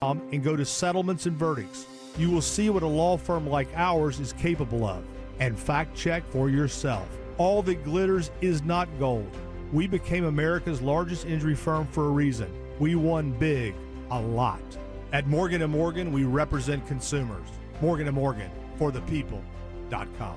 and go to Settlements and Verdicts. You will see what a law firm like ours is capable of, and fact check for yourself. All that glitters is not gold. We became America's largest injury firm for a reason. We won big, a lot. At Morgan & Morgan, we represent consumers. Morgan & Morgan, for the people.com.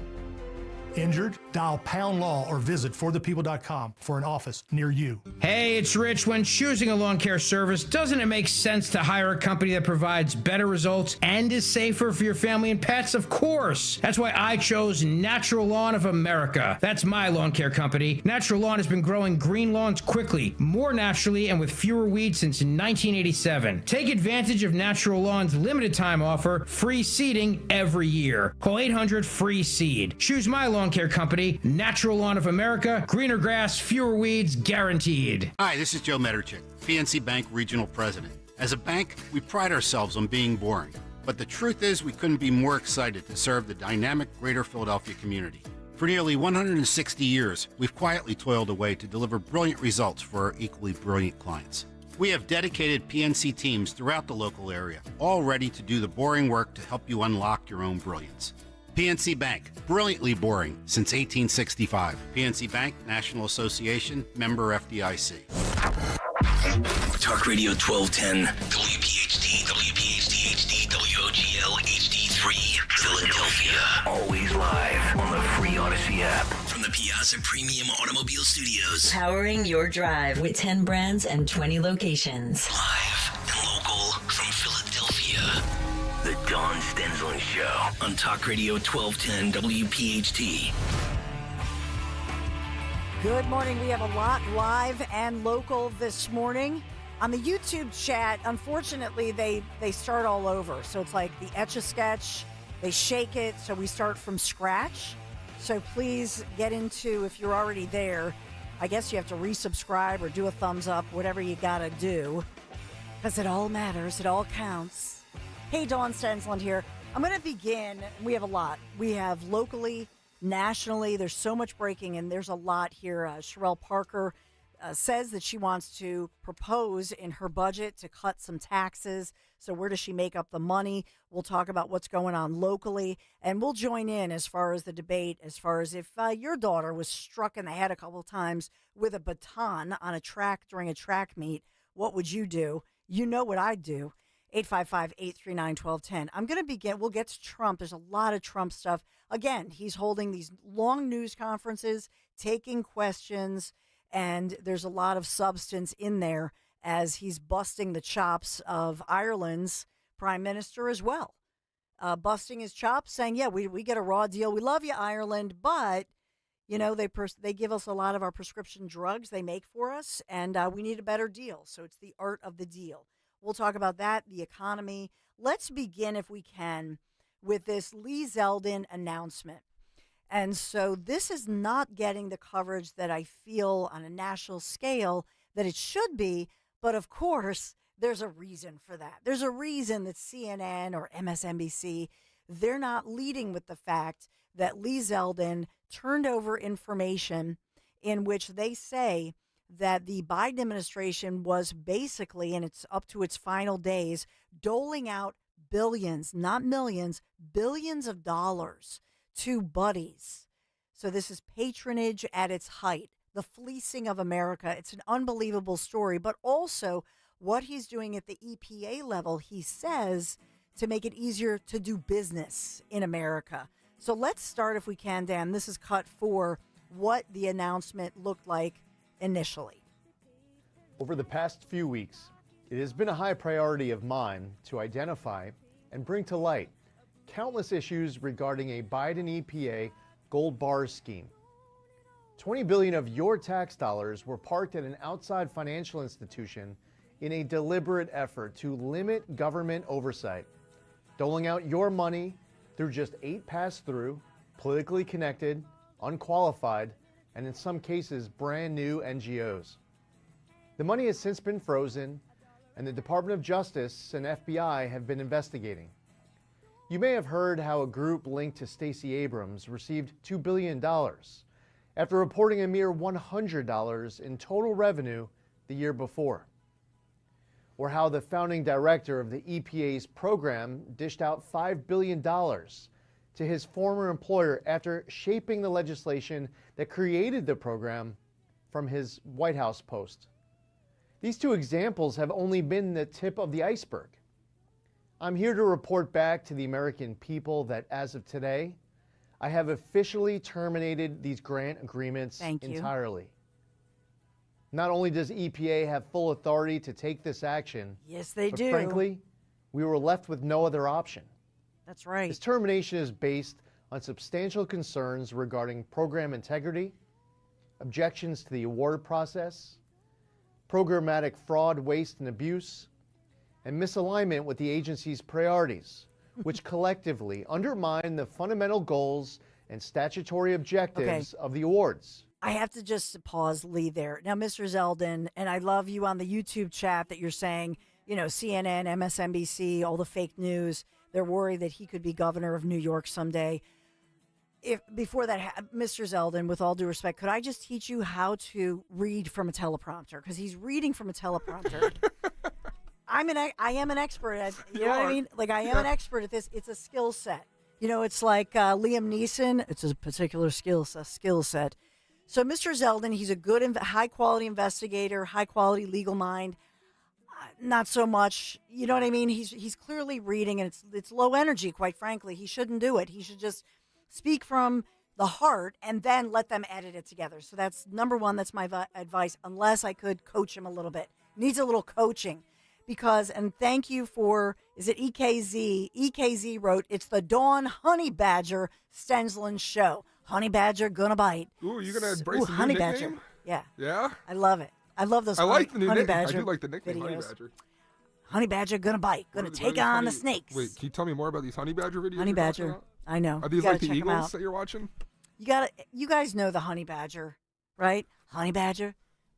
Injured? Dial pound law or visit forthepeople.com for an office near you. Hey, it's Rich. When choosing a lawn care service, doesn't it make sense to hire a company that provides better results and is safer for your family and pets? Of course. That's why I chose Natural Lawn of America. That's my lawn care company. Natural Lawn has been growing green lawns quickly, more naturally, and with fewer weeds since 1987. Take advantage of Natural Lawn's limited time offer, free seeding every year. Call 800-FREE-SEED. Choose my lawn care company, Natural Lawn of America. Greener grass, fewer weeds, guaranteed. Hi, this is Joe Mederchik, PNC Bank Regional President. As a bank, we pride ourselves on being boring. But the truth is we couldn't be more excited to serve the dynamic greater Philadelphia community. For nearly 160 years, we've quietly toiled away to deliver brilliant results for our equally brilliant clients. We have dedicated PNC teams throughout the local area, all ready to do the boring work to help you unlock your own brilliance. PNC Bank, brilliantly boring since 1865. PNC Bank, National Association, member FDIC. Talk Radio 1210, WPHT, WPHT HD, WOGL HD3, Philadelphia. Always live on the free Odyssey app. From the Piazza Premium Automobile Studios. Powering your drive with 10 brands and 20 locations. Live and local from Philadelphia. The Dawn Stensland Show on Talk Radio 1210 WPHT. Good morning. We have a lot live and local this morning. On the YouTube chat, unfortunately, they start all over. So it's like the Etch-a-Sketch, they shake it, so we start from scratch. So please get into, if you're already there, I guess you have to resubscribe or do a thumbs up, whatever you got to do, because it all matters. It all counts. Hey, Dawn Stensland here. I'm going to begin. We have a lot. We have locally, nationally. There's so much breaking, and there's a lot here. Sherelle Parker says that she wants to propose in her budget to cut some taxes. So where does she make up the money? We'll talk about what's going on locally, and we'll join in as far as the debate, as far as if your daughter was struck in the head a couple of times with a baton on a track during a track meet, what would you do? You know what I'd do. 855-839-1210. I'm going to begin. We'll get to Trump. There's a lot of Trump stuff. Again, he's holding these long news conferences, taking questions, and there's a lot of substance in there as he's busting the chops of Ireland's prime minister as well. Busting his chops, saying, yeah, we get a raw deal. We love you, Ireland, but, you know, they give us a lot of our prescription drugs they make for us, and we need a better deal. So it's the art of the deal. We'll talk about that, the economy. Let's begin, if we can, with this Lee Zeldin announcement. And so this is not getting the coverage that I feel on a national scale that it should be. But of course, there's a reason for that. There's a reason that CNN or MSNBC, they're not leading with the fact that Lee Zeldin turned over information in which they say that the Biden administration was basically, and it's up to its final days, doling out billions, not millions, billions of dollars to buddies. So this is patronage at its height, the fleecing of America. It's an unbelievable story, but also what he's doing at the EPA level, he says, to make it easier to do business in America. So let's start, if we can, Dan. This is cut for what the announcement looked like initially. Over the past few weeks, it has been a high priority of mine to identify and bring to light countless issues regarding a Biden EPA gold bars scheme. $20 billion of your tax dollars were parked at an outside financial institution in a deliberate effort to limit government oversight, doling out your money through just 8 pass-through, politically connected, unqualified, and in some cases, brand new NGOs. The money has since been frozen, and the Department of Justice and FBI have been investigating. You may have heard how a group linked to Stacy Abrams received $2 billion after reporting a mere $100 in total revenue the year before. or how the founding director of the EPA's program dished out $5 billion to his former employer after shaping the legislation that created the program from his White House post. These two examples have only been the tip of the iceberg. I'm here to report back to the American people that as of today, I have officially terminated these grant agreements entirely. Not only does EPA have full authority to take this action, yes, they but do. Frankly, we were left with no other option. That's right. This termination is based on substantial concerns regarding program integrity, objections to the award process, programmatic fraud, waste, and abuse, and misalignment with the agency's priorities, which collectively undermine the fundamental goals and statutory objectives of the awards. I have to just pause, Lee, there. Now, Mr. Zeldin, and I love you on the YouTube chat that you're saying, you know, CNN, MSNBC, all the fake news, they're worried that he could be governor of New York someday. Before that, Mr. Zeldin, with all due respect, could I just teach you how to read from a teleprompter? Because he's reading from a teleprompter. I am an expert at, you know what I mean? Like, I am an expert at this. It's a skill set. You know, it's like Liam Neeson. It's a particular skill set. So Mr. Zeldin, he's a good, high-quality investigator, high-quality legal mind. Not so much, you know what I mean? He's clearly reading, and it's low energy, quite frankly. He shouldn't do it. He should just speak from the heart and then let them edit it together. So that's number one. That's my advice, unless I could coach him a little bit. Needs a little coaching. Because, and thank you for, is it EKZ? EKZ wrote, it's the Dawn Honey Badger Stensland show. Honey Badger gonna bite. Ooh, you gonna embrace the new Honey nickname? Badger. Yeah. Yeah? I love it. I love those I like the new Honey nickname. Badger I do like the nickname, videos. Honey Badger. Honey Badger gonna bite. Gonna take on the snakes. Wait, can you tell me more about these Honey Badger videos? Honey you're talking Badger. about? I know. Are these You like the gotta check 'em Eagles out. that you're watching? You guys know the Honey Badger, right? Honey Badger.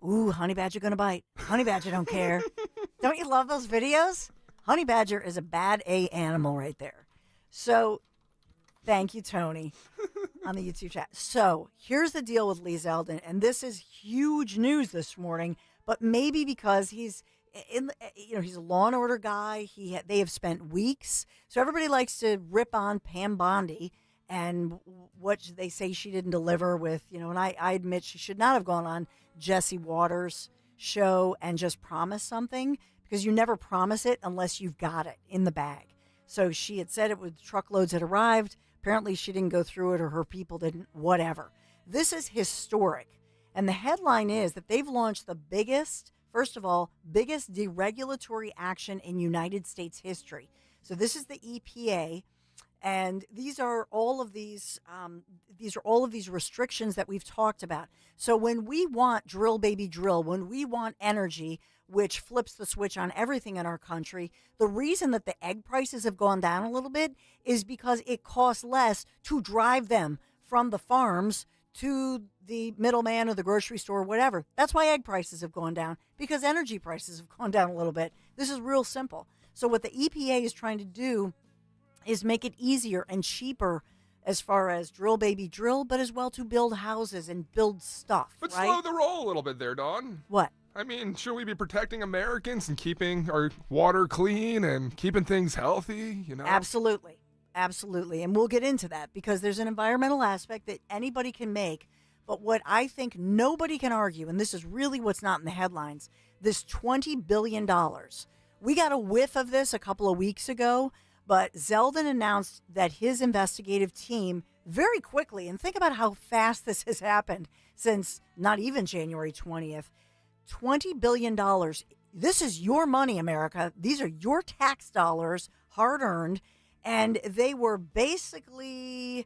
Ooh, Honey Badger gonna bite. Honey Badger don't care. Don't you love those videos? Honey Badger is a bad A animal right there. So, thank you, Tony, on the YouTube chat. So, here's the deal with Lee Zeldin, and this is huge news this morning, but maybe because he's he's a Law and Order guy. They have spent weeks. So everybody likes to rip on Pam Bondi and what they say she didn't deliver with, and I admit she should not have gone on Jesse Waters' show and just promised something, because you never promise it unless you've got it in the bag. So she had said it with truckloads had arrived. Apparently she didn't go through it, or her people didn't, whatever. This is historic. And the headline is that they've launched the biggest deregulatory action in United States history. So this is the EPA, and these are all of these restrictions that we've talked about. So when we want drill, baby, drill, when we want energy, which flips the switch on everything in our country, the reason that the egg prices have gone down a little bit is because it costs less to drive them from the farms to the middleman or the grocery store or whatever. That's why egg prices have gone down, because energy prices have gone down a little bit. This is real simple. So what the EPA is trying to do is make it easier and cheaper as far as drill, baby, drill, but as well to build houses and build stuff. But right? slow the roll a little bit there, Dawn. What? I mean, should we be protecting Americans and keeping our water clean and keeping things healthy, Absolutely. Absolutely. And we'll get into that, because there's an environmental aspect that anybody can make. But what I think nobody can argue, and this is really what's not in the headlines, this $20 billion. We got a whiff of this a couple of weeks ago, but Zeldin announced that his investigative team very quickly, and think about how fast this has happened since not even January 20th, $20 billion. This is your money, America. These are your tax dollars, hard-earned, and they were basically,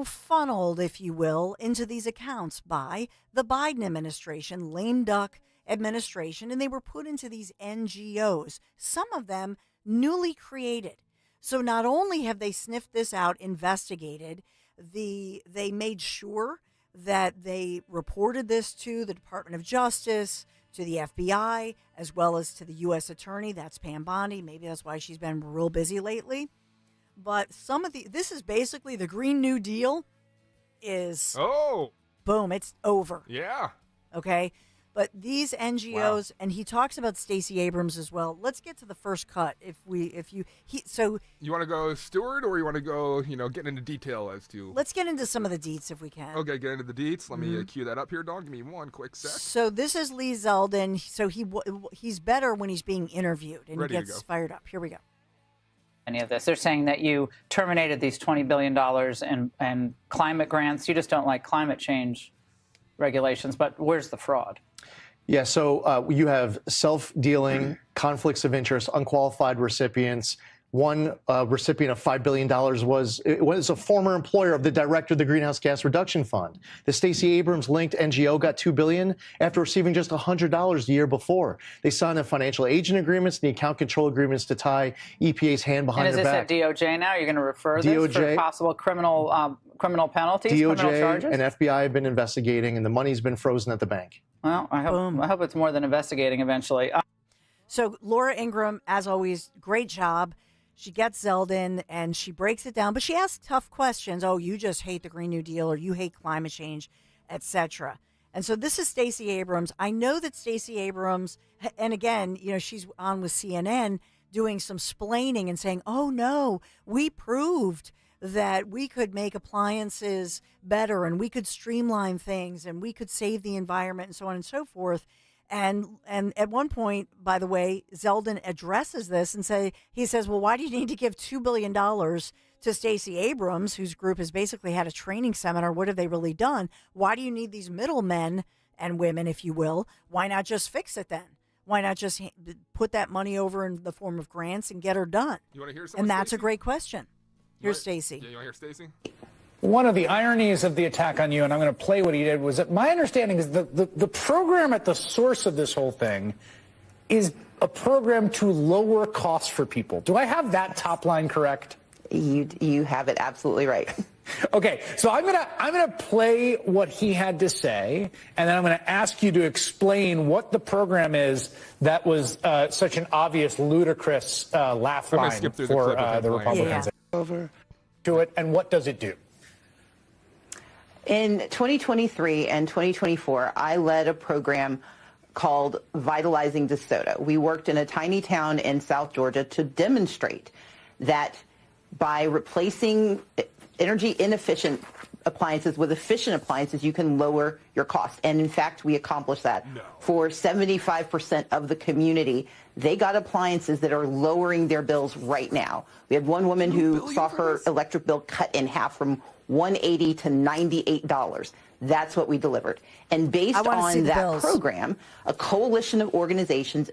funneled, if you will, into these accounts by the Biden administration, lame duck administration, and they were put into these NGOs, some of them newly created. So not only have they sniffed this out, investigated, they made sure that they reported this to the Department of Justice, to the FBI, as well as to the U.S. Attorney. That's Pam Bondi. Maybe that's why she's been real busy lately. But this is basically the Green New Deal is, boom, it's over. Yeah. Okay. But these NGOs, and he talks about Stacy Abrams as well. Let's get to the first cut. You want to go Stewart, or you want to go, get into detail as to? Let's get into some of the deets if we can. Okay, get into the deets. Let me cue that up here, dog. Give me one quick sec. So this is Lee Zeldin. So he's better when he's being interviewed, and Ready he gets fired up. Here we go. Any of this. They're saying that you terminated these $20 billion and climate grants. You just don't like climate change regulations, but where's the fraud? Yeah, so you have self-dealing, conflicts of interest, unqualified recipients. One recipient of $5 billion was a former employer of the director of the Greenhouse Gas Reduction Fund. The Stacy Abrams linked NGO got $2 billion after receiving just $100 the year before. They signed the financial agent agreements and the account control agreements to tie EPA's hand behind their back. And is this at DOJ now? You're going to refer this for possible criminal penalties, criminal charges? DOJ and FBI have been investigating, and the money's been frozen at the bank. Well, I hope it's more than investigating eventually. So Laura Ingraham, as always, great job. She gets Zeldin and she breaks it down, but she asks tough questions. Oh, you just hate the Green New Deal, or you hate climate change, etc. And so this is Stacy Abrams. I know that Stacy Abrams, and again, she's on with CNN doing some splaining and saying, oh no, we proved that we could make appliances better and we could streamline things and we could save the environment and so on and so forth. And at one point, by the way, Zeldin addresses this and he says, well, why do you need to give $2 billion to Stacy Abrams, whose group has basically had a training seminar? What have they really done? Why do you need these middlemen and women, if you will? Why not just fix it then? Why not just put that money over in the form of grants and get her done? You want to hear something? And that's a great question. Here's Stacy. Yeah, you want to hear Stacy? One of the ironies of the attack on you, and I'm going to play what he did, was that my understanding is the program at the source of this whole thing is a program to lower costs for people. Do I have that top line correct? You have it absolutely right. Okay, so I'm gonna play what he had to say, and then I'm going to ask you to explain what the program is that was such an obvious, ludicrous laugh line for the Republicans. Over to it, and what does it do? In 2023 and 2024, I led a program called Vitalizing DeSoto. We worked in a tiny town in South Georgia to demonstrate that by replacing energy inefficient appliances with efficient appliances, you can lower your cost. And in fact, we accomplished that. For 75% of the community. They got appliances that are lowering their bills right now. We had one woman who saw her electric bill cut in half from $180 to $98. That's what we delivered. And based on that program, a coalition of organizations,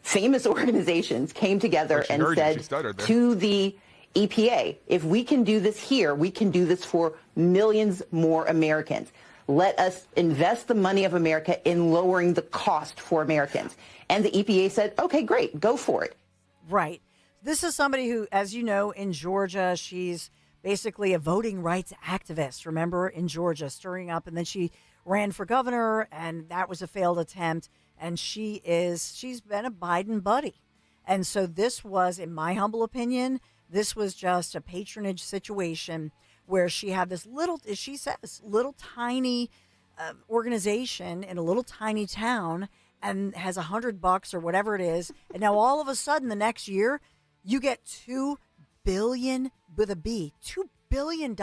famous organizations, came together and said to the EPA, if we can do this here, we can do this for millions more Americans. Let us invest the money of America in lowering the cost for Americans. And the EPA said, okay, great, go for it. Right. This is somebody who, as you know, in Georgia, she's basically a voting rights activist, remember, in Georgia, stirring up. And then she ran for governor, and that was a failed attempt. And she's been a Biden buddy. And so this was, in my humble opinion, this was just a patronage situation where she had this little, as she says, little tiny organization in a little tiny town and has $100 or whatever it is. And now all of a sudden the next year you get $2 billion with a B, $2 billion.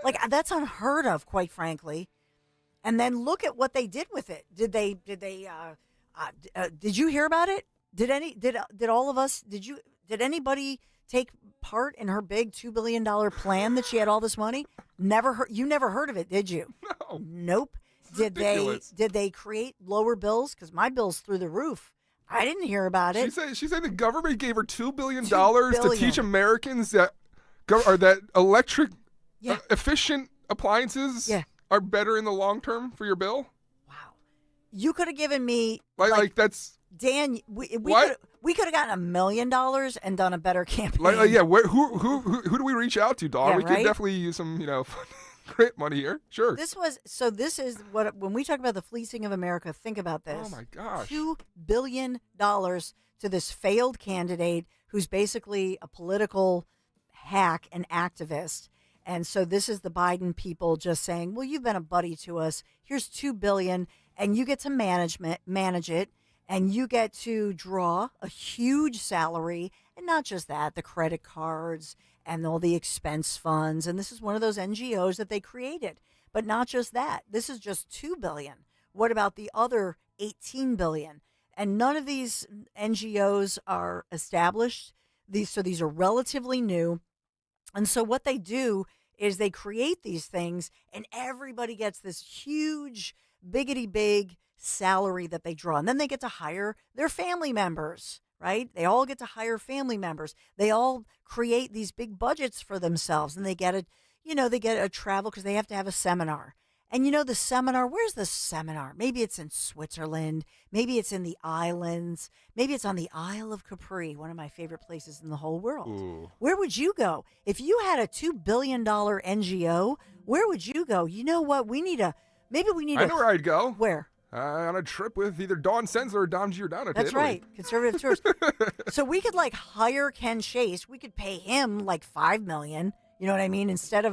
Like that's unheard of, quite frankly. And then look at what they did with it. Did you hear about it? Did anybody take part in her big $2 billion plan that she had all this money? You never heard of it, did you? No. Nope. Did they create lower bills? Because my bill's through the roof. I didn't hear about it. She said the government gave her $2 billion to teach Americans that electric efficient appliances are better in the long term for your bill. Wow. You could have given me like that's Dan. We could have gotten $1 million and done a better campaign. Who do we reach out to, dog? Yeah, we could definitely use some great money here. Sure. This is what, when we talk about the fleecing of America, think about this. Oh my gosh. $2 billion to this failed candidate who's basically a political hack and activist. And so this is the Biden people just saying, well, you've been a buddy to us. Here's $2 billion, and you get to manage it, and you get to draw a huge salary. And not just that, the credit cards and all the expense funds. And this is one of those NGOs that they created. But not just that. This is just $2 billion. What about the other $18 billion? And none of these NGOs are established. These are relatively new. And so what they do is they create these things, and everybody gets this huge, biggity big salary that they draw. And then they get to hire their family members, right? They all get to hire family members. They all create these big budgets for themselves, and they get a travel because they have to have a seminar. And the seminar, where's the seminar? Maybe it's in Switzerland. Maybe it's in the islands. Maybe it's on the Isle of Capri, one of my favorite places in the whole world. Ooh. Where would you go? If you had a $2 billion NGO, where would you go? You know what? I know where I'd go. Where? On a trip with either Dawn Sensler or Dom Giordano. That's right. Conservative tours. So we could hire Ken Chase. We could pay him $5 million. You know what I mean? Instead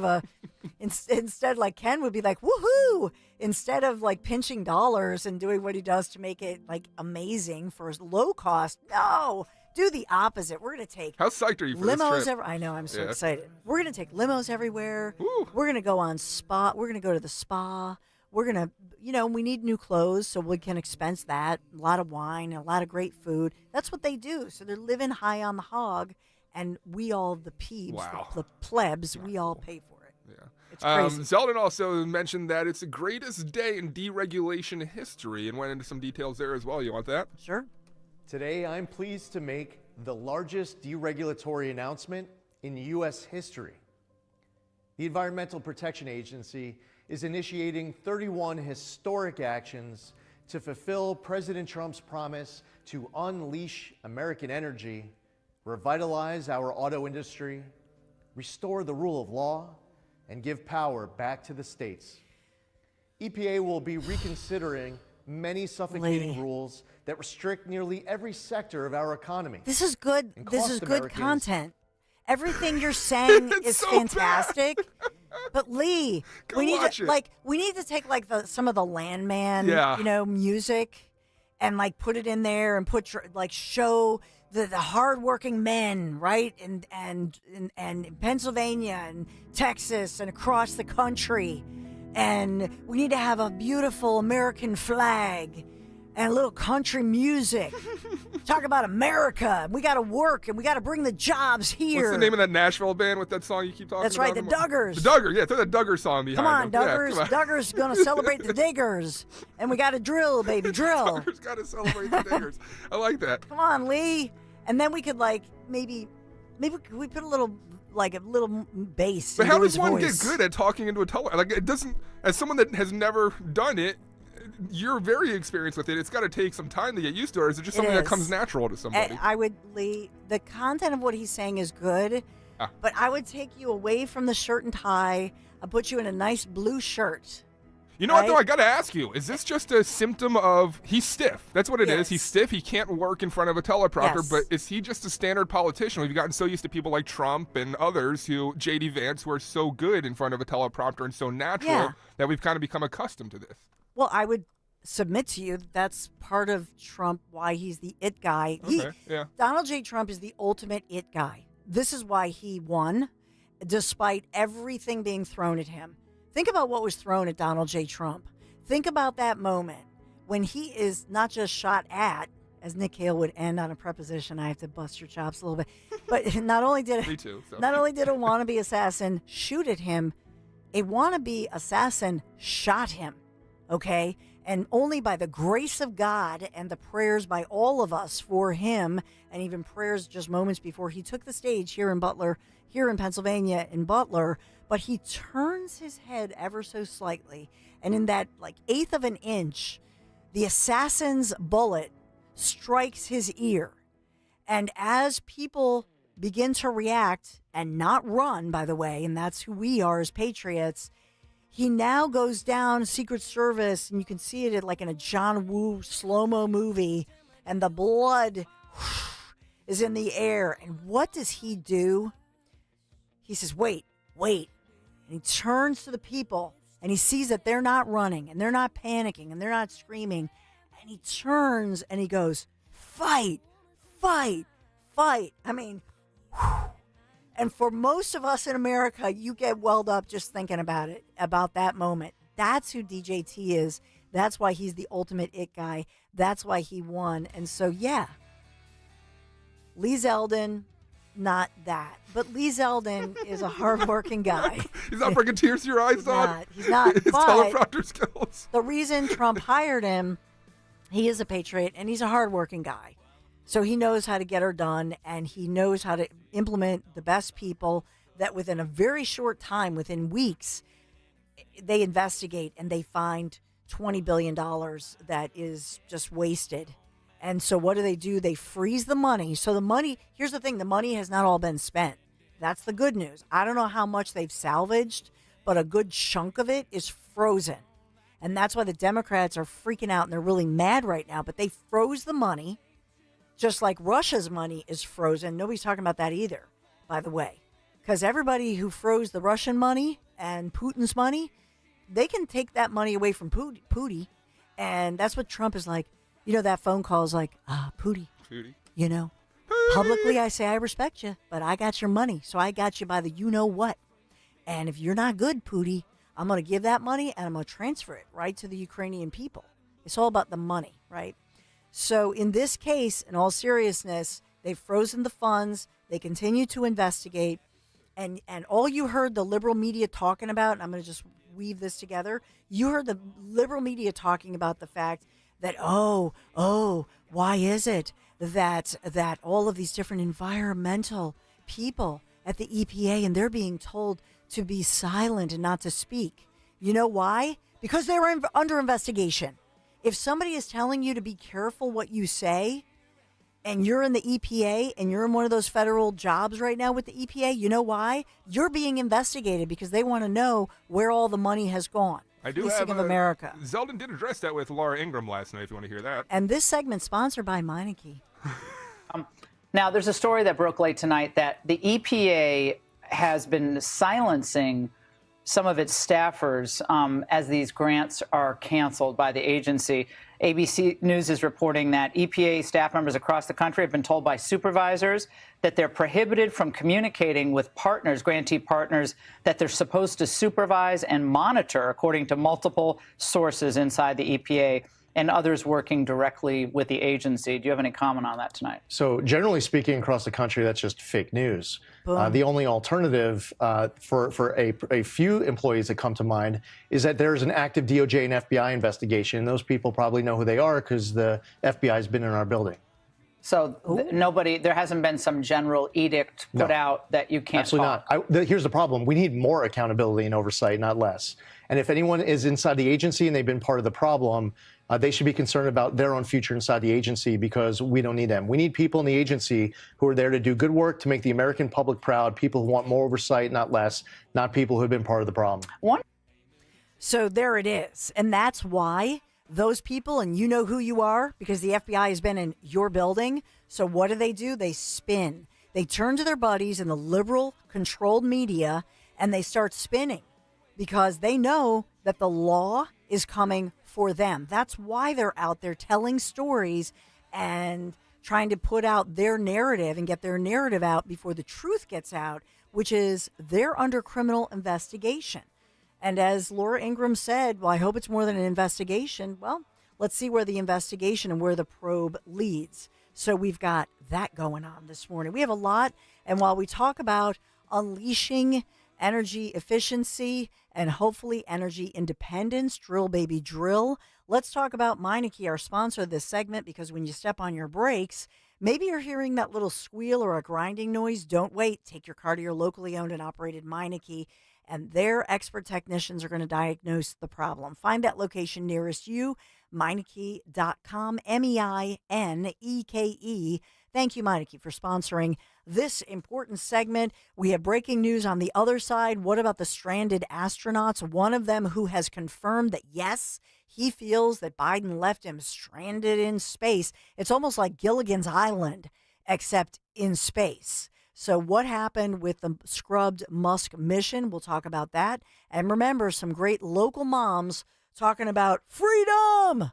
Ken would be like, woohoo! Instead of pinching dollars and doing what he does to make it amazing for low cost. No, do the opposite. We're going to take How psyched are you for limos this trip? I know, I'm so excited. We're going to take limos everywhere. Ooh. We're going to go on spa. We're going to go to the spa. We're going to, we need new clothes so we can expense that. A lot of wine, a lot of great food. That's what they do. So they're living high on the hog. And we all, the plebes, the plebs, we all pay for it. Yeah. It's crazy. Zeldin also mentioned that it's the greatest day in deregulation history and went into some details there as well. You want that? Sure. Today, I'm pleased to make the largest deregulatory announcement in U.S. history. The Environmental Protection Agency is initiating 31 historic actions to fulfill President Trump's promise to unleash American energy, revitalize our auto industry, restore the rule of law, and give power back to the states. EPA will be reconsidering many suffocating rules that restrict nearly every sector of our economy. This is good. This is good Americans content. Everything you're saying is so fantastic. But Lee, we need watch to it. take some of the Landman, Yeah. music, and put it in there and show the hardworking men, right, and in Pennsylvania and Texas and across the country, and we need to have a beautiful American flag and a little country music. Talk about America. We got to work and we got to bring the jobs here. What's the name of that Nashville band with that song you keep talking That's about? right, the Duggars. The Duggars, yeah, throw that Duggar song behind Come on, them. Duggars. Yeah, come on. Duggars going to celebrate the Diggers. And we got to drill, baby, drill. Duggars got to celebrate the Diggers. I like that. Come on, Lee. And then we could maybe we put a little bass. But into how does his one voice. get good at talking into a telephone? It doesn't. As someone that has never done it, you're very experienced with it. It's got to take some time to get used to it. Or is it just something that comes natural to somebody? Lee, the content of what he's saying is good, but I would take you away from the shirt and tie. I'd put you in a nice blue shirt. You know what, though? I got to ask you, is this just a symptom of he's stiff? That's what it is. He's stiff. He can't work in front of a teleprompter, but is he just a standard politician? We've gotten so used to people like Trump and others J.D. Vance, who are so good in front of a teleprompter and so natural that we've kind of become accustomed to this. Well, I would submit to you that's part of Trump, why he's the it guy. Donald J. Trump is the ultimate it guy. This is why he won, despite everything being thrown at him. Think about what was thrown at Donald J. Trump. Think about that moment when he is not just shot at, as Nick Hale would end on a preposition. I have to bust your chops a little bit. But not only did Me too, so. Not only did a wannabe assassin shoot at him, a wannabe assassin shot him. Okay? And only by the grace of God and the prayers by all of us for him, and even prayers just moments before he took the stage here in Pennsylvania in Butler, but he turns his head ever so slightly, and in that eighth of an inch, the assassin's bullet strikes his ear. And as people begin to react and not run, by the way, and that's who we are as patriots, he now goes down Secret Service, and you can see it in a John Woo slow-mo movie, and the blood is in the air. And what does he do? He says, wait. And he turns to the people and he sees that they're not running and they're not panicking and they're not screaming. And he turns and he goes, fight, fight, fight. I mean, whew. And for most of us in America, you get welled up just thinking about it, about that moment. That's who DJT is. That's why he's the ultimate it guy. That's why he won. And so, yeah, Lee Zeldin, not that. But Lee Zeldin is a hardworking guy. He's not bringing tears to your eyes, Don. He's not. His But teleprompter skills. the reason Trump hired him, he is a patriot and he's a hardworking guy. So he knows how to get her done, and he knows how to implement the best people that within a very short time, within weeks, they investigate and they find $20 billion that is just wasted. And so what do? They freeze the money. So the money, here's the thing, the money has not all been spent. That's the good news. I don't know how much they've salvaged, but a good chunk of it is frozen. And that's why the Democrats are freaking out and they're really mad right now. But they froze the money, just like Russia's money is frozen. Nobody's talking about that either, by the way. Because everybody who froze the Russian money and Putin's money, they can take that money away from Putin. And that's what Trump is like. You know, that phone call is like, Putin. You know, publicly I say I respect you, but I got your money. So I got you by the you-know-what. And if you're not good, Putin, I'm going to give that money and I'm going to transfer it right to the Ukrainian people. It's all about the money, right? So in this case, in all seriousness, they've frozen the funds. They continue to investigate. And all you heard the liberal media talking about, and I'm going to just weave this together. You heard the liberal media talking about the fact that, why is it that all of these different environmental people at the EPA, and they're being told to be silent and not to speak. You know why? Because they're under investigation. If somebody is telling you to be careful what you say, and you're in the EPA and you're in one of those federal jobs right now with the EPA, you know why? You're being investigated because they want to know where all the money has gone. I do Policing have of America. Zeldin did address that with Laura Ingraham last night, if you want to hear that. And this segment sponsored by Meineke. Now, there's a story that broke late tonight that the EPA has been silencing some of its staffers as these grants are canceled by the agency. ABC News is reporting that EPA staff members across the country have been told by supervisors that they're prohibited from communicating with partners, grantee partners, that they're supposed to supervise and monitor, according to multiple sources inside the EPA and others working directly with the agency. Do you have any comment on that tonight? So generally speaking, across the country, that's just fake news. The only alternative for a few employees that come to mind is that there's an active DOJ and FBI investigation. Those people probably know who they are because the FBI has been in our building. So there hasn't been some general edict put out that you can't talk? Absolutely not. Here's the problem. We need more accountability and oversight, not less. And if anyone is inside the agency and they've been part of the problem, they should be concerned about their own future inside the agency because we don't need them. We need people in the agency who are there to do good work, to make the American public proud, people who want more oversight, not less, not people who have been part of the problem. So there it is. And that's why those people, and you know who you are because the FBI has been in your building. So what do? They spin. They turn to their buddies in the liberal controlled media and they start spinning because they know that the law is coming for them. That's why they're out there telling stories and trying to put out their narrative and get their narrative out before the truth gets out, which is they're under criminal investigation. And as Laura Ingraham said, well, I hope it's more than an investigation. Well, let's see where the investigation and where the probe leads. So we've got that going on this morning. We have a lot. And while we talk about unleashing energy efficiency and hopefully energy independence, drill baby drill, let's talk about Meineke, our sponsor of this segment, because when you step on your brakes, maybe you're hearing that little squeal or a grinding noise. Don't wait. Take your car to your locally owned and operated Meineke, and their expert technicians are going to diagnose the problem. Find that location nearest you, Meineke.com, Meineke. Thank you, Meineke, for sponsoring this important segment. We have breaking news on the other side. What about the stranded astronauts? One of them who has confirmed that, yes, he feels that Biden left him stranded in space. It's almost like Gilligan's Island, except in space. So what happened with the scrubbed Musk mission? We'll talk about that. And remember, some great local moms talking about freedom.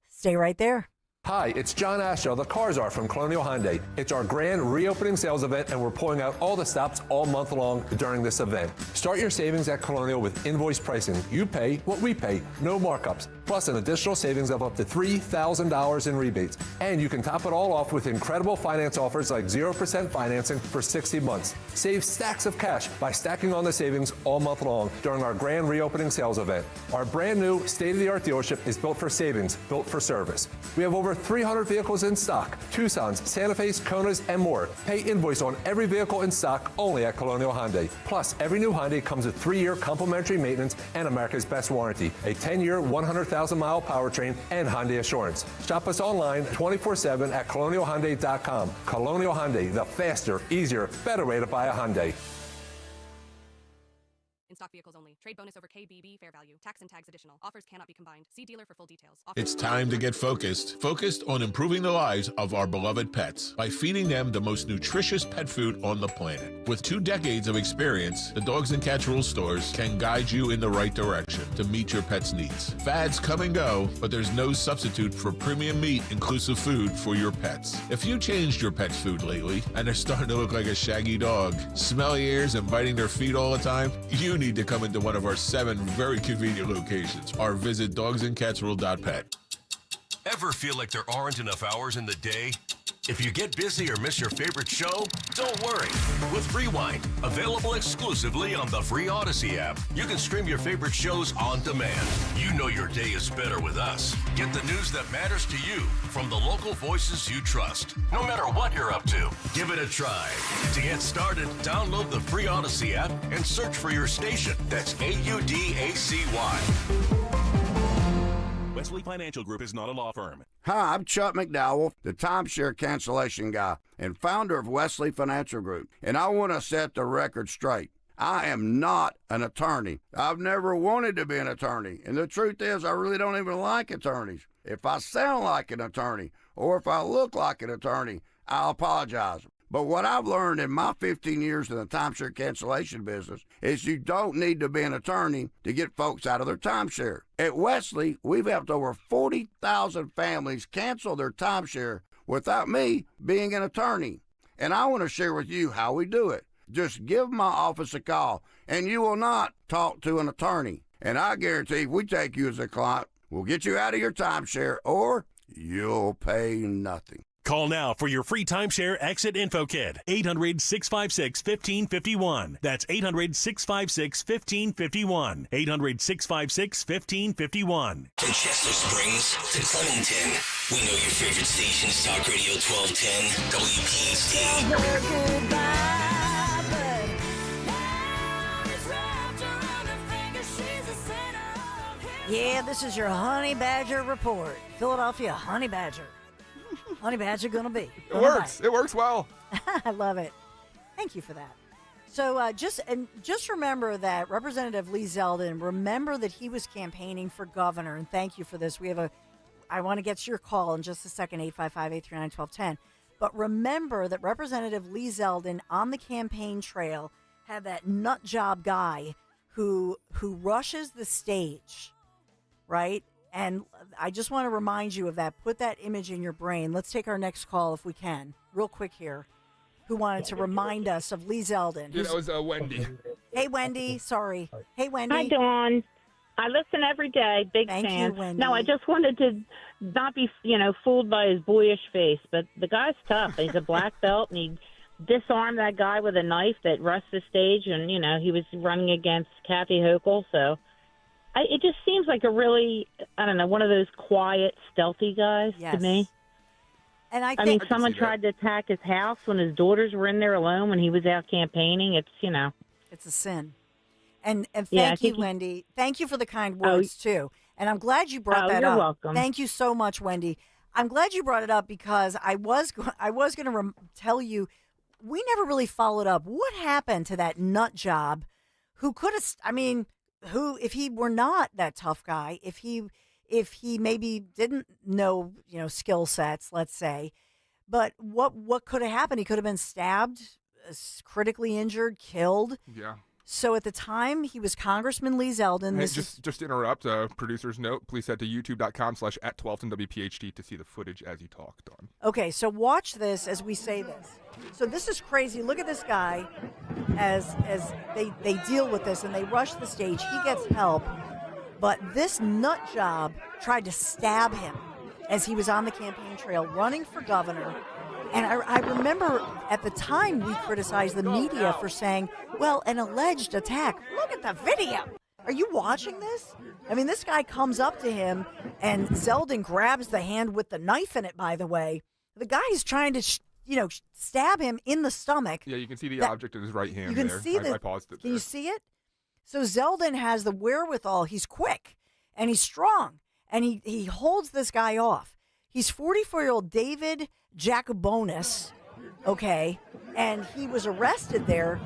Stay right there. Hi, it's John Asher, the Car Czar from Colonial Hyundai. It's our grand reopening sales event, and we're pulling out all the stops all month long during this event. Start your savings at Colonial with invoice pricing. You pay what we pay, no markups, plus an additional savings of up to $3,000 in rebates. And you can top it all off with incredible finance offers like 0% financing for 60 months. Save stacks of cash by stacking on the savings all month long during our grand reopening sales event. Our brand new state-of-the-art dealership is built for savings, built for service. We have over 300 vehicles in stock, Tucsons, Santa Fe's, Konas, and more. Pay invoice on every vehicle in stock only at Colonial Hyundai. Plus, every new Hyundai comes with 3-year complimentary maintenance and America's best warranty, a 10-year, 100,000-mile powertrain, and Hyundai Assurance. Shop us online 24/7 at colonialhyundai.com. Colonial Hyundai, the faster, easier, better way to buy a Hyundai. In stock vehicles only. Trade bonus over KBB fair value. Tax and tags additional. Offers cannot be combined. See dealer for full details. It's time to get focused. Focused on improving the lives of our beloved pets by feeding them the most nutritious pet food on the planet. With 2 decades of experience, the Dogs and Cats Rules stores can guide you in the right direction to meet your pet's needs. Fads come and go, but there's no substitute for premium meat inclusive food for your pets. If you changed your pet's food lately and they're starting to look like a shaggy dog, smelly ears and biting their feet all the time, you need to come into one of our 7 very convenient locations or visit dogsandcatsrule.pet. Ever feel like there aren't enough hours in the day? If you get busy or miss your favorite show, don't worry. With Rewind, available exclusively on the free Odyssey app, you can stream your favorite shows on demand. You know your day is better with us. Get the news that matters to you from the local voices you trust. No matter what you're up to, give it a try. To get started, download the free Odyssey app and search for your station. That's AUDACY. Wesley Financial Group is not a law firm. Hi, I'm Chuck McDowell, the timeshare cancellation guy and founder of Wesley Financial Group, and I want to set the record straight. I am not an attorney. I've never wanted to be an attorney, and the truth is I really don't even like attorneys. If I sound like an attorney or if I look like an attorney, I'll apologize. But what I've learned in my 15 years in the timeshare cancellation business is you don't need to be an attorney to get folks out of their timeshare. At Wesley, we've helped over 40,000 families cancel their timeshare without me being an attorney. And I want to share with you how we do it. Just give my office a call, and you will not talk to an attorney. And I guarantee if we take you as a client, we'll get you out of your timeshare, or you'll pay nothing. Call now for your free timeshare exit info kit. 800-656-1551. That's 800-656-1551. 800-656-1551. From Chester Springs to Clementon, we know your favorite station is Talk Radio 1210 WPHT. Yeah, this is your Honey Badger report. Philadelphia Honey Badger. Honey Badger gonna be. It works. It works well. I love it. Thank you for that. So just remember that Representative Lee Zeldin, remember that he was campaigning for governor, and thank you for this. I want to get to your call in just a second, 855-839-1210. But remember that Representative Lee Zeldin on the campaign trail had that nut job guy who rushes the stage, right? And I just want to remind you of that. Put that image in your brain. Let's take our next call if we can, real quick here. Who wanted to remind us of Lee Zeldin? Yeah, that was Wendy. Hey, Wendy. Sorry. Hey, Wendy. Hi, Dawn. I listen every day. Big Thank fan. you, Wendy. No, I just wanted to not be, fooled by his boyish face. But the guy's tough. He's a black belt, and he disarmed that guy with a knife that rushed the stage. And, he was running against Kathy Hochul, so... it just seems like a really, one of those quiet, stealthy guys to me. And I mean, someone tried to attack his house when his daughters were in there alone when he was out campaigning. It's, It's a sin. And thank you, Wendy. Thank you for the kind words, too. And I'm glad you brought that up. You're welcome. Thank you so much, Wendy. I'm glad you brought it up because I was going to tell you, we never really followed up. What happened to that nut job who could have, who, if he were not that tough guy, if he maybe didn't know, skill sets, let's say, but what could have happened? He could have been stabbed critically injured, killed. Yeah. So at the time, he was Congressman Lee Zeldin. Hey, just to interrupt, producer's note, please head to youtube.com/@12WPHT to see the footage as he talked on. Okay, so watch this as we say this. So this is crazy. Look at this guy as they deal with this and they rush the stage. He gets help, but this nut job tried to stab him as he was on the campaign trail running for governor. And I remember at the time we criticized the media for saying, well, an alleged attack. Look at the video. Are you watching this? I mean, this guy comes up to him and Zeldin grabs the hand with the knife in it, by the way. The guy is trying to, stab him in the stomach. Yeah, you can see the object in his right hand. You can there. see I paused it. Can you see it? So Zeldin has the wherewithal. He's quick and he's strong and he holds this guy off. He's 44-year-old David Jacobonis, okay, and he was arrested there.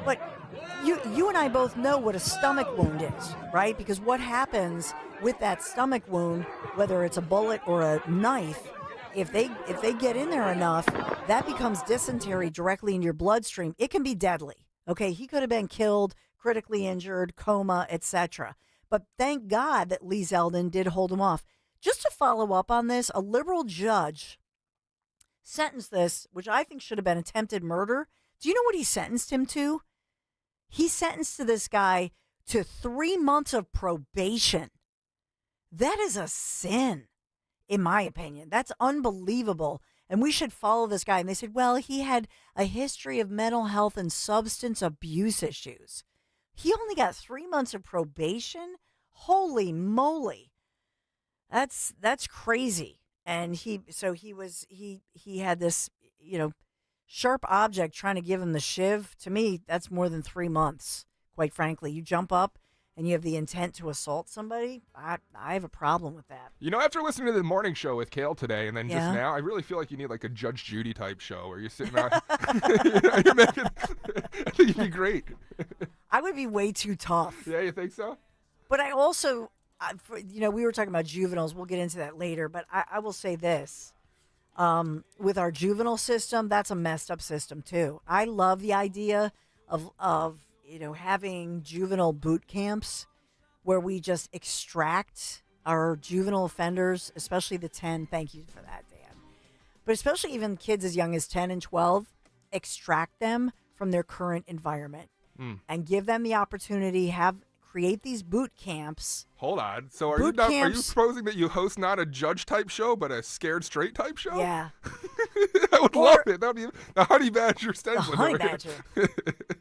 But you and I both know what a stomach wound is, right? Because what happens with that stomach wound, whether it's a bullet or a knife, if they get in there enough, that becomes dysentery directly in your bloodstream. It can be deadly. Okay, he could have been killed, critically injured, coma, etc. But thank God that Lee Zeldin did hold him off. Just to follow up on this, a liberal judge sentenced this, which I think should have been attempted murder. Do you know what he sentenced him to? He sentenced this guy to 3 months of probation. That is a sin, in my opinion. That's unbelievable. And we should follow this guy. And they said, well, he had a history of mental health and substance abuse issues. He only got 3 months of probation? Holy moly. That's crazy. And he had this, sharp object trying to give him the shiv. To me, that's more than 3 months, quite frankly. You jump up and you have the intent to assault somebody. I have a problem with that. After listening to the morning show with Kale today and then Yeah. just now, I really feel like you need like a Judge Judy type show where you're sitting out. I think you'd be great. I would be way too tough. Yeah, you think so? But I also, we were talking about juveniles. We'll get into that later. But I will say this. With our juvenile system, that's a messed up system, too. I love the idea of having juvenile boot camps where we just extract our juvenile offenders, especially the 10. Thank you for that, Dan. But especially even kids as young as 10 and 12, extract them from their current environment and give them the opportunity, create these boot camps. Hold on. So are you proposing that you host not a judge type show, but a scared straight type show? Yeah. I would love it. That would be the Honey Badger stencil. The Honey Badger.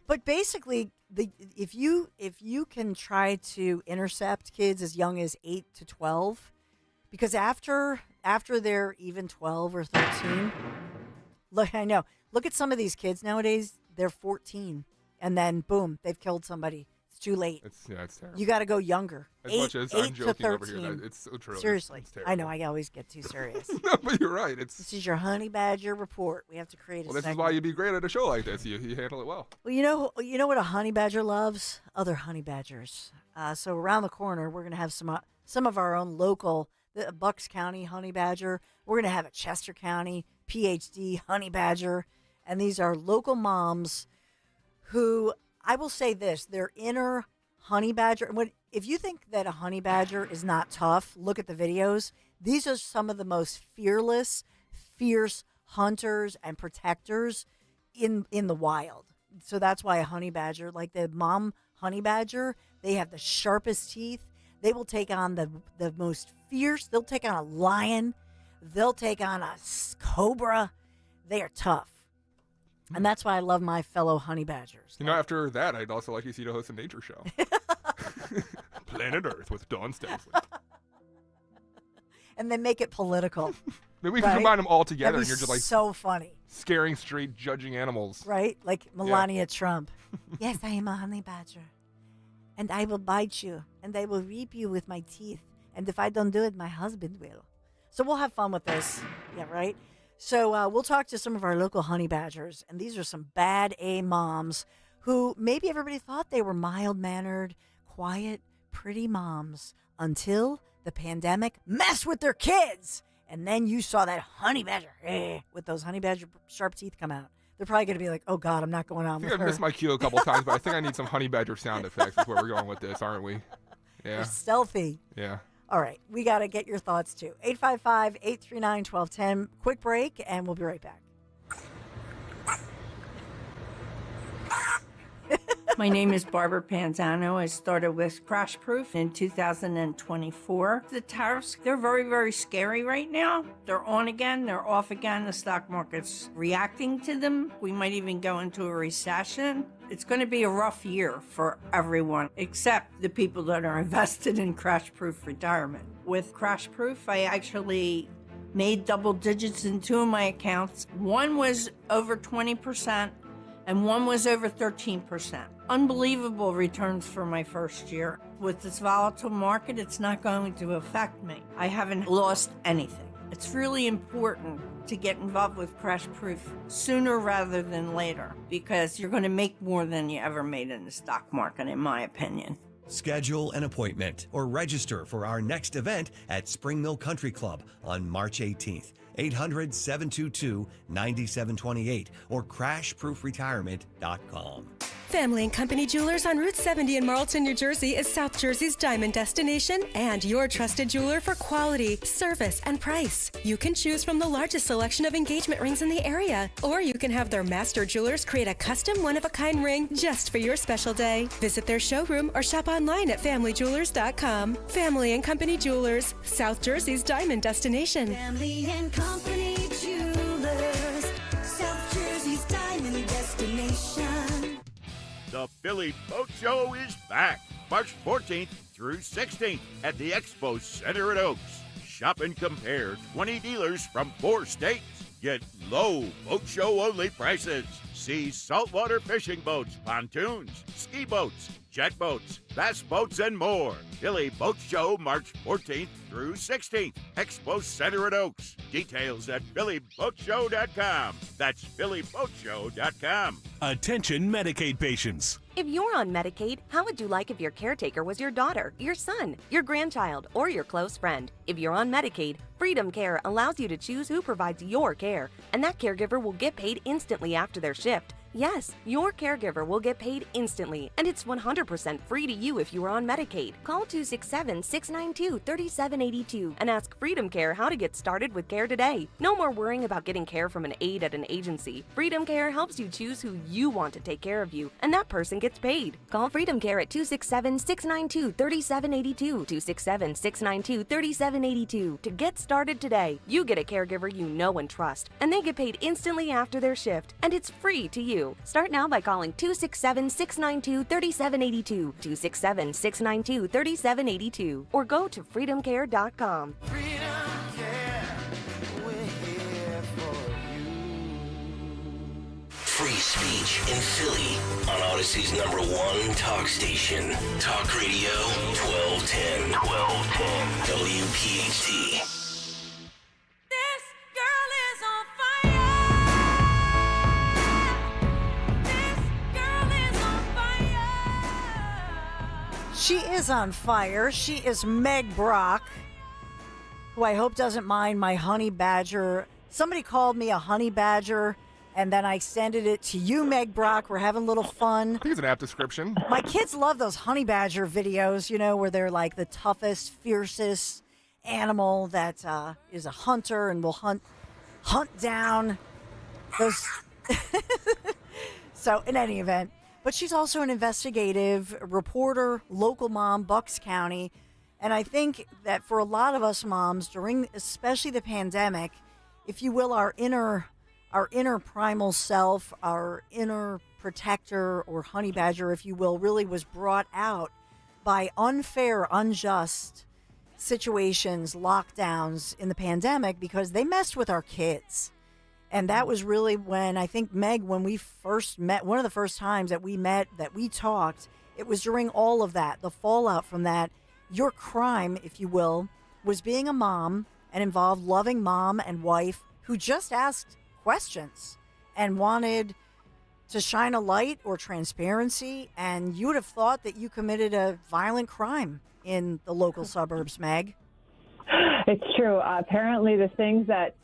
But basically, if you can try to intercept kids as young as 8 to 12, because after they're even 12 or 13, look at some of these kids nowadays. They're 14, and then boom, they've killed somebody. Too late. It's terrible. You got to go younger. As much as I'm joking over here, it's so true. Seriously, it's I know I always get too serious. No, but you're right. This is your Honey Badger report. We have to create a This segment. is why you'd be great at a show like this. You handle it well. Well, you know what a honey badger loves? Other honey badgers. So around the corner, we're gonna have some of our own local, the Bucks County honey badger. We're gonna have a Chester County PhD honey badger, and these are local moms who. I will say this, their inner honey badger, if you think that a honey badger is not tough, look at the videos. These are some of the most fearless, fierce hunters and protectors in the wild. So that's why a honey badger, like the mom honey badger, they have the sharpest teeth. They will take on the most fierce. They'll take on a lion. They'll take on a cobra. They are tough. And that's why I love my fellow honey badgers. After that, I'd also like you to host a nature show. Planet Earth with Dawn Stensley. And then make it political. Maybe we can combine them all together That'd and you're just like so funny. Scaring straight judging animals. Right? Like Melania Trump. Yes, I am a honey badger. And I will bite you. And I will reap you with my teeth. And if I don't do it, my husband will. So we'll have fun with this. Yeah, right? So we'll talk to some of our local honey badgers, and these are some bad A moms who maybe everybody thought they were mild-mannered, quiet, pretty moms until the pandemic messed with their kids. And then you saw that honey badger with those honey badger sharp teeth come out. They're probably going to be like, oh, God, I'm not going on I with think I've her. missed my cue a couple times, but I think I need some honey badger sound effects. Is where we're going with this, aren't we? Yeah. You're stealthy. Yeah. All right. We got to get your thoughts, too. 855-839-1210. Quick break, and we'll be right back. My name is Barbara Panzano. I started with Crash Proof in 2024. The tariffs, they're very, very scary right now. They're on again, they're off again. The stock market's reacting to them. We might even go into a recession. It's going to be a rough year for everyone, except the people that are invested in Crash Proof retirement. With Crash Proof, I actually made double digits in 2 of my accounts. One was over 20%. And one was over 13%. Unbelievable returns for my first year. With this volatile market, it's not going to affect me. I haven't lost anything. It's really important to get involved with Crash Proof sooner rather than later, because you're going to make more than you ever made in the stock market, in my opinion. Schedule an appointment or register for our next event at Spring Mill Country Club on March 18th. 800-722-9728 or crashproofretirement.com. Family & Company Jewelers on Route 70 in Marlton, New Jersey is South Jersey's diamond destination and your trusted jeweler for quality, service, and price. You can choose from the largest selection of engagement rings in the area, or you can have their master jewelers create a custom one-of-a-kind ring just for your special day. Visit their showroom or shop online at familyjewelers.com. Family & Company Jewelers, South Jersey's diamond destination. Family & Company Jewelers, South Jersey's diamond destination. The Philly Boat Show is back March 14th through 16th at the Expo Center at Oaks. Shop and compare 20 dealers from 4 states. Get low boat show only prices. See saltwater fishing boats, pontoons, ski boats, jet boats, bass boats, and more. Philly Boat Show March 14th through 16th. Expo Center at Oaks. Details at phillyboatshow.com. That's phillyboatshow.com. Attention Medicaid patients. If you're on Medicaid, how would you like if your caretaker was your daughter, your son, your grandchild, or your close friend? If you're on Medicaid, Freedom Care allows you to choose who provides your care, and that caregiver will get paid instantly after their shift. Yes, your caregiver will get paid instantly, and it's 100% free to you if you are on Medicaid. Call 267-692-3782 and ask Freedom Care how to get started with care today. No more worrying about getting care from an aide at an agency. Freedom Care helps you choose who you want to take care of you, and that person gets paid. Call Freedom Care at 267-692-3782, 267-692-3782 to get started today. You get a caregiver you know and trust, and they get paid instantly after their shift, and it's free to you. Start now by calling 267-692-3782, 267-692-3782, or go to freedomcare.com. Free speech in Philly on Odyssey's #1 talk station. Talk Radio 1210 WPHT. She is on fire. She is Meg Brock, who I hope doesn't mind my honey badger. Somebody called me a honey badger, and then I extended it to you, Meg Brock. We're having a little fun. I think it's an apt description. My kids love those honey badger videos, you know, where they're like the toughest, fiercest animal that is a hunter and will hunt down those. So in any event. But she's also an investigative reporter, local mom, Bucks County. And I think that for a lot of us moms, during especially the pandemic, if you will, our inner primal self, our inner protector or honey badger, if you will, really was brought out by unfair, unjust situations, lockdowns in the pandemic, because they messed with our kids. And that was really when I think, Meg, when we first met, one of the first times that we met, that we talked, it was during all of that, the fallout from that. Your crime, if you will, was being a mom and involved loving mom and wife who just asked questions and wanted to shine a light or transparency. And you would have thought that you committed a violent crime in the local suburbs, Meg. It's true. Apparently the things that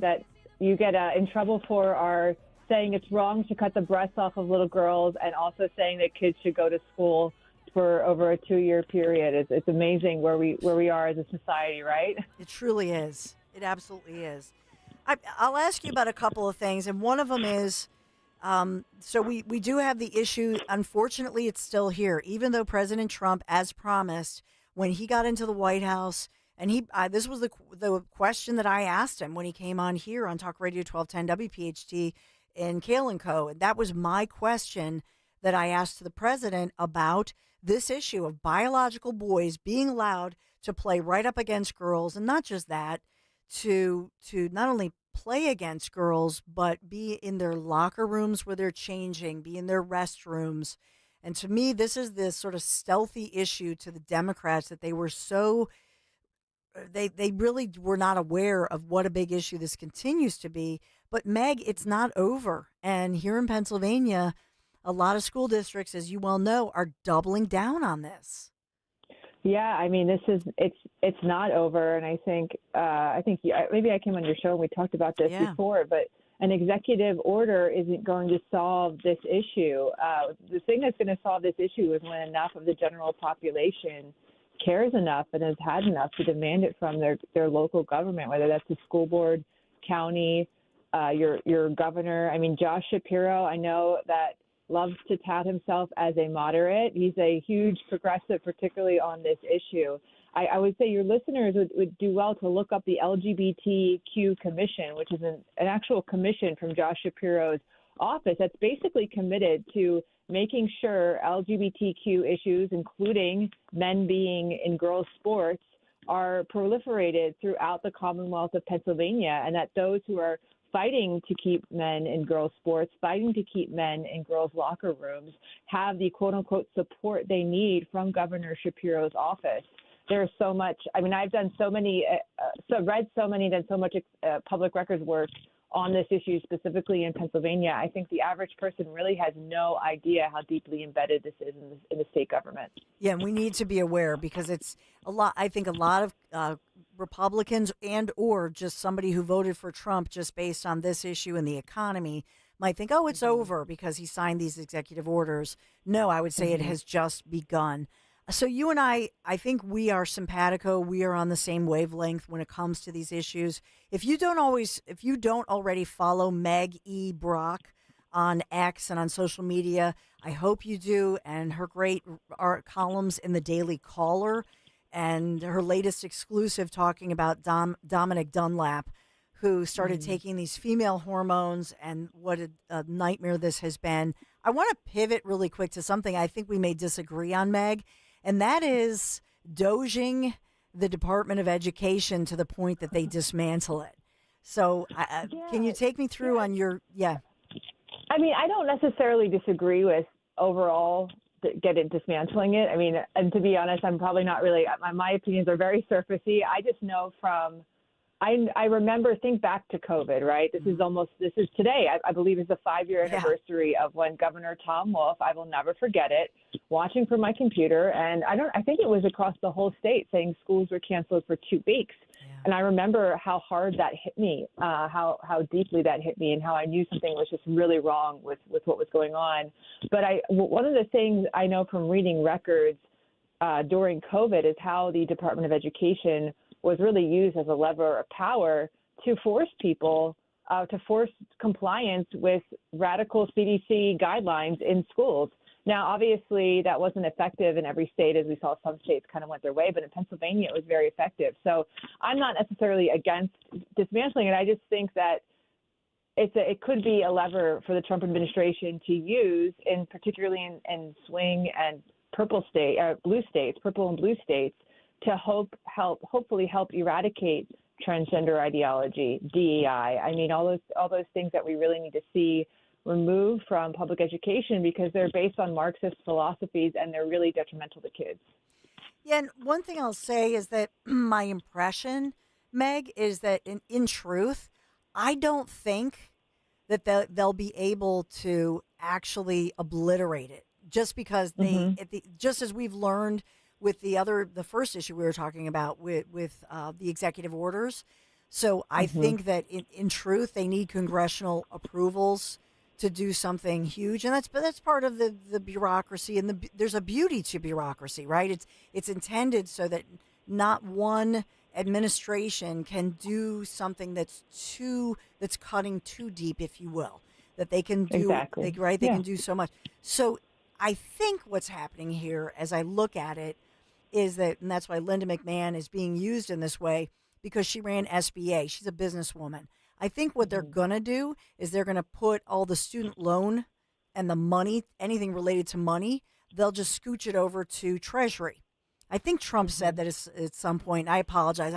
you get in trouble for are saying it's wrong to cut the breasts off of little girls, and also saying that kids should go to school for over a 2-year period. It's amazing where we are as a society, right? It truly is. It absolutely is. I'll ask you about a couple of things, and one of them is, so we do have the issue. Unfortunately, it's still here, even though President Trump, as promised, when he got into the White House, and this was the question that I asked him when he came on here on Talk Radio 1210 WPHT in Kale & Co. And that was my question that I asked to the president about this issue of biological boys being allowed to play right up against girls, and not just that, to not only play against girls, but be in their locker rooms where they're changing, be in their restrooms. And to me, this is this sort of stealthy issue to the Democrats that they were so, they really were not aware of what a big issue this continues to be. But Meg, it's not over. And here in Pennsylvania, a lot of school districts, as you well know, are doubling down on this. Yeah, I mean, it's not over, and I think maybe I came on your show and we talked about this before, but an executive order isn't going to solve this issue. The thing that's going to solve this issue is when enough of the general population cares enough and has had enough to demand it from their local government, whether that's the school board, county, your governor. I mean, Josh Shapiro, I know that loves to tout himself as a moderate. He's a huge progressive, particularly on this issue. I would say your listeners would do well to look up the LGBTQ Commission, which is an actual commission from Josh Shapiro's office that's basically committed to making sure LGBTQ issues, including men being in girls' sports, are proliferated throughout the Commonwealth of Pennsylvania, and that those who are fighting to keep men in girls' sports, fighting to keep men in girls' locker rooms, have the quote-unquote support they need from Governor Shapiro's office. There's so much. I mean, I've done so many, done so much public records work on this issue, specifically in Pennsylvania. I think the average person really has no idea how deeply embedded this is in the state government. Yeah, and we need to be aware because it's a lot. I think a lot of Republicans and or just somebody who voted for Trump just based on this issue and the economy might think, oh, it's over because he signed these executive orders. No, I would say it has just begun. So you and I think we are simpatico. We are on the same wavelength when it comes to these issues. If you don't already follow Meg E. Brock on X and on social media, I hope you do. And her great art columns in the Daily Caller and her latest exclusive talking about Dominic Dunlap, who started taking these female hormones and what a nightmare this has been. I want to pivot really quick to something I think we may disagree on, Meg. And that is doging the Department of Education to the point that they dismantle it. So can you take me through on your, I mean, I don't necessarily disagree with overall dismantling it. I mean, and to be honest, I'm probably not really, my opinions are very surfacey. I just know from, I remember, think back to COVID, right? This is today, I believe is the 5-year anniversary of when Governor Tom Wolf, I will never forget it, watching from my computer. And I think it was across the whole state saying schools were canceled for 2 weeks. And I remember how hard that hit me, how deeply that hit me, and how I knew something was just really wrong with what was going on. But one of the things I know from reading records during COVID is how the Department of Education was really used as a lever of power to force people, to force compliance with radical CDC guidelines in schools. Now, obviously, that wasn't effective in every state, as we saw some states kind of went their way, but in Pennsylvania, it was very effective. So I'm not necessarily against dismantling it. I just think that it could be a lever for the Trump administration to use, particularly in swing and purple and blue states, to hopefully help eradicate transgender ideology, DEI. I mean, all those things that we really need to see removed from public education because they're based on Marxist philosophies and they're really detrimental to kids. Yeah, and one thing I'll say is that my impression, Meg, is that in truth, I don't think that they'll be able to actually obliterate it just because just as we've learned with the first issue we were talking about with the executive orders. So I think that in truth, they need congressional approvals to do something huge, and that's part of the bureaucracy, and there's a beauty to bureaucracy, right? It's intended so that not one administration can do something that's cutting too deep, if you will, that they can do Exactly. they can do so much. So I think what's happening here, as I look at it, is that, and that's why Linda McMahon is being used in this way, because she ran SBA. She's a businesswoman. I think what they're going to do is they're going to put all the student loan and the money, anything related to money, they'll just scooch it over to Treasury. I think Trump said that at some point. I apologize.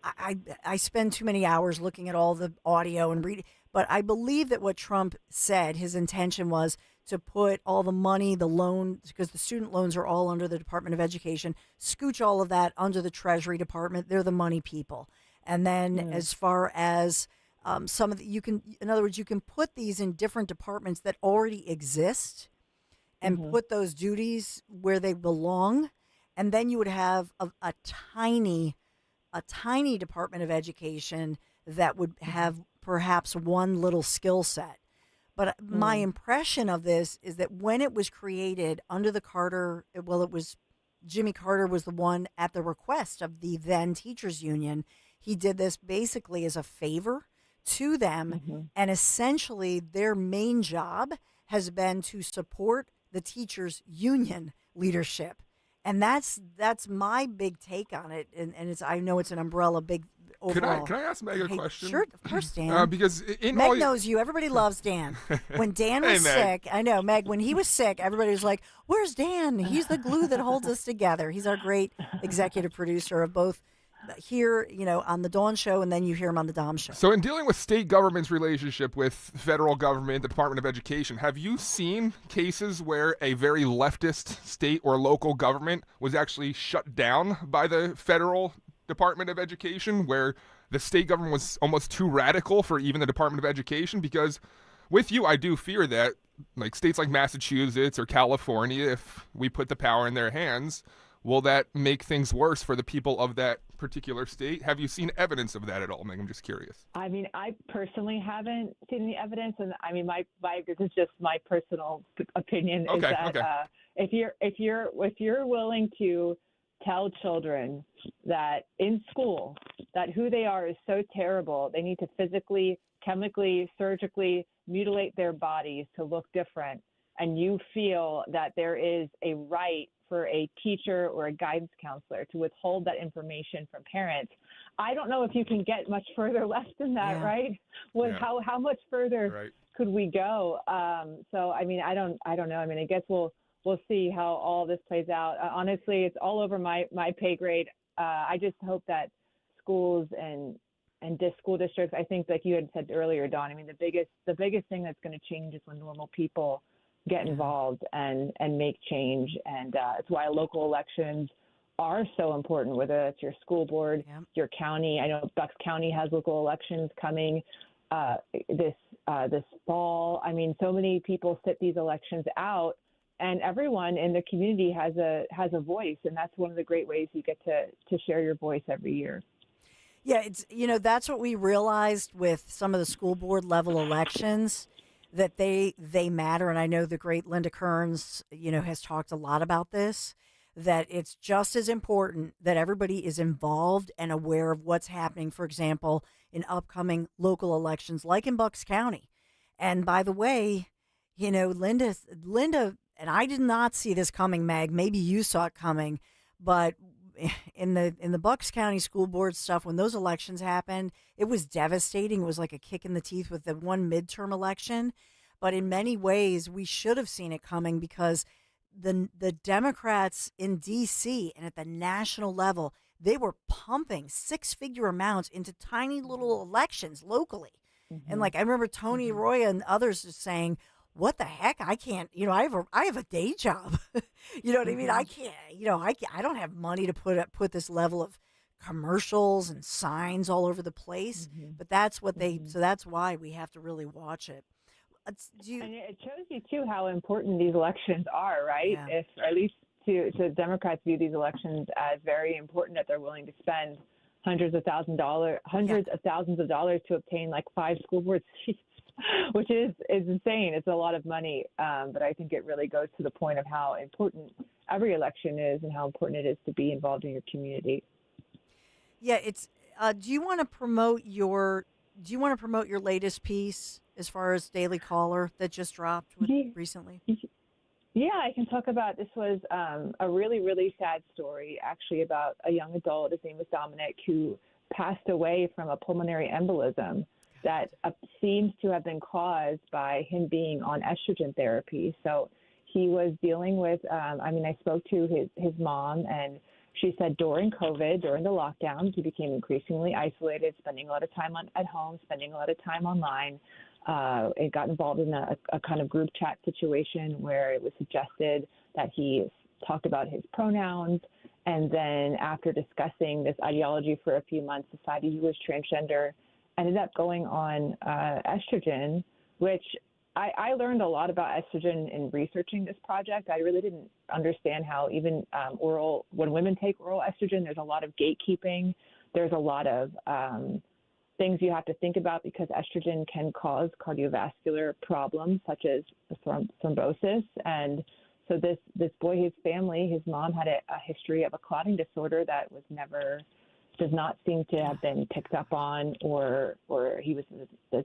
I spend too many hours looking at all the audio and reading, but I believe that what Trump said, his intention was to put all the money, the loan, because the student loans are all under the Department of Education, scooch all of that under the Treasury Department. They're the money people. And then as far as some of the, in other words, you can put these in different departments that already exist and put those duties where they belong. And then you would have a tiny Department of Education that would have perhaps one little skill set. But my impression of this is that when it was created under the Carter, Jimmy Carter was the one at the request of the then teachers union. He did this basically as a favor to them. And essentially their main job has been to support the teachers union leadership. And that's my big take on it. And it's, I know it's an umbrella big overall. Can I ask Meg a question? Sure, of course, Dan. Because Meg knows you. Everybody loves Dan. When Dan was sick, I know, Meg, when he was sick, everybody was like, where's Dan? He's the glue that holds us together. He's our great executive producer of both here, on the Dawn Show, and then you hear him on the Dom Show. So in dealing with state government's relationship with federal government, the Department of Education, have you seen cases where a very leftist state or local government was actually shut down by the federal Department of Education, where the state government was almost too radical for even the Department of Education? Because with you, I do fear that like states like Massachusetts or California, if we put the power in their hands, will that make things worse for the people of that particular state? Have you seen evidence of that at all, Meg? I'm just curious. I mean, I personally haven't seen any evidence, and I mean, this is just my personal opinion. Is that if you're willing to tell children that in school that who they are is so terrible, they need to physically, chemically, surgically mutilate their bodies to look different, and you feel that there is a right for a teacher or a guidance counselor to withhold that information from parents, I don't know if you can get much further left than that, right? How much further could we go? So I mean, I don't know. I mean, I guess we'll see how all this plays out. Honestly, it's all over my pay grade. I just hope that schools and school districts, I think, like you had said earlier, Dawn, I mean, the biggest thing that's going to change is when normal people get involved and make change. And it's why local elections are so important, whether it's your school board, your county. I know Bucks County has local elections coming this fall. I mean, so many people sit these elections out, and everyone in the community has a voice, and that's one of the great ways you get to share your voice every year. Yeah, it's that's what we realized with some of the school board level elections, that they matter. And I know the great Linda Kearns, has talked a lot about this, that it's just as important that everybody is involved and aware of what's happening, for example, in upcoming local elections like in Bucks County. And by the way, Linda, and I did not see this coming, Meg, maybe you saw it coming, but in the Bucks County school board stuff, when those elections happened, it was devastating. It was like a kick in the teeth with the one midterm election. But in many ways, we should have seen it coming, because the Democrats in D.C. and at the national level, they were pumping six-figure amounts into tiny little elections locally. And like, I remember Tony Roy and others just saying, what the heck? I can't, I have a day job. You know what I mean? I can't, I don't have money to put this level of commercials and signs all over the place. But that's what so that's why we have to really watch it. And it shows you too how important these elections are, right? Yeah. If, or at least to Democrats view these elections as very important, that they're willing to spend hundreds of thousands of dollars to obtain like 5 school board seats. which is insane. It's a lot of money, but I think it really goes to the point of how important every election is and how important it is to be involved in your community. Yeah, it's. Do you want to promote your latest piece as far as Daily Caller that just dropped recently? Yeah, I can talk about. This was a really, really sad story, actually, about a young adult. His name was Dominic, who passed away from a pulmonary embolism that seems to have been caused by him being on estrogen therapy. So he was dealing with, I spoke to his mom, and she said during COVID, during the lockdowns, he became increasingly isolated, spending a lot of time at home, spending a lot of time online. It got involved in a kind of group chat situation where it was suggested that he talked about his pronouns, and then after discussing this ideology for a few months, decided he was transgender, ended up going on estrogen, which I learned a lot about estrogen in researching this project. I really didn't understand how even when women take oral estrogen, there's a lot of gatekeeping. There's a lot of things you have to think about because estrogen can cause cardiovascular problems such as thrombosis. And so this boy, his family, his mom had a history of a clotting disorder that does not seem to have been picked up on, or he was there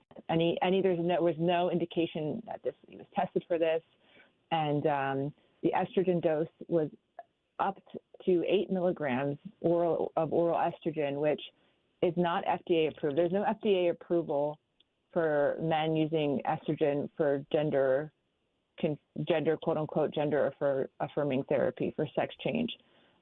was no indication that he was tested for this, and the estrogen dose was up to 8 milligrams of oral estrogen, which is not FDA approved. There's no FDA approval for men using estrogen for gender quote unquote gender affirming therapy for sex change.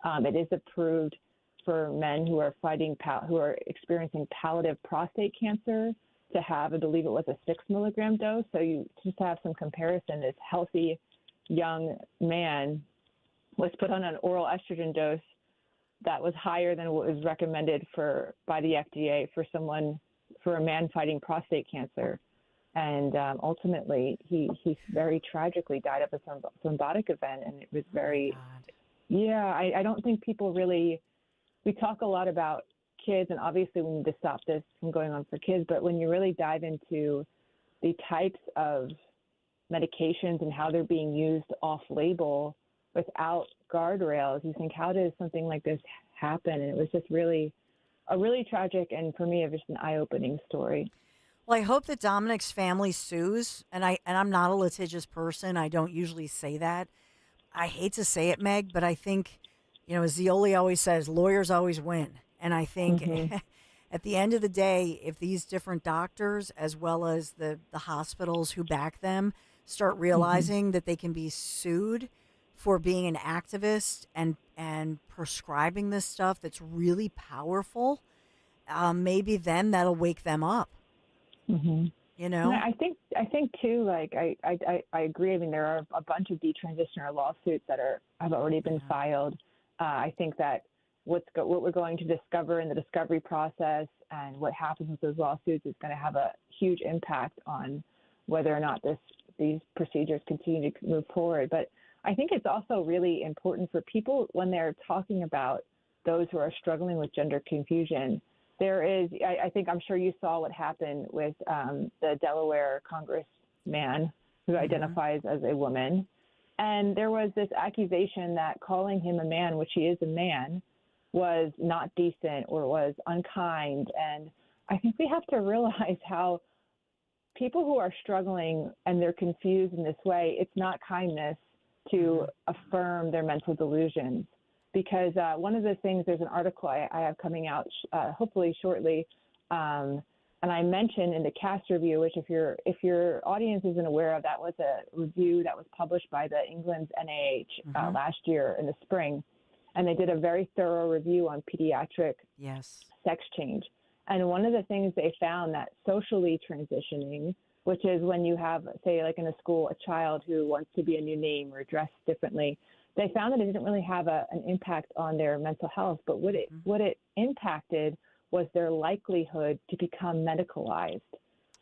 It is approved for men who are experiencing palliative prostate cancer to have, I believe it was a 6 milligram dose. So you just have some comparison. This healthy young man was put on an oral estrogen dose that was higher than what was recommended by the FDA for a man fighting prostate cancer. And ultimately, he very tragically died of a thrombotic event. And it was very, I don't think people really, we talk a lot about kids, and obviously we need to stop this from going on for kids, but when you really dive into the types of medications and how they're being used off-label without guardrails, you think, how does something like this happen? And it was just really tragic, and for me, it was just an eye-opening story. Well, I hope that Dominic's family sues, and I'm not a litigious person. I don't usually say that. I hate to say it, Meg, but I think, as Zioli always says, lawyers always win. And I think at the end of the day, if these different doctors, as well as the hospitals who back them, start realizing that they can be sued for being an activist and prescribing this stuff that's really powerful, maybe then that'll wake them up. And I think too, like I agree. I mean, there are a bunch of detransitioner lawsuits that have already been filed. I think that what we're going to discover in the discovery process and what happens with those lawsuits is going to have a huge impact on whether or not these procedures continue to move forward. But I think it's also really important for people when they're talking about those who are struggling with gender confusion. There is, I'm sure you saw what happened with the Delaware congressman who identifies as a woman. And there was this accusation that calling him a man, which he is a man, was not decent or was unkind. And I think we have to realize how people who are struggling and they're confused in this way, it's not kindness to affirm their mental delusions. Because one of the things, there's an article I have coming out hopefully shortly, and I mentioned in the CAST review, which if your audience isn't aware of, that was a review that was published by the England's NIH last year in the spring, and they did a very thorough review on pediatric sex change. And one of the things they found that socially transitioning, which is when you have, say, like in a school, a child who wants to be a new name or dress differently, they found that it didn't really have an impact on their mental health, but what it impacted was their likelihood to become medicalized.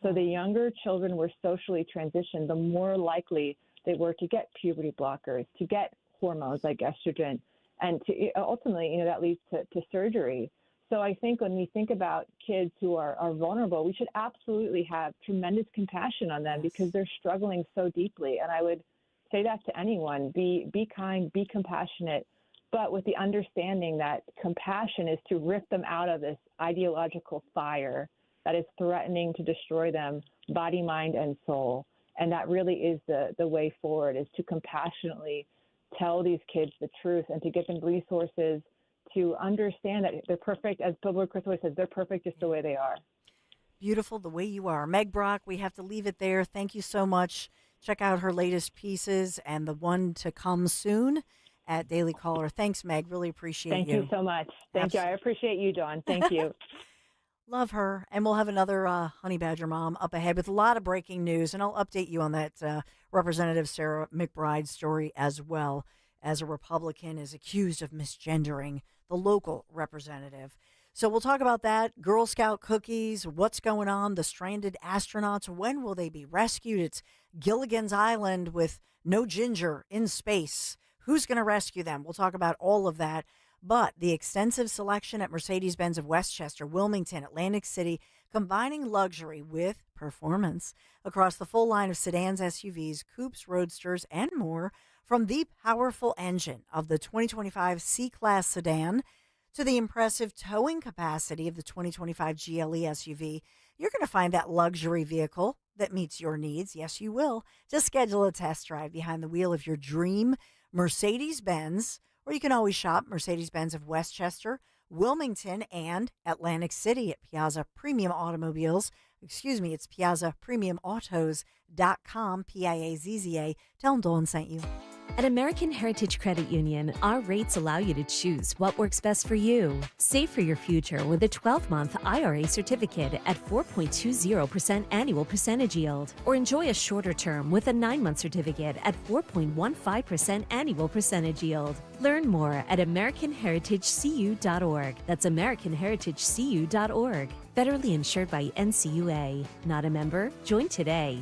So the younger children were socially transitioned, the more likely they were to get puberty blockers, to get hormones like estrogen, and to ultimately, that leads to surgery. So I think when we think about kids who are vulnerable, we should absolutely have tremendous compassion on them because they're struggling so deeply. And I would say that to anyone, be kind, be compassionate, but with the understanding that compassion is to rip them out of this ideological fire that is threatening to destroy them, body, mind, and soul. And that really is the way forward, is to compassionately tell these kids the truth and to give them resources to understand that they're perfect. As Billboard Chris says, they're perfect just the way they are. Beautiful the way you are. Meg Brock, we have to leave it there. Thank you so much. Check out her latest pieces and the one to come soon at Daily Caller. Thanks, Meg. Really appreciate you. Thank you so much. Thank you. I appreciate you, Dawn. Thank you. Love her. And we'll have another Honey Badger Mom up ahead with a lot of breaking news. And I'll update you on that Representative Sarah McBride story, as well as a Republican is accused of misgendering the local representative. So we'll talk about that. Girl Scout cookies, what's going on, the stranded astronauts, when will they be rescued? It's Gilligan's Island with no ginger in space. Who's going to rescue them? We'll talk about all of that. But the extensive selection at Mercedes-Benz of Westchester, Wilmington, Atlantic City, combining luxury with performance across the full line of sedans, SUVs, coupes, roadsters, and more, from the powerful engine of the 2025 C-Class sedan to the impressive towing capacity of the 2025 GLE SUV, you're going to find that luxury vehicle that meets your needs. Yes, you will. Just schedule a test drive behind the wheel of your dream Mercedes-Benz, or you can always shop Mercedes-Benz of Westchester, Wilmington, and Atlantic City at Piazza Premium Automobiles. Excuse me, it's PiazzaPremiumAutos.com, Piazza. Tell them Dawn sent you. At American Heritage Credit Union, our rates allow you to choose what works best for you. Save for your future with a 12-month IRA certificate at 4.20% annual percentage yield, or enjoy a shorter term with a 9-month certificate at 4.15% annual percentage yield. Learn more at AmericanHeritageCU.org. That's AmericanHeritageCU.org. Federally insured by NCUA. Not a member? Join today.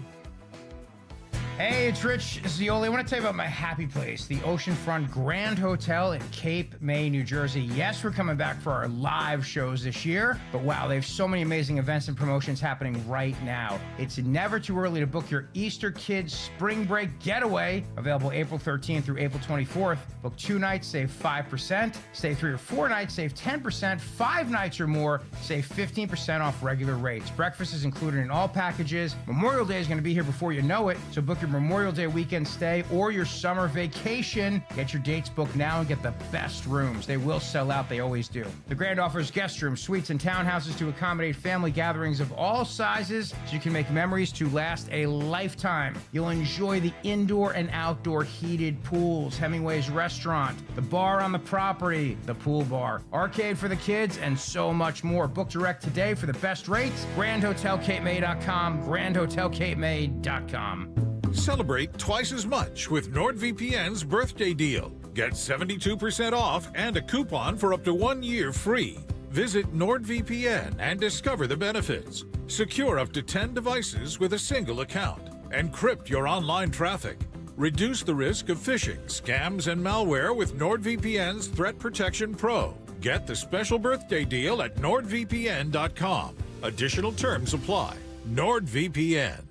Hey, it's Rich Zioli. I want to tell you about my happy place, the Oceanfront Grand Hotel in Cape May, New Jersey. Yes, we're coming back for our live shows this year, but wow, they have so many amazing events and promotions happening right now. It's never too early to book your Easter Kids Spring Break Getaway, available April 13th through April 24th. Book 2 nights, save 5%. Stay 3 or 4 nights, save 10%. 5 nights or more, save 15% off regular rates. Breakfast is included in all packages. Memorial Day is going to be here before you know it, so book your Memorial Day weekend stay or your summer vacation. Get your dates booked now and get the best rooms. They will sell out. They always do. The Grand offers guest rooms, suites, and townhouses to accommodate family gatherings of all sizes, so you can make memories to last a lifetime. You'll enjoy the indoor and outdoor heated pools, Hemingway's restaurant, the bar on the property, the pool bar, arcade for the kids, and so much more. Book direct today for the best rates. GrandHotelCapeMay.com, GrandHotelCapeMay.com. Celebrate twice as much with NordVPN's birthday deal. Get 72% off and a coupon for up to 1 year free. Visit NordVPN and discover the benefits. Secure up to 10 devices with a single account. Encrypt your online traffic. Reduce the risk of phishing, scams, and malware with NordVPN's Threat Protection Pro. Get the special birthday deal at NordVPN.com. Additional terms apply. NordVPN.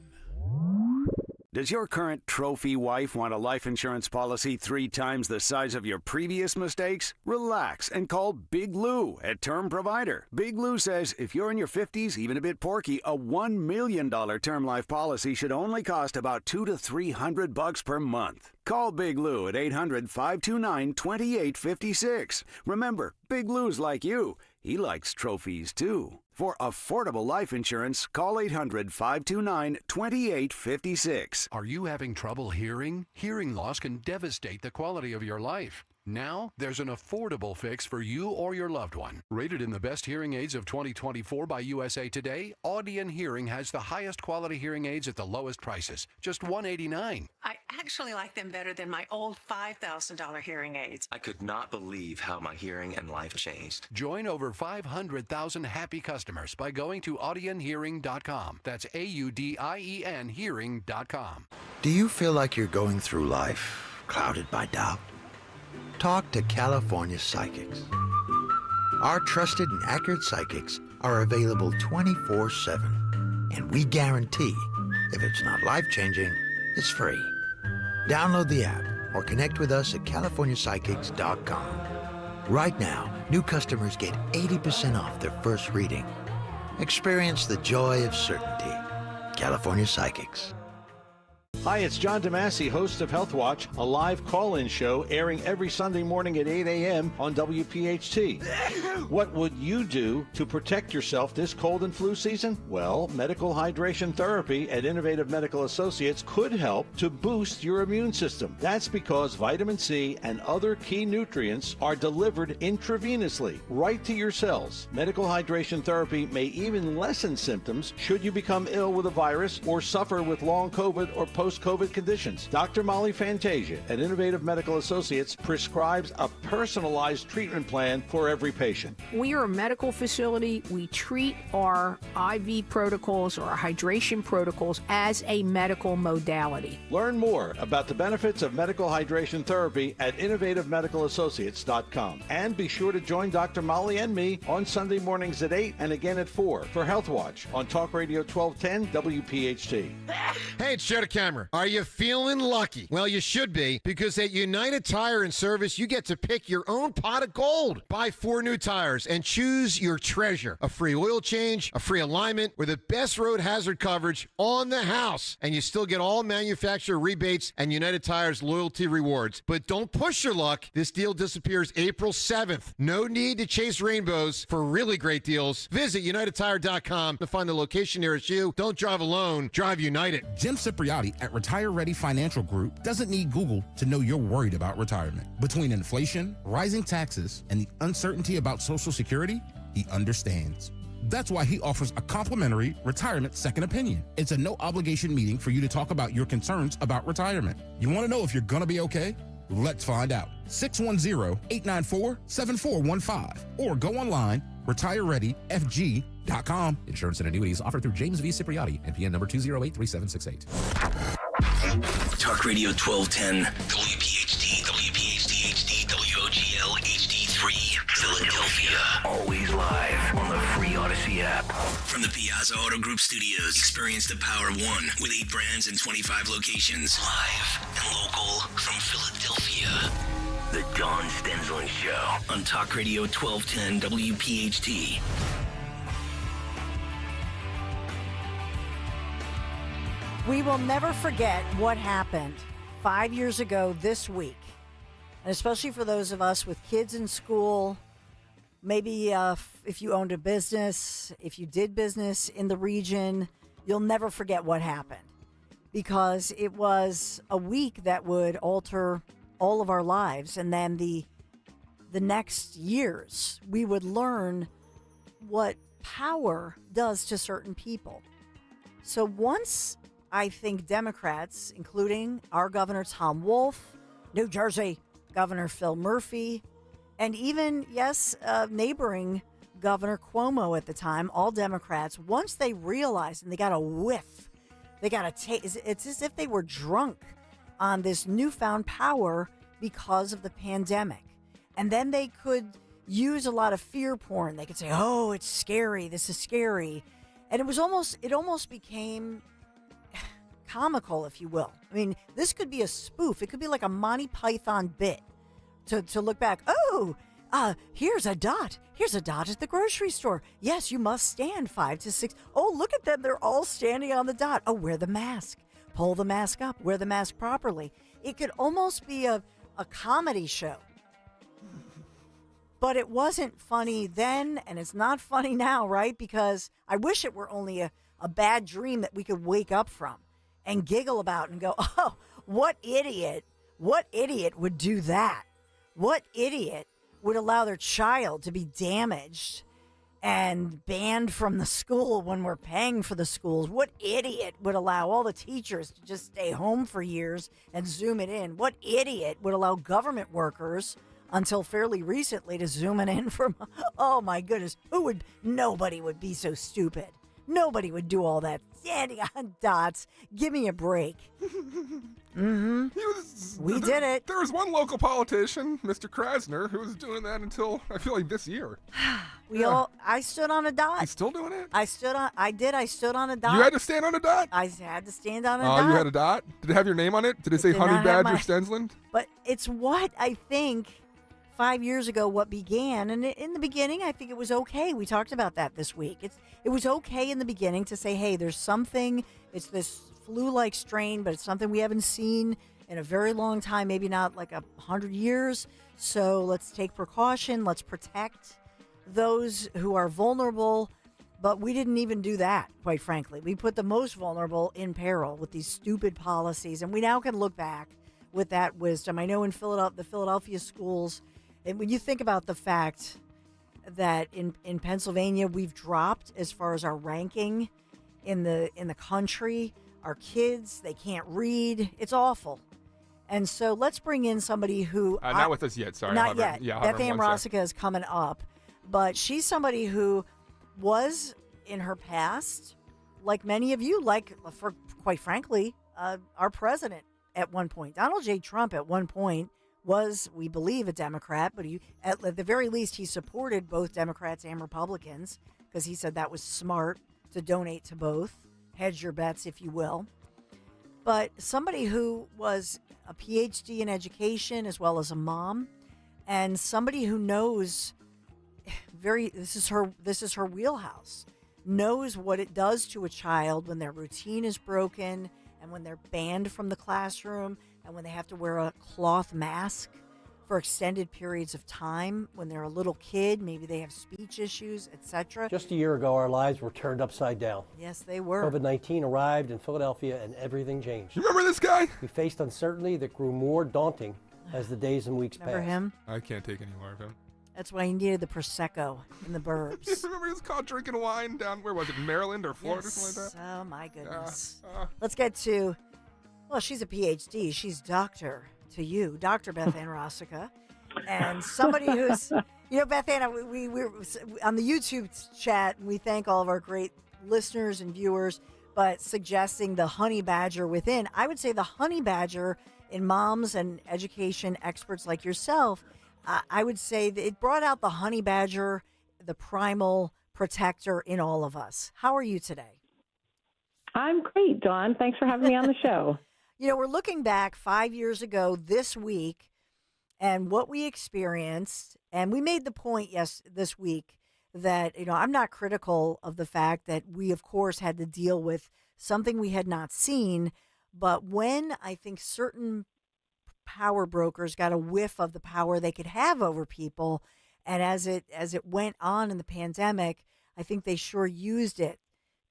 Does your current trophy wife want a life insurance policy 3 times the size of your previous mistakes? Relax and call Big Lou at Term Provider. Big Lou says if you're in your 50s, even a bit porky, a $1 million term life policy should only cost about $200 to $300 per month. Call Big Lou at 800-529-2856. Remember, Big Lou's like you. He likes trophies, too. For affordable life insurance, call 800-529-2856. Are you having trouble hearing? Hearing loss can devastate the quality of your life. Now, there's an affordable fix for you or your loved one. Rated in the best hearing aids of 2024 by USA Today, Audion Hearing has the highest quality hearing aids at the lowest prices, just $189. I actually like them better than my old $5,000 hearing aids. I could not believe how my hearing and life changed. Join over 500,000 happy customers by going to audionhearing.com. That's AUDIEN hearing.com. Do you feel like you're going through life clouded by doubt? Talk to California Psychics. Our trusted and accurate psychics are available 24/7. And we guarantee, if it's not life-changing, it's free. Download the app or connect with us at CaliforniaPsychics.com. Right now, new customers get 80% off their first reading. Experience the joy of certainty. California Psychics. Hi, it's John DeMasi, host of Health Watch, a live call-in show airing every Sunday morning at 8 a.m. on WPHT. What would you do to protect yourself this cold and flu season? Well, medical hydration therapy at Innovative Medical Associates could help to boost your immune system. That's because vitamin C and other key nutrients are delivered intravenously, right to your cells. Medical hydration therapy may even lessen symptoms should you become ill with a virus or suffer with long COVID or post-COVID conditions. Dr. Molly Fantasia at Innovative Medical Associates prescribes a personalized treatment plan for every patient. We are a medical facility. We treat our IV protocols or our hydration protocols as a medical modality. Learn more about the benefits of medical hydration therapy at innovativemedicalassociates.com. And be sure to join Dr. Molly and me on Sunday mornings at 8 and again at 4 for Health Watch on Talk Radio 1210 WPHT. Hey, it's Joe DeCamera. Are you feeling lucky? Well, you should be, because at United Tire and Service, you get to pick your own pot of gold. Buy 4 new tires and choose your treasure. A free oil change, a free alignment, or the best road hazard coverage on the house. And you still get all manufacturer rebates and United Tire's loyalty rewards. But don't push your luck. This deal disappears April 7th. No need to chase rainbows for really great deals. Visit UnitedTire.com to find the location nearest you. Don't drive alone. Drive United. Jim Cipriotti at Retire Ready Financial Group doesn't need Google to know you're worried about retirement. Between inflation, rising taxes, and the uncertainty about Social Security, he understands. That's why he offers a complimentary retirement second opinion. It's a no-obligation meeting for you to talk about your concerns about retirement. You want to know if you're going to be okay? Let's find out. 610-894-7415 or go online, retirereadyfg.com. Insurance and annuities offered through James V. Cipriotti, NPN number 2083768. Talk Radio 1210, WPHT, WPHT HD, WOGL HD3, Philadelphia. Always live on the free Odyssey app. From the Piazza Auto Group Studios, experience the power of one with 8 brands and 25 locations. Live and local from Philadelphia. The Dawn Stensland Show on Talk Radio 1210 WPHT. We will never forget what happened 5 years ago this week. And especially for those of us with kids in school, maybe if you owned a business, if you did business in the region, you'll never forget what happened. Because it was a week that would alter all of our lives. And then the next years, we would learn what power does to certain people. So once I think Democrats, including our Governor Tom Wolf, New Jersey Governor Phil Murphy, and even, neighboring Governor Cuomo at the time, all Democrats, once they realized and they got a whiff, they got a taste, it's as if they were drunk on this newfound power because of the pandemic. And then they could use a lot of fear porn. They could say, oh, it's scary, this is scary. And it almost became comical, if you will. I mean, this could be a spoof. It could be like a Monty Python bit to look back. Oh, here's a dot. Here's a dot at the grocery store. Yes, you must stand 5 to 6. Oh, look at them. They're all standing on the dot. Oh, wear the mask. Pull the mask up. Wear the mask properly. It could almost be a comedy show. But it wasn't funny then, and it's not funny now, right? Because I wish it were only a bad dream that we could wake up from and giggle about and go, oh, what idiot would do that? What idiot would allow their child to be damaged and banned from the school when we're paying for the schools? What idiot would allow all the teachers to just stay home for years and Zoom it in? What idiot would allow government workers until fairly recently to zoom it in from, oh my goodness, nobody would be so stupid. Nobody would do all that standing on dots. Give me a break. Mm-hmm. He was We did it. There was one local politician, Mr. Krasner, who was doing that until, I feel like, this year. I stood on a dot. He's still doing it? I stood on a dot. You had to stand on a dot? I had to stand on a dot. Oh, you had a dot? Did it have your name on it? Did it say did Honey not have Badger my- Stensland? But it's what I think 5 years ago what began. And in the beginning, I think it was okay. We talked about that this week. It was okay in the beginning to say, hey, there's something, it's this flu-like strain, but it's something we haven't seen in a very long time, maybe not like 100 years. So let's take precaution. Let's protect those who are vulnerable. But we didn't even do that, quite frankly. We put the most vulnerable in peril with these stupid policies. And we now can look back with that wisdom. I know in the Philadelphia schools, and when you think about the fact that in Pennsylvania, we've dropped as far as our ranking in the country. Our kids, they can't read. It's awful. And so let's bring in somebody who... not with us yet, sorry. Not yet. Yeah, Bethanne Rosica is coming up. But she's somebody who was, in her past, like many of you, for quite frankly, our president at one point. Donald J. Trump at one point was, we believe, a Democrat, but at the very least, he supported both Democrats and Republicans because he said that was smart to donate to both. Hedge your bets, if you will. But somebody who was a PhD in education as well as a mom, and somebody who knows this is her wheelhouse, knows what it does to a child when their routine is broken and when they're banned from the classroom and when they have to wear a cloth mask for extended periods of time when they're a little kid, maybe they have speech issues, etc. Just a year ago, our lives were turned upside down. Yes, they were. COVID-19 arrived in Philadelphia and everything changed. You remember this guy? We faced uncertainty that grew more daunting as the days and weeks Remember passed. him? I can't take any more of him. That's why he needed the Prosecco in the burbs. Remember he was caught drinking wine down, where was it, Maryland or Florida, Yes. something like that? Oh, my goodness. Let's get to, well, she's a PhD. She's Dr. Bethanne Rosica. And somebody who's, Bethanne, we were on the YouTube chat, we thank all of our great listeners and viewers, but suggesting the honey badger within. I would say the honey badger in moms and education experts like yourself, I would say that it brought out the honey badger, the primal protector in all of us. How are you today? I'm great, Dawn. Thanks for having me on the show. We're looking back 5 years ago this week and what we experienced. And we made the point this week that, I'm not critical of the fact that we, of course, had to deal with something we had not seen. But when I think certain power brokers got a whiff of the power they could have over people, and as it went on in the pandemic, I think they sure used it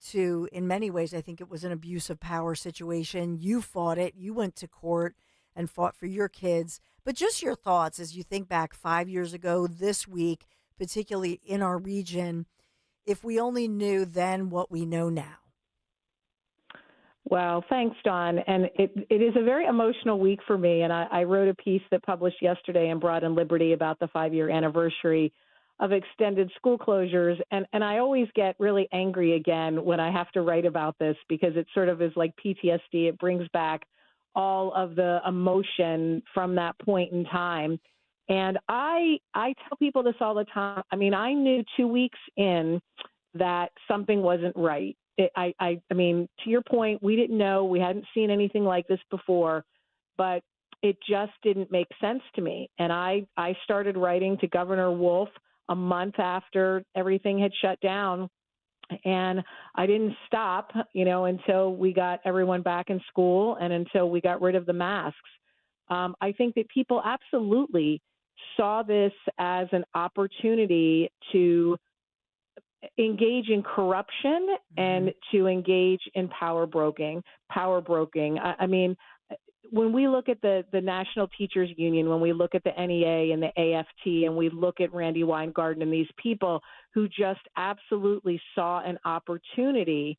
to, in many ways, I think it was an abuse of power situation. You fought it. You went to court and fought for your kids. But just your thoughts as you think back 5 years ago this week, particularly in our region, if we only knew then what we know now. Well, thanks, Dawn. And it is a very emotional week for me. And I wrote a piece that published yesterday in Broad and Liberty about the 5-year anniversary of extended school closures. And I always get really angry again when I have to write about this because it sort of is like PTSD. It brings back all of the emotion from that point in time. And I tell people this all the time. I mean, I knew 2 weeks in that something wasn't right. I mean, to your point, we didn't know. We hadn't seen anything like this before, but it just didn't make sense to me. And I started writing to Governor Wolf a month after everything had shut down. And I didn't stop, until we got everyone back in school and until we got rid of the masks. I think that people absolutely saw this as an opportunity to engage in corruption and to engage in power broking. I mean, when we look at the National Teachers Union, when we look at the NEA and the AFT, and we look at Randy Weingarten and these people who just absolutely saw an opportunity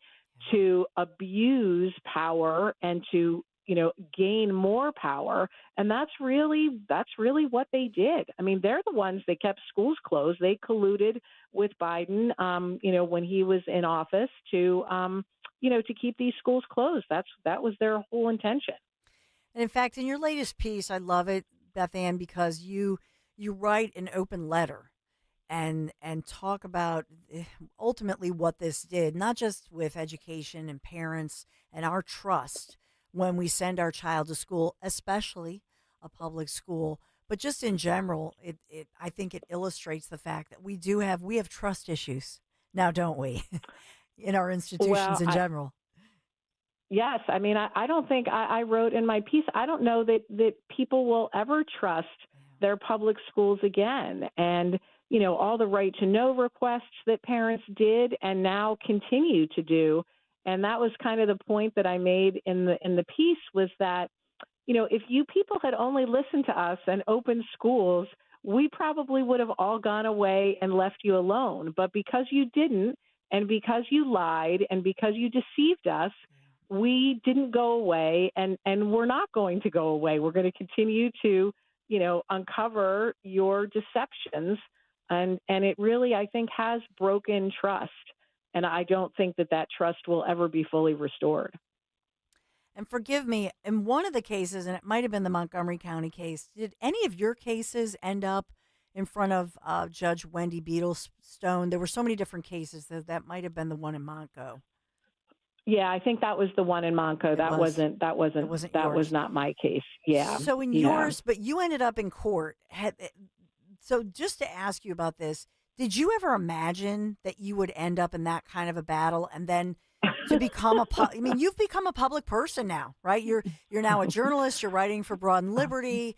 to abuse power and to, gain more power. And that's really what they did. I mean, they're the ones that kept schools closed. They colluded with Biden, when he was in office to keep these schools closed. That was their whole intention. And in fact, in your latest piece, I love it, Bethanne, because you write an open letter and talk about ultimately what this did, not just with education and parents and our trust when we send our child to school, especially a public school, but just in general. I think it illustrates the fact that we have trust issues now, don't we, in our institutions in general. Yes. I mean, I don't think I wrote in my piece, I don't know that people will ever trust their public schools again. And, you know, all the right to know requests that parents did and now continue to do. And that was kind of the point that I made in the piece, was that, you know, if you people had only listened to us and opened schools, we probably would have all gone away and left you alone. But because you didn't, and because you lied, and because you deceived us, we didn't go away, and we're not going to go away. We're going to continue to, you know, uncover your deceptions. And it really, I think, has broken trust. And I don't think that trust will ever be fully restored. And forgive me, in one of the cases, and it might have been the Montgomery County case, did any of your cases end up in front of Judge Wendy Beadlestone? There were so many different cases that might have been the one in Montco. Yeah, I think that was the one in Montco. That was not my case. Yeah. So in yours, but you ended up in court. So just to ask you about this, did you ever imagine that you would end up in that kind of a battle, and then to become I mean, you've become a public person now, right? You're now a journalist. You're writing for Broad and Liberty.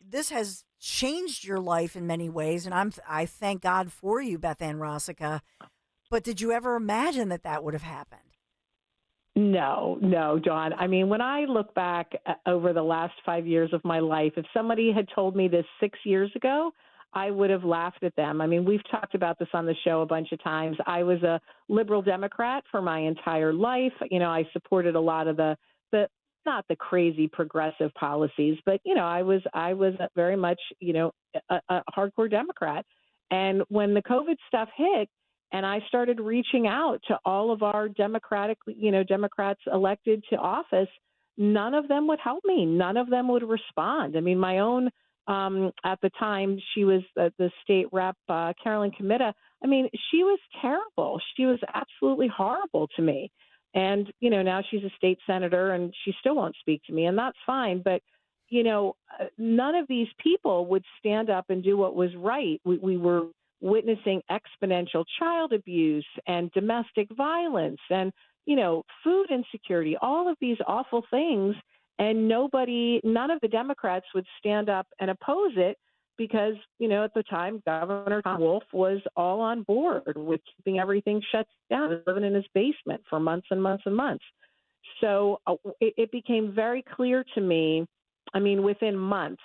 This has changed your life in many ways, and I thank God for you, Bethanne Rosica. But did you ever imagine that would have happened? No, Dawn. I mean, when I look back over the last 5 years of my life, if somebody had told me this 6 years ago, I would have laughed at them. I mean, we've talked about this on the show a bunch of times. I was a liberal Democrat for my entire life. You know, I supported a lot of the not the crazy progressive policies, but, you know, I was very much, you know, a hardcore Democrat. And when the COVID stuff hit, and I started reaching out to all of our Democrats elected to office, none of them would help me. None of them would respond. I mean, my own, at the time, she was the state rep, Carolyn Committa. I mean, she was terrible. She was absolutely horrible to me. And, you know, now she's a state senator and she still won't speak to me, and that's fine. But, you know, none of these people would stand up and do what was right. We were witnessing exponential child abuse and domestic violence and, you know, food insecurity, all of these awful things. And none of the Democrats would stand up and oppose it because, you know, at the time, Governor Tom Wolf was all on board with keeping everything shut down, living in his basement for months and months and months. So it became very clear to me, I mean, within months,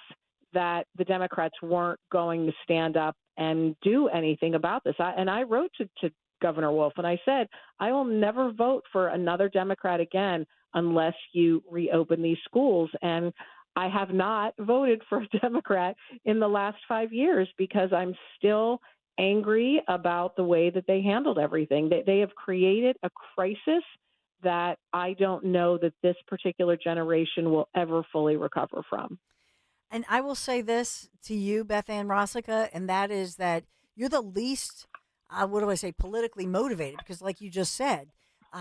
that the Democrats weren't going to stand up and do anything about this. I wrote to Governor Wolf and I said, I will never vote for another Democrat again unless you reopen these schools. And I have not voted for a Democrat in the last 5 years because I'm still angry about the way that they handled everything. They have created a crisis that I don't know that this particular generation will ever fully recover from. And I will say this to you, Bethanne Rosica, and that is that you're the least, politically motivated, because like you just said,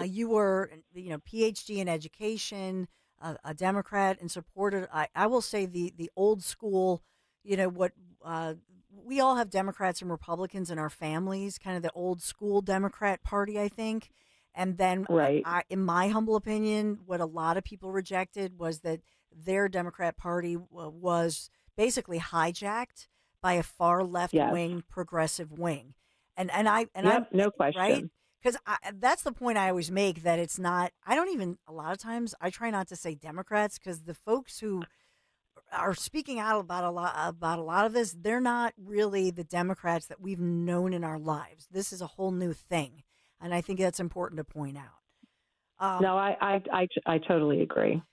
you were, you know, PhD in education, a Democrat, and supported, I will say the old school, you know, what we all have Democrats and Republicans in our families, kind of the old school Democrat Party, I think. And then, right. In my humble opinion, what a lot of people rejected was that their Democrat Party was basically hijacked by a far left-wing progressive wing. And no question. Right? Because that's the point I always make, that it's not, a lot of times I try not to say Democrats, because the folks who are speaking out about a lot of this, they're not really the Democrats that we've known in our lives. This is a whole new thing. And I think that's important to point out. No, I totally agree.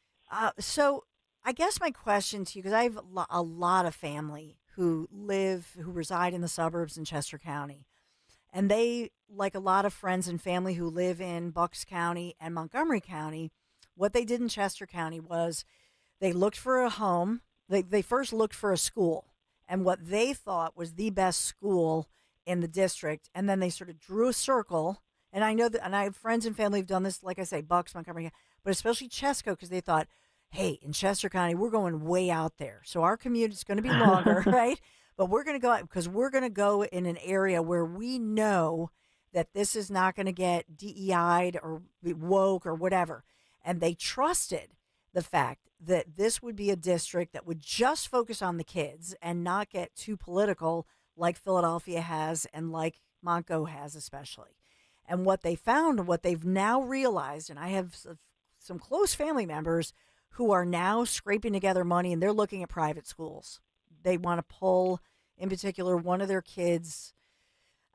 So I guess my question to you, because I have a lot of family who reside in the suburbs in Chester County, and they, like a lot of friends and family who live in Bucks County and Montgomery County, what they did in Chester County was They looked for a home. They first looked for a school and what they thought was the best school in the district. And then they sort of drew a circle. And I know that, and I have friends and family who've done this, like I say, Bucks, Montgomery, but especially Chesco, because they thought, hey, in Chester County, we're going way out there. So our commute is going to be longer, right? But we're going to go out because we're going to go in an area where we know that this is not going to get DEI'd or woke or whatever. And they trusted the fact that this would be a district that would just focus on the kids and not get too political like Philadelphia has and like Montgo has especially. And what they found, what they've now realized, and I have some close family members who are now scraping together money and they're looking at private schools. They want to pull, in particular, one of their kids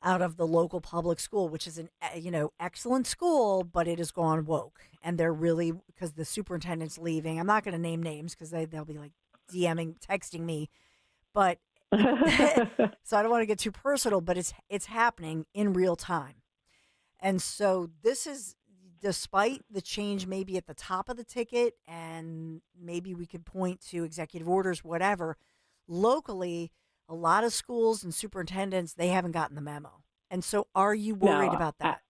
out of the local public school, which is an excellent school, but it has gone woke. And they're really, because the superintendent's leaving. I'm not going to name names because they'll be like texting me. But so I don't want to get too personal, but it's happening in real time. And so this is, despite the change maybe at the top of the ticket, and maybe we could point to executive orders, whatever, locally, a lot of schools and superintendents, they haven't gotten the memo. And so are you worried about that?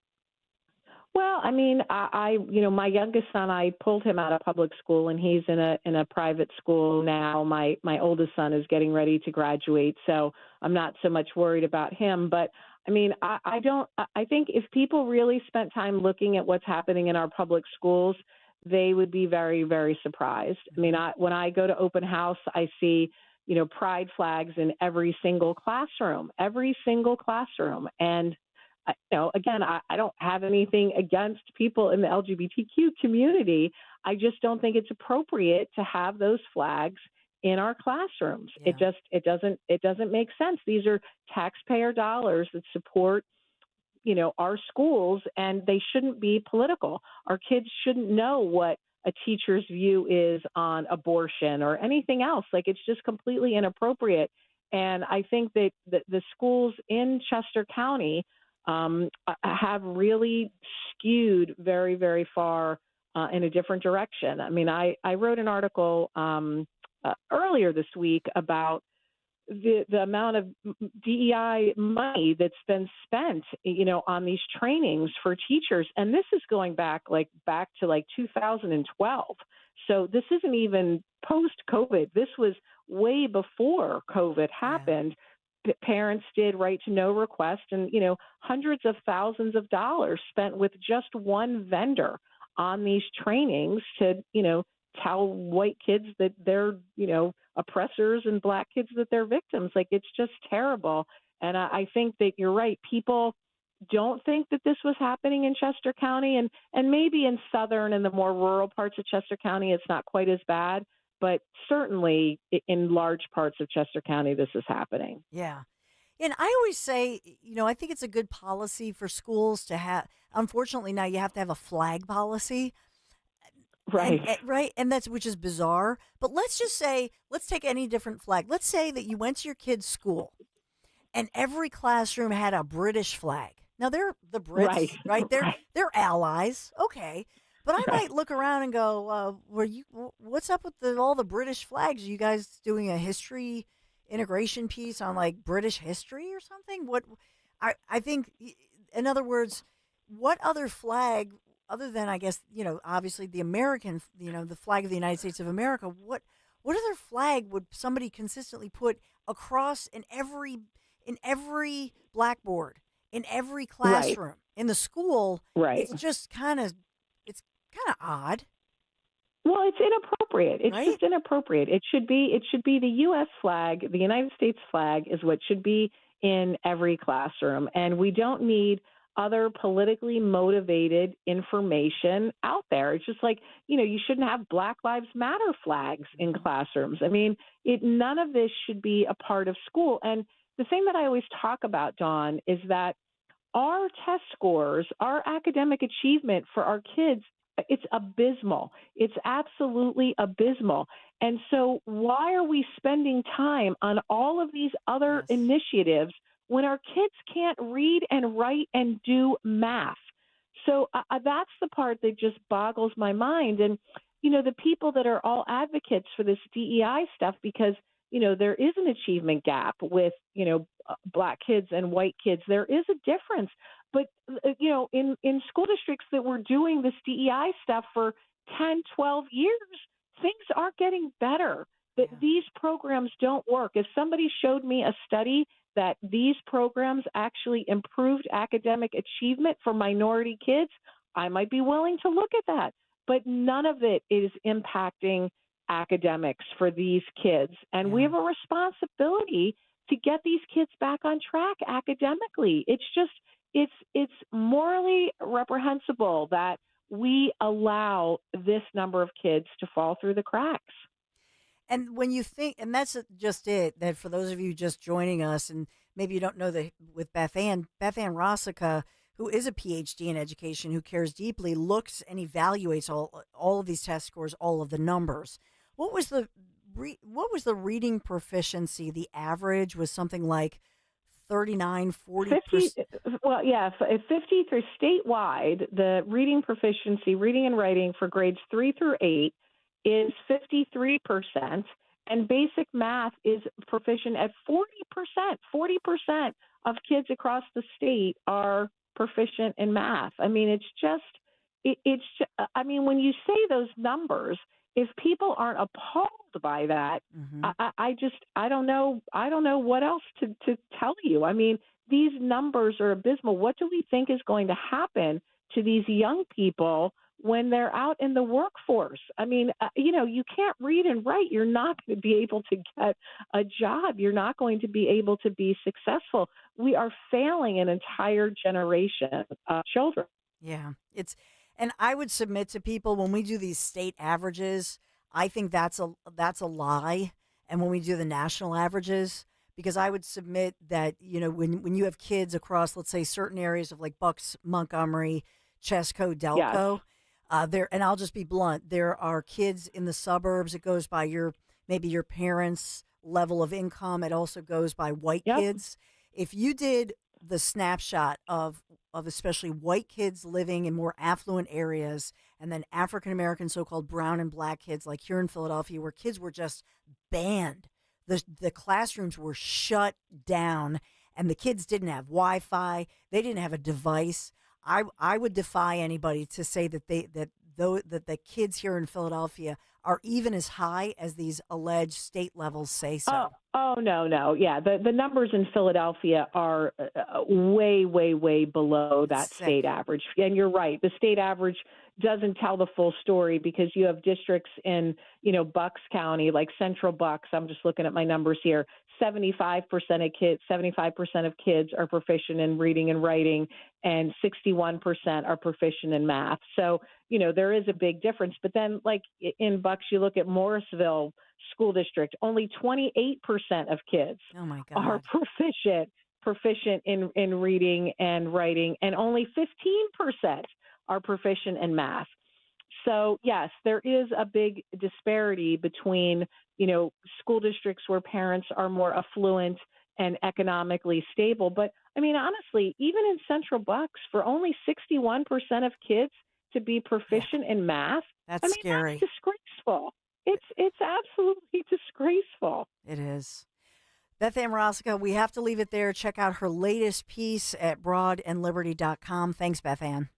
Well, I mean, I my youngest son, I pulled him out of public school and he's in a private school now. My oldest son is getting ready to graduate, so I'm not so much worried about him. But I mean, I think if people really spent time looking at what's happening in our public schools, they would be very, very surprised. I mean, when I go to open house, I see, pride flags in every single classroom. And, again, I don't have anything against people in the LGBTQ community. I just don't think it's appropriate to have those flags in our classrooms. Yeah. It doesn't make sense. These are taxpayer dollars that support, our schools, and they shouldn't be political. Our kids shouldn't know what a teacher's view is on abortion or anything else. Like, it's just completely inappropriate. And I think that the schools in Chester County have really skewed very, very far in a different direction. I mean, I wrote an article earlier this week about the amount of DEI money that's been spent, on these trainings for teachers. And this is going back to 2012. So this isn't even post-COVID. This was way before COVID happened. Yeah. Parents did right to know request and, hundreds of thousands of dollars spent with just one vendor on these trainings to, tell white kids that they're, oppressors and black kids that they're victims. Like, it's just terrible. And I think that you're right. People don't think that this was happening in Chester County, and maybe in southern and the more rural parts of Chester County, it's not quite as bad, but certainly in large parts of Chester County, this is happening. Yeah. And I always say, I think it's a good policy for schools to have. Unfortunately, now you have to have a flag policy. Right. Right. And which is bizarre. But let's just say, let's take any different flag. Let's say that you went to your kid's school and every classroom had a British flag. Now, they're the Brits, right? They're allies. Okay. But I might look around and go, what's up with all the British flags? Are you guys doing a history integration piece on British history or something? I think, in other words, what other flag, other than, I guess, obviously the American, the flag of the United States of America, what other flag would somebody consistently put across in every blackboard, in every classroom, in the school? Right. It's just kind of odd. Well, it's inappropriate. It's just inappropriate. It should be the U.S. flag, the United States flag is what should be in every classroom. And we don't need other politically motivated information out there. It's just like, you shouldn't have Black Lives Matter flags in classrooms. I mean, none of this should be a part of school. And the thing that I always talk about, Dawn, is that our test scores, our academic achievement for our kids, it's abysmal. It's absolutely abysmal. And so why are we spending time on all of these other initiatives when our kids can't read and write and do math? So that's the part that just boggles my mind. And, the people that are all advocates for this DEI stuff, because, there is an achievement gap with, Black kids and white kids. There is a difference. But, in school districts that were doing this DEI stuff for 10, 12 years, things aren't getting better. That these programs don't work. If somebody showed me a study that these programs actually improved academic achievement for minority kids, I might be willing to look at that. But none of it is impacting academics for these kids. And we have a responsibility to get these kids back on track academically. It's morally reprehensible that we allow this number of kids to fall through the cracks. And when you think, and that's just it, that for those of you just joining us, and maybe you don't know that with Bethanne Rosica, who is a PhD in education, who cares deeply, looks and evaluates all of these test scores, all of the numbers. What was the reading proficiency? The average was something like 39, 40%. 50 through statewide, the reading proficiency, reading and writing for grades 3 through 8 is 53%, and basic math is proficient at 40%. 40% of kids across the state are proficient in math. I mean, when you say those numbers, if people aren't appalled by that, I don't know what else to tell you. I mean, these numbers are abysmal. What do we think is going to happen to these young people when they're out in the workforce? I mean, you can't read and write. You're not going to be able to get a job. You're not going to be able to be successful. We are failing an entire generation of children. Yeah, and I would submit to people, when we do these state averages, I think that's a lie. And when we do the national averages, because I would submit that, when you have kids across, let's say, certain areas of like Bucks, Montgomery, Chesco, Delco, and I'll just be blunt, there are kids in the suburbs. It goes by maybe your parents' level of income. It also goes by white kids. If you did the snapshot of especially white kids living in more affluent areas, and then African-American so-called brown and black kids like here in Philadelphia, where kids were just banned. The classrooms were shut down, and the kids didn't have Wi-Fi. They didn't have a device. I would defy anybody to say that the kids here in Philadelphia are even as high as these alleged state levels say so. Oh no. Yeah, the numbers in Philadelphia are way, way, way below that state average. And you're right. The state average doesn't tell the full story, because you have districts in, Bucks County, like Central Bucks. I'm just looking at my numbers here. 75% of kids are proficient in reading and writing, and 61% are proficient in math. So, there is a big difference. But then, like in Bucks, you look at Morrisville School District, only 28% of kids are proficient in reading and writing, and only 15% are proficient in math. So, yes, there is a big disparity between, school districts where parents are more affluent and economically stable. But, I mean, honestly, even in Central Bucks, for only 61% of kids to be proficient in math, that's scary. That's disgraceful. It's absolutely disgraceful. It is. Bethanne Rosica, we have to leave it there. Check out her latest piece at broadandliberty.com. Thanks, Bethanne.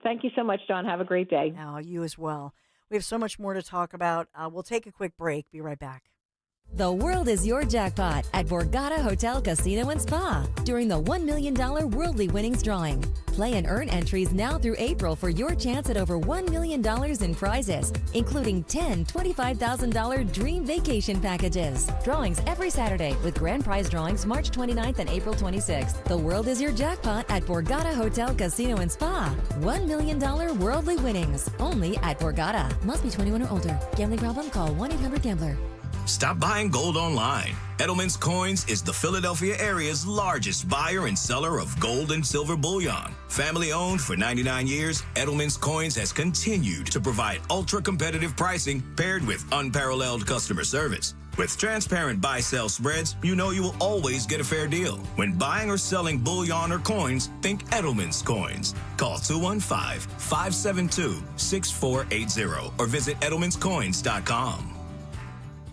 Thank you so much, Dawn. Have a great day. Now, you as well. We have so much more to talk about. We'll take a quick break. Be right back. The world is your jackpot at Borgata Hotel, Casino and Spa during the $1 million Worldly Winnings drawing. Play and earn entries now through April for your chance at over $1 million in prizes, including 10 $25,000 dream vacation packages. Drawings every Saturday with grand prize drawings March 29th and April 26th. The world is your jackpot at Borgata Hotel, Casino and Spa. $1 million Worldly Winnings only at Borgata. Must be 21 or older. Gambling problem? Call 1-800-GAMBLER. Stop buying gold online. Edelman's Coins is the Philadelphia area's largest buyer and seller of gold and silver bullion. Family owned for 99 years, Edelman's Coins has continued to provide ultra-competitive pricing paired with unparalleled customer service. With transparent buy-sell spreads, you know you will always get a fair deal. When buying or selling bullion or coins, think Edelman's Coins. Call 215-572-6480 or visit edelmanscoins.com.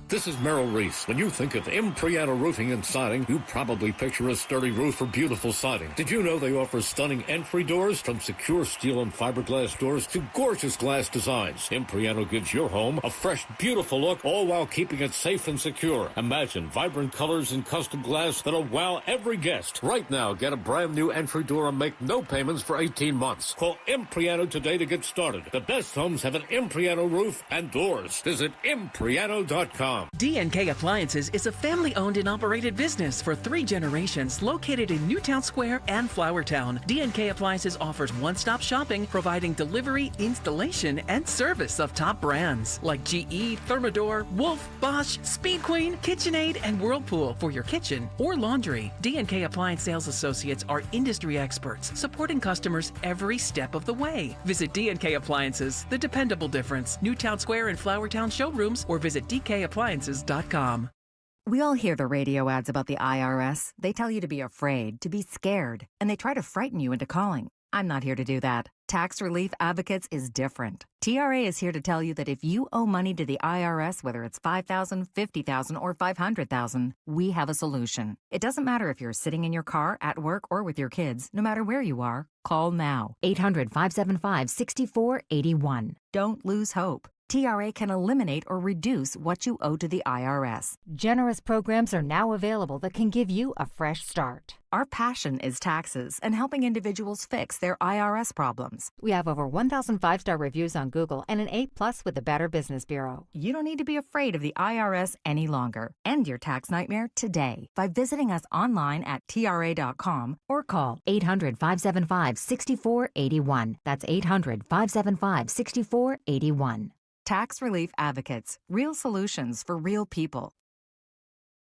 This is Merrill Reese. When you think of Impriano Roofing and Siding, you probably picture a sturdy roof or beautiful siding. Did you know they offer stunning entry doors, from secure steel and fiberglass doors to gorgeous glass designs? Impriano gives your home a fresh, beautiful look, all while keeping it safe and secure. Imagine vibrant colors and custom glass that'll wow every guest. Right now, get a brand new entry door and make no payments for 18 months. Call Impriano today to get started. The best homes have an Impriano roof and doors. Visit Impriano.com. D&K Appliances is a family-owned and operated business for 3 generations located in Newtown Square and Flourtown. D&K Appliances offers one-stop shopping, providing delivery, installation, and service of top brands like GE, Thermador, Wolf, Bosch, Speed Queen, KitchenAid, and Whirlpool for your kitchen or laundry. D&K Appliance sales associates are industry experts, supporting customers every step of the way. Visit D&K Appliances, the dependable difference. Newtown Square and Flourtown showrooms, or visit DKappliances.com. We all hear the radio ads about the IRS. They tell you to be afraid, to be scared, and they try to frighten you into calling. I'm not here to do that. Tax Relief Advocates is different. TRA is here to tell you that if you owe money to the IRS, whether it's $5,000, $50,000, or $500,000, we have a solution. It doesn't matter if you're sitting in your car, at work, or with your kids. No matter where you are, call now. 800-575-6481. Don't lose hope. TRA can eliminate or reduce what you owe to the IRS. Generous programs are now available that can give you a fresh start. Our passion is taxes and helping individuals fix their IRS problems. We have over 1,000 5-star reviews on Google and an A+ with the Better Business Bureau. You don't need to be afraid of the IRS any longer. End your tax nightmare today by visiting us online at TRA.com or call 800-575-6481. That's 800-575-6481. Tax Relief Advocates. Real solutions for real people.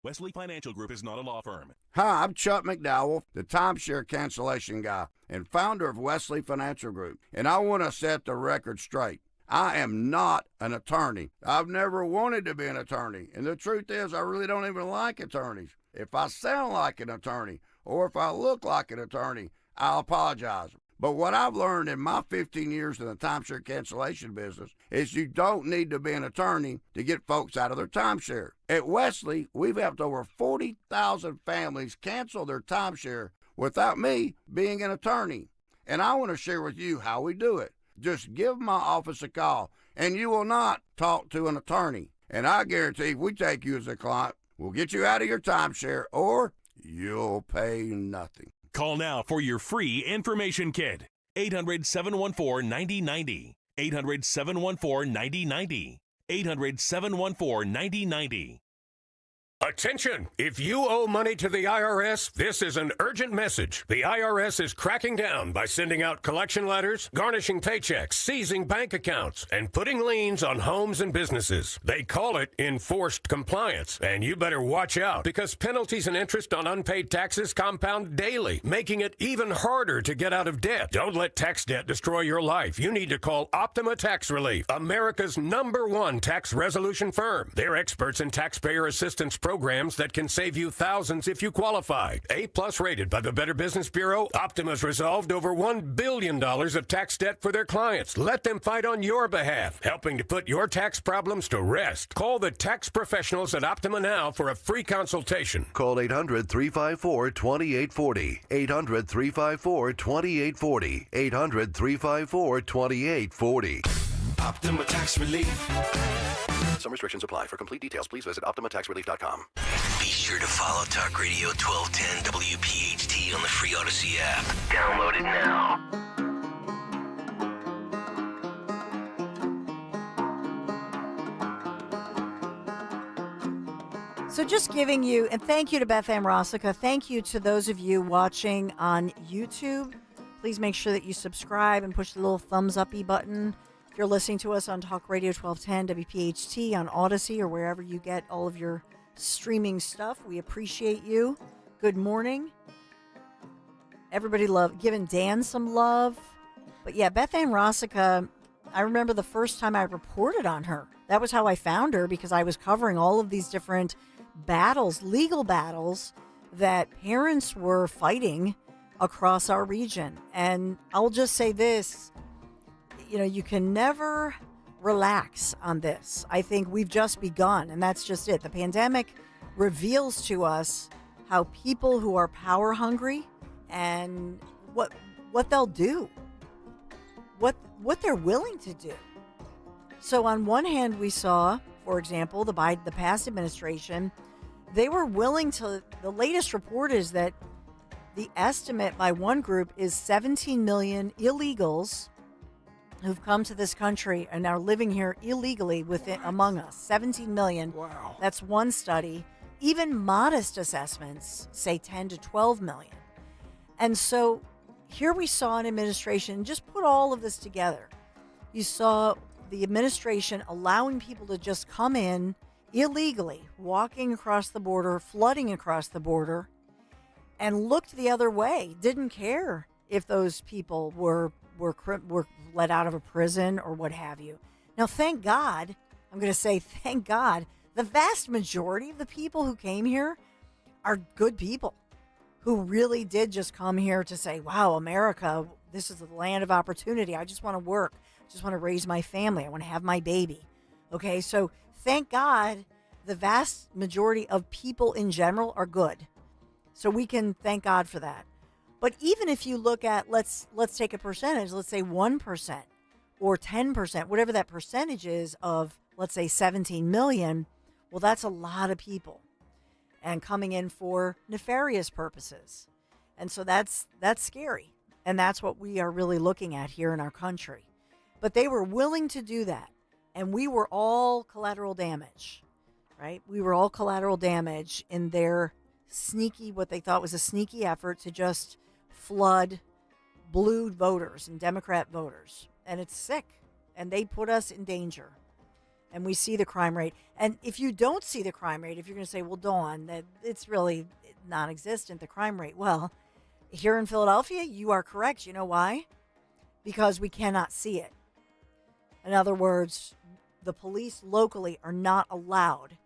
Wesley Financial Group is not a law firm. Hi, I'm Chuck McDowell, the timeshare cancellation guy and founder of Wesley Financial Group, and I want to set the record straight. I am not an attorney. I've never wanted to be an attorney, and the truth is I really don't even like attorneys. If I sound like an attorney or if I look like an attorney, I'll apologize. But what I've learned in my 15 years in the timeshare cancellation business is you don't need to be an attorney to get folks out of their timeshare. At Wesley, we've helped over 40,000 families cancel their timeshare without me being an attorney. And I want to share with you how we do it. Just give my office a call, and you will not talk to an attorney. And I guarantee if we take you as a client, we'll get you out of your timeshare, or you'll pay nothing. Call now for your free information kit. 800-714-9090. 800-714-9090. 800-714-9090. Attention! If you owe money to the IRS, this is an urgent message. The IRS is cracking down by sending out collection letters, garnishing paychecks, seizing bank accounts, and putting liens on homes and businesses. They call it enforced compliance, and you better watch out because penalties and interest on unpaid taxes compound daily, making it even harder to get out of debt. Don't let tax debt destroy your life. You need to call Optima Tax Relief, America's #1 tax resolution firm. They're experts in taxpayer assistance programs that can save you thousands if you qualify. A+ rated by the Better Business Bureau, Optima's resolved over $1 billion of tax debt for their clients. Let them fight on your behalf, helping to put your tax problems to rest. Call the tax professionals at Optima now for a free consultation. Call 800-354-2840. 800-354-2840. 800-354-2840. Optima Tax Relief. Some restrictions apply. For complete details, please visit OptimaTaxRelief.com. Be sure to follow Talk Radio 1210 WPHT on the free Odyssey app. Download it now. So just giving you, and thank you to Bethanne Rosica. Thank you to those of you watching on YouTube. Please make sure that you subscribe and push the little thumbs up-y button. If you're listening to us on Talk Radio 1210 WPHT on Odyssey or wherever you get all of your streaming stuff, we appreciate you. Good morning. Everybody giving Dan some love. But yeah, Bethanne Rosica, I remember the first time I reported on her That was how I found her, because I was covering all of these different battles, legal battles, that parents were fighting across our region. And I'll just say this, you can never relax on this. I think we've just begun, and that's just it. The pandemic reveals to us how people who are power hungry and what they'll do, what they're willing to do. So on one hand, we saw, for example, the past administration, they were willing to, the latest report is that the estimate by one group is 17 million illegals who've come to this country and are living here illegally among us. 17 million. Wow. That's one study. Even modest assessments say 10 to 12 million. And so here we saw an administration, just put all of this together. You saw the administration allowing people to just come in illegally, walking across the border, flooding across the border, and looked the other way, didn't care if those people were let out of a prison or what have you. Now, thank God, I'm going to say thank God, the vast majority of the people who came here are good people who really did just come here to say, wow, America, this is the land of opportunity. I just want to work. I just want to raise my family. I want to have my baby. Okay, so thank God the vast majority of people in general are good. So we can thank God for that. But even if you look at, let's take a percentage, let's say 1% or 10%, whatever that percentage is of, let's say 17 million, well, that's a lot of people and coming in for nefarious purposes. And so that's scary. And that's what we are really looking at here in our country. But they were willing to do that. And we were all collateral damage, right? We were all collateral damage in their sneaky, what they thought was a sneaky effort to just flood blue voters and Democrat voters. And it's sick. And they put us in danger. And we see the crime rate. And if you don't see the crime rate, if you're going to say, well, Dawn, that it's really non-existent, the crime rate. Well, here in Philadelphia, you are correct. You know why? Because we cannot see it. In other words, the police locally are not allowed,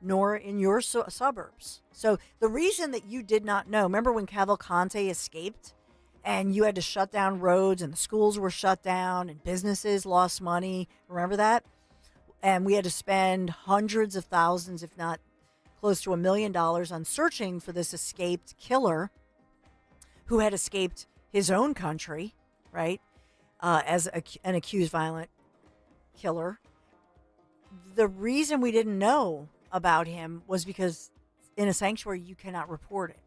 nor in your suburbs. So the reason that you did not know, remember when Cavalcante escaped and you had to shut down roads and the schools were shut down and businesses lost money? Remember that? And we had to spend hundreds of thousands, if not close to $1 million, on searching for this escaped killer who had escaped his own country, right, as an accused violent killer. The reason we didn't know about him was because in a sanctuary, you cannot report it.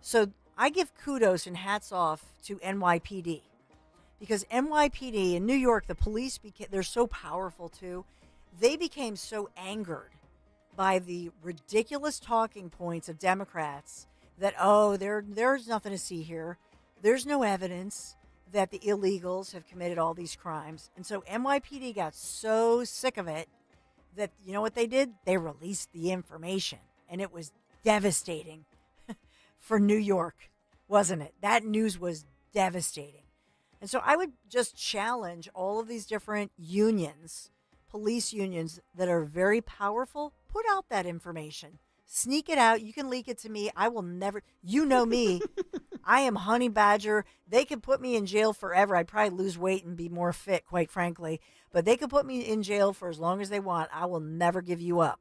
So I give kudos and hats off to NYPD, because NYPD in New York, the police, they're so powerful too. They became so angered by the ridiculous talking points of Democrats that, there's nothing to see here. There's no evidence that the illegals have committed all these crimes. And so NYPD got so sick of it that, you know what they did? They released the information. And it was devastating for New York, wasn't it? That news was devastating. And so I would just challenge all of these different unions, police unions that are very powerful, put out that information. Sneak it out. You can leak it to me. I will never, you know me. I am Honey Badger. They could put me in jail forever. I'd probably lose weight and be more fit, quite frankly. But they could put me in jail for as long as they want. I will never give you up.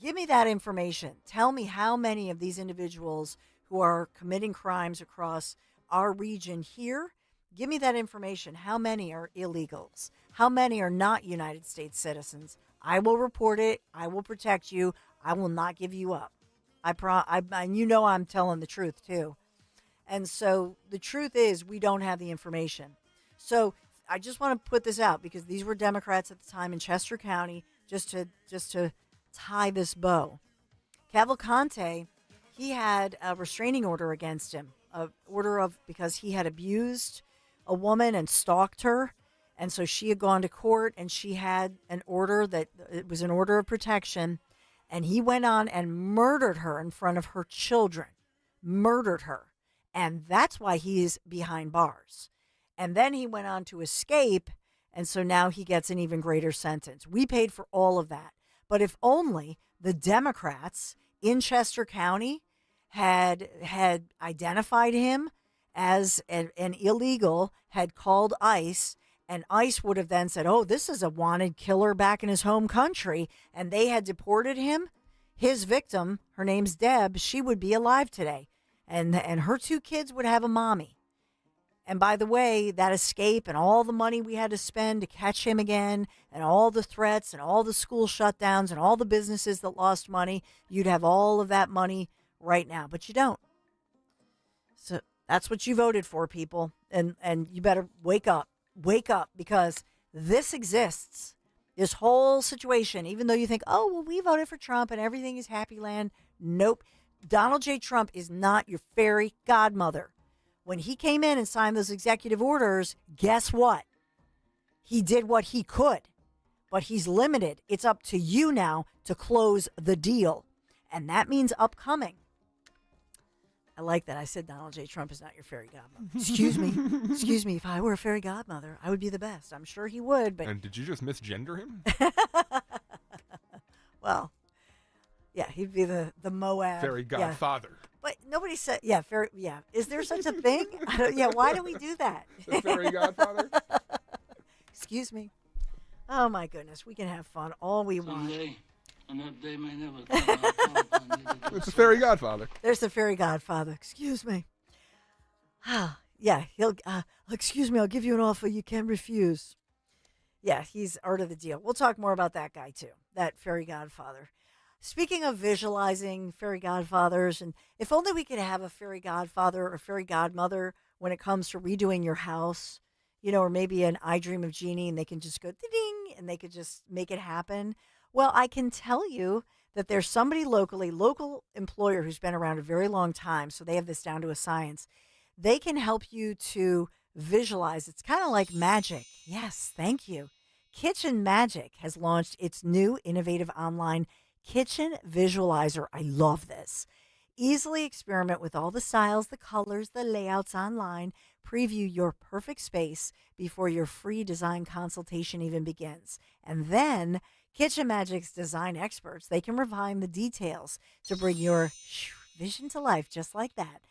Give me that information. Tell me how many of these individuals who are committing crimes across our region here, give me that information. How many are illegals? How many are not United States citizens? I will report it. I will protect you. I will not give you up. And you know I'm telling the truth too. And so the truth is we don't have the information. So I just want to put this out because these were Democrats at the time in Chester County, just to tie this bow. Cavalcante, he had a restraining order against him, because he had abused a woman and stalked her. And so she had gone to court and she had an order that it was an order of protection. And he went on and murdered her in front of her children, murdered her. And that's why he's behind bars. And then he went on to escape And so now he gets an even greater sentence. We paid for all of that. But if only the Democrats in Chester County had identified him as an illegal, had called ICE, and ICE would have then said, oh, this is a wanted killer back in his home country, and they had deported him, his victim, her name's Deb, she would be alive today. And her 2 kids would have a mommy. And by the way, that escape and all the money we had to spend to catch him again, and all the threats and all the school shutdowns and all the businesses that lost money, you'd have all of that money right now. But you don't. So that's what you voted for, people. And you better wake up. Wake up, because this exists. This whole situation, even though you think, oh, well, we voted for Trump and everything is happy land. Nope. Donald J. Trump is not your fairy godmother. When he came in and signed those executive orders, guess what? He did what he could, but he's limited. It's up to you now to close the deal. And that means upcoming. I like that. I said Donald J. Trump is not your fairy godmother. Excuse me. Excuse me. If I were a fairy godmother, I would be the best. I'm sure he would. But And did you just misgender him? Well, yeah, he'd be the Moab. Fairy godfather. Yeah. But nobody said, fairy, Is there such a thing? Why do we do that? The fairy godfather? Excuse me. Oh, my goodness. We can have fun all we want. Day may never come. It's the fairy godfather. There's the fairy godfather. Excuse me. Yeah, he'll, excuse me, I'll give you an offer you can refuse. Yeah, he's art of the deal. We'll talk more about that guy, too, that fairy godfather. Speaking of visualizing fairy godfathers, and if only we could have a fairy godfather or fairy godmother when it comes to redoing your house, or maybe an I Dream of Jeannie, and they can just go ding, and they could just make it happen. Well, I can tell you that there's somebody local employer who's been around a very long time, so they have this down to a science. They can help you to visualize. It's kind of like magic. Yes, thank you. Kitchen Magic has launched its new innovative online kitchen visualizer. I love this. Easily experiment with all the styles, the colors, the layouts online. Preview your perfect space before your free design consultation even begins. And then Kitchen Magic's design experts, they can refine the details to bring your vision to life just like that.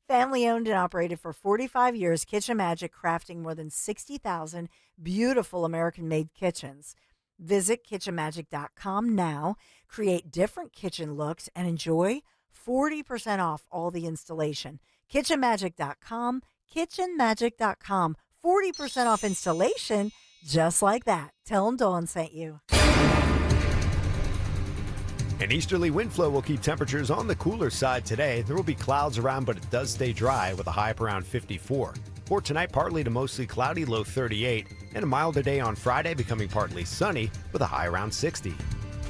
Family owned and operated for 45 years, Kitchen Magic crafting more than 60,000 beautiful American-made kitchens. Visit kitchenmagic.com now, create different kitchen looks, and enjoy 40% off all the installation. kitchenmagic.com, kitchenmagic.com, 40% off installation, just like that. Tell them Dawn sent you. An easterly wind flow will keep temperatures on the cooler side today. There will be clouds around, but it does stay dry with a high up around 54. For tonight, partly to mostly cloudy, low 38, and a milder day on Friday, becoming partly sunny with a high around 60.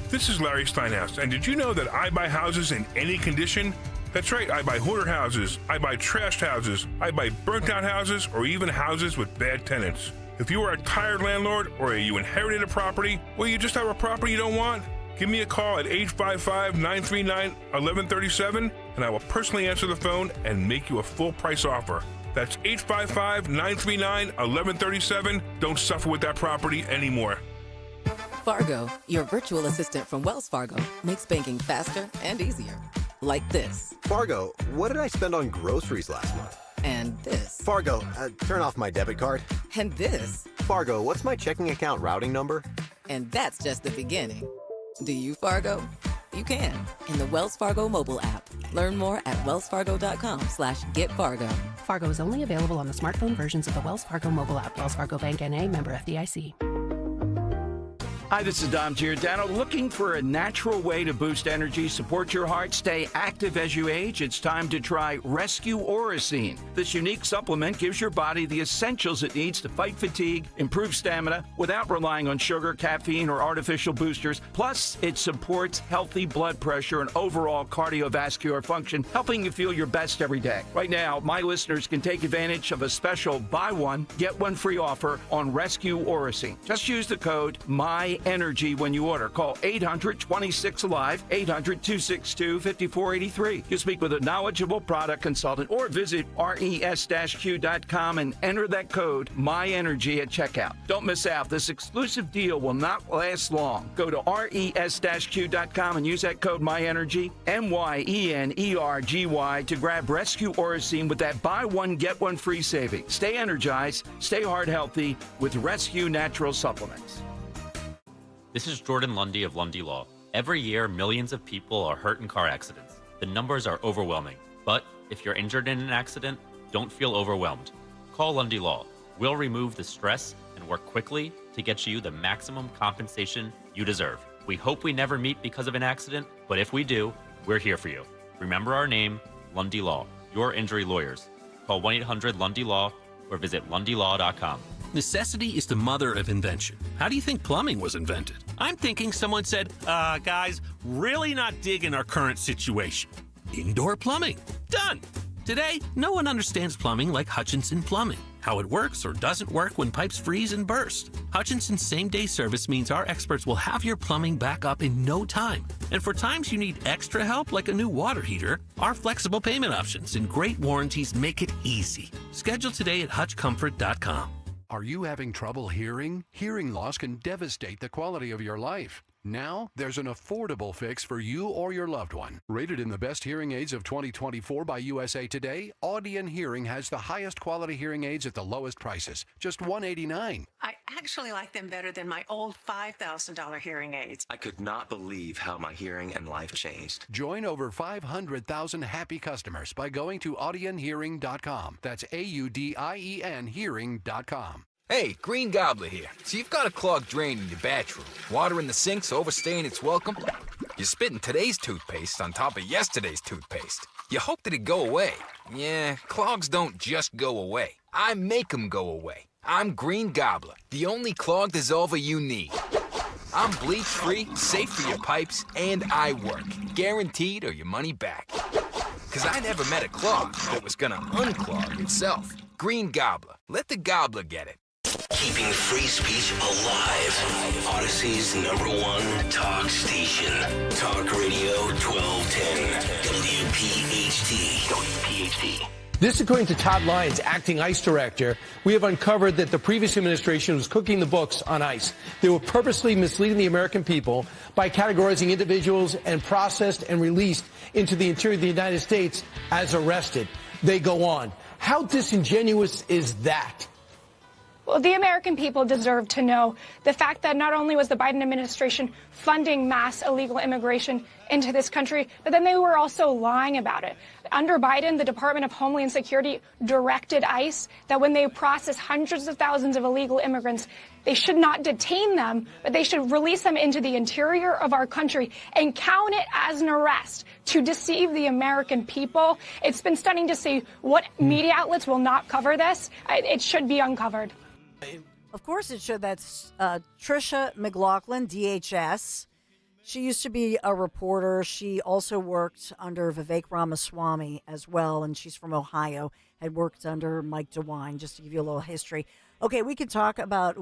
This is Larry Steinhaus, and did you know that I buy houses in any condition? That's right, I buy hoarder houses, I buy trashed houses, I buy burnt out houses, or even houses with bad tenants. If you are a tired landlord, or you inherited a property, or you just have a property you don't want, give me a call at 855-939-1137, and I will personally answer the phone and make you a full price offer. That's 855-939-1137. Don't suffer with that property anymore. Fargo, your virtual assistant from Wells Fargo, makes banking faster and easier. Like this. Fargo, what did I spend on groceries last month? And this. Fargo, turn off my debit card. And this. Fargo, what's my checking account routing number? And that's just the beginning. Do you, Fargo? You can in the Wells Fargo mobile app. Learn more at wellsfargo.com/getfargo. Fargo is only available on the smartphone versions of the Wells Fargo mobile app. Wells Fargo Bank N.A., member FDIC. Hi, this is Dom Giordano. Looking for a natural way to boost energy, support your heart, stay active as you age? It's time to try Rescue Orosine. This unique supplement gives your body the essentials it needs to fight fatigue, improve stamina, without relying on sugar, caffeine, or artificial boosters. Plus, it supports healthy blood pressure and overall cardiovascular function, helping you feel your best every day. Right now, my listeners can take advantage of a special buy one, get one free offer on Rescue Orosine. Just use the code My Energy when you order. Call 800-26-ALIVE, 800-262-5483. You speak with a knowledgeable product consultant or visit res-q.com and enter that code MyEnergy at checkout. Don't miss out. This exclusive deal will not last long. Go to res-q.com and use that code MyEnergy, MYENERGY, to grab Rescue Oracine with that buy one, get one free saving. Stay energized, stay heart healthy with Rescue Natural Supplements. This is Jordan Lundy of Lundy Law. Every year, millions of people are hurt in car accidents. The numbers are overwhelming. But if you're injured in an accident, don't feel overwhelmed. Call Lundy Law. We'll remove the stress and work quickly to get you the maximum compensation you deserve. We hope we never meet because of an accident, but if we do, we're here for you. Remember our name, Lundy Law, your injury lawyers. Call 1-800-LUNDY-LAW or visit lundylaw.com. Necessity is the mother of invention. How do you think plumbing was invented? I'm thinking someone said, guys, really not digging our current situation. Indoor plumbing. Done. Today, no one understands plumbing like Hutchinson Plumbing. How it works or doesn't work when pipes freeze and burst. Hutchinson's same-day service means our experts will have your plumbing back up in no time. And for times you need extra help like a new water heater, our flexible payment options and great warranties make it easy. Schedule today at hutchcomfort.com. Are you having trouble hearing? Hearing loss can devastate the quality of your life. Now, there's an affordable fix for you or your loved one. Rated in the best hearing aids of 2024 by USA Today, Audion Hearing has the highest quality hearing aids at the lowest prices, just $189. I actually like them better than my old $5,000 hearing aids. I could not believe how my hearing and life changed. Join over 500,000 happy customers by going to audionhearing.com. That's AUDIEN hearing.com. Hey, Green Gobbler here. So you've got a clogged drain in your bathroom. Water in the sink's overstaying its welcome. You're spitting today's toothpaste on top of yesterday's toothpaste. You hope that it go away. Yeah, clogs don't just go away. I make them go away. I'm Green Gobbler, the only clog dissolver you need. I'm bleach-free, safe for your pipes, and I work. Guaranteed or your money back. Because I never met a clog that was gonna unclog itself. Green Gobbler. Let the gobbler get it. Keeping free speech alive. Odyssey's #1 talk station. Talk Radio 1210. WPHT. WPHT. This, according to Todd Lyons, acting ICE director. We have uncovered that the previous administration was cooking the books on ICE. They were purposely misleading the American people by categorizing individuals and processed and released into the interior of the United States as arrested. They go on. How disingenuous is that? Well, the American people deserve to know the fact that not only was the Biden administration funding mass illegal immigration into this country, but then they were also lying about it. Under Biden, the Department of Homeland Security directed ICE that when they process hundreds of thousands of illegal immigrants, they should not detain them, but they should release them into the interior of our country and count it as an arrest to deceive the American people. It's been stunning to see what media outlets will not cover this. It should be uncovered. Of course it should. That's Tricia McLaughlin, DHS. She used to be a reporter. She also worked under Vivek Ramaswamy as well, and she's from Ohio, had worked under Mike DeWine, just to give you a little history. Okay, we could talk about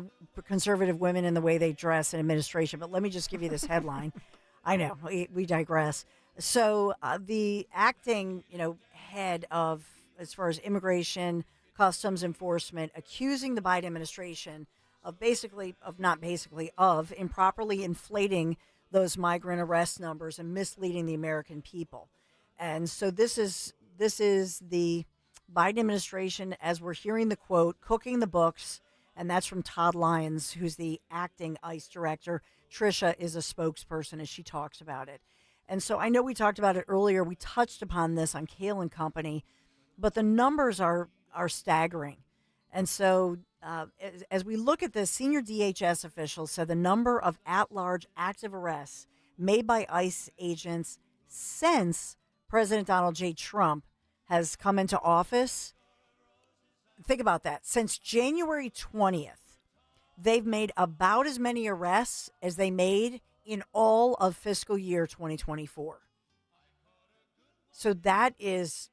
conservative women and the way they dress in administration, but let me just give you this headline. I know, we digress. So the acting, head of, as far as immigration, customs enforcement, accusing the Biden administration of improperly inflating those migrant arrest numbers and misleading the American people. And so this is the Biden administration, as we're hearing the quote, cooking the books, and that's from Todd Lyons, who's the acting ICE director. Tricia is a spokesperson as she talks about it. And so I know we talked about it earlier. We touched upon this on Kale and Company, but the numbers are staggering. And so as we look at this, senior DHS officials said the number of at-large active arrests made by ICE agents since President Donald J. Trump has come into office, think about that, since January 20th, they've made about as many arrests as they made in all of fiscal year 2024. So that is,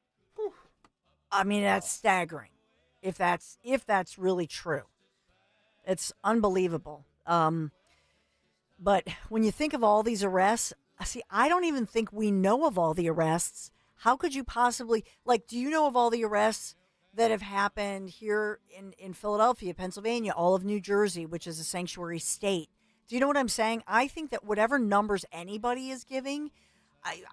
that's staggering. If that's really true, it's unbelievable. But when you think of all these arrests, see, I don't even think we know of all the arrests. How could you possibly, like, do you know of all the arrests that have happened here in Philadelphia, Pennsylvania, all of New Jersey, which is a sanctuary state? Do you know what I'm saying? I think that whatever numbers anybody is giving,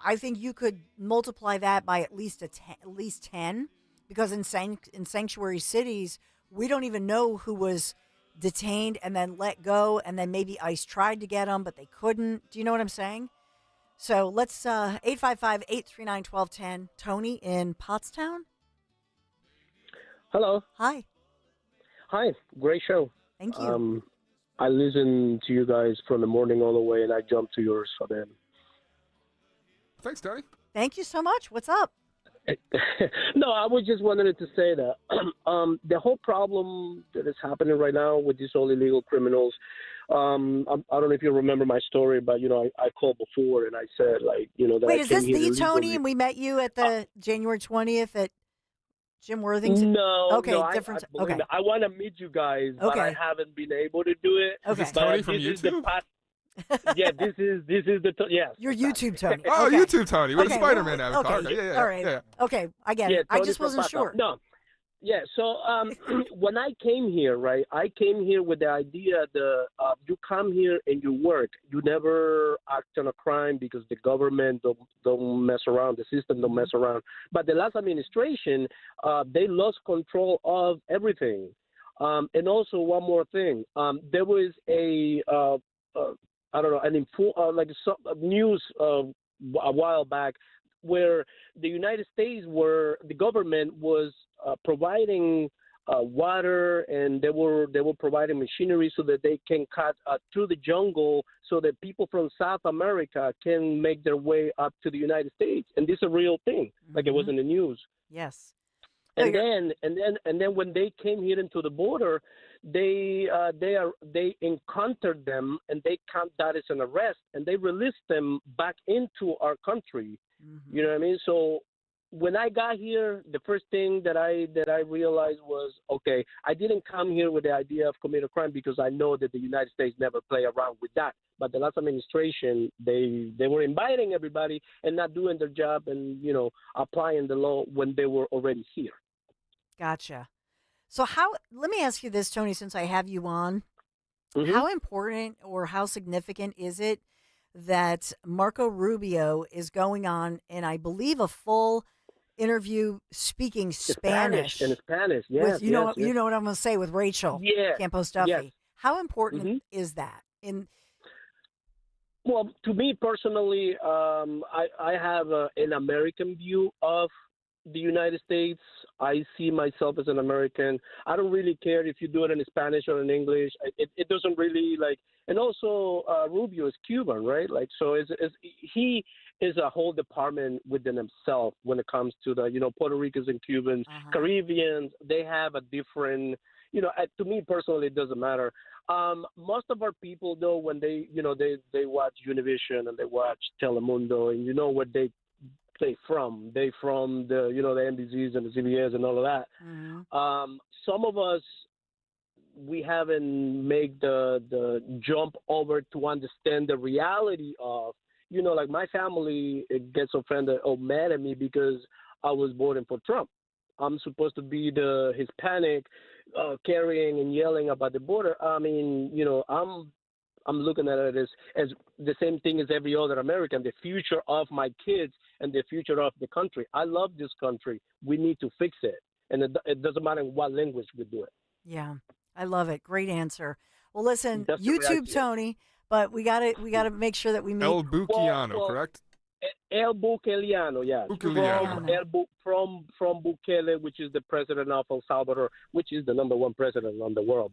I think you could multiply that by at least 10, because in sanctuary cities, we don't even know who was detained and then let go, and then maybe ICE tried to get them, but they couldn't. Do you know what I'm saying? So let's 855-839-1210. Tony in Pottstown. Hello. Hi. Hi. Great show. Thank you. I listen to you guys from the morning all the way, and I jump to yours for them. Thanks, Tony. Thank you so much. What's up? No, I was just wanted to say that the whole problem that is happening right now with these all illegal criminals, I don't know if you remember my story, but, I called before and I said, like, that Wait, I is came this here the illegally. Tony and we met you at the January 20th at Jim Worthing's? No, Okay, no, different. believe Okay. me, I want to meet you guys, but I Okay. haven't been able to do it. Okay. Is this But Tony from this is the YouTube? yeah, this is the yes. Your YouTube Tony. Oh, Okay. YouTube Tony with Okay, a Spider-Man well, avatar. okay, Yeah. all right. Okay, I get it. I Tony just from wasn't Papa. sure. No, yeah. So when I came here, right, I came here with the idea that you come here and you work. You never act on a crime because the government don't mess around. The system don't mess around. But the last administration, they lost control of everything. And also one more thing, there was I don't know, news a while back where the United States the government was providing water, and they were providing machinery so that they can cut through the jungle so that people from South America can make their way up to the United States. And this is a real thing, like it was in the news. Yes. And then when they came here into the border, they encountered them and they count that as an arrest, and they released them back into our country. You know what I mean? So when I got here, the first thing that I realized was, okay, I didn't come here with the idea of committing a crime because I know that the United States never play around with that. But the last administration, they were inviting everybody and not doing their job and, applying the law when they were already here. Gotcha. So let me ask you this, Tony, since I have you on, how important or how significant is it that Marco Rubio is going on, and I believe a full interview speaking Spanish? In Spanish, yes. With, you know what I'm going to say with Rachel Campos Duffy. Yes. How important is that? Well, to me personally, I have an American view of the United States. I see myself as an American. I don't really care if you do it in Spanish or in English. It doesn't really and also Rubio is Cuban, right? So he is a whole department within himself when it comes to the, Puerto Ricans and Cubans, Caribbeans. They have a different, to me personally, it doesn't matter. Most of our people, though, when they watch Univision and they watch Telemundo, and where they from the the NBCs and the CBS and all of that. Some of us, we haven't made the jump over to understand the reality of, like my family gets offended or mad at me because I was voting for Trump. I'm supposed to be the Hispanic carrying and yelling about the border. I mean, I'm looking at it as the same thing as every other American, the future of my kids and the future of the country. I love this country. We need to fix it. And it doesn't matter what language we do it. Yeah, I love it. Great answer. Well, listen, That's the YouTube reality. Tony, but we gotta make sure that we make El Bucchiano, correct? El Bukeleano, yeah. Bukeleano. From Bukele, which is the president of El Salvador, which is the #1 president on the world.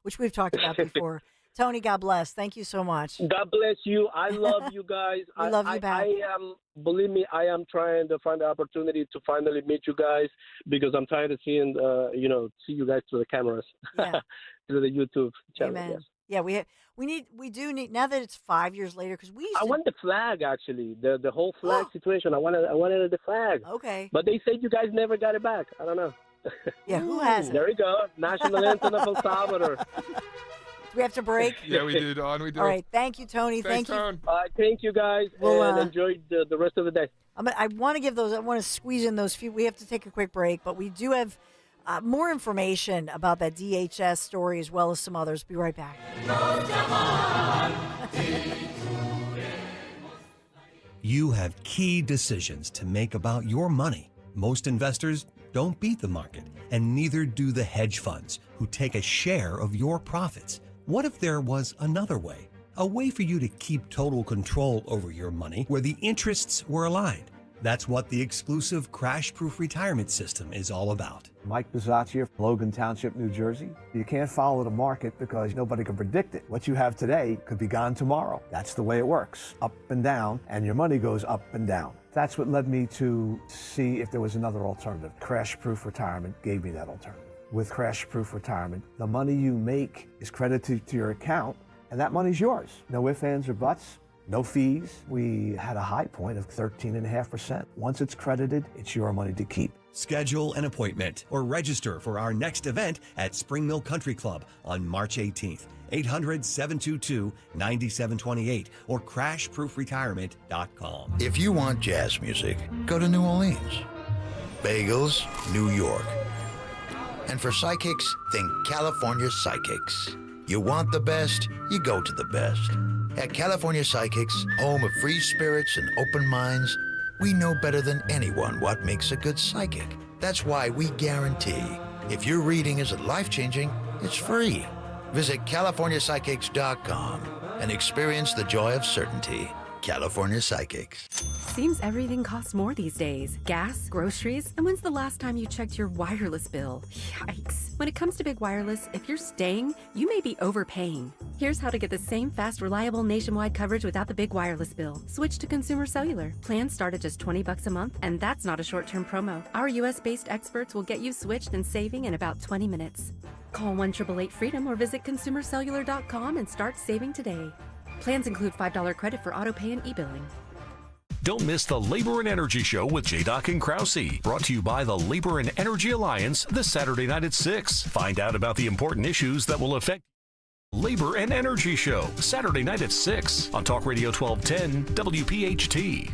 which we've talked about before. Tony, God bless. Thank you so much. God bless you. I love you guys. We love you back. Believe me, I am trying to find the opportunity to finally meet you guys because I'm trying to see you guys through the cameras, through the YouTube channel. Amen. Yes. Yeah, we do need now that it's 5 years later because I want the flag actually, the whole flag situation. I wanted the flag. Okay. But they said you guys never got it back. I don't know. Yeah, who has it? There you go. National anthem of El Salvador. we have to break? Yeah, we do, Don. We do. All right. Thank you, Tony. Thanks, Thank you. Thank you, guys, and enjoy the rest of the day. I want to give those. I want to squeeze in those few. We have to take a quick break, but we do have more information about that DHS story as well as some others. Be right back. You have key decisions to make about your money. Most investors don't beat the market, and neither do the hedge funds, who take a share of your profits. What if there was another way? A way for you to keep total control over your money where the interests were aligned. That's what the exclusive crash-proof retirement system is all about. Mike Bizzocchi here, Logan Township, New Jersey. You can't follow the market because nobody can predict it. What you have today could be gone tomorrow. That's the way it works, up and down, and your money goes up and down. That's what led me to see if there was another alternative. Crash-proof retirement gave me that alternative. With crash-proof retirement, the money you make is credited to your account, and that money's yours. No ifs, ands, or buts. No fees. We had a high point of 13.5%. Once it's credited, it's your money to keep. Schedule an appointment or register for our next event at Spring Mill Country Club on March 18th. 800-722-9728 or crashproofretirement.com. If you want jazz music, go to New Orleans. Bagels, New York. And for psychics, think California Psychics. You want the best, you go to the best. At California Psychics, home of free spirits and open minds, we know better than anyone what makes a good psychic. That's why we guarantee if your reading isn't life-changing, it's free. Visit CaliforniaPsychics.com and experience the joy of certainty. California Psychics. Seems everything costs more these days. Gas, groceries, and when's the last time you checked your wireless bill? Yikes. When it comes to big wireless, if you're staying, you may be overpaying. Here's how to get the same fast, reliable nationwide coverage without the big wireless bill. Switch to Consumer Cellular. Plans start at just $20 a month, and that's not a short-term promo. Our US-based experts will get you switched and saving in about 20 minutes. Call 1-888-FREEDOM or visit consumercellular.com and start saving today. Plans include $5 credit for autopay and e-billing. Don't miss the Labor and Energy Show with J-Doc and Krause. Brought to you by the Labor and Energy Alliance this Saturday night at 6. Find out about the important issues that will affect Labor and Energy Show, Saturday night at 6 on Talk Radio 1210 WPHT.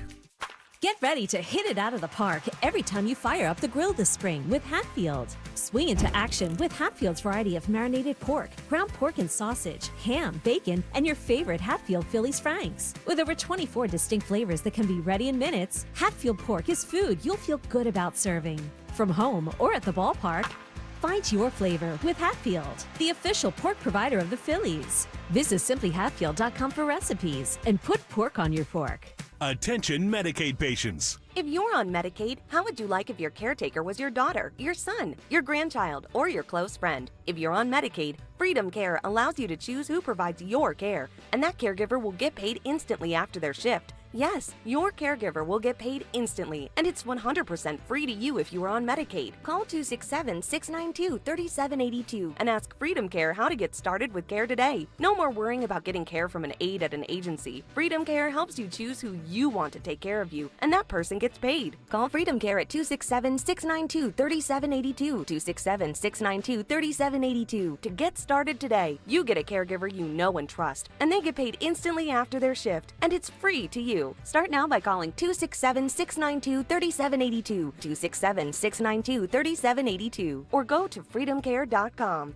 Get ready to hit it out of the park every time you fire up the grill this spring with Hatfield. Swing into action with Hatfield's variety of marinated pork, ground pork and sausage, ham, bacon, and your favorite Hatfield Phillies Franks. With over 24 distinct flavors that can be ready in minutes, Hatfield pork is food you'll feel good about serving. From home or at the ballpark, find your flavor with Hatfield, the official pork provider of the Phillies. Visit simplyhatfield.com for recipes and put pork on your fork. Attention Medicaid patients. If you're on Medicaid, how would you like if your caretaker was your daughter, your son, your grandchild, or your close friend? If you're on Medicaid, Freedom Care allows you to choose who provides your care, and that caregiver will get paid instantly after their shift. Yes, your caregiver will get paid instantly, and it's 100% free to you if you are on Medicaid. Call 267-692-3782 and ask Freedom Care how to get started with care today. No more worrying about getting care from an aide at an agency. Freedom Care helps you choose who you want to take care of you, and that person gets paid. Call Freedom Care at 267-692-3782, 267-692-3782 to get started today. You get a caregiver you know and trust, and they get paid instantly after their shift, and it's free to you. Start now by calling 267-692-3782, 267-692-3782, or go to freedomcare.com.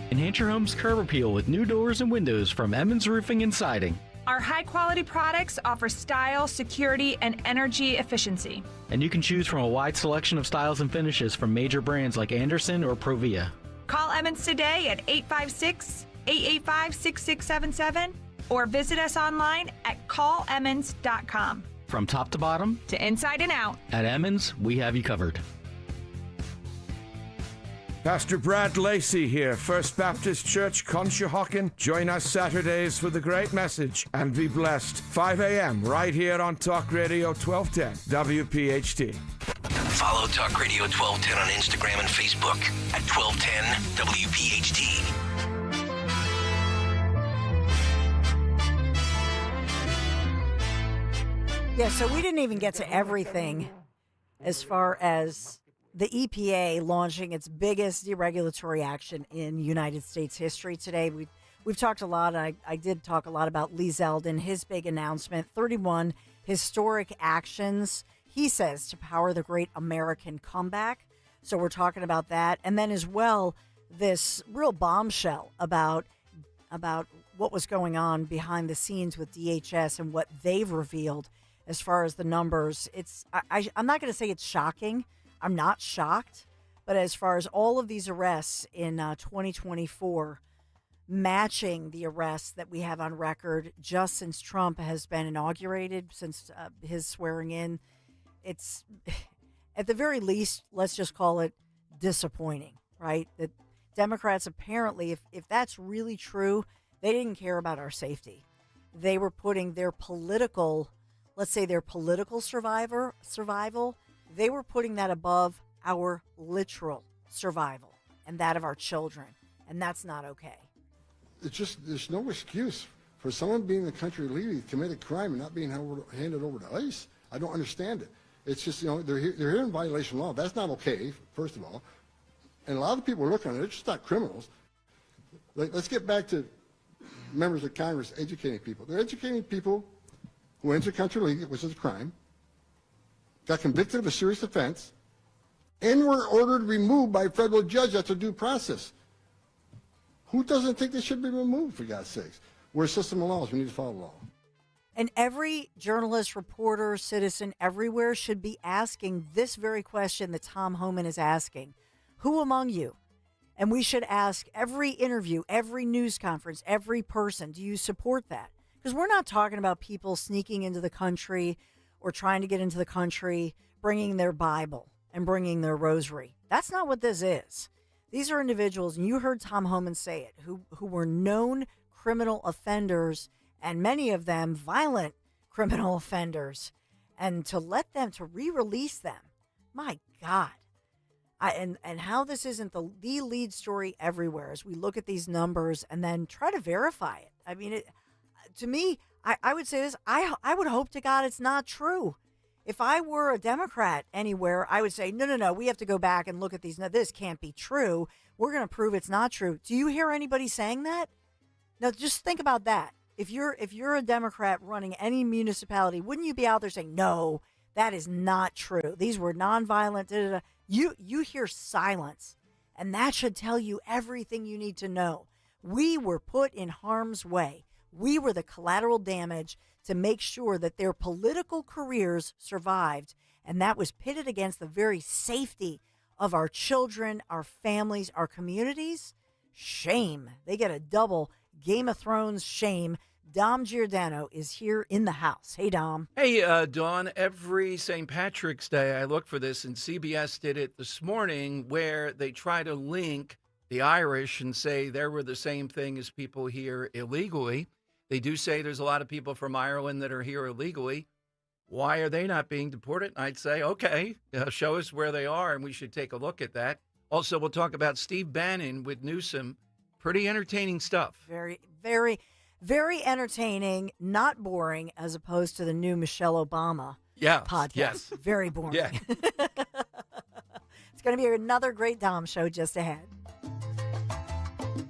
Enhance your home's curb appeal with new doors and windows from Emmons Roofing and Siding. Our high-quality products offer style, security, and energy efficiency. And you can choose from a wide selection of styles and finishes from major brands like Anderson or Provia. Call Emmons today at 856-885-6677 or visit us online at callemmons.com. From top to bottom, to inside and out, at Emmons, we have you covered. Pastor Brad Lacey here, First Baptist Church, Conshohocken. Join us Saturdays for the great message and be blessed. 5 a.m. right here on Talk Radio 1210 WPHT. Follow Talk Radio 1210 on Instagram and Facebook at 1210 WPHT. Yeah, so we didn't even get to everything as far as the EPA launching its biggest deregulatory action in United States history today. We've talked a lot. I did talk a lot about Lee Zeldin, his big announcement, 31 historic actions, he says, to power the great American comeback. So we're talking about that. And then as well, this real bombshell about what was going on behind the scenes with DHS and what they've revealed as far as the numbers. I'm not going to say it's shocking. I'm not shocked. But as far as all of these arrests in 2024, matching the arrests that we have on record just since Trump has been inaugurated, since his swearing in, it's, at the very least, let's just call it disappointing, right? That Democrats apparently, if that's really true, they didn't care about our safety. They were putting their political, let's say their political survival, they were putting that above our literal survival and that of our children. And that's not okay. It's just, there's no excuse for someone being in the country illegally to commit a crime and not being handed over to ICE. I don't understand it. It's just, they're here in violation of law. That's not okay, first of all. And a lot of people are looking at it. They're just not criminals. Let's get back to members of Congress educating people. They're educating people who enter the country illegally, which is a crime, got convicted of a serious offense, and were ordered removed by a federal judge after due process. Who doesn't think they should be removed, for God's sakes? We're a system of laws. We need to follow the law. And every journalist, reporter, citizen everywhere should be asking this very question that Tom Homan is asking. Who among you? And we should ask every interview, every news conference, every person, do you support that? Because we're not talking about people sneaking into the country or trying to get into the country, bringing their Bible and bringing their rosary. That's not what this is. These are individuals, and you heard Tom Homan say it, who were known criminal offenders, and many of them violent criminal offenders. And to let them, to re-release them, my God. And how this isn't the lead story everywhere as we look at these numbers and then try to verify it. I mean, to me, I would say this, I would hope to God it's not true. If I were a Democrat anywhere, I would say, no, we have to go back and look at these. No, this can't be true. We're going to prove it's not true. Do you hear anybody saying that? Now, just think about that. If you're a Democrat running any municipality, wouldn't you be out there saying, no, that is not true. These were nonviolent. Da, da, da. You hear silence, and that should tell you everything you need to know. We were put in harm's way. We were the collateral damage to make sure that their political careers survived, and that was pitted against the very safety of our children, our families, our communities. Shame. They get a double Game of Thrones shame. Dom Giordano is here in the house. Hey, Dom. Hey, Dawn. Every St. Patrick's Day, I look for this, and CBS did it this morning, where they try to link the Irish and say they were the same thing as people here illegally. They do say there's a lot of people from Ireland that are here illegally. Why are they not being deported? I'd say, okay, show us where they are, and we should take a look at that. Also, we'll talk about Steve Bannon with Newsom. Pretty entertaining stuff. Very, very, very entertaining, not boring, as opposed to the new Michelle Obama podcast. Yes. Very boring. Yeah. It's going to be another great Dom show just ahead.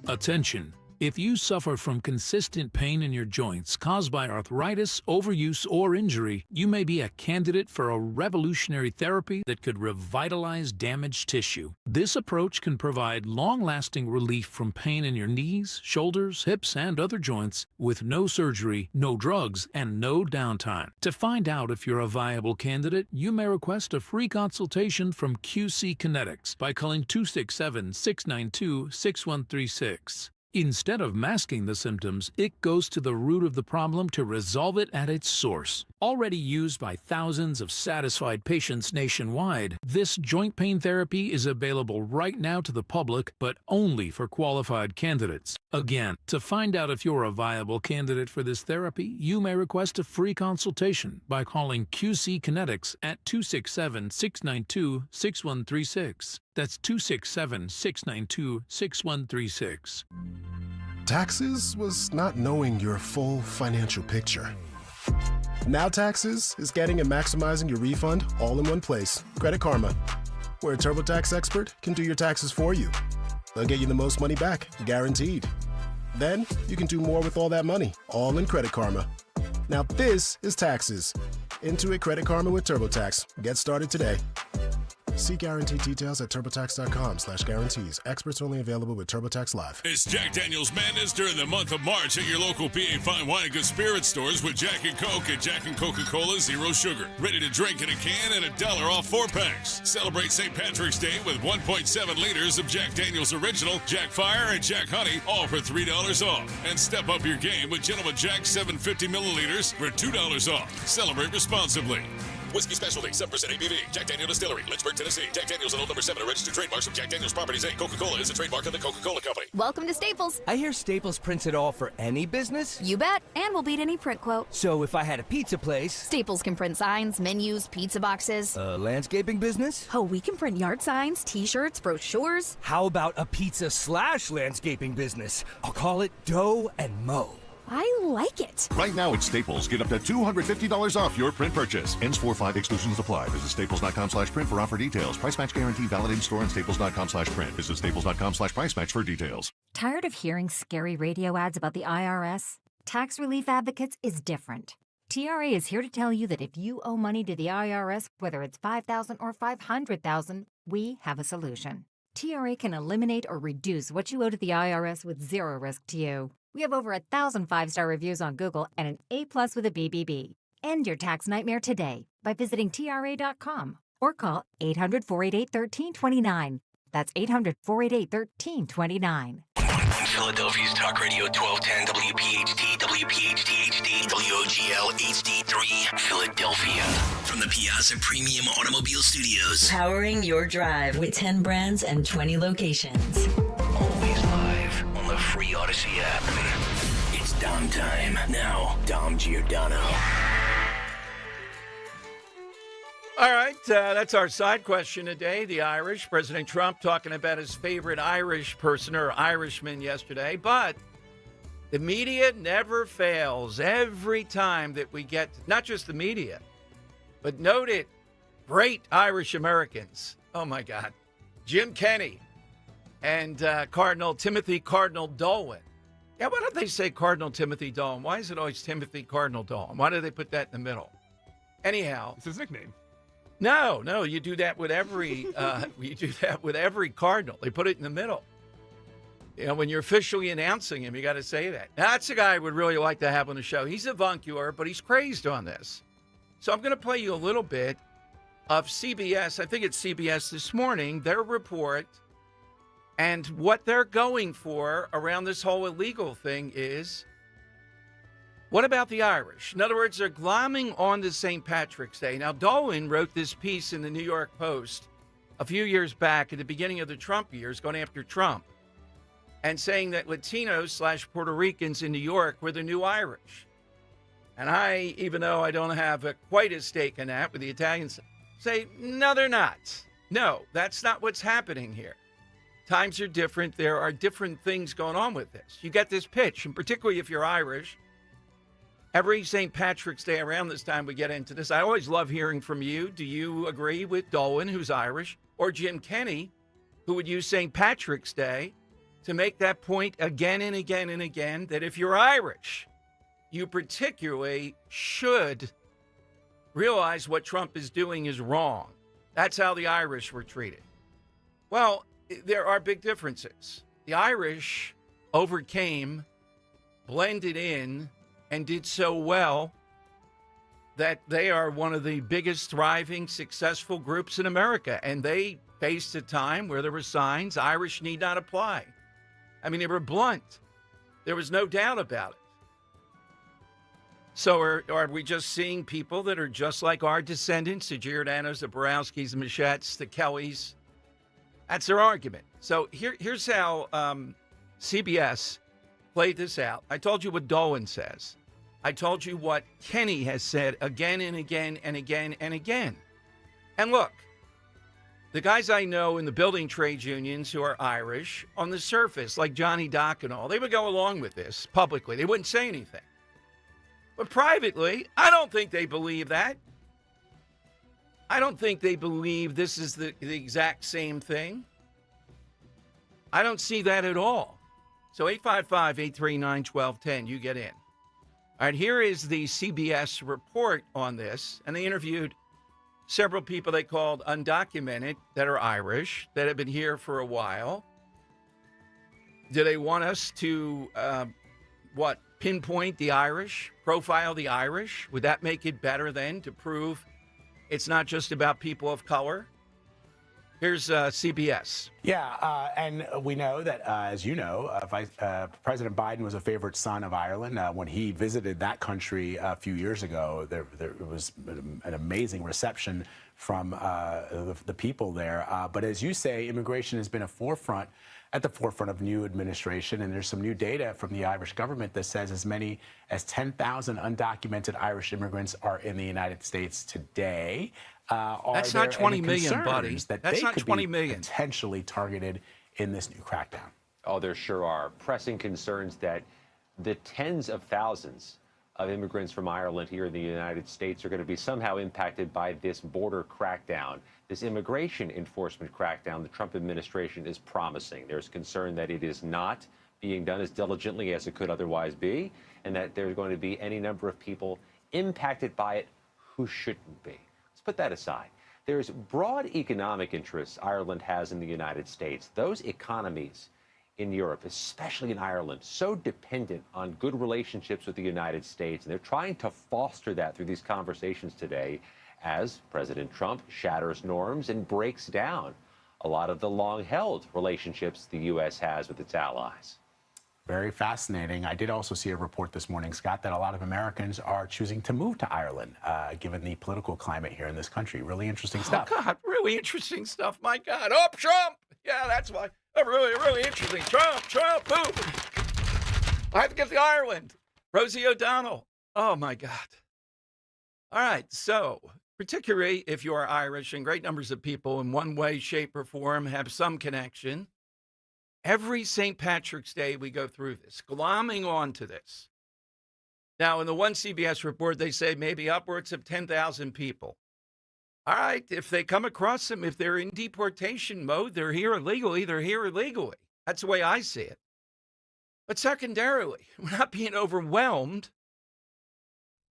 Attention. If you suffer from consistent pain in your joints caused by arthritis, overuse, or injury, you may be a candidate for a revolutionary therapy that could revitalize damaged tissue. This approach can provide long-lasting relief from pain in your knees, shoulders, hips, and other joints with no surgery, no drugs, and no downtime. To find out if you're a viable candidate, you may request a free consultation from QC Kinetics by calling 267-692-6136. Instead of masking the symptoms, it goes to the root of the problem to resolve it at its source. Already used by thousands of satisfied patients nationwide, this joint pain therapy is available right now to the public, but only for qualified candidates. Again, to find out if you're a viable candidate for this therapy, you may request a free consultation by calling QC Kinetics at 267-692-6136. That's 267-692-6136. Taxes was not knowing your full financial picture. Now Taxes is getting and maximizing your refund all in one place. Credit Karma, where a TurboTax expert can do your taxes for you. They'll get you the most money back, guaranteed. Then you can do more with all that money, all in Credit Karma. Now this is taxes. Intuit Credit Karma with TurboTax. Get started today. See guarantee details at turbotax.com/guarantees. Experts only available with TurboTax Live. It's Jack Daniel's Madness during the month of March at your local PA Fine Wine and Good Spirits stores with Jack and Coke and Jack and Coca-Cola Zero Sugar. Ready to drink in a can and $1 off 4-packs. Celebrate St. Patrick's Day with 1.7 liters of Jack Daniel's Original, Jack Fire, and Jack Honey, all for $3 off. And step up your game with Gentleman Jack 750 milliliters for $2 off. Celebrate responsibly. Whiskey Specialty, 7% ABV. Jack Daniel Distillery, Lynchburg, Tennessee. Jack Daniel's and Old Number 7 are registered trademarks of Jack Daniel's Properties, Inc. Coca-Cola is a trademark of the Coca-Cola Company. Welcome to Staples. I hear Staples prints it all for any business. You bet, and we'll beat any print quote. So if I had a pizza place... Staples can print signs, menus, pizza boxes. A landscaping business? Oh, we can print yard signs, T-shirts, brochures. How about a pizza/landscaping business? I'll call it Dough and Mo. I like it. Right now at Staples, get up to $250 off your print purchase. Ends 4/5, exclusions apply. Visit staples.com/print for offer details. Price match guarantee valid in store and staples.com/print. Visit staples.com/price match for details. Tired of hearing scary radio ads about the IRS? Tax Relief Advocates is different. TRA is here to tell you that if you owe money to the IRS, whether it's $5,000 or $500,000, we have a solution. TRA can eliminate or reduce what you owe to the IRS with zero risk to you. We have over 1,000 5-star reviews on Google and an A+ with a BBB. End your tax nightmare today by visiting TRA.com or call 800-488-1329. That's 800-488-1329. Philadelphia's Talk Radio 1210 WPHT, WPHT HD, WOGL HD3, Philadelphia. From the Piazza Premium Automobile Studios. Powering your drive with 10 brands and 20 locations. Always live on the free Odyssey app. It's Dom time. Now, Dom Giordano. All right, that's our side question today. The Irish, President Trump talking about his favorite Irish person or Irishman yesterday. But the media never fails every time that we get, not just the media, but noted great Irish Americans. Oh, my God. Jim Kenney and Cardinal Timothy Cardinal Dolan. Yeah, why don't they say Cardinal Timothy Dolan? Why is it always Timothy Cardinal Dolan? Why do they put that in the middle? Anyhow. It's his nickname. No, you do that with every cardinal. They put it in the middle. You know, when you're officially announcing him, you got to say that. Now, that's a guy I would really like to have on the show. He's avuncular, but he's crazed on this. So I'm going to play you a little bit of CBS. I think it's CBS this morning, their report, and what they're going for around this whole illegal thing is, what about the Irish? In other words, they're glomming on to St. Patrick's Day. Now, Dolan wrote this piece in the New York Post a few years back at the beginning of the Trump years, going after Trump, and saying that Latinos/Puerto Ricans in New York were the new Irish. And I, even though I don't have quite a stake in that with the Italians, say, no, they're not. No, that's not what's happening here. Times are different. There are different things going on with this. You get this pitch, and particularly if you're Irish. Every St. Patrick's Day around this time we get into this. I always love hearing from you. Do you agree with Dolan, who's Irish, or Jim Kenney, who would use St. Patrick's Day to make that point again and again and again, that if you're Irish, you particularly should realize what Trump is doing is wrong. That's how the Irish were treated. Well, there are big differences. The Irish overcame, blended in, and did so well that they are one of the biggest thriving, successful groups in America. And they faced a time where there were signs, Irish need not apply. I mean, they were blunt. There was no doubt about it. So are we just seeing people that are just like our descendants, the Giordanos, the Borowskis, the Machettes, the Kellys? That's their argument. So here's how CBS played this out. I told you what Dolan says. I told you what Kenney has said again and again and again and again. And look, the guys I know in the building trade unions who are Irish, on the surface, like Johnny Dock and all, they would go along with this publicly. They wouldn't say anything. But privately, I don't think they believe that. I don't think they believe this is the exact same thing. I don't see that at all. So 855-839-1210, you get in. All right, here is the CBS report on this, and they interviewed several people they called undocumented that are Irish, that have been here for a while. Do they want us to, pinpoint the Irish, profile the Irish? Would that make it better then to prove it's not just about people of color? Here's CBS. Yeah, and we know that, as you know, President Biden was a favorite son of Ireland. When he visited that country a few years ago, there was an amazing reception from the people there. But as you say, immigration has been at the forefront of new administration, and there's some new data from the Irish government that says as many as 10,000 undocumented Irish immigrants are in the United States today. That's not 20 million, buddy. That's not 20 million. Potentially targeted in this new crackdown. Oh, there sure are. Pressing concerns that the tens of thousands of immigrants from Ireland here in the United States are going to be somehow impacted by this border crackdown, this immigration enforcement crackdown the Trump administration is promising. There's concern that it is not being done as diligently as it could otherwise be, and that there's going to be any number of people impacted by it who shouldn't be. Let's put that aside. There's broad economic interests Ireland has in the United States. Those economies in Europe, especially in Ireland, so dependent on good relationships with the United States. And they're trying to foster that through these conversations today as President Trump shatters norms and breaks down a lot of the long-held relationships the U.S. has with its allies. Very fascinating. I did also see a report this morning, Scott, that a lot of Americans are choosing to move to Ireland, given the political climate here in this country. Really interesting stuff. Oh, God, really interesting stuff. My God. Oh, Trump. Yeah, that's why. Really, really interesting. Trump, move. I have to get to Ireland. Rosie O'Donnell. Oh, my God. All right. So, particularly if you are Irish, and great numbers of people in one way, shape, or form have some connection, every St. Patrick's Day we go through this, glomming on to this. Now, in the one CBS report, they say maybe upwards of 10,000 people. All right, if they come across them, if they're in deportation mode, they're here illegally, they're here illegally. That's the way I see it. But secondarily, we're not being overwhelmed.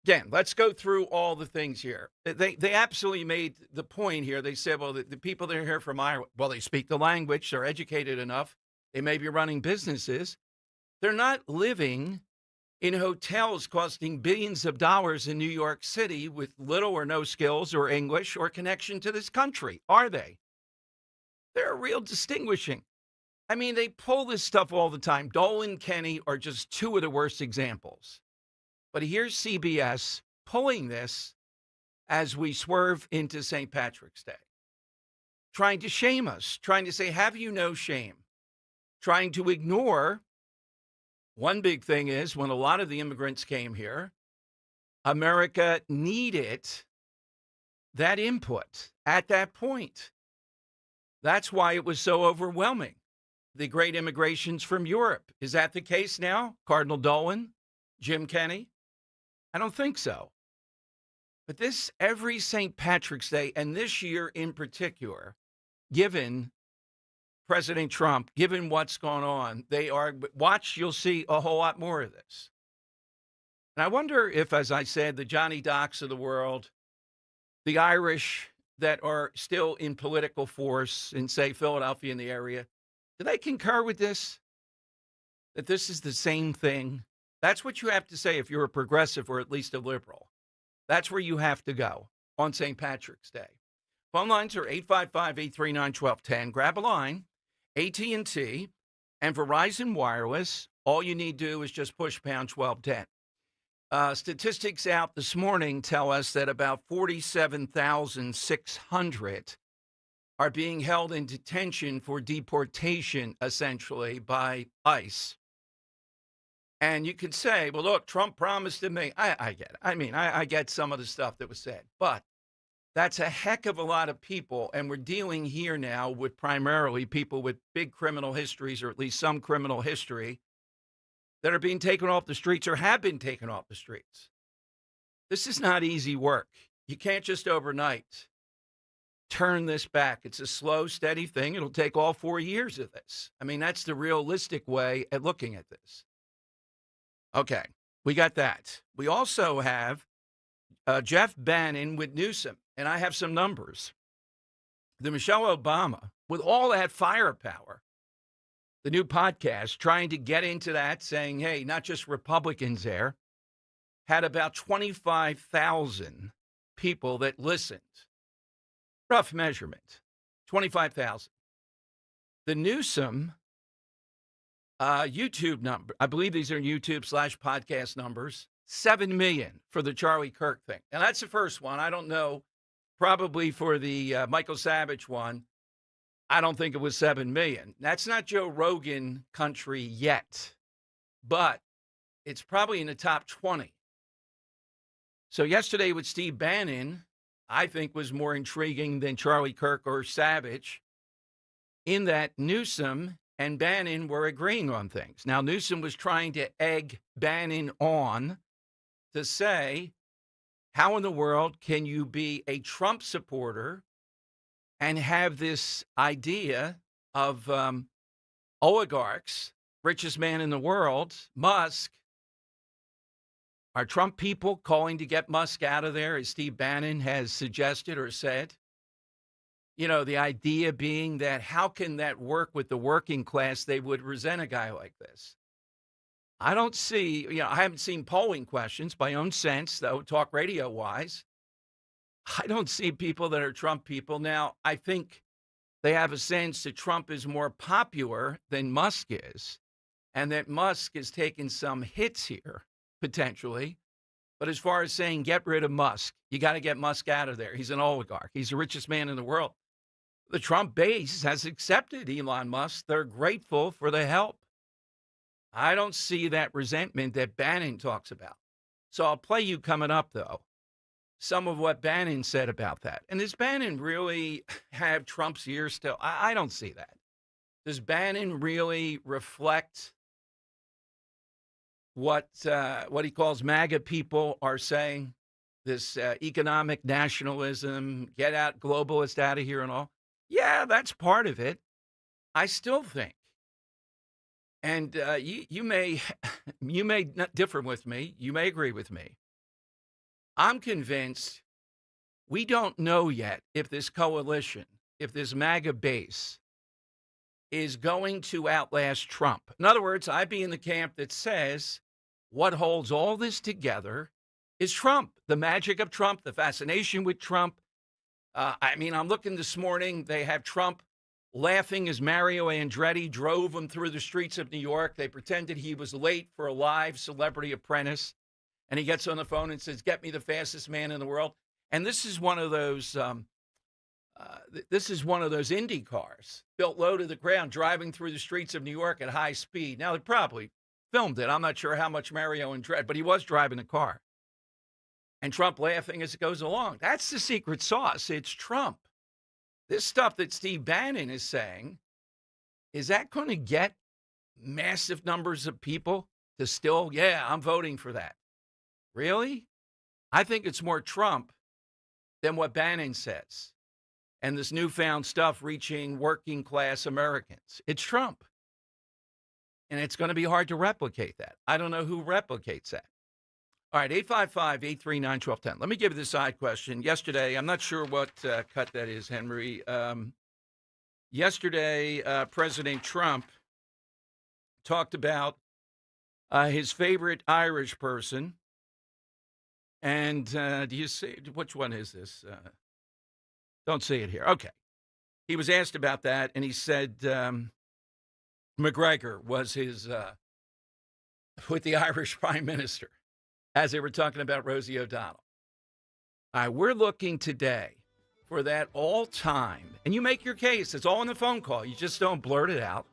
Again, let's go through all the things here. They absolutely made the point here. They said, well, the people that are here from Ireland, well, they speak the language, they're educated enough, they may be running businesses. They're not living in hotels costing billions of dollars in New York City with little or no skills or English or connection to this country, are they? They're real distinguishing. I mean, they pull this stuff all the time. Dole and Kenny are just two of the worst examples. But here's CBS pulling this as we swerve into St. Patrick's Day, trying to shame us, trying to say, have you no shame? Trying to ignore. One big thing is when a lot of the immigrants came here, America needed that input at that point. That's why it was so overwhelming. The great immigrations from Europe. Is that the case now? Cardinal Dolan, Jim Kenney? I don't think so. But this every St. Patrick's Day, and this year in particular, given President Trump, given what's going on, you'll see a whole lot more of this. And I wonder if, as I said, the Johnny Docks of the world, the Irish that are still in political force in, say, Philadelphia in the area, do they concur with this? That this is the same thing? That's what you have to say if you're a progressive or at least a liberal. That's where you have to go on St. Patrick's Day. Phone lines are 855-839-1210. Grab a line. AT&T and Verizon Wireless, all you need to do is just push pound 1210. Statistics out this morning tell us that about 47,600 are being held in detention for deportation, essentially, by ICE. And you could say, well, look, Trump promised to me. I get it. I mean, I get some of the stuff that was said. But that's a heck of a lot of people, and we're dealing here now with primarily people with big criminal histories, or at least some criminal history, that are being taken off the streets or have been taken off the streets. This is not easy work. You can't just overnight turn this back. It's a slow, steady thing. It'll take all 4 years of this. I mean, that's the realistic way at looking at this. Okay, we got that. We also have Jeff Bannon with Newsom, and I have some numbers. The Michelle Obama, with all that firepower, the new podcast, trying to get into that, saying, hey, not just Republicans there, had about 25,000 people that listened. Rough measurement, 25,000. The Newsom YouTube number, I believe these are YouTube/podcast numbers, 7 million for the Charlie Kirk thing. And that's the first one. I don't know, probably for the Michael Savage one, I don't think it was 7 million. That's not Joe Rogan country yet, but it's probably in the top 20. So yesterday with Steve Bannon, I think was more intriguing than Charlie Kirk or Savage, in that Newsom and Bannon were agreeing on things. Now, Newsom was trying to egg Bannon on to say, how in the world can you be a Trump supporter and have this idea of oligarchs, richest man in the world, Musk? Are Trump people calling to get Musk out of there, as Steve Bannon has suggested or said? You know, the idea being that how can that work with the working class? They would resent a guy like this. I don't see, I haven't seen polling questions, by own sense, though, talk radio wise. I don't see people that are Trump people. Now, I think they have a sense that Trump is more popular than Musk is, and that Musk is taking some hits here, potentially. But as far as saying, get rid of Musk, you got to get Musk out of there. He's an oligarch. He's the richest man in the world. The Trump base has accepted Elon Musk. They're grateful for the help. I don't see that resentment that Bannon talks about. So I'll play you coming up, though, some of what Bannon said about that. And does Bannon really have Trump's ear still? I don't see that. Does Bannon really reflect what he calls MAGA people are saying? This economic nationalism, get out, globalist out of here and all. Yeah, that's part of it. I still think, and you may not differ with me. You may agree with me. I'm convinced we don't know yet if this coalition, if this MAGA base is going to outlast Trump. In other words, I'd be in the camp that says what holds all this together is Trump, the magic of Trump, the fascination with Trump. I'm looking this morning, they have Trump laughing as Mario Andretti drove him through the streets of New York. They pretended he was late for a live Celebrity Apprentice. And he gets on the phone and says, get me the fastest man in the world. And this is one of those Indy cars built low to the ground, driving through the streets of New York at high speed. Now, they probably filmed it. I'm not sure how much Mario Andretti, but he was driving the car. And Trump laughing as it goes along. That's the secret sauce. It's Trump. This stuff that Steve Bannon is saying, is that going to get massive numbers of people to still, yeah, I'm voting for that? Really? I think it's more Trump than what Bannon says. And this newfound stuff reaching working class Americans. It's Trump. And it's going to be hard to replicate that. I don't know who replicates that. All right, 855-839-1210. Let me give you the side question. Yesterday, I'm not sure what cut that is, Henry. Yesterday, President Trump talked about his favorite Irish person. And do you see, which one is this? Don't see it here. Okay. He was asked about that, and he said McGregor was his, with the Irish prime minister, as they were talking about Rosie O'Donnell. All right, we're looking today for that all-time, and you make your case. It's all in the phone call. You just don't blurt it out.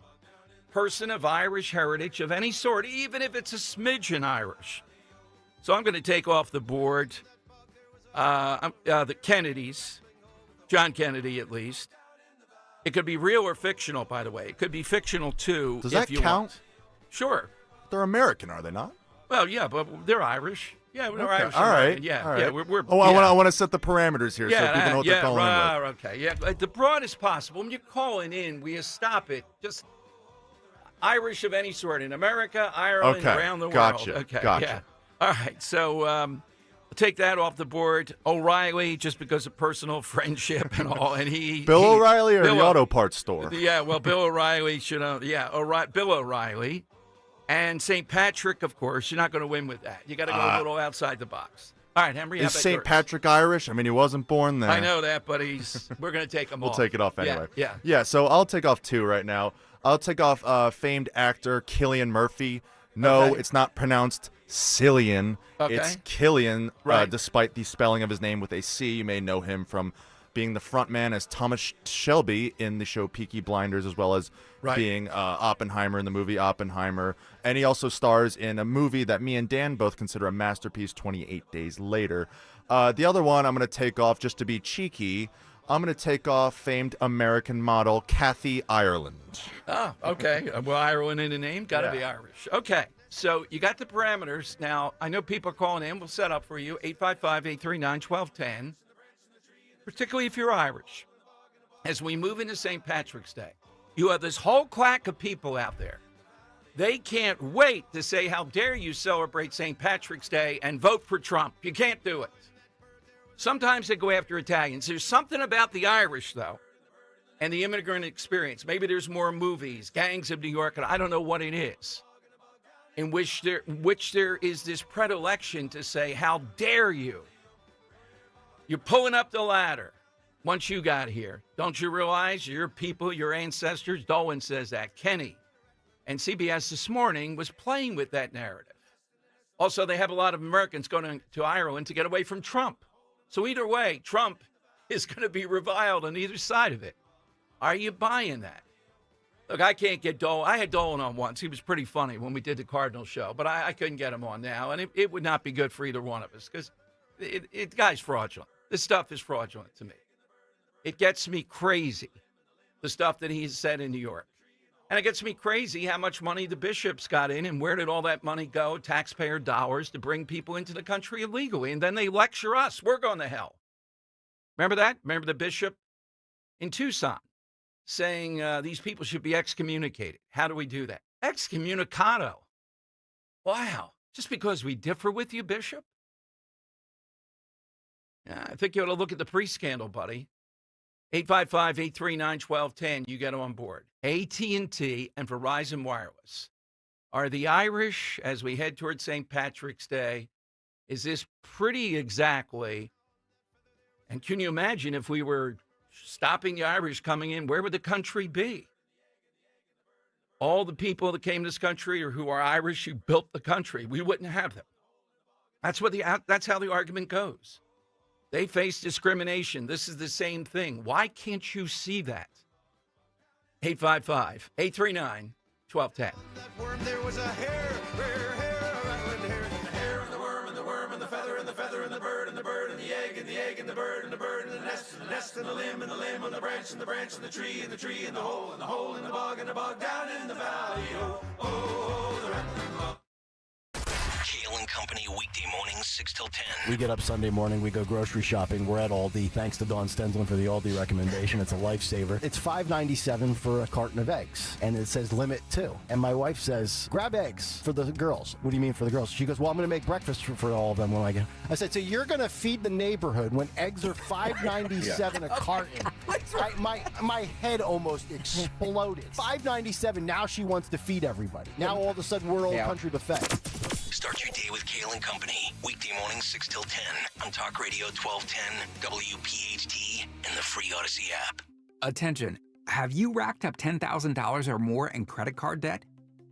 Person of Irish heritage of any sort, even if it's a smidgen Irish. So I'm going to take off the board the Kennedys, John Kennedy at least. It could be real or fictional, by the way. It could be fictional, too. Does that count? Sure. They're American, are they not? Well, yeah, but they're Irish. Yeah, we're Okay. Irish. All right. American. Yeah, All yeah. right. We're Oh, I want to set the parameters here so people know what they're calling in with. Okay. Yeah, the broadest possible. When you're calling in, we stop it. Just Irish of any sort in America, Ireland, around the Gotcha. world. Okay. Gotcha. Yeah. All right. So take that off the board. O'Reilly, just because of personal friendship and all, and Bill O'Reilly or Bill the auto parts store? Yeah. Well, Bill O'Reilly should. Bill O'Reilly. And St. Patrick, of course, you're not going to win with that. You got to go a little outside the box. All right, Henry. Is St. Patrick Irish? I mean, he wasn't born there. I know that, but we're going to take him We'll off. take it off anyway. Yeah. So I'll take off 2 right now. I'll take off famed actor Cillian Murphy. No, Okay. it's not pronounced Cillian. Okay. It's Killian, Right. despite the spelling of his name with a C. You may know him from being the front man as Thomas Shelby in the show Peaky Blinders, as well as being Oppenheimer in the movie Oppenheimer. And he also stars in a movie that me and Dan both consider a masterpiece, 28 Days Later. The other one I'm going to take off, just to be cheeky, I'm going to take off famed American model Kathy Ireland. Oh, okay. Well, Ireland in the name, got to be Irish. Okay. So you got the parameters. Now, I know people are calling in. We'll set up for you, 855-839-1210. Particularly if you're Irish. As we move into St. Patrick's Day, you have this whole clack of people out there. They can't wait to say, how dare you celebrate St. Patrick's Day and vote for Trump. You can't do it. Sometimes they go after Italians. There's something about the Irish, though, and the immigrant experience. Maybe there's more movies, Gangs of New York, and I don't know what it is, in which there is this predilection to say, how dare you? You're pulling up the ladder once you got here. Don't you realize your people, your ancestors? Dolan says that. Kenny. And CBS this morning was playing with that narrative. Also, they have a lot of Americans going to Ireland to get away from Trump. So either way, Trump is going to be reviled on either side of it. Are you buying that? Look, I can't get Dolan. I had Dolan on once. He was pretty funny when we did the Cardinal show, but I couldn't get him on now. And it would not be good for either one of us because the guy's fraudulent. This stuff is fraudulent to me. It gets me crazy, the stuff that he's said in New York. And it gets me crazy how much money the bishops got in and where did all that money go, taxpayer dollars, to bring people into the country illegally. And then they lecture us. We're going to hell. Remember that? Remember the bishop in Tucson saying these people should be excommunicated. How do we do that? Excommunicado. Wow. Just because we differ with you, Bishop? I think you ought to look at the pre-scandal, buddy. 855-839-1210. You get on board. AT&T and Verizon Wireless. Are the Irish, as we head towards St. Patrick's Day, is this pretty exactly? And can you imagine if we were stopping the Irish coming in, where would the country be? All the people that came to this country or who are Irish who built the country, we wouldn't have them. That's how the argument goes. They face discrimination. This is the same thing. Why can't you see that? 855-839-1210. There was a hair, rare hair, a rattling hair, and the hair, and the worm, and the worm, and the feather, and the feather, and the bird, and the bird, and the egg, and the egg, and the bird, and the bird, and the nest, and the limb, and the limb, and the branch, and the branch, and the tree, and the tree, and the hole, and the hole, and the bog, down in the valley. Oh, oh, the rattling bog. Kale and Company, weekday mornings, 6 till 10. We get up Sunday morning, we go grocery shopping. We're at Aldi. Thanks to Dawn Stenzlin for the Aldi recommendation. It's a lifesaver. It's $5.97 for a carton of eggs, and it says limit 2. And my wife says, grab eggs for the girls. What do you mean for the girls? She goes, well, I'm going to make breakfast for all of them when I get. I said, so you're going to feed the neighborhood when eggs are $5.97 a carton? My head almost exploded. $5.97. Now she wants to feed everybody. Now all of a sudden we're Old Country Buffet. Start your day with Kale and Company, weekday mornings 6 till 10 on Talk Radio 1210, WPHT, and the free Odyssey app. Attention, have you racked up $10,000 or more in credit card debt?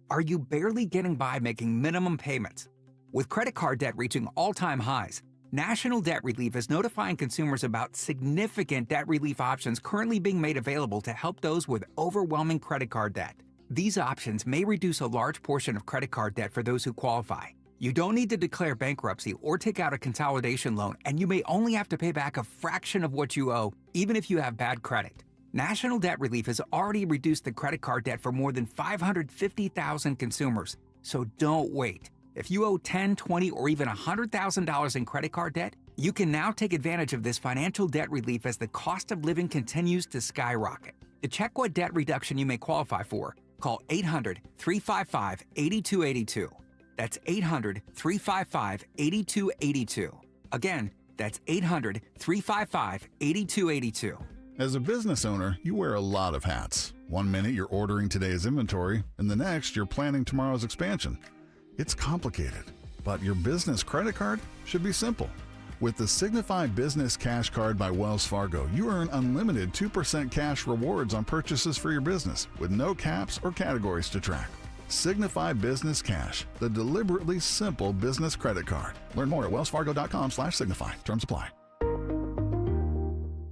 Are you barely getting by making minimum payments? With credit card debt reaching all-time highs, National Debt Relief is notifying consumers about significant debt relief options currently being made available to help those with overwhelming credit card debt. These options may reduce a large portion of credit card debt for those who qualify. You don't need to declare bankruptcy or take out a consolidation loan, and you may only have to pay back a fraction of what you owe, even if you have bad credit. National Debt Relief has already reduced the credit card debt for more than 550,000 consumers, so don't wait. If you owe $10, $20, or even $100,000 in credit card debt, you can now take advantage of this financial debt relief as the cost of living continues to skyrocket. To check what debt reduction you may qualify for, call 800-355-8282. That's 800-355-8282. Again, that's 800-355-8282. As a business owner, you wear a lot of hats. One minute you're ordering today's inventory, and the next you're planning tomorrow's expansion. It's complicated, but your business credit card should be simple. With the Signify Business Cash Card by Wells Fargo, you earn unlimited 2% cash rewards on purchases for your business with no caps or categories to track. Signify Business Cash, the deliberately simple business credit card. Learn more at wellsfargo.com/signify. Terms apply.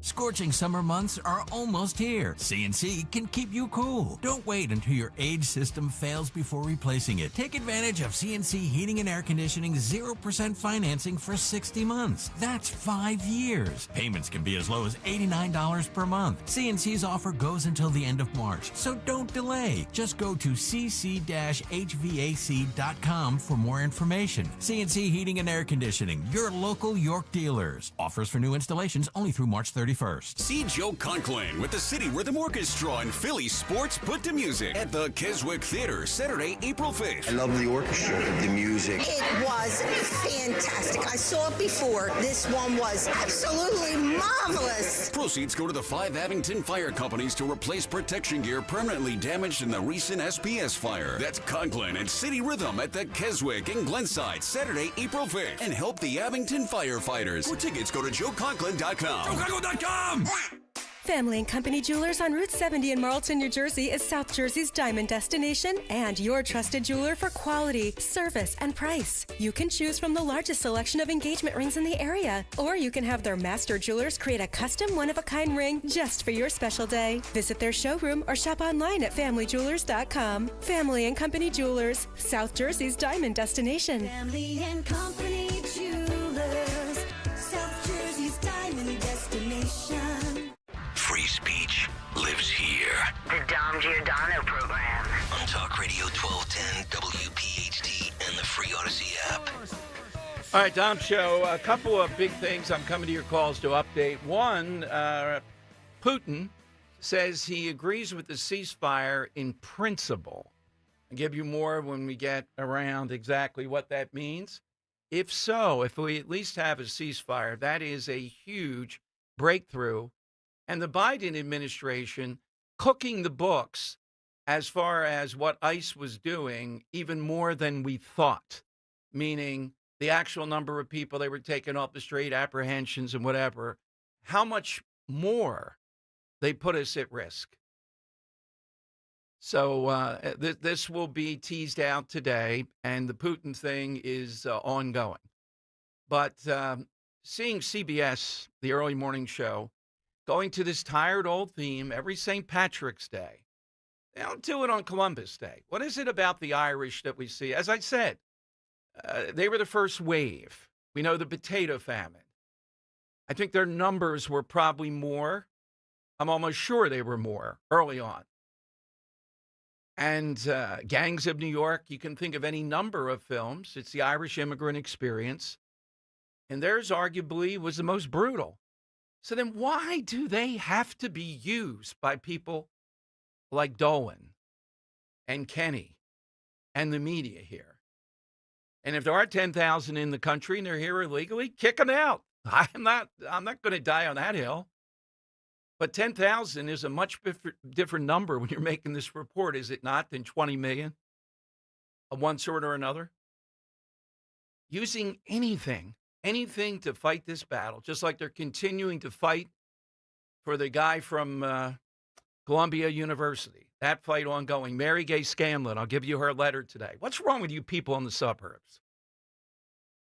Scorching summer months are almost here. CNC can keep you cool. Don't wait until your age system fails before replacing it. Take advantage of CNC Heating and Air Conditioning 0% financing for 60 months. That's 5 years. Payments can be as low as $89 per month. CNC's offer goes until the end of March, so don't delay. Just go to cc-hvac.com for more information. CNC Heating and Air Conditioning, your local York dealers. Offers for new installations only through March 31st. See Joe Conklin with the City Rhythm Orchestra and Philly Sports Put to Music at the Keswick Theater, Saturday, April 5th. I love the orchestra, the music. It was fantastic. I saw it before. This one was absolutely marvelous. Proceeds go to the 5 Abington Fire Companies to replace protection gear permanently damaged in the recent SPS fire. That's Conklin and City Rhythm at the Keswick and Glenside, Saturday, April 5th. And help the Abington firefighters. For tickets, go to joeconklin.com. JoeConklin.com! Family and Company Jewelers on Route 70 in Marlton, New Jersey is South Jersey's diamond destination and your trusted jeweler for quality, service, and price. You can choose from the largest selection of engagement rings in the area, or you can have their master jewelers create a custom one-of-a-kind ring just for your special day. Visit their showroom or shop online at familyjewelers.com. Family and Company Jewelers, South Jersey's diamond destination. Family and Company Jewelers, South Jersey's diamond destination. Free speech lives here. The Dom Giordano program. On Talk Radio 1210, WPHT, and the free Odyssey app. All right, Dom Show, a couple of big things I'm coming to your calls to update. One, Putin says he agrees with the ceasefire in principle. I'll give you more when we get around exactly what that means. If so, if we at least have a ceasefire, that is a huge breakthrough. And the Biden administration cooking the books as far as what ICE was doing, even more than we thought, meaning the actual number of people they were taking off the street, apprehensions and whatever, how much more they put us at risk. So this will be teased out today, and the Putin thing is ongoing. But seeing CBS, the early morning show, going to this tired old theme every St. Patrick's Day. They don't do it on Columbus Day. What is it about the Irish that we see? As I said, they were the first wave. We know the potato famine. I think their numbers were probably more. I'm almost sure they were more early on. And Gangs of New York, you can think of any number of films. It's the Irish immigrant experience. And theirs arguably was the most brutal. So then why do they have to be used by people like Dolan and Kenny and the media here? And if there are 10,000 in the country and they're here illegally, kick them out. I'm not going to die on that hill. But 10,000 is a much different number when you're making this report, is it not, than 20 million of one sort or another? Using anything to fight this battle, just like they're continuing to fight for the guy from Columbia University. That fight ongoing. Mary Gay Scanlon, I'll give you her letter today. What's wrong with you people in the suburbs?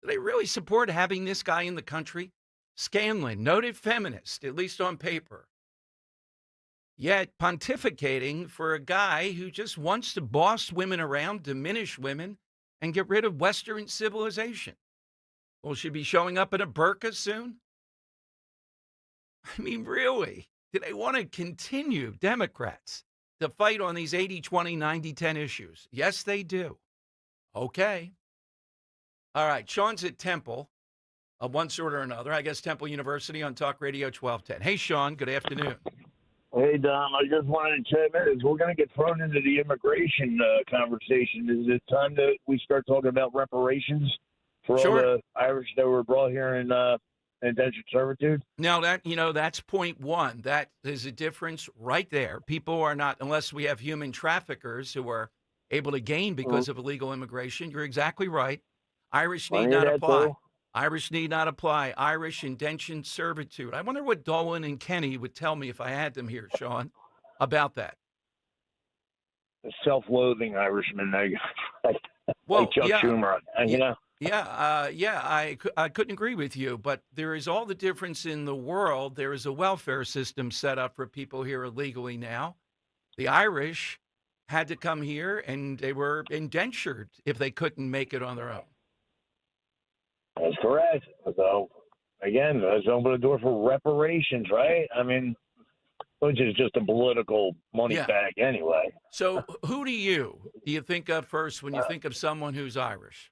Do they really support having this guy in the country? Scanlon, noted feminist, at least on paper. Yet pontificating for a guy who just wants to boss women around, diminish women, and get rid of Western civilization. Will she be showing up in a burqa soon? I mean, really? Do they want to continue, Democrats, to fight on these 80-20, 90-10 issues? Yes, they do. Okay. All right. Sean's at Temple of one sort or another. I guess Temple University on Talk Radio 1210. Hey, Sean. Good afternoon. Hey, Dom, I just wanted to check in. We're going to get thrown into the immigration conversation. Is it time that we start talking about reparations for all the Irish that were brought here in indentured servitude? Now, that's point one. That is a difference right there. People are not, unless we have human traffickers who are able to gain because of illegal immigration. You're exactly right. Irish need not apply. Irish need not apply. Irish indentured servitude. I wonder what Dolan and Kenny would tell me if I had them here, Sean, about that. Self-loathing Irishmen, like Chuck Schumer, you know? I couldn't agree with you, but there is all the difference in the world. There is a welfare system set up for people here illegally now. The Irish had to come here, and they were indentured if they couldn't make it on their own. That's correct. So, again, let's open the door for reparations, right? I mean, which is just a political money bag anyway. So who do you think of first when you think of someone who's Irish?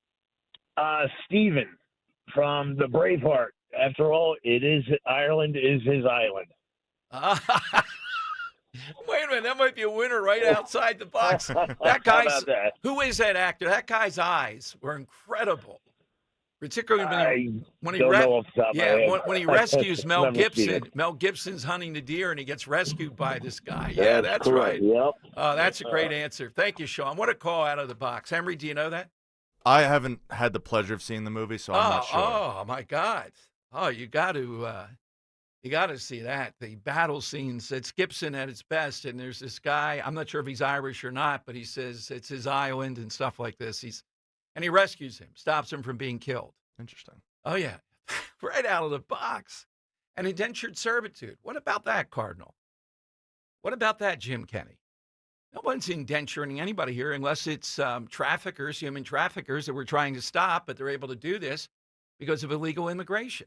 Stephen from the Braveheart. After all, Ireland is his island. Wait a minute, that might be a winner right outside the box. That guy's, who is that actor? That guy's eyes were incredible. Particularly when he rescues Mel Gibson. Mel Gibson's hunting the deer, and he gets rescued by this guy. Yeah, that's right. Yep. That's a great answer. Thank you, Sean. What a call out of the box. Henry, do you know that? I haven't had the pleasure of seeing the movie, so I'm not sure. Oh, my God. Oh, you got to see that. The battle scenes, it's Gibson at its best, and there's this guy, I'm not sure if he's Irish or not, but he says it's his island and stuff like this. And he rescues him, stops him from being killed. Interesting. Oh, yeah. Right out of the box. And indentured servitude. What about that, Cardinal? What about that, Jim Kenny? No one's indenturing anybody here unless it's traffickers, human traffickers that we're trying to stop, but they're able to do this because of illegal immigration.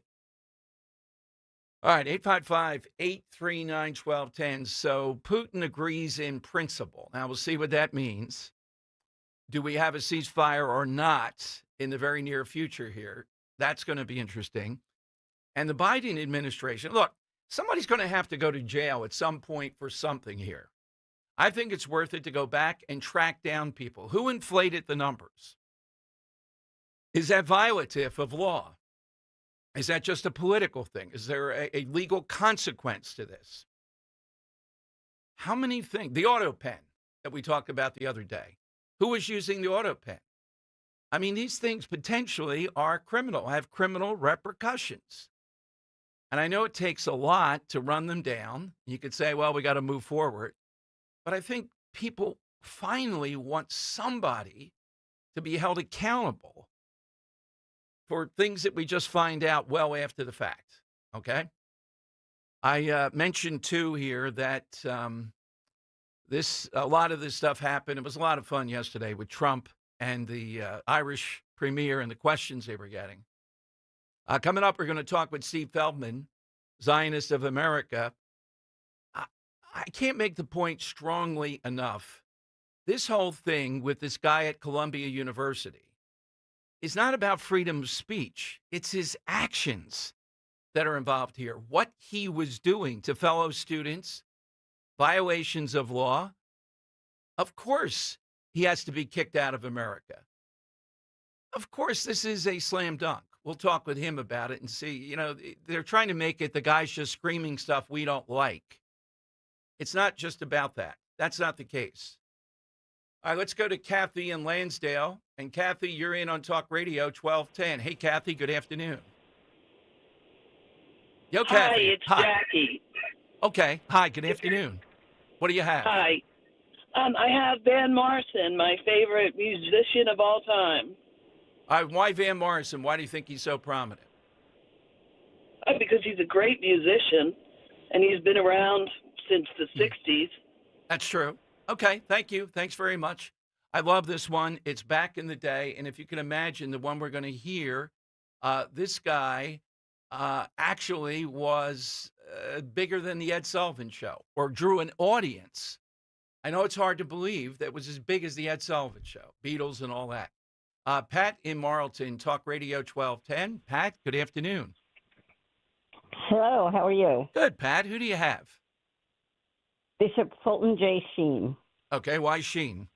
All right, 855-839-1210. So Putin agrees in principle. Now, we'll see what that means. Do we have a ceasefire or not in the very near future here? That's going to be interesting. And the Biden administration, look, somebody's going to have to go to jail at some point for something here. I think it's worth it to go back and track down people. Who inflated the numbers? Is that violative of law? Is that just a political thing? Is there a legal consequence to this? How many things? The auto pen that we talked about the other day. Who was using the auto pen? I mean, these things potentially are criminal, have criminal repercussions. And I know it takes a lot to run them down. You could say, well, we got to move forward. But I think people finally want somebody to be held accountable for things that we just find out well after the fact, okay? I mentioned, too, here that a lot of this stuff happened. It was a lot of fun yesterday with Trump and the Irish premier and the questions they were getting. Coming up, we're going to talk with Steve Feldman, Zionist of America. I can't make the point strongly enough. This whole thing with this guy at Columbia University is not about freedom of speech. It's his actions that are involved here. What he was doing to fellow students, violations of law. Of course, he has to be kicked out of America. Of course, this is a slam dunk. We'll talk with him about it and see, they're trying to make it the guy's just screaming stuff we don't like. It's not just about that. That's not the case. All right, let's go to Kathy in Lansdale. And Kathy, you're in on Talk Radio 1210. Hey, Kathy, good afternoon. Yo, Kathy. Hi, it's Jackie. Okay. Hi, good afternoon. What do you have? Hi. I have Van Morrison, my favorite musician of all time. Why Van Morrison? Why do you think he's so prominent? Because he's a great musician, and he's been around since the 60s. That's true. Okay, thank you. Thanks very much. I love this one. It's back in the day, and if you can imagine the one we're going to hear, this guy actually was bigger than the Ed Sullivan Show, or drew an audience. I know it's hard to believe that was as big as the Ed Sullivan Show, Beatles and all that. Pat in Marlton, Talk Radio 1210. Pat, good afternoon. Hello, how are you? Good, Pat. Who do you have? Bishop Fulton J. Sheen. Okay, why Sheen?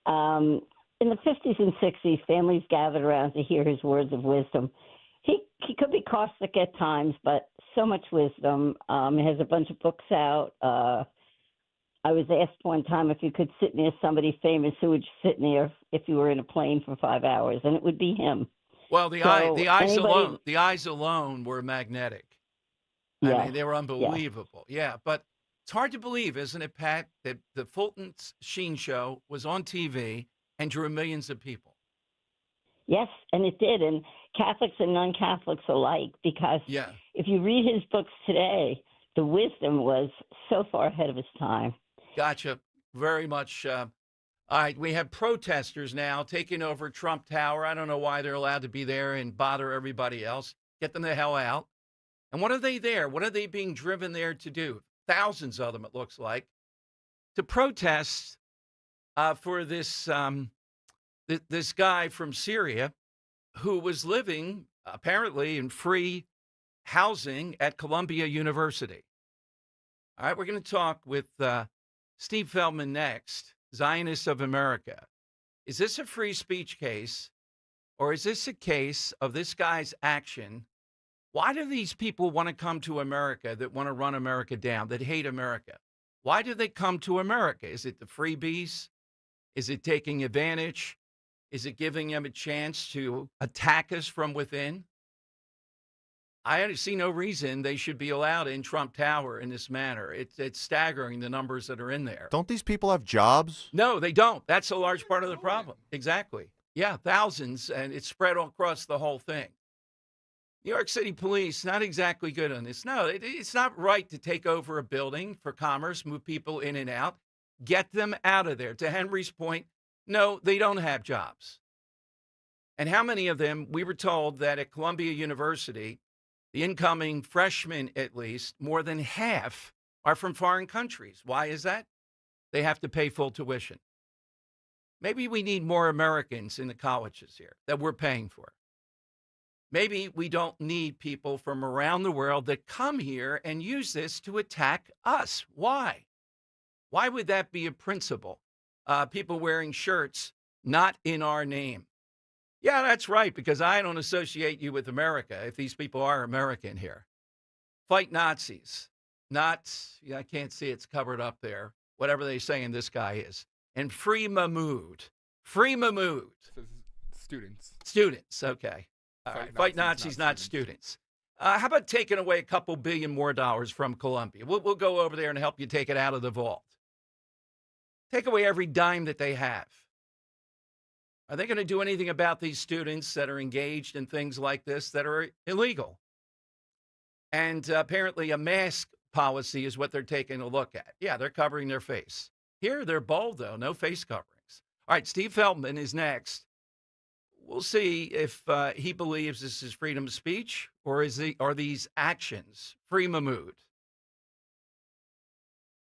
In the 50s and 60s, families gathered around to hear his words of wisdom. He could be caustic at times, but so much wisdom. He has a bunch of books out. I was asked one time if you could sit near somebody famous, who would you sit near if you were in a plane for 5 hours, and it would be him. Well, the eyes alone were magnetic. Yeah, I mean, they were unbelievable. Yeah, but it's hard to believe, isn't it, Pat, that the Fulton Sheen show was on TV and drew millions of people. Yes, and it did, and Catholics and non-Catholics alike, because if you read his books today, the wisdom was so far ahead of his time. Gotcha. Very much. All right, we have protesters now taking over Trump Tower. I don't know why they're allowed to be there and bother everybody else. Get them the hell out. And what are they there? What are they being driven there to do? Thousands of them, it looks like, to protest for this this guy from Syria who was living apparently in free housing at Columbia University. All right, we're going to talk with Steve Feldman next, Zionists of America. Is this a free speech case, or is this a case of this guy's action? Why do these people want to come to America that want to run America down, that hate America? Why do they come to America? Is it the freebies? Is it taking advantage? Is it giving them a chance to attack us from within? I see no reason they should be allowed in Trump Tower in this manner. It's staggering, the numbers that are in there. Don't these people have jobs? No, they don't. That's a large part of the problem. Exactly. Yeah, thousands, and it's spread all across the whole thing. New York City police, not exactly good on this. No, it's not right to take over a building for commerce, move people in and out, get them out of there. To Henry's point, no, they don't have jobs. And how many of them, we were told that at Columbia University, the incoming freshmen, at least, more than half are from foreign countries. Why is that? They have to pay full tuition. Maybe we need more Americans in the colleges here that we're paying for. Maybe we don't need people from around the world that come here and use this to attack us. Why? Why would that be a principle? People wearing shirts not in our name. Yeah, that's right, because I don't associate you with America if these people are American here. Fight Nazis. I can't see it's covered up there. Whatever they saying this guy is. And free Mahmoud. Free Mahmoud. Students. Students, okay. All right. Fight Nazis, not students. How about taking away a couple billion more dollars from Columbia? We'll go over there and help you take it out of the vault. Take away every dime that they have. Are they going to do anything about these students that are engaged in things like this that are illegal? And apparently a mask policy is what they're taking a look at. Yeah, they're covering their face. Here, they're bold, though. No face coverings. All right, Steve Feldman is next. We'll see if he believes this is freedom of speech or are these actions free Mahmoud.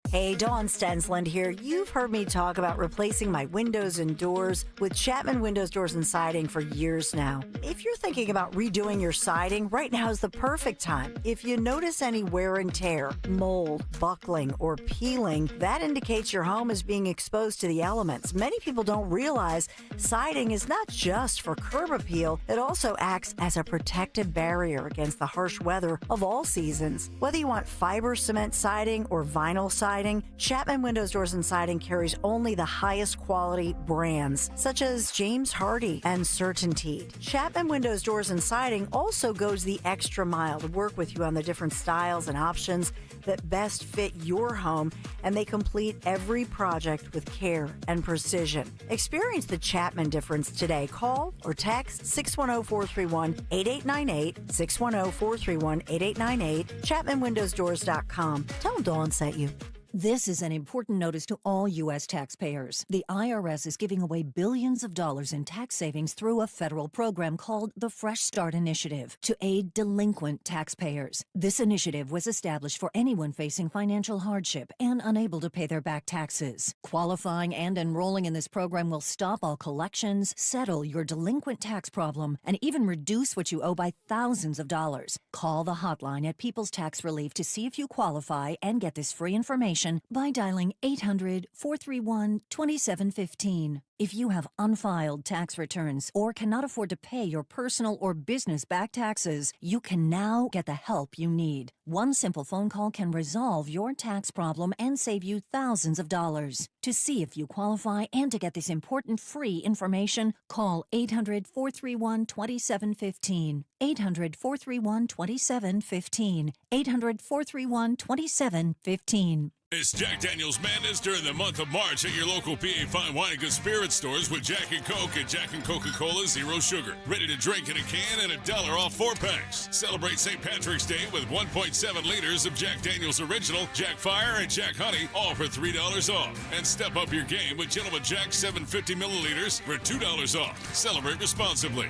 Hey, Dawn Stensland here. You've heard me talk about replacing my windows and doors with Chapman Windows, Doors, and Siding for years now. If you're thinking about redoing your siding, right now is the perfect time. If you notice any wear and tear, mold, buckling, or peeling, that indicates your home is being exposed to the elements. Many people don't realize siding is not just for curb appeal, it also acts as a protective barrier against the harsh weather of all seasons. Whether you want fiber cement siding or vinyl siding, Chapman Windows, Doors, and Siding carries only the highest quality brands, such as James Hardie and CertainTeed. Chapman Windows, Doors, and Siding also goes the extra mile to work with you on the different styles and options that best fit your home, and they complete every project with care and precision. Experience the Chapman difference today. Call or text 610-431-8898, 610-431-8898, ChapmanWindowsDoors.com. Tell them Dawn sent you. This is an important notice to all U.S. taxpayers. The IRS is giving away billions of dollars in tax savings through a federal program called the Fresh Start Initiative to aid delinquent taxpayers. This initiative was established for anyone facing financial hardship and unable to pay their back taxes. Qualifying and enrolling in this program will stop all collections, settle your delinquent tax problem, and even reduce what you owe by thousands of dollars. Call the hotline at People's Tax Relief to see if you qualify and get this free information by dialing 800-431-2715. If you have unfiled tax returns or cannot afford to pay your personal or business back taxes, you can now get the help you need. One simple phone call can resolve your tax problem and save you thousands of dollars. To see if you qualify and to get this important free information, call 800-431-2715. 800-431-2715. 800-431-2715. It's Jack Daniels Madness during the month of March at your local PA Fine Wine and Good Spirits stores with Jack and Coke and Jack and Coca-Cola Zero Sugar. Ready to drink in a can and $1 off 4-packs. Celebrate St. Patrick's Day with 1.7 liters of Jack Daniels Original, Jack Fire, and Jack Honey, all for $3 off. And step up your game with Gentleman Jack 750 milliliters for $2 off. Celebrate responsibly.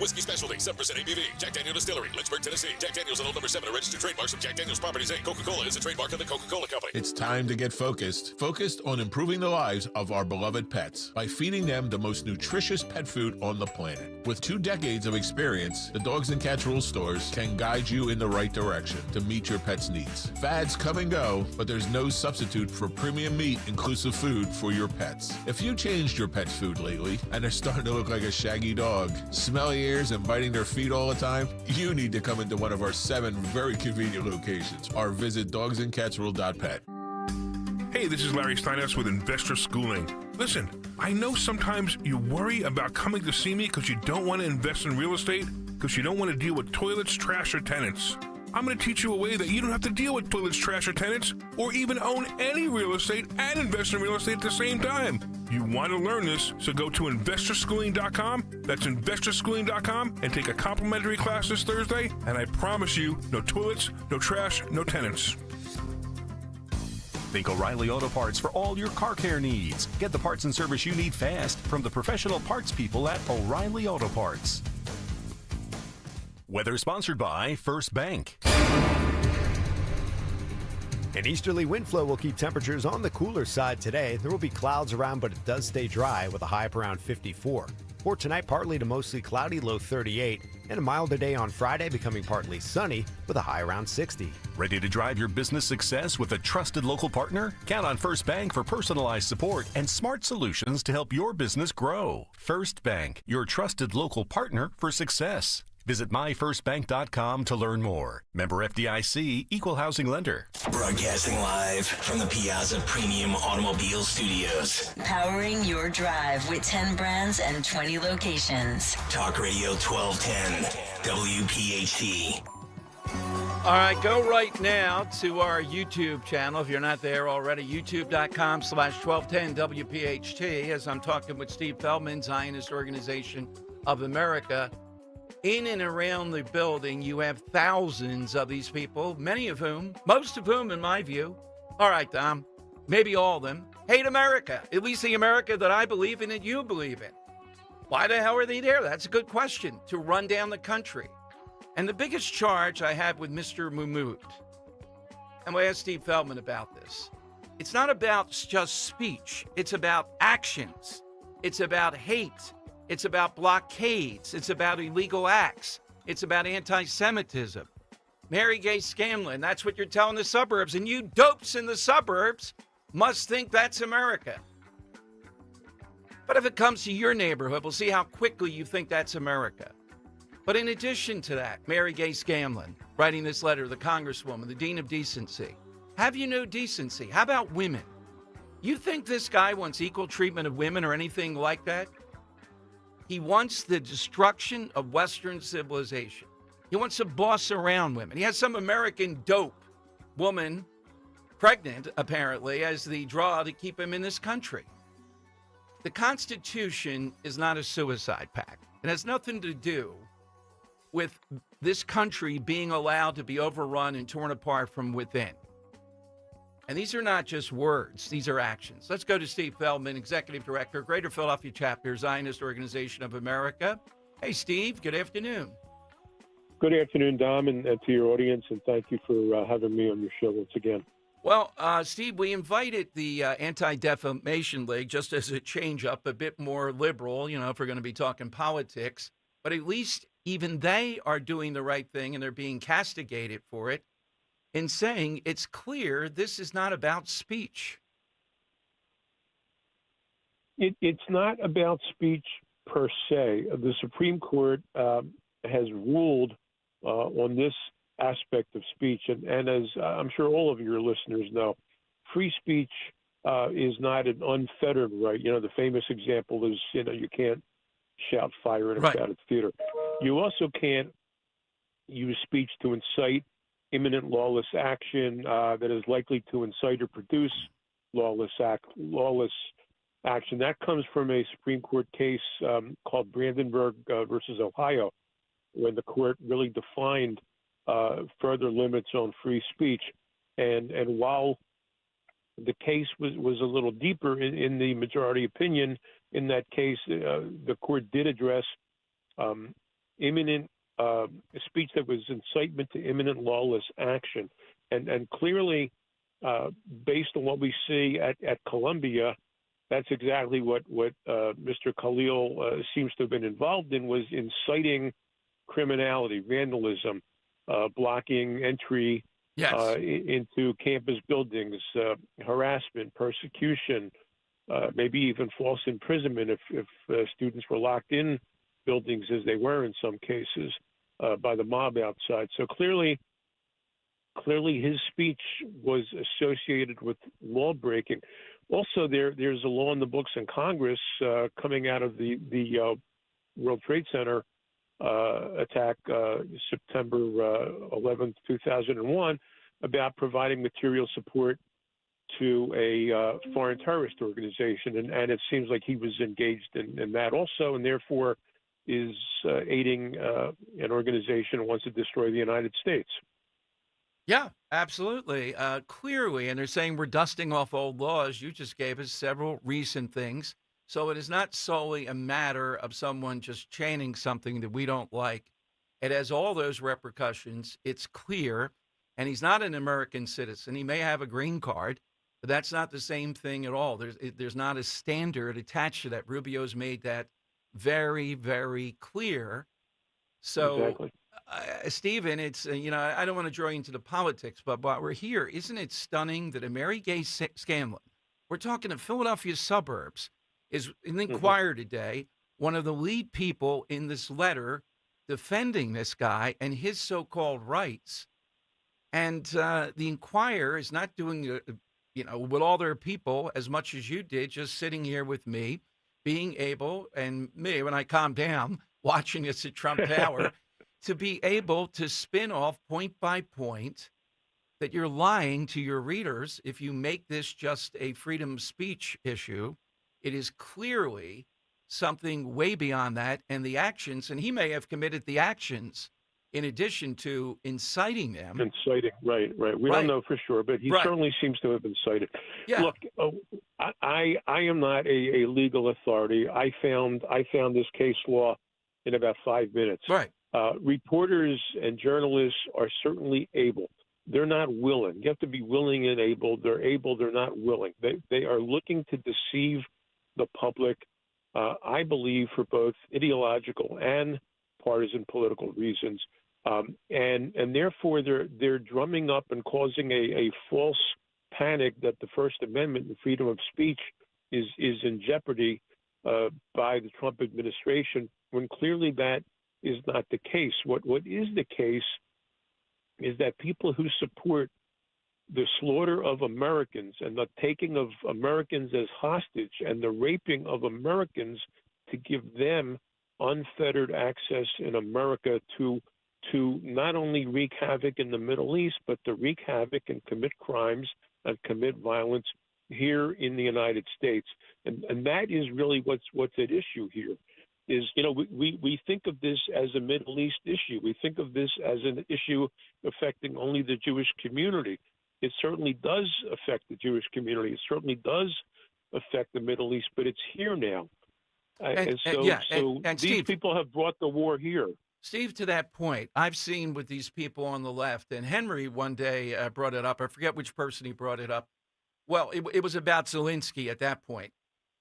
Whiskey Specialty, 7% ABV. Jack Daniel Distillery, Lynchburg, Tennessee. Jack Daniel's and Old Number 7 are registered trademarks of Jack Daniel's Properties, Inc. Coca-Cola is a trademark of the Coca-Cola Company. It's time to get focused. Focused on improving the lives of our beloved pets by feeding them the most nutritious pet food on the planet. With 2 decades of experience, the Dogs and Cats Rules stores can guide you in the right direction to meet your pet's needs. Fads come and go, but there's no substitute for premium meat inclusive food for your pets. If you changed your pet's food lately and they're starting to look like a shaggy dog, smelly ears and biting their feet all the time, you need to come into one of our 7 very convenient locations or visit dogsandcatsrule.pet. Hey, this is Larry Steinhaus with Investor Schooling. Listen, I know sometimes you worry about coming to see me because you don't want to invest in real estate, because you don't want to deal with toilets, trash, or tenants. I'm going to teach you a way that you don't have to deal with toilets, trash, or tenants, or even own any real estate and invest in real estate at the same time. You want to learn this, so go to investorschooling.com. That's investorschooling.com and take a complimentary class this Thursday, and I promise you, no toilets, no trash, no tenants. Think O'Reilly Auto Parts for all your car care needs. Get the parts and service you need fast from the professional parts people at O'Reilly Auto Parts. Weather sponsored by First Bank. An easterly wind flow will keep temperatures on the cooler side today. There will be clouds around, but it does stay dry with a high up around 54. For tonight, partly to mostly cloudy, low 38, and a milder day on Friday, becoming partly sunny with a high around 60. Ready to drive your business success with a trusted local partner? Count on First Bank for personalized support and smart solutions to help your business grow. First Bank, your trusted local partner for success. Visit myfirstbank.com to learn more. Member FDIC, Equal Housing Lender. Broadcasting live from the Piazza Premium Automobile Studios. Powering your drive with 10 brands and 20 locations. Talk Radio 1210, WPHT. All right, go right now to our YouTube channel. If you're not there already, youtube.com/1210WPHT, as I'm talking with Steve Feldman, Zionist Organization of America. In and around the building, you have thousands of these people, most of whom, in my view, all right, Dom, maybe all of them, hate America, at least the America that I believe in and you believe in. Why the hell are they there? That's a good question, to run down the country. And the biggest charge I have with Mr. Mahmoud, and I asked Steve Feldman about this, it's not about just speech. It's about actions. It's about hate. It's about blockades. It's about illegal acts. It's about anti-Semitism. Mary Gay Scanlon, that's what you're telling the suburbs. And you dopes in the suburbs must think that's America. But if it comes to your neighborhood, we'll see how quickly you think that's America. But in addition to that, Mary Gay Scanlon writing this letter, the Congresswoman, the Dean of Decency. Have you no decency? How about women? You think this guy wants equal treatment of women or anything like that? He wants the destruction of Western civilization. He wants to boss around women. He has some American dope woman pregnant, apparently, as the draw to keep him in this country. The Constitution is not a suicide pact. It has nothing to do with this country being allowed to be overrun and torn apart from within. And these are not just words, these are actions. Let's go to Steve Feldman, Executive Director, Greater Philadelphia Chapter, Zionist Organization of America. Hey, Steve, good afternoon. Good afternoon, Dom, and to your audience, and thank you for having me on your show once again. Well, Steve, we invited the Anti-Defamation League just as a change-up, a bit more liberal, if we're going to be talking politics. But at least even they are doing the right thing, and they're being castigated for it, in saying it's clear this is not about speech. It's not about speech per se. The Supreme Court has ruled on this aspect of speech, and as I'm sure all of your listeners know, free speech is not an unfettered right. The famous example is, you can't shout fire in a crowded theater. You also can't use speech to incite imminent lawless action that is likely to incite or produce lawless action. That comes from a Supreme Court case called Brandenburg versus Ohio, when the court really defined further limits on free speech. And while the case was a little deeper in the majority opinion, in that case, the court did address imminent speech that was incitement to imminent lawless action. And clearly, based on what we see at Columbia, that's exactly what Mr. Khalil seems to have been involved in, was inciting criminality, vandalism, blocking entry into campus buildings, harassment, persecution, maybe even false imprisonment if students were locked in buildings, as they were in some cases, by the mob outside. So clearly his speech was associated with law breaking. Also, there's a law in the books in Congress coming out of the World Trade Center attack, September 11th, 2001, about providing material support to a foreign terrorist organization. And it seems like he was engaged in that also, and therefore is aiding an organization that wants to destroy the United States. Yeah, absolutely. Clearly, and they're saying we're dusting off old laws. You just gave us several recent things. So it is not solely a matter of someone just chanting something that we don't like. It has all those repercussions. It's clear. And he's not an American citizen. He may have a green card, but that's not the same thing at all. There's not a standard attached to that. Rubio's made that very, very clear. So, exactly. Stephen, it's, I don't want to draw you into the politics, but while we're here, isn't it stunning that a Mary Gay Scanlon, we're talking the Philadelphia suburbs, is in the Inquirer today, one of the lead people in this letter defending this guy and his so-called rights. And the Inquirer is not doing, with all their people as much as you did, just sitting here with me, being able, and me, when I calm down, watching us at Trump Tower, to be able to spin off point by point that you're lying to your readers if you make this just a freedom of speech issue. It is clearly something way beyond that, and the actions, and he may have committed the actions in addition to inciting them. Inciting, right. We don't know for sure, but he certainly seems to have incited. Yeah. Look, I am not a legal authority. I found this case law in about 5 minutes. Right. Reporters and journalists are certainly able. They're not willing. You have to be willing and able. They're able. They're not willing. They are looking to deceive the public, I believe, for both ideological and partisan political reasons. And therefore, they're drumming up and causing a false panic that the First Amendment and freedom of speech is in jeopardy by the Trump administration, when clearly that is not the case. What is the case is that people who support the slaughter of Americans and the taking of Americans as hostage and the raping of Americans to give them unfettered access in America to not only wreak havoc in the Middle East, but to wreak havoc and commit crimes and commit violence here in the United States. And that is really what's at issue here. Is, we think of this as a Middle East issue. We think of this as an issue affecting only the Jewish community. It certainly does affect the Jewish community. It certainly does affect the Middle East, but it's here now. And these Steve, people have brought the war here. Steve, to that point, I've seen with these people on the left, and Henry one day brought it up. I forget which person he brought it up. Well, it was about Zelensky at that point.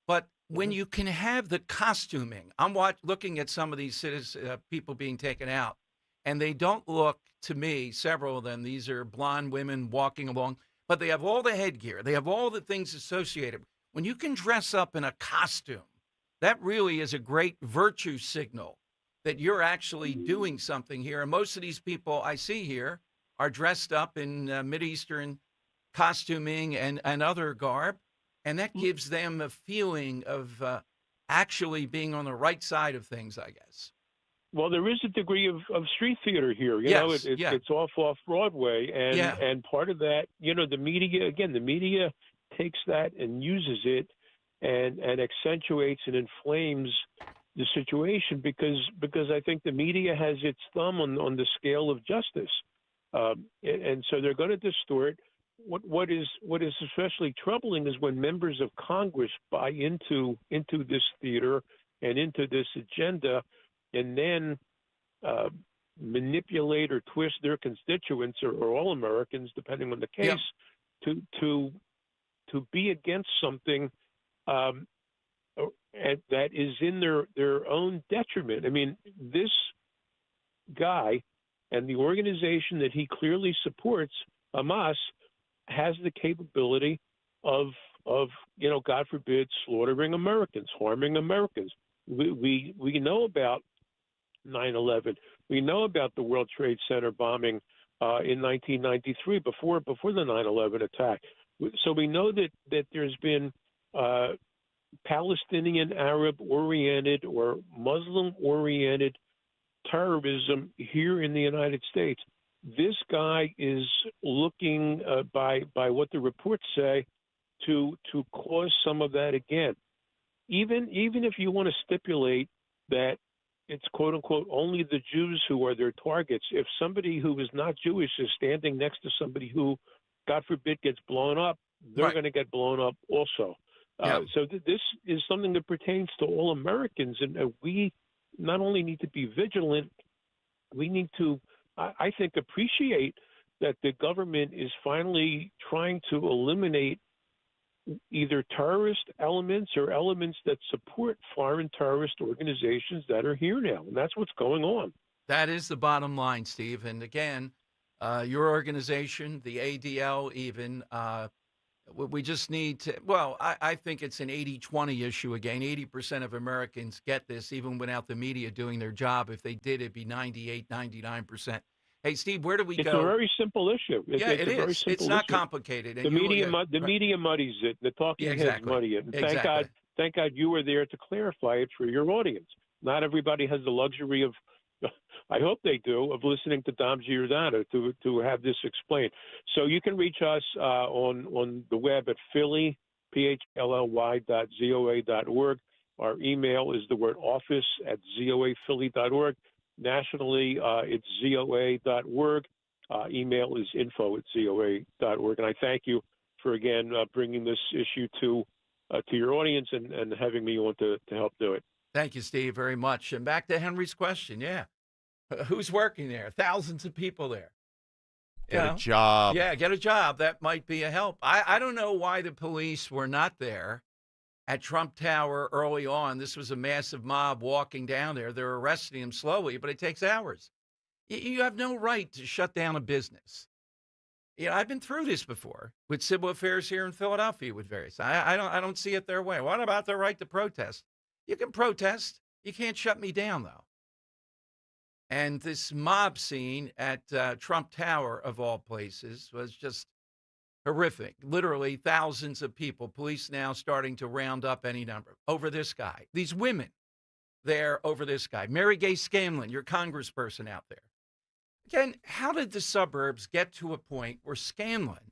But when you can have the costuming, I'm looking at some of these people being taken out, and they don't look, to me, several of them, these are blonde women walking along, but they have all the headgear. They have all the things associated. When you can dress up in a costume, that really is a great virtue signal that you're actually doing something here. And most of these people I see here are dressed up in Mideastern costuming and other garb. And that gives them a feeling of actually being on the right side of things, I guess. Well, there is a degree of street theater here. It's off Broadway. And part of that, the media takes that and uses it and accentuates and inflames the situation because I think the media has its thumb on the scale of justice, and so they're going to distort. What is especially troubling is when members of Congress buy into this theater and into this agenda, and then manipulate or twist their constituents or all Americans, depending on the case, to be against something. That is in their own detriment. I mean, this guy and the organization that he clearly supports, Hamas, has the capability of God forbid, slaughtering Americans, harming Americans. We know about 9/11. We know about the World Trade Center bombing in 1993, before the 9/11 attack. So we know that there's been Palestinian, Arab-oriented, or Muslim-oriented terrorism here in the United States. This guy is looking, by what the reports say, to cause some of that again. Even if you want to stipulate that it's quote unquote only the Jews who are their targets, if somebody who is not Jewish is standing next to somebody who, God forbid, gets blown up, they're going to get blown up also. So this is something that pertains to all Americans, and we not only need to be vigilant, we need to, I think, appreciate that the government is finally trying to eliminate either terrorist elements or elements that support foreign terrorist organizations that are here now. And that's what's going on. That is the bottom line, Steve. And again, your organization, the ADL even, we just need to, I think it's an 80-20 issue again. 80% of Americans get this, even without the media doing their job. If they did, it'd be 98, 99%. Hey, Steve, where do we go? It's a very simple issue. It is. It's not complicated. And the media muddies it. The talking heads muddy it. And thank God you were there to clarify it for your audience. Not everybody has the luxury of, I hope they do, of listening to Dom Giordano to have this explained. So you can reach us on the web at Philly, PHLLY.ZOA.org. Our email is the word office@ZOAphilly.org. Nationally, it's ZOA.org. Email is info@ZOA.org. And I thank you for, again, bringing this issue to your audience and having me on to help do it. Thank you, Steve, very much. And back to Henry's question. Yeah. Who's working there? Thousands of people there. Get a job. Yeah, get a job. That might be a help. I don't know why the police were not there at Trump Tower early on. This was a massive mob walking down there. They're arresting him slowly, but it takes hours. You have no right to shut down a business. I've been through this before with civil affairs here in Philadelphia with various. I don't see it their way. What about the right to protest? You can protest. You can't shut me down, though. And this mob scene at Trump Tower, of all places, was just horrific. Literally thousands of people. Police now starting to round up any number over this guy. These women there over this guy. Mary Gay Scanlon, your congressperson out there. Again, how did the suburbs get to a point where Scanlon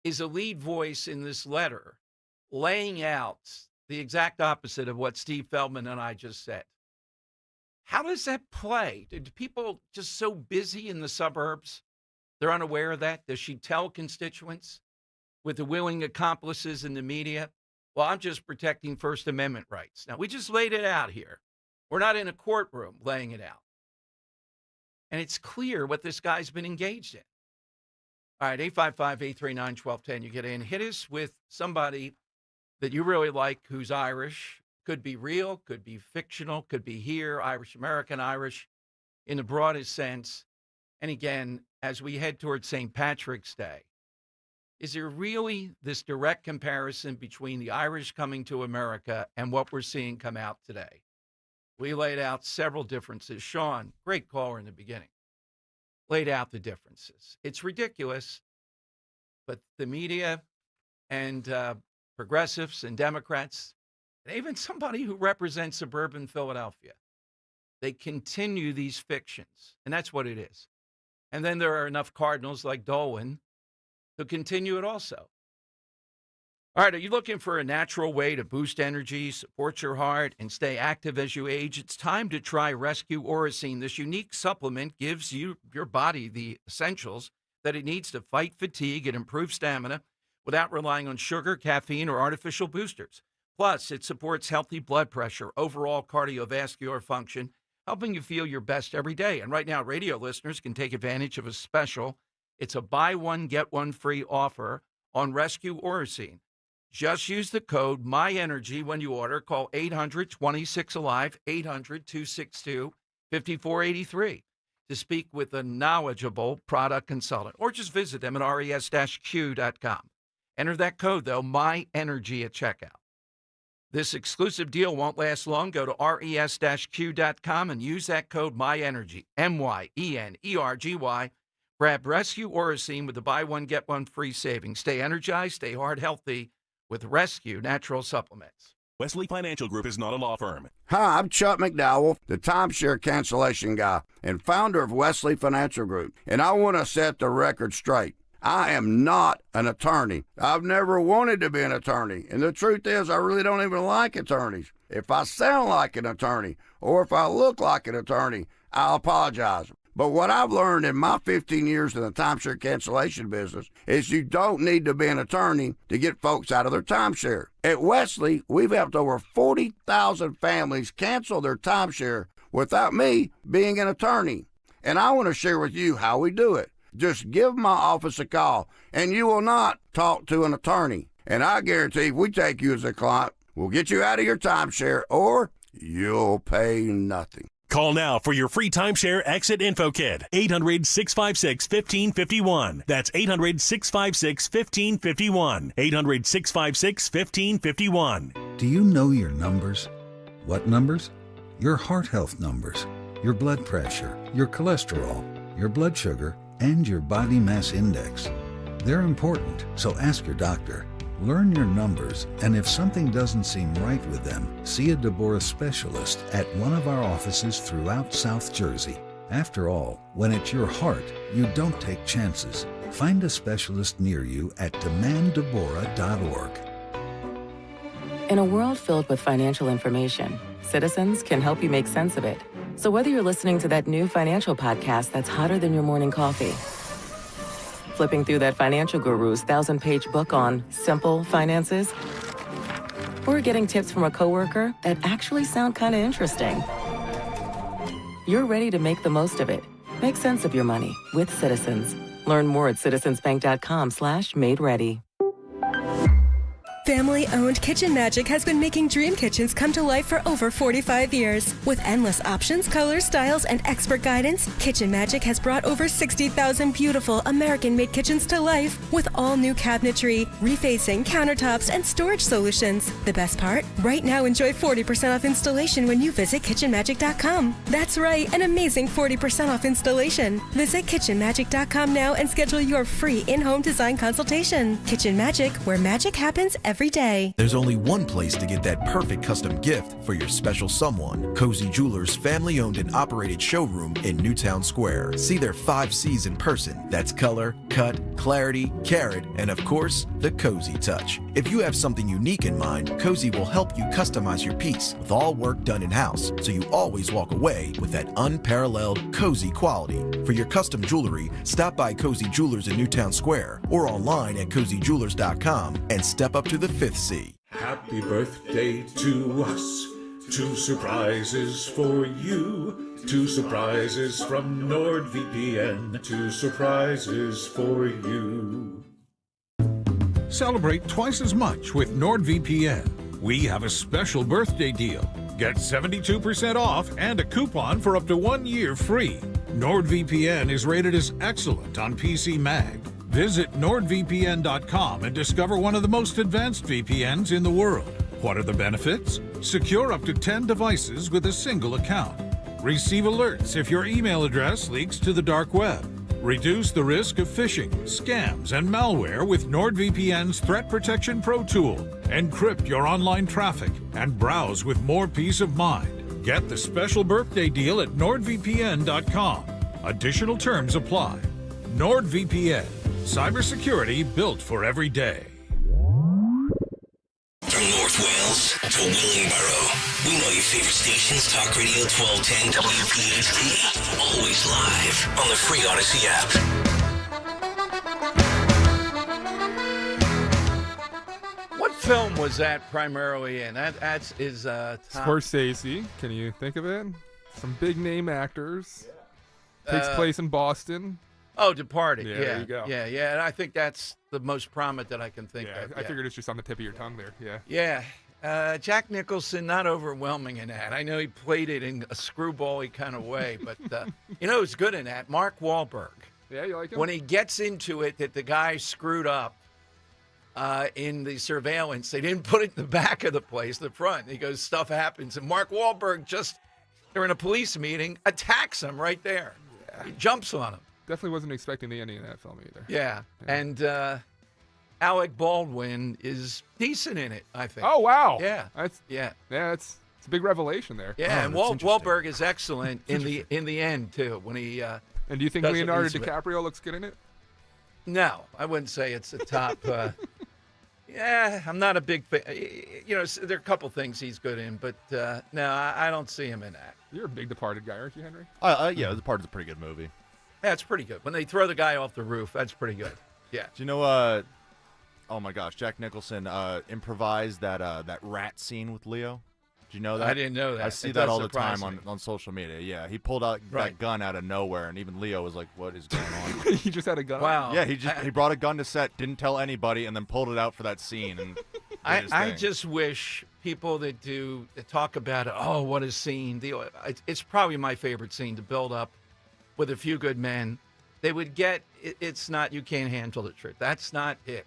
is a lead voice in this letter laying out the exact opposite of what Steve Feldman and I just said? How does that play? Did people just so busy in the suburbs They're unaware of that. Does she tell constituents with the willing accomplices in the media, well, I'm just protecting First Amendment rights? Now, we just laid it out here. We're not in a courtroom laying it out. And it's clear what this guy's been engaged in. All right, 855-839-1210. You get in. Hit us with somebody that you really like who's Irish. Could be real, could be fictional, could be here, Irish American, Irish in the broadest sense. And again, as we head towards St. Patrick's Day, is there really this direct comparison between the Irish coming to America and what we're seeing come out today? We laid out several differences. Sean, great caller in the beginning, laid out the differences. It's ridiculous, but the media and progressives and Democrats, and even somebody who represents suburban Philadelphia, they continue these fictions, and that's what it is. And then there are enough cardinals like Dolan who continue it also. All right, are you looking for a natural way to boost energy, support your heart, and stay active as you age? It's time to try Rescue Orosine. This unique supplement gives your body the essentials that it needs to fight fatigue and improve stamina without relying on sugar, caffeine, or artificial boosters. Plus, it supports healthy blood pressure, overall cardiovascular function, helping you feel your best every day. And right now, radio listeners can take advantage of a special. It's a buy one, get one free offer on Rescue Orosine. Just use the code MyEnergy when you order. Call 800-26-ALIVE, 800-262-5483 to speak with a knowledgeable product consultant, or just visit them at res-q.com. Enter that code, though, MyEnergy at checkout. This exclusive deal won't last long. Go to res-q.com and use that code MyEnergy, MYENERGY. Grab Rescue Orosine with the buy one, get one free savings. Stay energized, stay heart healthy with Rescue Natural Supplements. Wesley Financial Group is not a law firm. Hi, I'm Chuck McDowell, the timeshare cancellation guy and founder of Wesley Financial Group, and I want to set the record straight. I am not an attorney. I've never wanted to be an attorney, and the truth is I really don't even like attorneys. If I sound like an attorney or if I look like an attorney, I'll apologize. But what I've learned in my 15 years in the timeshare cancellation business is you don't need to be an attorney to get folks out of their timeshare. At Wesley, we've helped over 40,000 families cancel their timeshare without me being an attorney. And I want to share with you how we do it. Just give my office a call, and you will not talk to an attorney. And I guarantee if we take you as a client, we'll get you out of your timeshare, or you'll pay nothing. Call now for your free timeshare exit info kit. 800-656-1551. That's 800-656-1551. 800-656-1551. Do you know your numbers? What numbers? Your heart health numbers, your blood pressure, your cholesterol, your blood sugar, and your body mass index. They're important, so ask your doctor. Learn your numbers, and if something doesn't seem right with them, see a Deborah specialist at one of our offices throughout South Jersey. After all, when it's your heart, you don't take chances. Find a specialist near you at demanddeborah.org. In a world filled with financial information, Citizens can help you make sense of it. So whether you're listening to that new financial podcast that's hotter than your morning coffee, flipping through that financial guru's 1,000-page book on simple finances, or getting tips from a coworker that actually sound kind of interesting, you're ready to make the most of it. Make sense of your money with Citizens. Learn more at citizensbank.com/made-ready. Family-owned Kitchen Magic has been making dream kitchens come to life for over 45 years. With endless options, colors, styles, and expert guidance, Kitchen Magic has brought over 60,000 beautiful American-made kitchens to life with all new cabinetry, refacing, countertops, and storage solutions. The best part? Right now, enjoy 40% off installation when you visit kitchenmagic.com. That's right, an amazing 40% off installation. Visit kitchenmagic.com now and schedule your free in-home design consultation. Kitchen Magic, where magic happens every day. There's only one place to get that perfect custom gift for your special someone. Cozy Jewelers' family-owned and operated showroom in Newtown Square. See their 5 C's in person. That's color, cut, clarity, carat, and of course, the cozy touch. If you have something unique in mind, Cozy will help you customize your piece with all work done in-house, so you always walk away with that unparalleled Cozy quality. For your custom jewelry, stop by Cozy Jewelers in Newtown Square or online at cozyjewelers.com and step up to the 5th C. Happy birthday to us. 2 surprises for you. 2 surprises from NordVPN. 2 surprises for you. Celebrate twice as much with NordVPN. We have a special birthday deal. Get 72% off and a coupon for up to 1 year free. NordVPN is rated as excellent on PC Mag. Visit nordvpn.com and discover one of the most advanced VPNs in the world. What are the benefits? Secure up to 10 devices with a single account. Receive alerts if your email address leaks to the dark web. Reduce the risk of phishing, scams, and malware with NordVPN's Threat Protection Pro tool. Encrypt your online traffic and browse with more peace of mind. Get the special birthday deal at nordvpn.com. Additional terms apply. NordVPN. Cybersecurity built for every day. From North Wales to Willingboro, we know your favorite stations, Talk Radio 1210 WPHT. Always live on the free Odyssey app. What film was that primarily in? That's Tom. Scorsese. Can you think of it? Some big name actors. Takes place in Boston. Oh, Departed. Yeah, there you go. Yeah. And I think that's the most prominent that I can think of. I figured it's just on the tip of your tongue there. Yeah. Yeah. Jack Nicholson, not overwhelming in that. I know he played it in a screwball-y kind of way, but who's good in that? Mark Wahlberg. Yeah, you like him? When he gets into it that the guy screwed up in the surveillance, they didn't put it in the back of the place, the front. He goes, stuff happens. And Mark Wahlberg just, during a police meeting, attacks him right there. Yeah. He jumps on him. Definitely wasn't expecting the ending of that film either. Yeah. And Alec Baldwin is decent in it, I think. Oh, wow. Yeah. It's a big revelation there. Yeah, and Wahlberg is excellent in the end, too, when he And do you think Leonardo DiCaprio looks good in it? No, I wouldn't say it's a top. Yeah, I'm not a big fan. There are a couple things he's good in, but no, I don't see him in that. You're a big Departed guy, aren't you, Henry? Yeah, Departed's a pretty good movie. Yeah, it's pretty good. When they throw the guy off the roof, that's pretty good. Yeah. Do you know, oh my gosh, Jack Nicholson improvised that rat scene with Leo? Do you know that? I didn't know that. I see that all the time on social media. Yeah, he pulled out that gun out of nowhere, and even Leo was like, what is going on? He just had a gun? Wow. Yeah, he brought a gun to set, didn't tell anybody, and then pulled it out for that scene. And I just wish people that talk about it, oh, what a scene. It's probably my favorite scene to build up with A Few Good Men. They would get, it's not, you can't handle the truth. That's not it.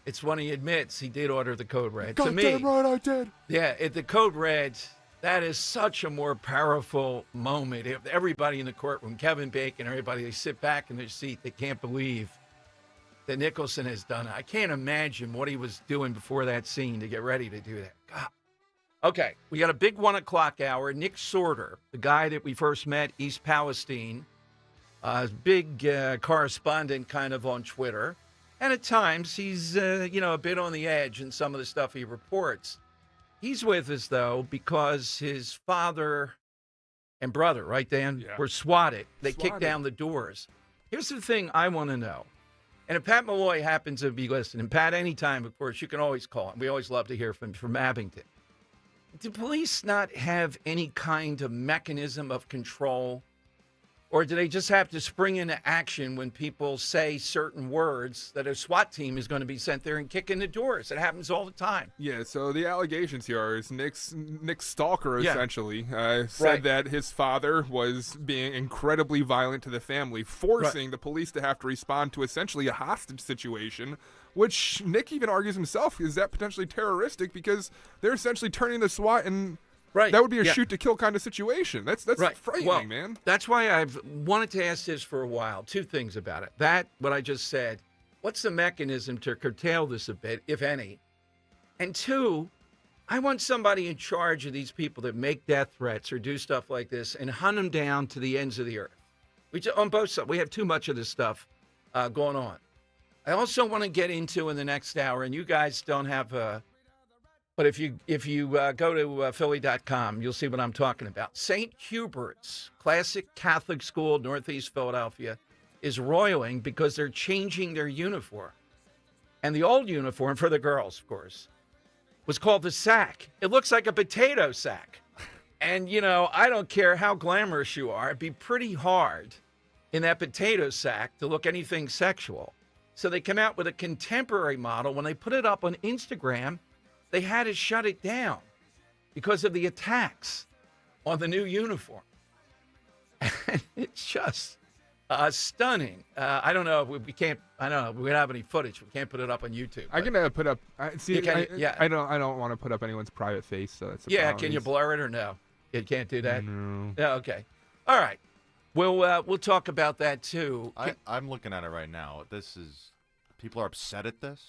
It's when he admits he did order the code red. To me, damn right I did. Yeah, the code red, that is such a more powerful moment. If everybody in the courtroom, Kevin Bacon, everybody, they sit back in their seat. They can't believe that Nicholson has done it. I can't imagine what he was doing before that scene to get ready to do that. God. Okay, we got a big 1 o'clock hour. Nick Sorter, the guy that we first met, East Palestine, big correspondent kind of on Twitter. And at times, he's, a bit on the edge in some of the stuff he reports. He's with us, though, because his father and brother, right, Dan, were swatted. They kicked down the doors. Here's the thing I want to know. And if Pat Malloy happens to be listening, Pat, anytime, of course, you can always call him. We always love to hear from Abington. Do police not have any kind of mechanism of control? Or do they just have to spring into action when people say certain words that a SWAT team is going to be sent there and kick in the doors? It happens all the time. Yeah, so the allegations here is Nick's stalker, essentially, said that his father was being incredibly violent to the family, forcing the police to have to respond to essentially a hostage situation, which Nick even argues himself is that potentially terroristic because they're essentially turning the SWAT and... Right. That would be a shoot-to-kill kind of situation. That's frightening, man. That's why I've wanted to ask this for a while. Two things about it. That, what I just said, what's the mechanism to curtail this a bit, if any? And two, I want somebody in charge of these people that make death threats or do stuff like this and hunt them down to the ends of the earth. On both sides, we have too much of this stuff going on. I also want to get into in the next hour, and you guys don't have but if you go to Philly.com, you'll see what I'm talking about. St. Hubert's, classic Catholic school, Northeast Philadelphia, is roiling because they're changing their uniform. And the old uniform, for the girls, of course, was called the sack. It looks like a potato sack. And, I don't care how glamorous you are, it'd be pretty hard in that potato sack to look anything sexual. So they come out with a contemporary model. When they put it up on Instagram, they had to shut it down because of the attacks on the new uniform. And it's just stunning. I don't know if we can't. I don't know. We don't have any footage. We can't put it up on YouTube. I can put up. Yeah. I don't want to put up anyone's private face, so that's. Can you blur it or no? You can't do that. No. Yeah. Okay. All right. We'll talk about that too. I'm looking at it right now. People are upset at this.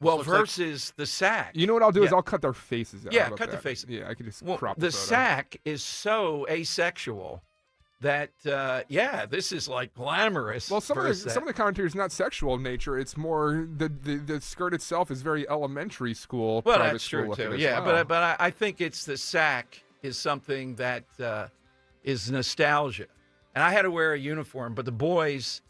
Well, versus the sack. You know what I'll do is I'll cut their faces out. Yeah, cut the faces. Yeah, I can just crop the photo. sack is so asexual that this is like glamorous. Well, some of the commentary is not sexual in nature. It's more the skirt itself is very elementary school. Well, private that's school true too. as Yeah, well. but I think it's the sack is something that is nostalgia. And I had to wear a uniform, but the boys,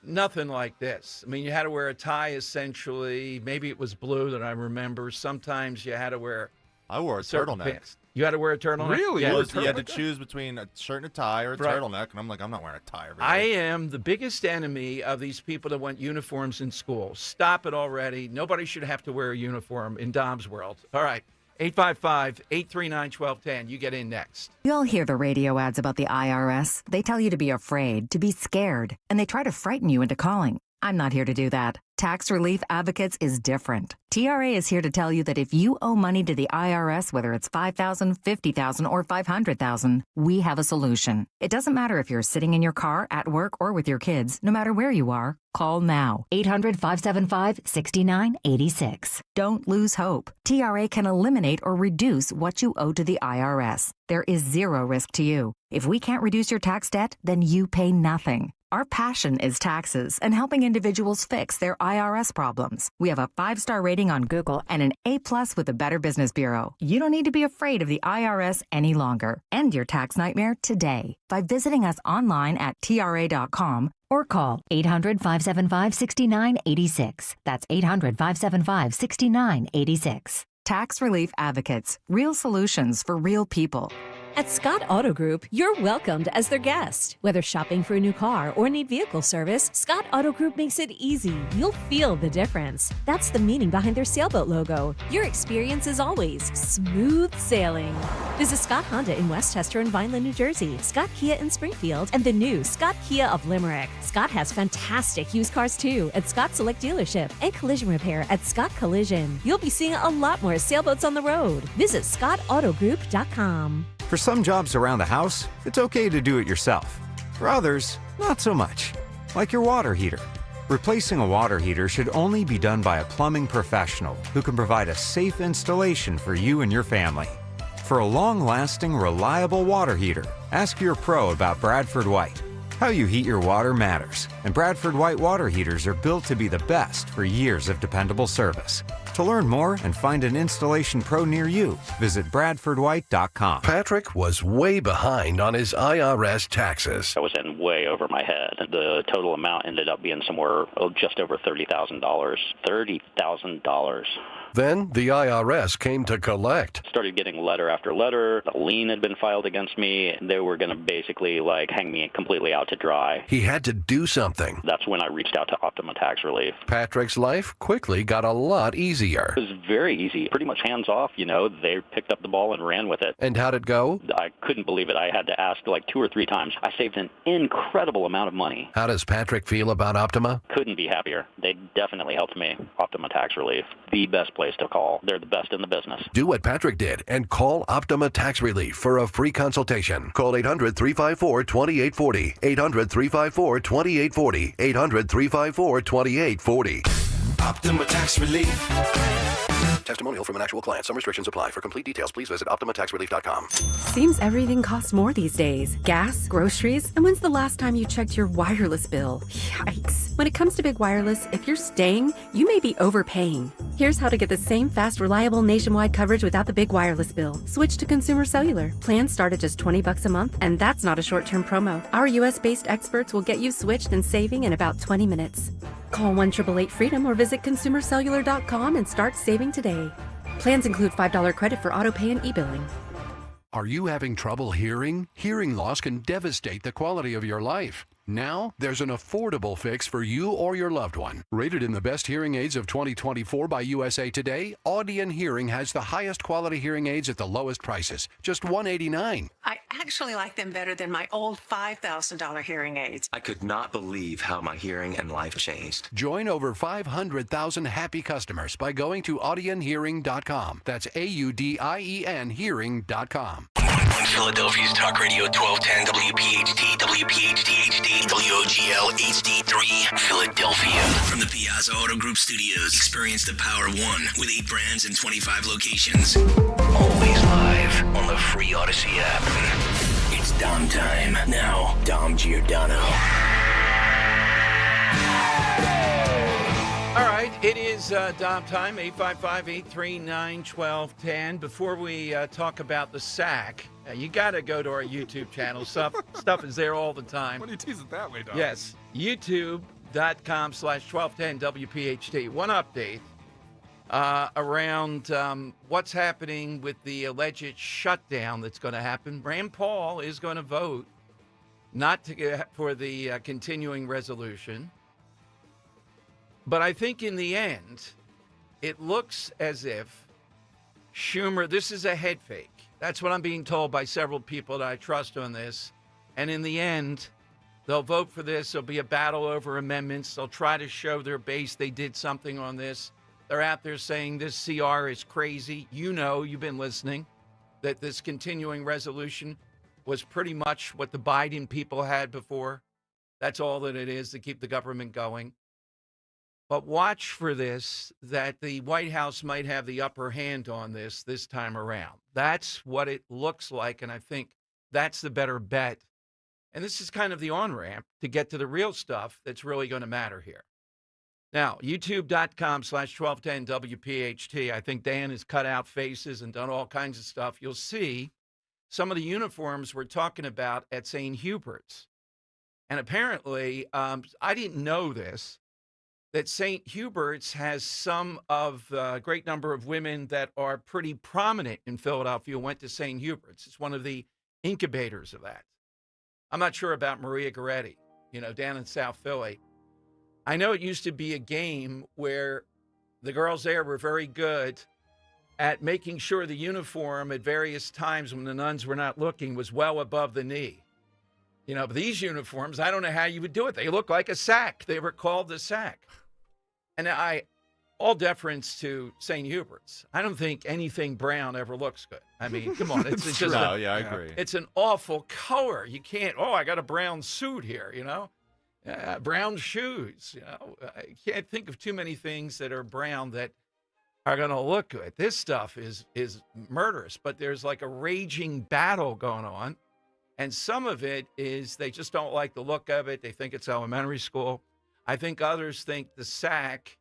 nothing like this. I mean, you had to wear a tie essentially. Maybe it was blue that I remember. Sometimes you had to wear. I wore a turtleneck. Pants. You had to wear a turtleneck? Really? Yeah. You had to choose between a shirt and a tie or a turtleneck, and I'm like, I'm not wearing a tie every day. I am the biggest enemy of these people that want uniforms in school. Stop it already. Nobody should have to wear a uniform in Dom's world. All right. 855-839-1210. You get in next. You all hear the radio ads about the IRS. They tell you to be afraid, to be scared, and they try to frighten you into calling. I'm not here to do that. Tax Relief Advocates is different. TRA is here to tell you that if you owe money to the IRS, whether it's $5,000, $50,000, or $500,000, we have a solution. It doesn't matter if you're sitting in your car, at work, or with your kids. No matter where you are, call now. 800-575-6986. Don't lose hope. TRA can eliminate or reduce what you owe to the IRS. There is zero risk to you. If we can't reduce your tax debt, then you pay nothing. Our passion is taxes and helping individuals fix their IRS problems. We have a 5-star rating on Google and an A+ with the Better Business Bureau. You don't need to be afraid of the IRS any longer. End your tax nightmare today by visiting us online at TRA.com or call 800-575-6986. That's 800-575-6986. Tax Relief Advocates. Real solutions for real people. At Scott Auto Group, you're welcomed as their guest. Whether shopping for a new car or need vehicle service, Scott Auto Group makes it easy. You'll feel the difference. That's the meaning behind their sailboat logo. Your experience is always smooth sailing. Visit Scott Honda in Westchester and Vineland, New Jersey, Scott Kia in Springfield, and the new Scott Kia of Limerick. Scott has fantastic used cars too at Scott Select Dealership and collision repair at Scott Collision. You'll be seeing a lot more sailboats on the road. Visit ScottAutogroup.com. For some jobs around the house, it's okay to do it yourself. For others, not so much. Like your water heater. Replacing a water heater should only be done by a plumbing professional who can provide a safe installation for you and your family. For a long-lasting, reliable water heater, ask your pro about Bradford White. How you heat your water matters, and Bradford White water heaters are built to be the best for years of dependable service. To learn more and find an installation pro near you, visit BradfordWhite.com. Patrick was way behind on his IRS taxes. I was in way over my head. The total amount ended up being somewhere just over $30,000. $30,000. Then the IRS came to collect. Started getting letter after letter. A lien had been filed against me. They were going to basically hang me completely out to dry. He had to do something. That's when I reached out to Optima Tax Relief. Patrick's life quickly got a lot easier. It was very easy, pretty much hands off. They picked up the ball and ran with it. And how'd it go? I couldn't believe it. I had to ask 2 or 3 times. I saved an incredible amount of money. How does Patrick feel about Optima? Couldn't be happier. They definitely helped me. Optima Tax Relief, the best place to call. They're the best in the business. Do what Patrick did and call Optima Tax Relief for a free consultation. Call 800-354-2840. 800-354-2840. 800-354-2840. Optima Tax Relief. Testimonial from an actual client. Some restrictions apply. For complete details, please visit OptimaTaxRelief.com. Seems everything costs more these days. Gas, groceries, and when's the last time you checked your wireless bill? Yikes. When it comes to big wireless, if you're staying, you may be overpaying. Here's how to get the same fast, reliable nationwide coverage without the big wireless bill. Switch to Consumer Cellular. Plans start at just $20 a month, and that's not a short-term promo. Our U.S.-based experts will get you switched and saving in about 20 minutes. Call 1-888-FREEDOM or visit consumercellular.com and start saving today. Plans include $5 credit for auto pay and e-billing. Are you having trouble hearing? Hearing loss can devastate the quality of your life. Now, there's an affordable fix for you or your loved one. Rated in the best hearing aids of 2024 by USA Today, Audion Hearing has the highest quality hearing aids at the lowest prices, just $189. I actually like them better than my old $5,000 hearing aids. I could not believe how my hearing and life changed. Join over 500,000 happy customers by going to audionhearing.com. That's AUDIEN hearing.com. On Philadelphia's Talk Radio 1210 WPHT, WPHT HD, WOGL HD3, Philadelphia. From the Piazza Auto Group Studios, experience the power of one with 8 brands and 25 locations. Always live on the free Odyssey app. It's Dom time. Now, Dom Giordano. All right, it is Dom time, 855-839-1210. Before we talk about the sack, you got to go to our YouTube channel. Stuff is there all the time. Why do you tease it that way, Dom? Yes, youtube.com/1210WPHT. One update around what's happening with the alleged shutdown that's going to happen. Rand Paul is going to vote not to for the continuing resolution. But I think in the end, it looks as if Schumer, this is a head fake. That's what I'm being told by several people that I trust on this. And in the end, they'll vote for this. There'll be a battle over amendments. They'll try to show their base they did something on this. They're out there saying this CR is crazy. You know, you've been listening, that this continuing resolution was pretty much what the Biden people had before. That's all that it is, to keep the government going. But watch for this, that the White House might have the upper hand on this time around. That's what it looks like, and I think that's the better bet. And this is kind of the on-ramp to get to the real stuff that's really going to matter here. Now, youtube.com/1210WPHT. I think Dan has cut out faces and done all kinds of stuff. You'll see some of the uniforms we're talking about at St. Hubert's. And apparently, I didn't know this, that St. Hubert's has some of a great number of women that are pretty prominent in Philadelphia went to St. Hubert's. It's one of the incubators of that. I'm not sure about Maria Goretti, down in South Philly. I know it used to be a game where the girls there were very good at making sure the uniform at various times when the nuns were not looking was well above the knee. But these uniforms, I don't know how you would do it. They look like a sack. They were called the sack. And all deference to St. Hubert's, I don't think anything brown ever looks good. I mean, come on. It's just I agree. It's an awful color. You can't, I got a brown suit here, brown shoes. I can't think of too many things that are brown that are going to look good. This stuff is murderous, but there's like a raging battle going on. And some of it is they just don't like the look of it. They think it's elementary school. I think others think the sack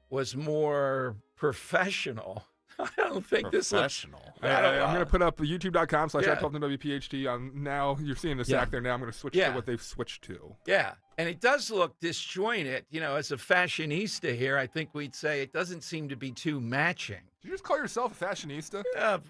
was more professional. I don't think this looks... I'm going to put up youtube.com/1210WPHT on now. You're seeing the sack there now. I'm going to switch to what they've switched to. Yeah, and it does look disjointed. As a fashionista here, I think we'd say it doesn't seem to be too matching. Did you just call yourself a fashionista?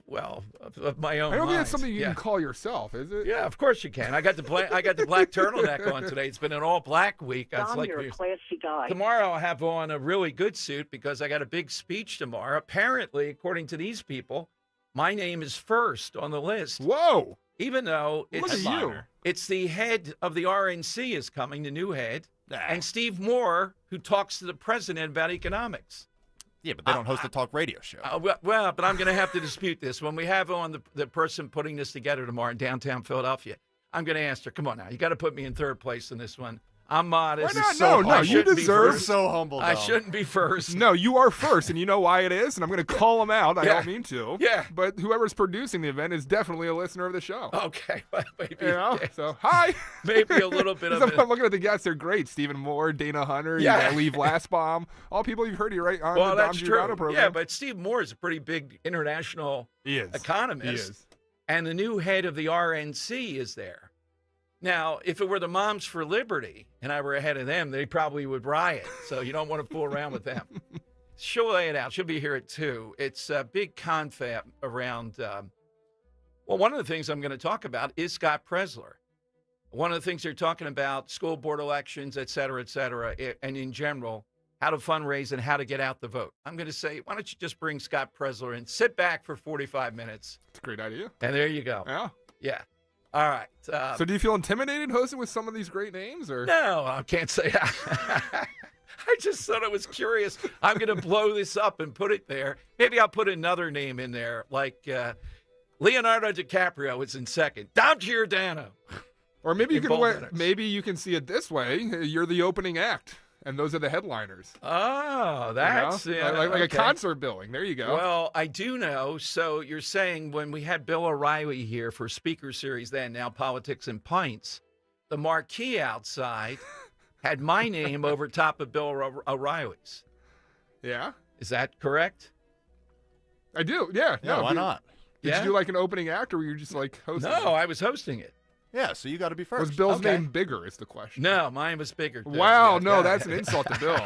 Well, of my own I don't think mind. that's something you can call yourself, is it? Yeah, of course you can. I got the black turtleneck on today. It's been an all black week. Dom, you're a classy guy. Tomorrow I'll have on a really good suit because I got a big speech tomorrow. Apparently, according to these people, my name is first on the list. Whoa! Even though it's the head of the RNC is coming, the new head, and Steve Moore, who talks to the president about economics. Yeah, but they don't host a talk radio show. Well, but I'm going to have to dispute this. When we have on the person putting this together tomorrow in downtown Philadelphia, I'm going to ask her, come on now, you got to put me in third place in this one. I'm modest. Why not? No, you deserve. You're so humble. I shouldn't be first. No, you are first, and you know why it is, and I'm going to call him out. I don't mean to. Yeah. But whoever's producing the event is definitely a listener of the show. Okay. Well, maybe. You know? So, hi. Maybe a little bit of I'm looking at the guests. They're great. Stephen Moore, Dana Hunter, Lee Glassbaum. All people you've heard here right on the Dom Giordano program. Yeah, but Steve Moore is a pretty big international economist. He is. And the new head of the RNC is there. Now, if it were the Moms for Liberty and I were ahead of them, they probably would riot. So you don't want to fool around with them. She'll lay it out. She'll be here at 2. It's a big confab around, one of the things I'm going to talk about is Scott Presler. One of the things they're talking about, school board elections, et cetera, and in general, how to fundraise and how to get out the vote. I'm going to say, why don't you just bring Scott Presler in, sit back for 45 minutes. It's a great idea. And there you go. Yeah. Yeah. All right. So do you feel intimidated hosting with some of these great names? Or No, I can't say that. I just thought it was curious. I'm going to blow this up and put it there. Maybe I'll put another name in there, like Leonardo DiCaprio is in second. Dom Giordano. Or maybe you can see it this way. You're the opening act, and those are the headliners. Oh, that's like a concert billing. There you go. Well, I do know. So you're saying when we had Bill O'Reilly here for Speaker Series then, now Politics and Pints, the marquee outside had my name over top of Bill O'Reilly's. Yeah. Is that correct? I do. Yeah. Yeah, why not? Did you do like an opening act, or were you just like hosting? No, I was hosting it. Yeah, so you got to be first. Was Bill's name bigger is the question. No, mine was bigger. Wow, that's an insult to Bill.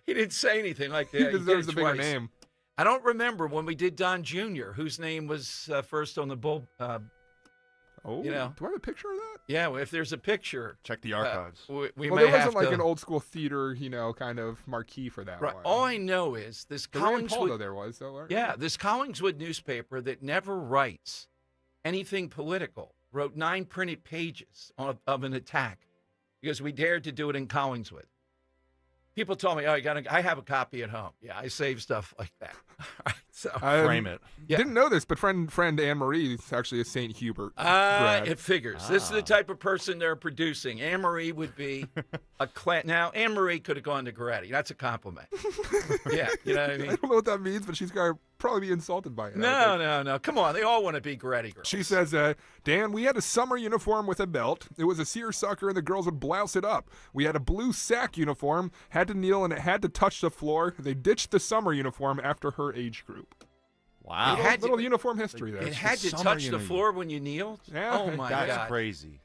He didn't say anything like that. He deserves a bigger name. I don't remember when we did Don Jr., whose name was first on the bull. Do I have a picture of that? Yeah, well, if there's a picture. Check the archives. We well, may there wasn't have like to... an old school theater, kind of marquee for that right. one. All I know is this Collingswood. There was, though, right? Yeah, this Collingswood newspaper that never writes anything political wrote 9 printed pages of an attack because we dared to do it in Collingswood. People told me, I have a copy at home. Yeah, I save stuff like that. So frame it. Didn't know this, but friend Anne Marie is actually a St. Hubert grad. It figures. This is the type of person they're producing. Anne Marie would be a class. Now, Anne Marie could have gone to Goretti. That's a compliment. Yeah, you know what I mean? I don't know what that means, but she's going to probably be insulted by it. No. Come on. They all want to be Goretti girls. She says, Dan, we had a summer uniform with a belt. It was a seersucker, and the girls would blouse it up. We had a blue sack uniform, had to kneel, and it had to touch the floor. They ditched the summer uniform after her age group. Wow. Little uniform history there. It had to touch the floor when you kneeled? Yeah. Oh, my God. That's crazy.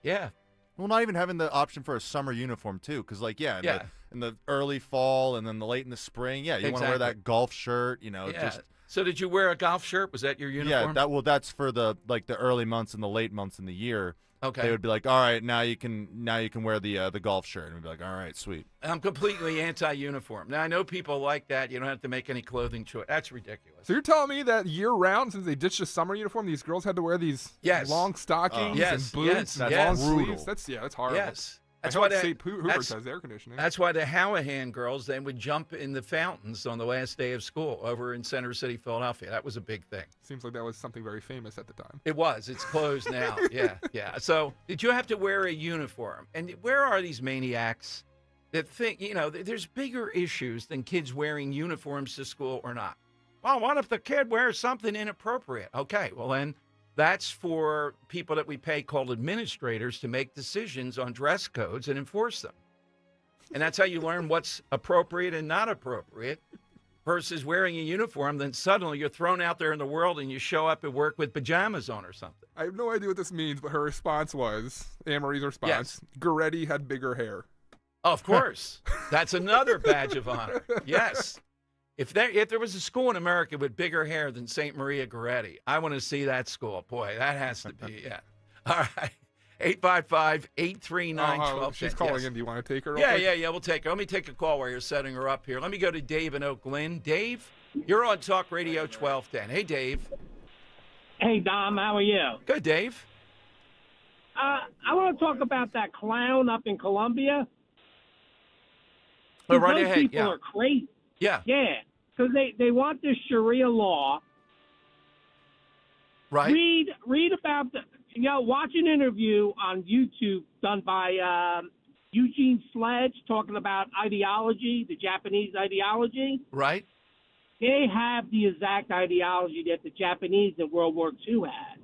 Yeah. Well, not even having the option for a summer uniform, too, because, in the early fall and then the late in the spring, you want to wear that golf shirt, So did you wear a golf shirt? Was that your uniform? Yeah, that's for the early months and the late months in the year. Okay. They would be like, all right, now you can wear the golf shirt. And we'd be like, all right, sweet. I'm completely anti-uniform. Now, I know people like that. You don't have to make any clothing choice. That's ridiculous. So you're telling me that year-round, since they ditched the summer uniform, these girls had to wear these long stockings and boots and long sleeves? That's horrible. Yes. That's why St. Hubert's has air conditioning. That's why the Hallahan girls then would jump in the fountains on the last day of school over in Center City, Philadelphia. That was a big thing. Seems like that was something very famous at the time. It was. It's closed now. Yeah. So did you have to wear a uniform? And where are these maniacs that think, there's bigger issues than kids wearing uniforms to school or not? Well, what if the kid wears something inappropriate? Okay, well then, that's for people that we pay called administrators to make decisions on dress codes and enforce them. And that's how you learn what's appropriate and not appropriate versus wearing a uniform. Then suddenly you're thrown out there in the world and you show up at work with pajamas on or something. I have no idea what this means, but her response was, Anne Marie's response, Goretti had bigger hair. Of course. That's another badge of honor. Yes. If there was a school in America with bigger hair than St. Maria Goretti, I want to see that school. Boy, that has to be, All right. 855-839-1210. She's calling in. Do you want to take her? Yeah, we'll take her. Let me take a call while you're setting her up here. Let me go to Dave in Oak Lynn. Dave, you're on Talk Radio 1210. Hey, Dave. Hey, Dom. How are you? Good, Dave. I want to talk about that clown up in Colombia. Oh, right ahead. People are crazy. Yeah, because they want this Sharia law. Right. Read about watch an interview on YouTube done by Eugene Sledge talking about ideology, the Japanese ideology. Right. They have the exact ideology that the Japanese in World War II had.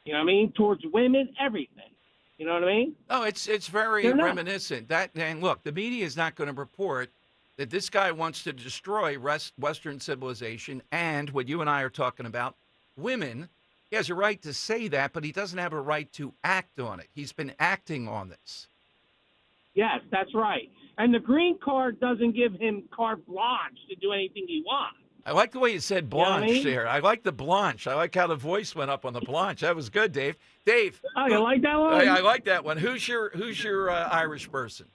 You know what I mean? Towards women, everything. You know what I mean? Oh, it's very reminiscent. And look, the media is not going to report that this guy wants to destroy Western civilization and what you and I are talking about, women. He has a right to say that, but he doesn't have a right to act on it. He's been acting on this. Yes, that's right. And the green card doesn't give him carte blanche to do anything he wants. I like the way you said blanche You know what I mean? there. I like the blanche. I like how the voice went up on the blanche. That was good, Dave. Dave. Oh, you like that one? I like that one. Who's your Irish person?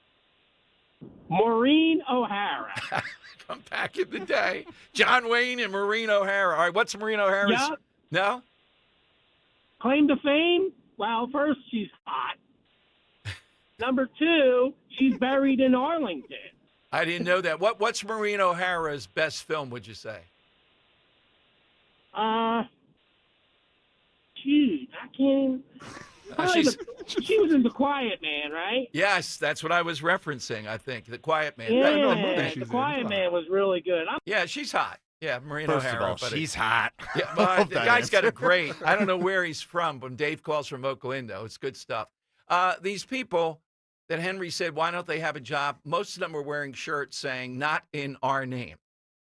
Maureen O'Hara. Come back in the day. John Wayne and Maureen O'Hara. All right, what's Maureen O'Hara's? Yep. No? Claim to fame? Well, first, she's hot. Number two, she's buried in Arlington. I didn't know that. What's Maureen O'Hara's best film, would you say? Shoot, I can't. She was in The Quiet Man, right? Yes, that's what I was referencing, I think. The Quiet Man. Yeah, The Quiet Man was really good. Yeah, she's hot. Yeah, Maureen First O'Hara. of all, she's hot. Yeah, but the guy's got a great, I don't know where he's from. When Dave calls from Oakland, it's good stuff. These people that Henry said, why don't they have a job? Most of them are wearing shirts saying, not in our name.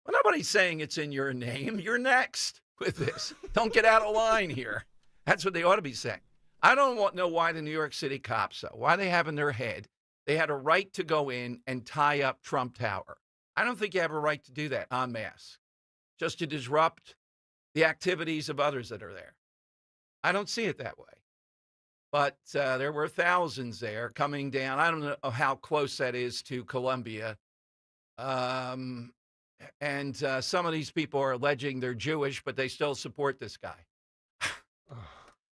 Well, nobody's saying it's in your name. You're next with this. Don't get out of line here. That's what they ought to be saying. I don't know why the New York City cops, though, why they have in their head, they had a right to go in and tie up Trump Tower. I don't think you have a right to do that en masse, just to disrupt the activities of others that are there. I don't see it that way. But there were thousands there coming down. I don't know how close that is to Columbia. And some of these people are alleging they're Jewish, but they still support this guy.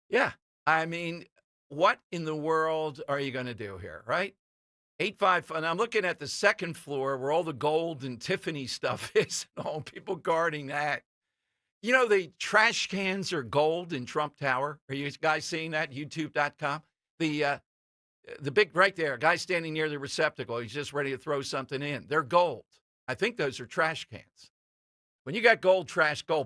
Yeah. I mean, what in the world are you going to do here, right? 855, and I'm looking at the second floor where all the gold and Tiffany stuff is, and all people guarding that. You know, the trash cans are gold in Trump Tower. Are you guys seeing that? YouTube.com. The big right there, a guy standing near the receptacle. He's just ready to throw something in. They're gold. I think those are trash cans. When you got gold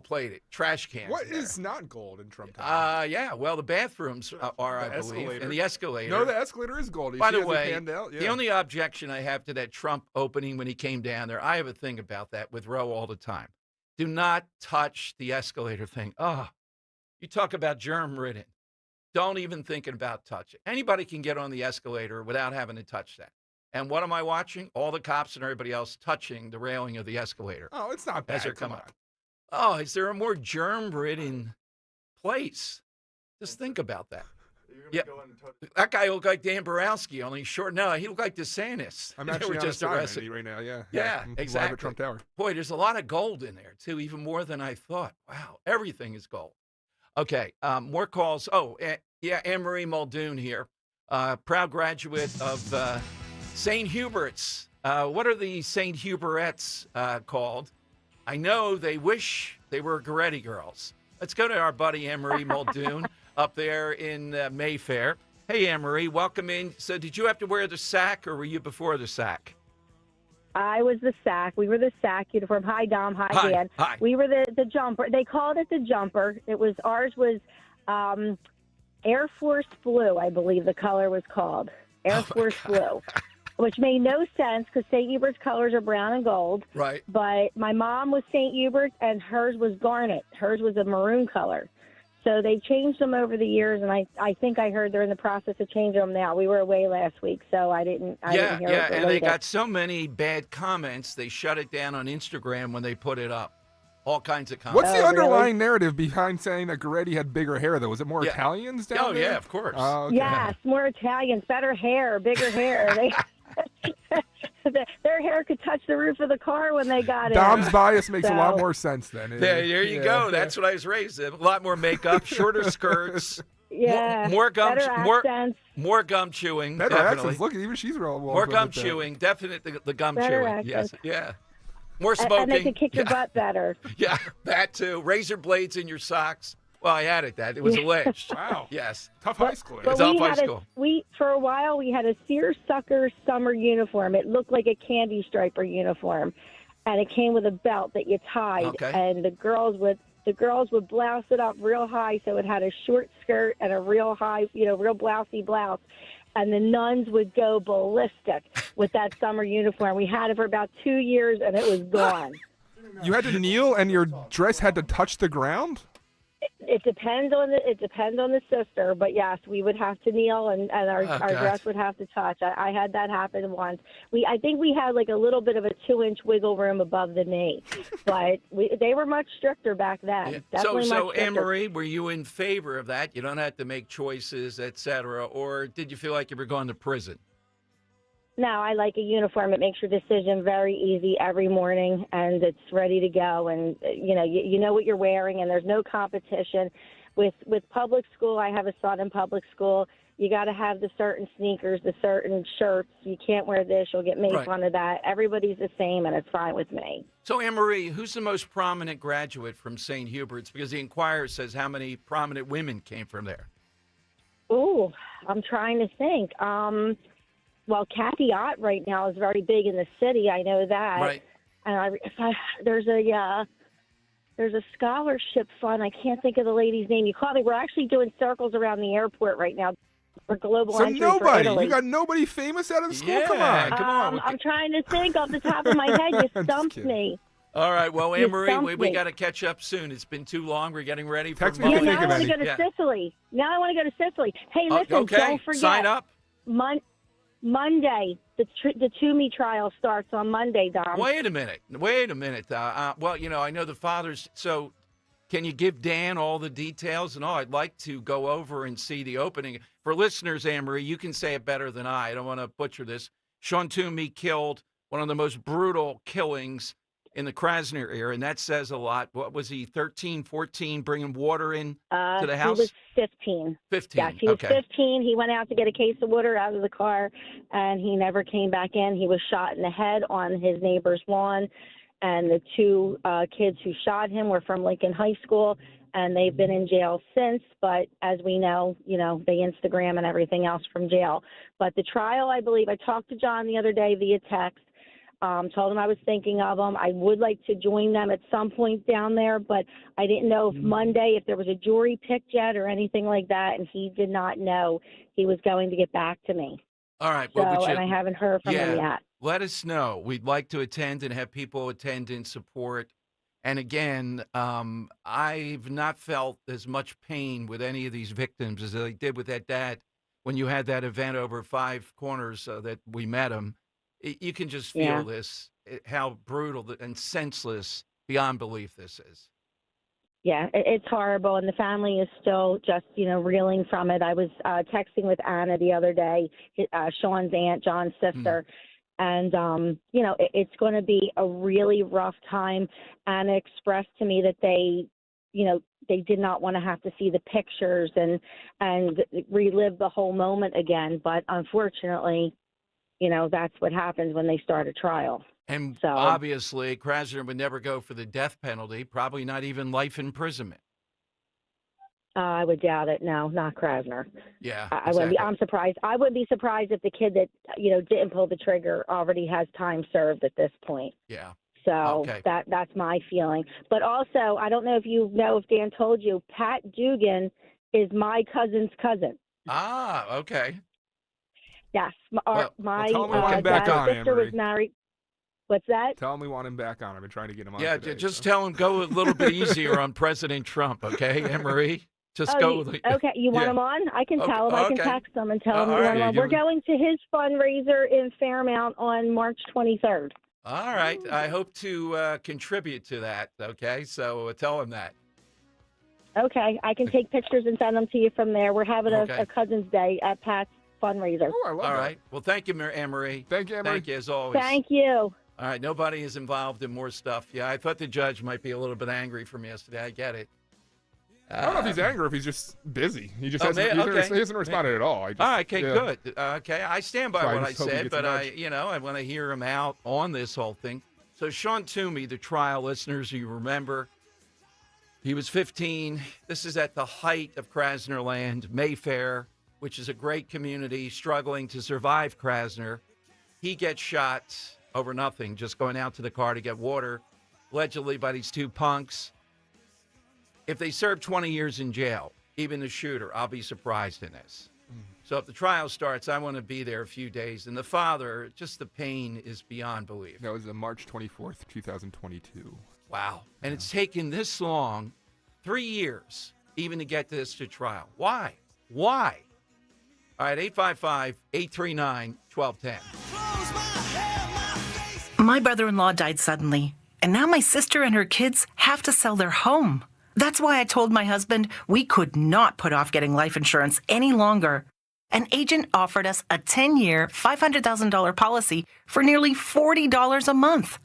plated trash cans. What there. is not gold in Trump Tower? Yeah. Well, the bathrooms are, I believe, and the escalator. No, the escalator is gold. By the way, the only objection I have to that Trump opening when he came down there, I have a thing about that with Roe all the time. Do not touch the escalator thing. Oh, you talk about germ-ridden. Don't even think about touching. Anybody can get on the escalator without having to touch that. And what am I watching? All the cops and everybody else touching the railing of the escalator. Oh, it's not bad. As they're coming up. Oh, is there a more germ-ridden place? Just think about that. Yeah, that guy looked like Dan Borowski, only short. No, he looked like DeSantis. I'm actually just arrested right now. Yeah. Yeah, I'm exactly. Live at Trump Tower. Boy, there's a lot of gold in there too, even more than I thought. Wow, everything is gold. Okay, more calls. Oh, yeah, Anne-Marie Muldoon here, proud graduate of St. Hubert's. What are the St. Huberts called? I know they wish they were Goretti girls. Let's go to our buddy Anne-Marie Muldoon up there in Mayfair. Hey, Anne-Marie, welcome in. So did you have to wear the sack, or were you before the sack? I was the sack. We were the sack uniform. Hi, Dom. Hi, Dan. Hi. We were the jumper. They called it the jumper. Ours was Air Force Blue, I believe the color was called. Air Force Blue. Which made no sense because St. Hubert's colors are brown and gold. Right. But my mom was St. Hubert's and hers was garnet. Hers was a maroon color. So they changed them over the years, and I think I heard they're in the process of changing them now. We were away last week, so I didn't hear it. Yeah, and they got so many bad comments, they shut it down on Instagram when they put it up. All kinds of comments. What's the underlying narrative behind saying that Goretti had bigger hair, though? Was it more Italians down there? Oh, yeah, of course. Okay. Yes, more Italians, better hair, bigger hair. Their hair could touch the roof of the car when they got in. Dom's bias makes a lot more sense then. There you go. That's what I was raised in. A lot more makeup, shorter skirts. Yeah. More gum. Accents. More gum chewing. Better definitely. accents. Look, even she's real. More gum chewing. Definitely the gum Better chewing. accents. Yes. Yeah. More smoking. And they can kick your butt better. Yeah, that too. Razor blades in your socks. Well, I added that. It was alleged. Wow. Yes. Tough high school. It's tough high school. For a while, we had a seersucker summer uniform. It looked like a candy striper uniform, and it came with a belt that you tied. Okay. And the girls would blouse it up real high, so it had a short skirt and a real high, real blousey blouse. And the nuns would go ballistic with that summer uniform. We had it for about 2 years, and it was gone. You had to kneel, and your dress had to touch the ground? It depends on the sister, but yes, we would have to kneel, and our dress would have to touch. I had that happen once. I think we had like a little bit of a 2-inch wiggle room above the knee, but they were much stricter back then. Yeah. Definitely So much stricter. Anne-Marie, were you in favor of that? You don't have to make choices, etc., or did you feel like you were going to prison? No, I like a uniform. It makes your decision very easy every morning, and it's ready to go. And you know what you're wearing, and there's no competition. With public school, I have a son in public school. You got to have the certain sneakers, the certain shirts. You can't wear this; you'll get made fun of that. Everybody's the same, and it's fine with me. So, Anne-Marie, who's the most prominent graduate from St. Hubert's? Because the Inquirer says how many prominent women came from there. Ooh, I'm trying to think. Well, Kathy Ott right now is very big in the city. I know that. Right. And there's a scholarship fund. I can't think of the lady's name. You caught me. We're actually doing circles around the airport right now for global So entry nobody. for Italy. You got nobody famous out of the school? Yeah, Come on. I'm trying to think off the top of my head. You stumped me. All right. Well, You Anne-Marie, stumped we me. got to catch up soon. It's been too long. We're getting ready for Text me if you Now think I of want to any. go to Sicily. Now I want to go to Sicily. Hey, listen, okay. don't forget. Sign up. Monday, the Toomey trial starts on Monday, Dom. Wait a minute. Well, I know the fathers. So can you give Dan all the details and all? I'd like to go over and see the opening. For listeners, Anne-Marie, you can say it better than I don't want to butcher this. Sean Toomey killed, one of the most brutal killings in the Krasner era, and that says a lot. What was he, 13, 14, bringing water in to the house? He was 15. 15, Yes, he was okay. 15. He went out to get a case of water out of the car, and he never came back in. He was shot in the head on his neighbor's lawn, and the two kids who shot him were from Lincoln High School, and they've been in jail since. But as we know, they Instagram and everything else from jail. But the trial, I believe, I talked to John the other day via text. Told him I was thinking of them. I would like to join them at some point down there, but I didn't know if Monday, if there was a jury picked yet or anything like that, and he did not know. He was going to get back to me. All right. So, Well, and I haven't heard from him yet. Let us know. We'd like to attend and have people attend in support. And again, I've not felt as much pain with any of these victims as I did with that dad when you had that event over Five Corners that we met him. You can just feel this, how brutal and senseless beyond belief this is. Yeah, it's horrible, and the family is still just, reeling from it. I was texting with Anna the other day, Sean's aunt, John's sister, and, it's going to be a really rough time. Anna expressed to me that they did not want to have to see the pictures and relive the whole moment again, but unfortunately, that's what happens when they start a trial. And so, obviously, Krasner would never go for the death penalty, probably not even life imprisonment. I would doubt it. No, not Krasner. Yeah, I wouldn't be. I'm surprised. I wouldn't be surprised if the kid that didn't pull the trigger already has time served at this point. Yeah. So that's my feeling. But also, I don't know if Dan told you, Pat Dugan is my cousin's cousin. Ah, okay. Yes, my tell him we want him back on, sister Anne-Marie. was married. What's that? Tell him we want him back on. I've been trying to get him on. Yeah, today, just tell him go a little bit easier on President Trump, okay, Anne-Marie? Just go with it. Okay, you want him on? I can tell him. I can text him and tell him you want him on. We're going to his fundraiser in Fairmount on March 23rd. All right. I hope to contribute to that, okay? So tell him that. Okay, I can take pictures and send them to you from there. We're having a Cousin's Day at Pat's fundraiser. Oh, I love that. All right. Well, thank you, Anne-Marie. Thank you, Anne-Marie. Thank you, as always. Thank you. All right. Nobody is involved in more stuff. Yeah, I thought the judge might be a little bit angry from yesterday. I get it. I don't know if he's angry or if he's just busy. He just he hasn't responded at all. All right, okay, good. Okay, I stand by what I said, but I want to hear him out on this whole thing. So Sean Toomey, the trial listeners, you remember, He was 15. This is at the height of Krasner Land, Mayfair, which is a great community struggling to survive Krasner. He gets shot over nothing, just going out to the car to get water, allegedly by these two punks. If they serve 20 years in jail, even the shooter, I'll be surprised in this. So if the trial starts, I want to be there a few days. And the father, just the pain is beyond belief. That was March 24th, 2022. Wow. And it's taken this long, 3 years, even to get this to trial. Why? Why? All right, 855-839-1210. My brother-in-law died suddenly, and now my sister and her kids have to sell their home. That's why I told my husband we could not put off getting life insurance any longer. An agent offered us a 10-year, $500,000 policy for nearly $40 a month.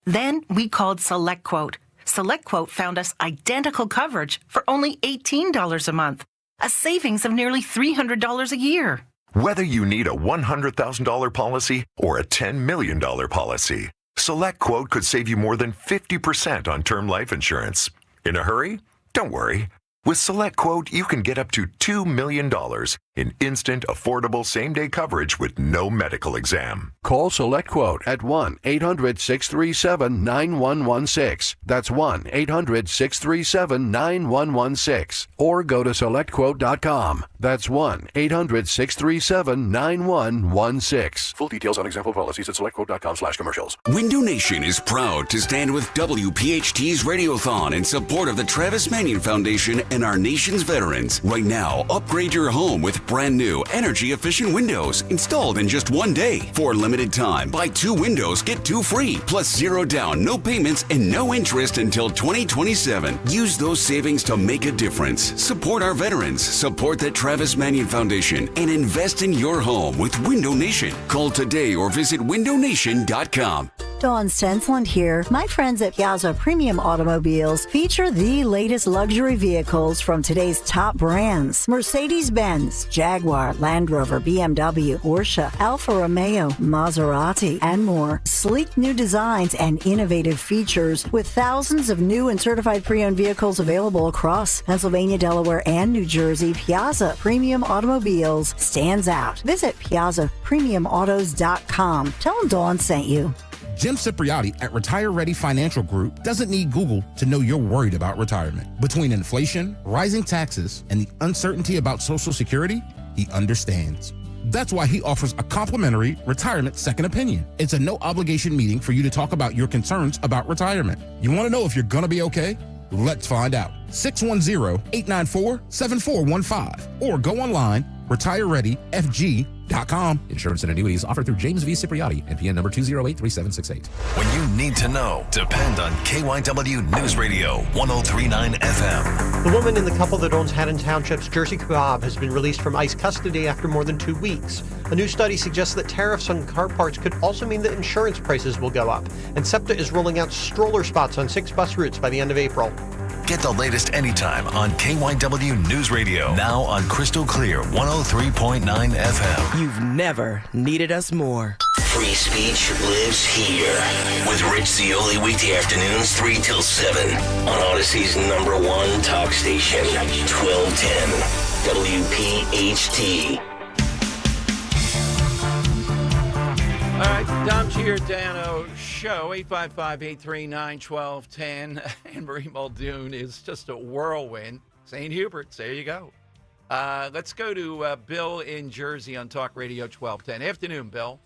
Then we called SelectQuote. SelectQuote found us identical coverage for only $18 a month, a savings of nearly $300 a year. Whether you need a $100,000 policy or a $10 million policy, SelectQuote could save you more than 50% on term life insurance. In a hurry? Don't worry. With SelectQuote, you can get up to $2 million in instant, affordable same-day coverage with no medical exam. Call SelectQuote at 1-800-637-9116. That's 1-800-637-9116. Or go to SelectQuote.com. That's 1-800-637-9116. Full details on example policies at SelectQuote.com/commercials. Window Nation is proud to stand with WPHT's Radiothon in support of the Travis Manion Foundation and our nation's veterans. Right now, upgrade your home with brand new energy-efficient windows installed in just 1 day. For a limited time, buy 2 windows, get 2 free, plus 0 down, no payments, and no interest until 2027. Use those savings to make a difference. Support our veterans, support the Travis Manion Foundation, and invest in your home with Window Nation. Call today or visit windownation.com. Dawn Stensland here. My friends at Piazza Premium Automobiles feature the latest luxury vehicles from today's top brands. Mercedes-Benz, Jaguar, Land Rover, BMW, Porsche, Alfa Romeo, Maserati, and more. Sleek new designs and innovative features with thousands of new and certified pre-owned vehicles available across Pennsylvania, Delaware, and New Jersey. Piazza Premium Automobiles stands out. Visit PiazzaPremiumAutos.com. Tell them Dawn sent you. Jim Cipriotti at Retire Ready Financial Group doesn't need Google to know you're worried about retirement. Between inflation, rising taxes, and the uncertainty about Social Security, he understands. That's why he offers a complimentary retirement second opinion. It's a no-obligation meeting for you to talk about your concerns about retirement. You want to know if you're going to be okay? Let's find out. 610-894-7415 or go online, retirereadyfg.com. Insurance and annuities offered through James V. Cipriotti, NPN number 2083768. When you need to know, depend on KYW News Radio 1039 FM. The woman in the couple that owns Haddon Township's Jersey Kebab has been released from ICE custody after more than 2 weeks. A new study suggests that tariffs on car parts could also mean that insurance prices will go up. And SEPTA is rolling out stroller spots on 6 bus routes by the end of April. Get the latest anytime on KYW News Radio. Now on Crystal Clear 103.9 FM. You've never needed us more. Free speech lives here. With Rich Zioli weekday afternoons 3 till 7 on Odyssey's #1 talk station, 1210 WPHT. All right, Dom Giordano Show, 855-839-1210. Anne-Marie Muldoon is just a whirlwind. St. Hubert's, there you go. Let's go to Bill in Jersey on Talk Radio 1210. Afternoon, Bill.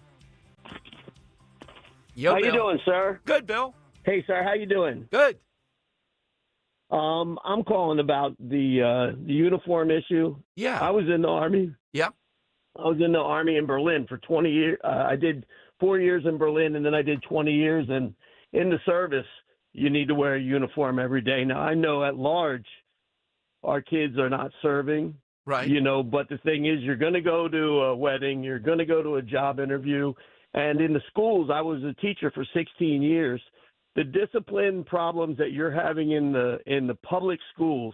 Yo, how Bill. you doing, sir? Good, Bill. Hey, sir, how you doing? Good. I'm calling about the uniform issue. Yeah. I was in the Army. Yep. I was in the Army in Berlin for 20 years. I did 4 years in Berlin, and then I did 20 years. And in the service, you need to wear a uniform every day. Now, I know at large, our kids are not serving. Right. You know, but the thing is, you're going to go to a wedding. You're going to go to a job interview. And in the schools, I was a teacher for 16 years. The discipline problems that you're having in the public schools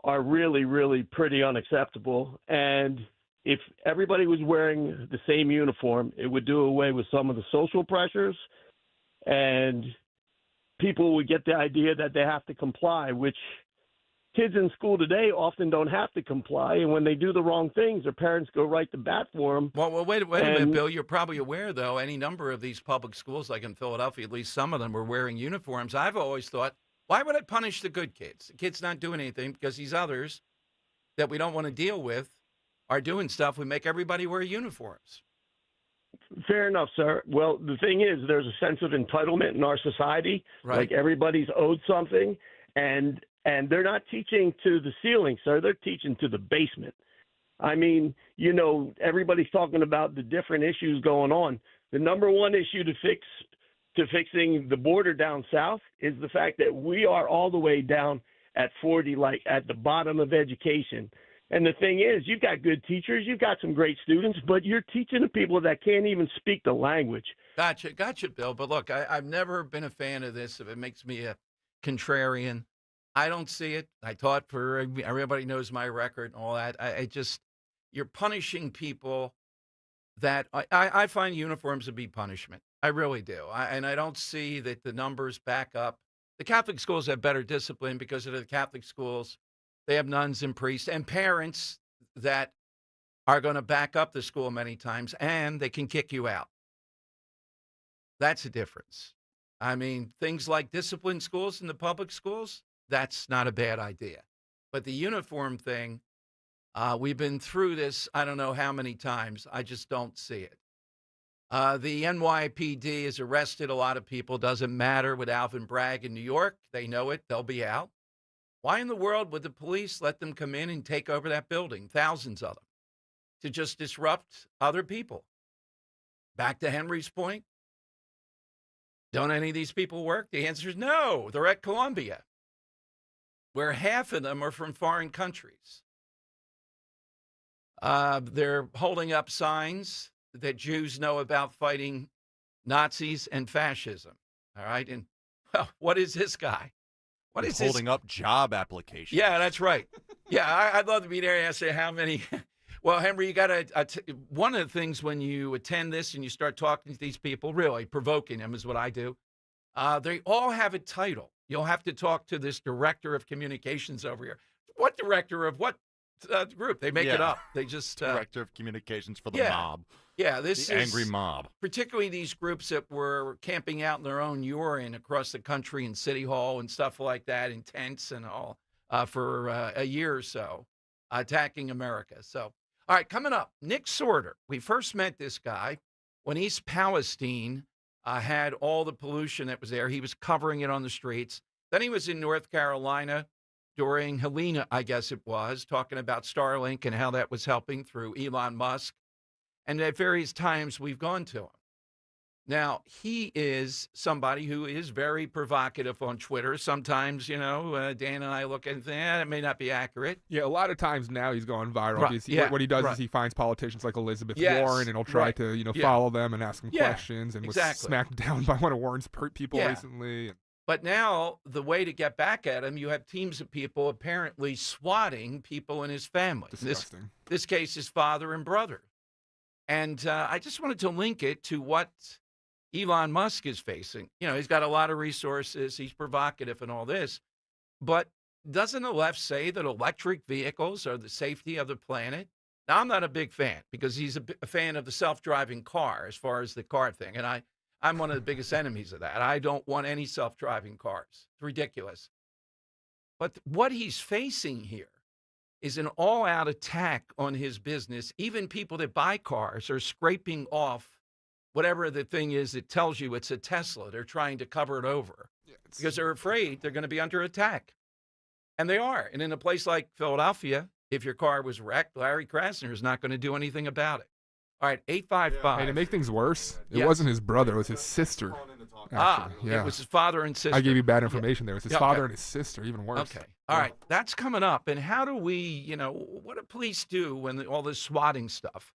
are really, really pretty unacceptable. And if everybody was wearing the same uniform, it would do away with some of the social pressures. And people would get the idea that they have to comply, which kids in school today often don't have to comply. And when they do the wrong things, their parents go right to bat for them. Well, wait a minute, Bill. You're probably aware, though, any number of these public schools, like in Philadelphia, at least some of them were wearing uniforms. I've always thought, why would I punish the good kids? The kids not doing anything because these others that we don't want to deal with are doing stuff. We make everybody wear uniforms. Fair enough, sir. Well, the thing is, there's a sense of entitlement in our society. Right. Like everybody's owed something, and they're not teaching to the ceiling, sir. They're teaching to the basement. I mean, you know, everybody's talking about the different issues going on. The number one issue to fixing the border down south is the fact that we are all the way down at 40, like at the bottom of education. And the thing is, you've got good teachers, you've got some great students, but you're teaching to people that can't even speak the language. Gotcha, Bill. But look, I've never been a fan of this. If it makes me a contrarian, I don't see it. I taught for everybody knows my record and all that. I just, you're punishing people that I find uniforms to be punishment. I really do. And I don't see that the numbers back up. The Catholic schools have better discipline because of the Catholic schools. They have nuns and priests and parents that are going to back up the school many times, and they can kick you out. That's the difference. I mean, things like discipline schools in the public schools, that's not a bad idea. But the uniform thing, we've been through this I don't know how many times. I just don't see it. The NYPD has arrested a lot of people. Doesn't matter with Alvin Bragg in New York. They know it. They'll be out. Why in the world would the police let them come in and take over that building, thousands of them, to just disrupt other people? Back to Henry's point, don't any of these people work? The answer is no. They're at Columbia, where half of them are from foreign countries. They're holding up signs that Jews know about fighting Nazis and fascism. All right. And well, what is this guy? What is holding up job applications? Yeah, that's right. Yeah, I'd love to be there and say how many. Well, Henry, you got to. One of the things when you attend this and you start talking to these people, really provoking them is what I do. They all have a title. You'll have to talk to this director of communications over here. What director of what group? They make it up. They just director of communications for the mob. Yeah, this the is angry mob. Particularly these groups that were camping out in their own urine across the country in City Hall and stuff like that, in tents and all, for a year or so, attacking America. So, all right, coming up, Nick Sorter. We first met this guy when East Palestine had all the pollution that was there. He was covering it on the streets. Then he was in North Carolina during Helena, I guess it was, talking about Starlink and how that was helping through Elon Musk. And at various times we've gone to him. Now, he is somebody who is very provocative on Twitter. Sometimes, you know, Dan and I look and think, it may not be accurate. Yeah, a lot of times now he's going viral. Right. What he does is he finds politicians like Elizabeth Warren, and he'll try to, follow them and ask them questions, and was smacked down by one of Warren's people recently. But now the way to get back at him, you have teams of people apparently swatting people in his family. Disgusting. This case, his father and brother. And I just wanted to link it to what Elon Musk is facing. You know, he's got a lot of resources. He's provocative and all this. But doesn't the left say that electric vehicles are the safety of the planet? Now, I'm not a big fan because he's a fan of the self-driving car as far as the car thing. And I'm one of the biggest enemies of that. I don't want any self-driving cars. It's ridiculous. But what he's facing here is an all-out attack on his business. Even people that buy cars are scraping off whatever the thing is that tells you it's a Tesla. They're trying to cover it over because they're afraid they're going to be under attack. And they are. And in a place like Philadelphia, if your car was wrecked, Larry Krasner is not going to do anything about it. All right, 855. And to make things worse, it wasn't his brother, it was his sister. It was his father and sister. I gave you bad information there. It was his father and his sister, even worse. Okay. All right, that's coming up. And how do we, what do police do when all this swatting stuff?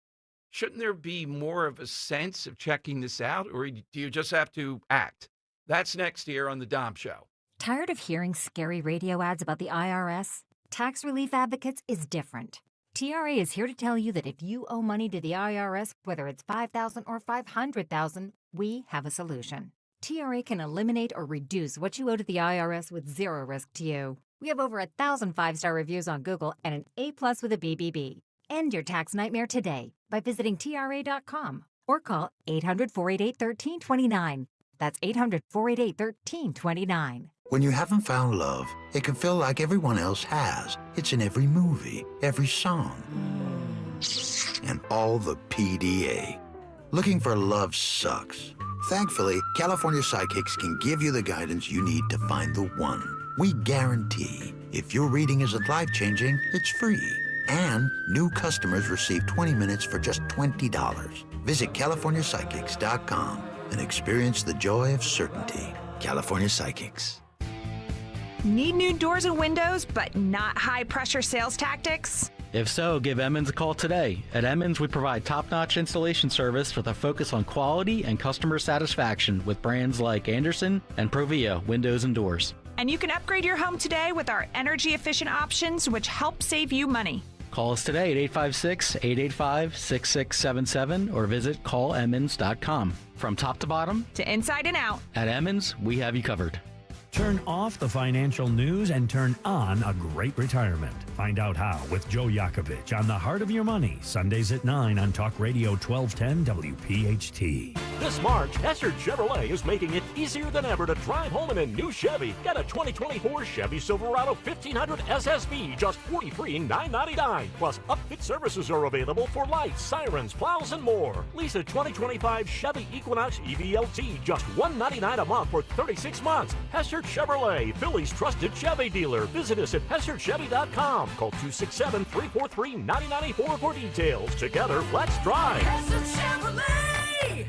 Shouldn't there be more of a sense of checking this out, or do you just have to act? That's next here on The Dom Show. Tired of hearing scary radio ads about the IRS? Tax Relief Advocates is different. TRA is here to tell you that if you owe money to the IRS, whether it's $5,000 or $500,000, we have a solution. TRA can eliminate or reduce what you owe to the IRS with zero risk to you. We have over 1,000 5-star reviews on Google and an A+ with a BBB. End your tax nightmare today by visiting TRA.com or call 800-488-1329. That's 800-488-1329. When you haven't found love, it can feel like everyone else has. It's in every movie, every song, and all the PDA. Looking for love sucks. Thankfully, California Psychics can give you the guidance you need to find the one. We guarantee if your reading isn't life-changing, it's free. And new customers receive 20 minutes for just $20. Visit CaliforniaPsychics.com and experience the joy of certainty. California Psychics. Need new doors and windows, but not high-pressure sales tactics? If so, give Emmons a call today. At Emmons, we provide top-notch installation service with a focus on quality and customer satisfaction with brands like Anderson and Provia Windows and Doors. And you can upgrade your home today with our energy-efficient options, which help save you money. Call us today at 856-885-6677 or visit callemmons.com. From top to bottom, to inside and out, at Emmons, we have you covered. Turn off the financial news and turn on a great retirement. Find out how with Joe Yakovich on The Heart of Your Money, Sundays at 9 on Talk Radio 1210 WPHT. This March, Hester Chevrolet is making it easier than ever to drive home in a new Chevy. Get a 2024 Chevy Silverado 1500 SSV, just $43,999. Plus, upfit services are available for lights, sirens, plows, and more. Lease a 2025 Chevy Equinox EVLT, just $199 a month for 36 months. Hester Chevrolet, Philly's trusted Chevy dealer. Visit us at HesterChevy.com. Call 267-343-9094 for details. Together, let's drive. Hester Chevrolet!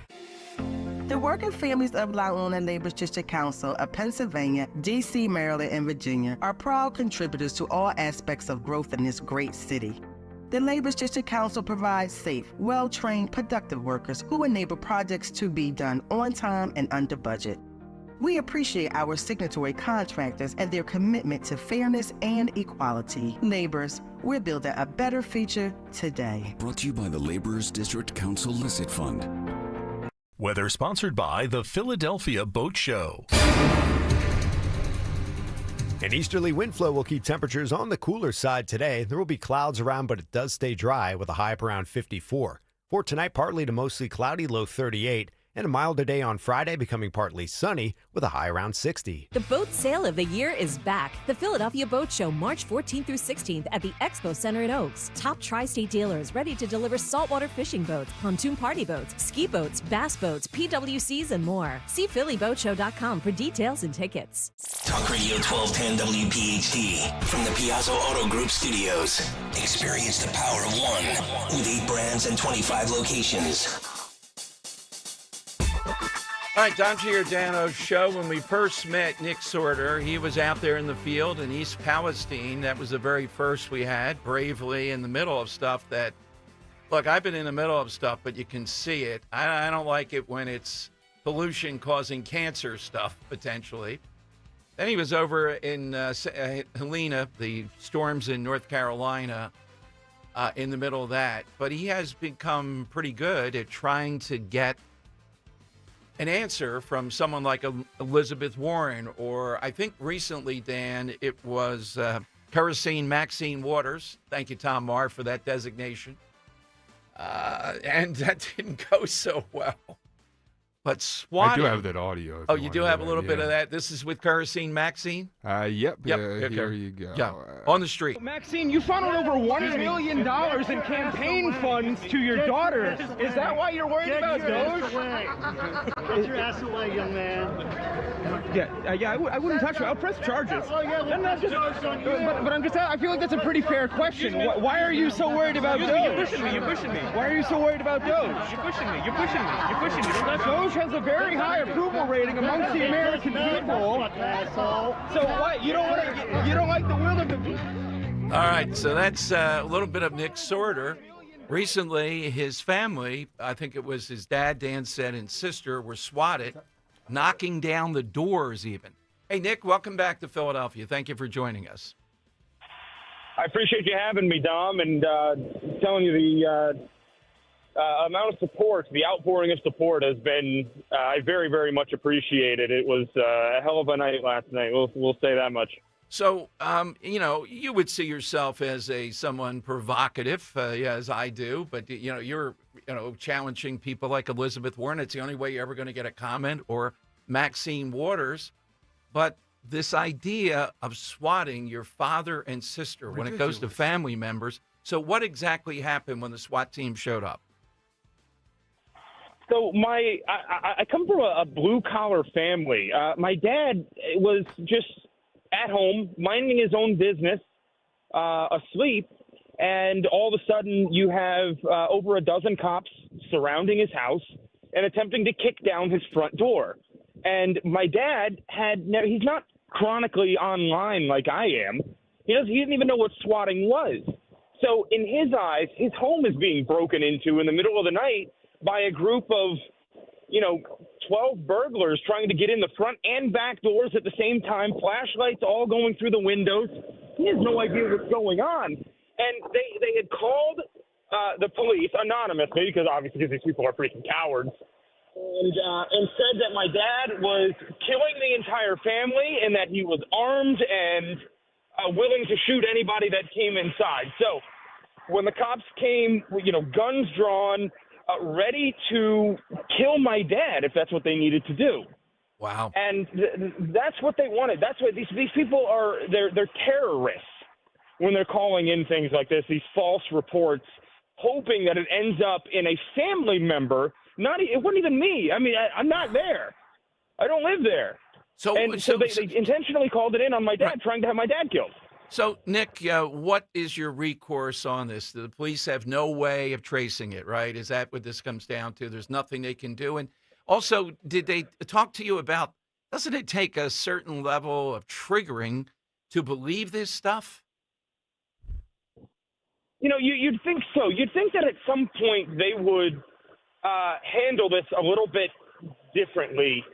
The working families of La Una Labor District Council of Pennsylvania, D.C., Maryland, and Virginia are proud contributors to all aspects of growth in this great city. The Labor District Council provides safe, well-trained, productive workers who enable projects to be done on time and under budget. We appreciate our signatory contractors and their commitment to fairness and equality. Laborers, we're building a better future today. Brought to you by the Laborers District Council Licit Fund. Weather sponsored by the Philadelphia Boat Show. An easterly wind flow will keep temperatures on the cooler side today. There will be clouds around, but it does stay dry with a high up around 54. For tonight, partly to mostly cloudy, low 38. And a milder day on Friday, becoming partly sunny with a high around 60. The boat sale of the year is back. The Philadelphia Boat Show, March 14th through 16th at the Expo Center in Oaks. Top tri-state dealers ready to deliver saltwater fishing boats, pontoon party boats, ski boats, bass boats, PWCs, and more. See PhillyBoatShow.com for details and tickets. Talk Radio 1210 WPHT from the Piazza Auto Group Studios. Experience the power of one with 8 brands and 25 locations. All right, Dom Giordano's show. When we first met Nick Sorter, he was out there in the field in East Palestine. That was the very first we had, bravely in the middle of stuff that, look, I've been in the middle of stuff, but you can see it. I don't like it when it's pollution causing cancer stuff, potentially. Then he was over in Helena, the storms in North Carolina, in the middle of that. But he has become pretty good at trying to get an answer from someone like Elizabeth Warren, or I think recently, Dan, it was Kerosene Maxine Waters. Thank you, Tom Marr, for that designation. And that didn't go so well. But swatting. I do have that audio. Oh, you do have a little bit of that. This is with Kerosene Maxine? Yep. Okay. Here you go. Yeah. On the street. Maxine, you funneled over $1 million in campaign funds to your daughter. Is that why you're worried about Doge? Get your ass away, young man. I wouldn't touch you. I'll press charges. Oh, yeah, we'll press charges on you. But I'm just, I feel like that's a pretty fair question. Why are you so worried about Doge? You're pushing me. Why are you so worried about Doge? You're pushing me. Doge has a very high approval rating amongst the American people. So what? You don't like the will of the people? All right, so that's a little bit of Nick Sorter. Recently, his family, I think it was his dad, Dan said, and sister were swatted, knocking down the doors even. Hey, Nick, welcome back to Philadelphia. Thank you for joining us. I appreciate you having me, Dom, and telling you amount of support, the outpouring of support has been I very, very much appreciated. It was a hell of a night last night. We'll say that much. So, you would see yourself as someone provocative, as I do, but, you're, challenging people like Elizabeth Warren. It's the only way you're ever going to get a comment, or Maxine Waters. But this idea of swatting your father and sister when it goes to family members. So what exactly happened when the SWAT team showed up? So I come from a blue-collar family. My dad was just at home, minding his own business, asleep, and all of a sudden you have over a dozen cops surrounding his house and attempting to kick down his front door. And my dad he's not chronically online like I am. He didn't even know what swatting was. So in his eyes, his home is being broken into in the middle of the night by a group of, 12 burglars trying to get in the front and back doors at the same time, flashlights all going through the windows. He has no idea what's going on. And they had called the police anonymously, because obviously these people are freaking cowards, and said that my dad was killing the entire family and that he was armed and willing to shoot anybody that came inside. So when the cops came, guns drawn, ready to kill my dad if that's what they needed to do. Wow. And that's what they wanted. That's what these people are. They're terrorists when they're calling in things like this, these false reports, hoping that it ends up in a family member. It wasn't even me. I mean, I'm not there. I don't live there. So they intentionally called it in on my dad, trying to have my dad killed. So, Nick, what is your recourse on this? The police have no way of tracing it, right? Is that what this comes down to? There's nothing they can do. And also, did they talk to you about, doesn't it take a certain level of triggering to believe this stuff? You'd think so. You'd think that at some point they would handle this a little bit differently.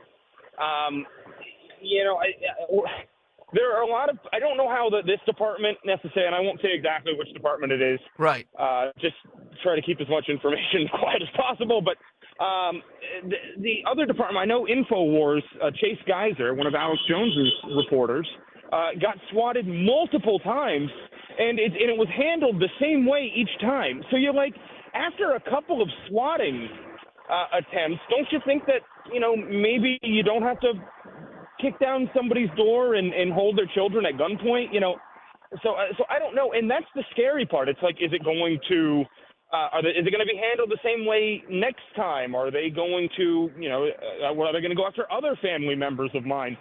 There are a lot of, I don't know how this department necessarily, and I won't say exactly which department it is. Right. Just try to keep as much information quiet as possible. But the other department, I know InfoWars, Chase Geiser, one of Alex Jones's reporters, got swatted multiple times, and it was handled the same way each time. So you're like, after a couple of swatting attempts, don't you think that, maybe you don't have to kick down somebody's door and hold their children at gunpoint, So I don't know, and that's the scary part. It's like, is it going to, is it going to be handled the same way next time? Are they going to, are they going to go after other family members of mine?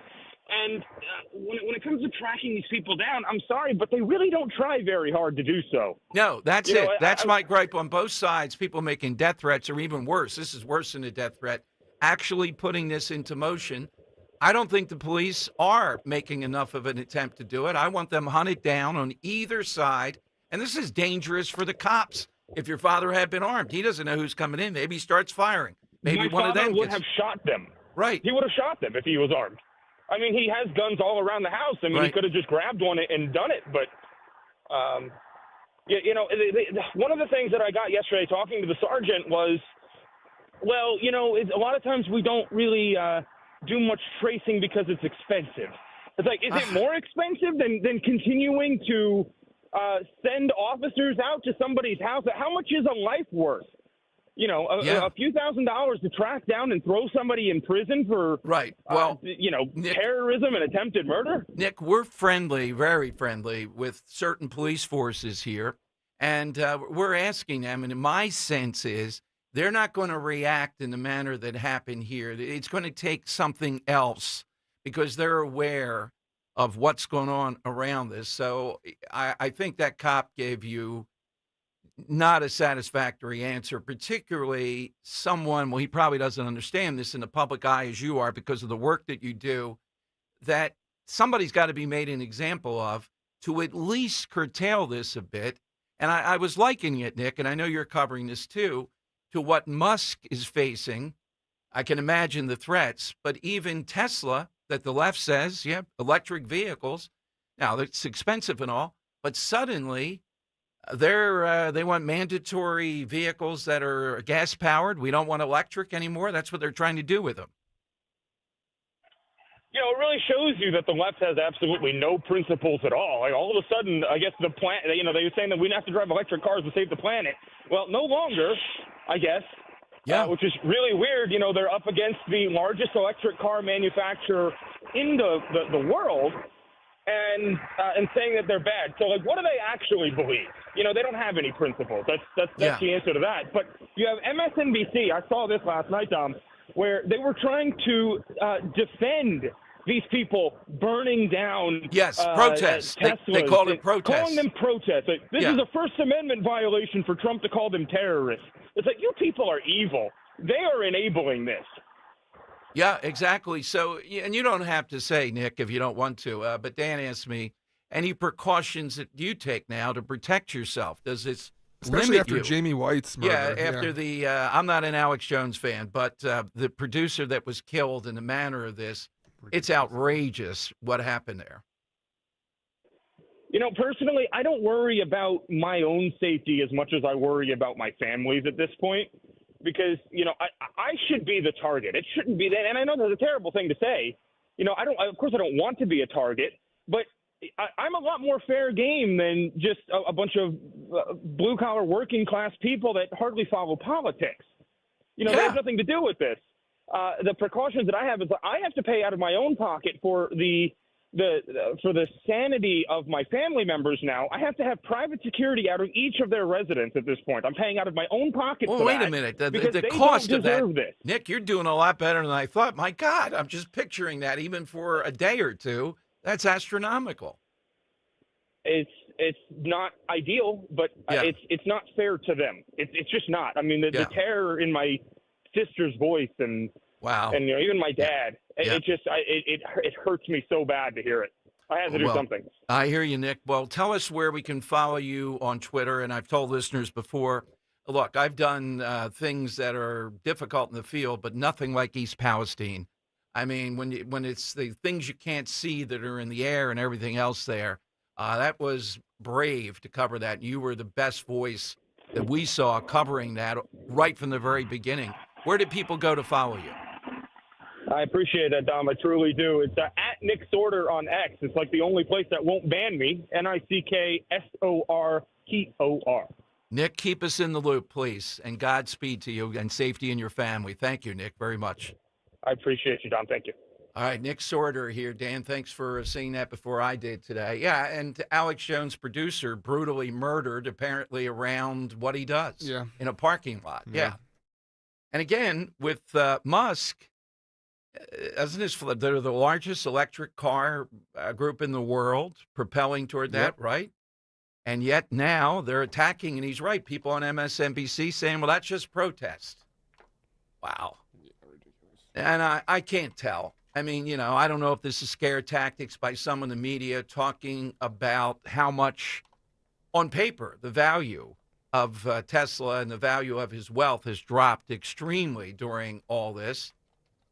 And when it comes to tracking these people down, I'm sorry, but they really don't try very hard to do so. No, that's it. That's my gripe on both sides. People making death threats, or even worse. This is worse than a death threat. Actually putting this into motion. I don't think the police are making enough of an attempt to do it. I want them hunted down on either side. And this is dangerous for the cops. If your father had been armed, he doesn't know who's coming in. Maybe he starts firing. Maybe one of them would have shot them. Right. He would have shot them if he was armed. I mean, he has guns all around the house. I mean, he could have just grabbed one and done it. But, one of the things that I got yesterday talking to the sergeant was, well, a lot of times we don't really do much tracing because it's expensive. It's like, is it more expensive than continuing to send officers out to somebody's house? How much is a life worth? A few $1,000s to track down and throw somebody in prison for, Nick, terrorism and attempted murder? Nick, we're friendly, very friendly with certain police forces here, and we're asking them, and my sense is they're not going to react in the manner that happened here. It's going to take something else because they're aware of what's going on around this. So I think that cop gave you not a satisfactory answer, particularly someone, well, he probably doesn't understand this in the public eye as you are because of the work that you do, that somebody's got to be made an example of to at least curtail this a bit. And I was likening it, Nick, and I know you're covering this too, to what Musk is facing. I can imagine the threats, but even Tesla, that the left says, electric vehicles, now it's expensive and all, but suddenly They want mandatory vehicles that are gas powered. We don't want electric anymore. That's what they're trying to do with them. You know, it really shows you that the left has absolutely no principles at all. Like, all of a sudden, I guess they were saying that we have to drive electric cars to save the planet. Well, no longer, I guess. Yeah. Which is really weird. You know, they're up against the largest electric car manufacturer in the world, and saying that they're bad. So, like, what do they actually believe? You know, they don't have any principles. That's the answer to that. But you have MSNBC. I saw this last night, Dom, where they were trying to defend these people burning down. Yes, protests. They called it protests. Calling them protests. Like, this is a First Amendment violation for Trump to call them terrorists. It's like, you people are evil. They are enabling this. Yeah, exactly. So, and you don't have to say, Nick, if you don't want to, but Dan asked me, any precautions that you take now to protect yourself? Does this especially limit after you? Jamie White's murder? Yeah, after the, I'm not an Alex Jones fan, but the producer that was killed in the manner of this, it's outrageous what happened there. You know, personally, I don't worry about my own safety as much as I worry about my family's at this point, because, you know, I should be the target. It shouldn't be that. And I know that's a terrible thing to say. You know, of course I don't want to be a target, but I'm a lot more fair game than just a bunch of blue-collar working-class people that hardly follow politics. You know, they have nothing to do with this. The precautions that I have is that I have to pay out of my own pocket for the sanity of my family members now. I have to have private security out of each of their residents at this point. I'm paying out of my own pocket for wait that a minute. The they cost don't of that, deserve this. Nick, you're doing a lot better than I thought. My God, I'm just picturing that even for a day or two. That's astronomical. It's not ideal, but it's not fair to them. It's just not. I mean, the terror in my sister's voice and and you know, even my dad, it hurts me so bad to hear it. I had to do something. I hear you, Nick. Well, tell us where we can follow you on Twitter. And I've told listeners before, look, I've done things that are difficult in the field, but nothing like East Palestine. I mean, when it's the things you can't see that are in the air and everything else there, that was brave to cover that. You were the best voice that we saw covering that right from the very beginning. Where did people go to follow you? I appreciate that, Dom. I truly do. It's at Nick Sortor on X. It's like the only place that won't ban me. NickSortor. Nick, keep us in the loop, please, and Godspeed to you and safety in your family. Thank you, Nick, very much. I appreciate you, Dom. Thank you. All right, Nick Sortor here. Dan, thanks for saying that before I did today. Yeah, and Alex Jones, producer, brutally murdered apparently around what he does in a parking lot. Yeah. And again, with Musk, isn't this, they're the largest electric car group in the world, propelling toward that, right? And yet now they're attacking, and he's right, people on MSNBC saying, well, that's just protest. Wow. And I can't tell. I mean, you know, I don't know if this is scare tactics by some in the media talking about how much, on paper, the value of Tesla and the value of his wealth has dropped extremely during all this.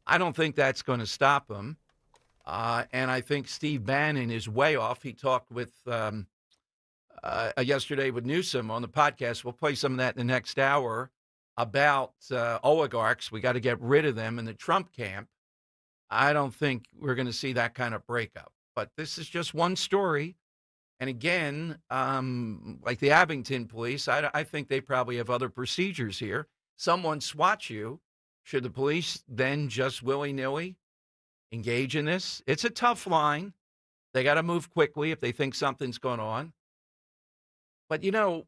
I don't think that's going to stop him. And I think Steve Bannon is way off. He talked with yesterday with Newsom on the podcast. We'll play some of that in the next hour about oligarchs. We got to get rid of them in the Trump camp. I don't think we're going to see that kind of breakup. But this is just one story. And again, like the Abington police, I think they probably have other procedures here. Someone swats you. Should the police then just willy-nilly engage in this? It's a tough line. They got to move quickly if they think something's going on. But, you know,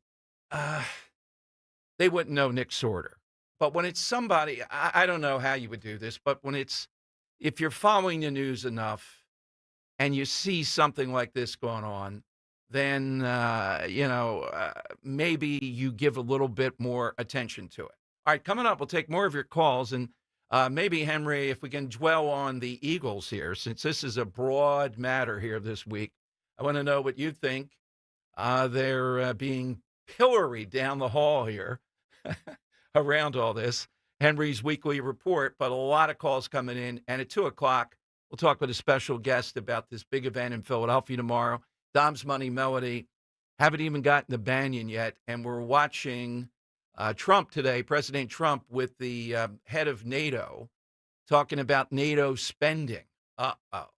they wouldn't know Nick Sortor. But when it's somebody, I don't know how you would do this, but if you're following the news enough and you see something like this going on, then, maybe you give a little bit more attention to it. All right, coming up, we'll take more of your calls. And maybe, Henry, if we can dwell on the Eagles here, since this is a broad matter here this week, I want to know what you think. They're being pilloried down the hall here around all this. Henry's weekly report, but a lot of calls coming in. And at 2 o'clock, we'll talk with a special guest about this big event in Philadelphia tomorrow, Dom's Money Melody. Haven't even gotten to Banyan yet, and we're watching Trump today, President Trump, with the head of NATO, talking about NATO spending. Uh-oh.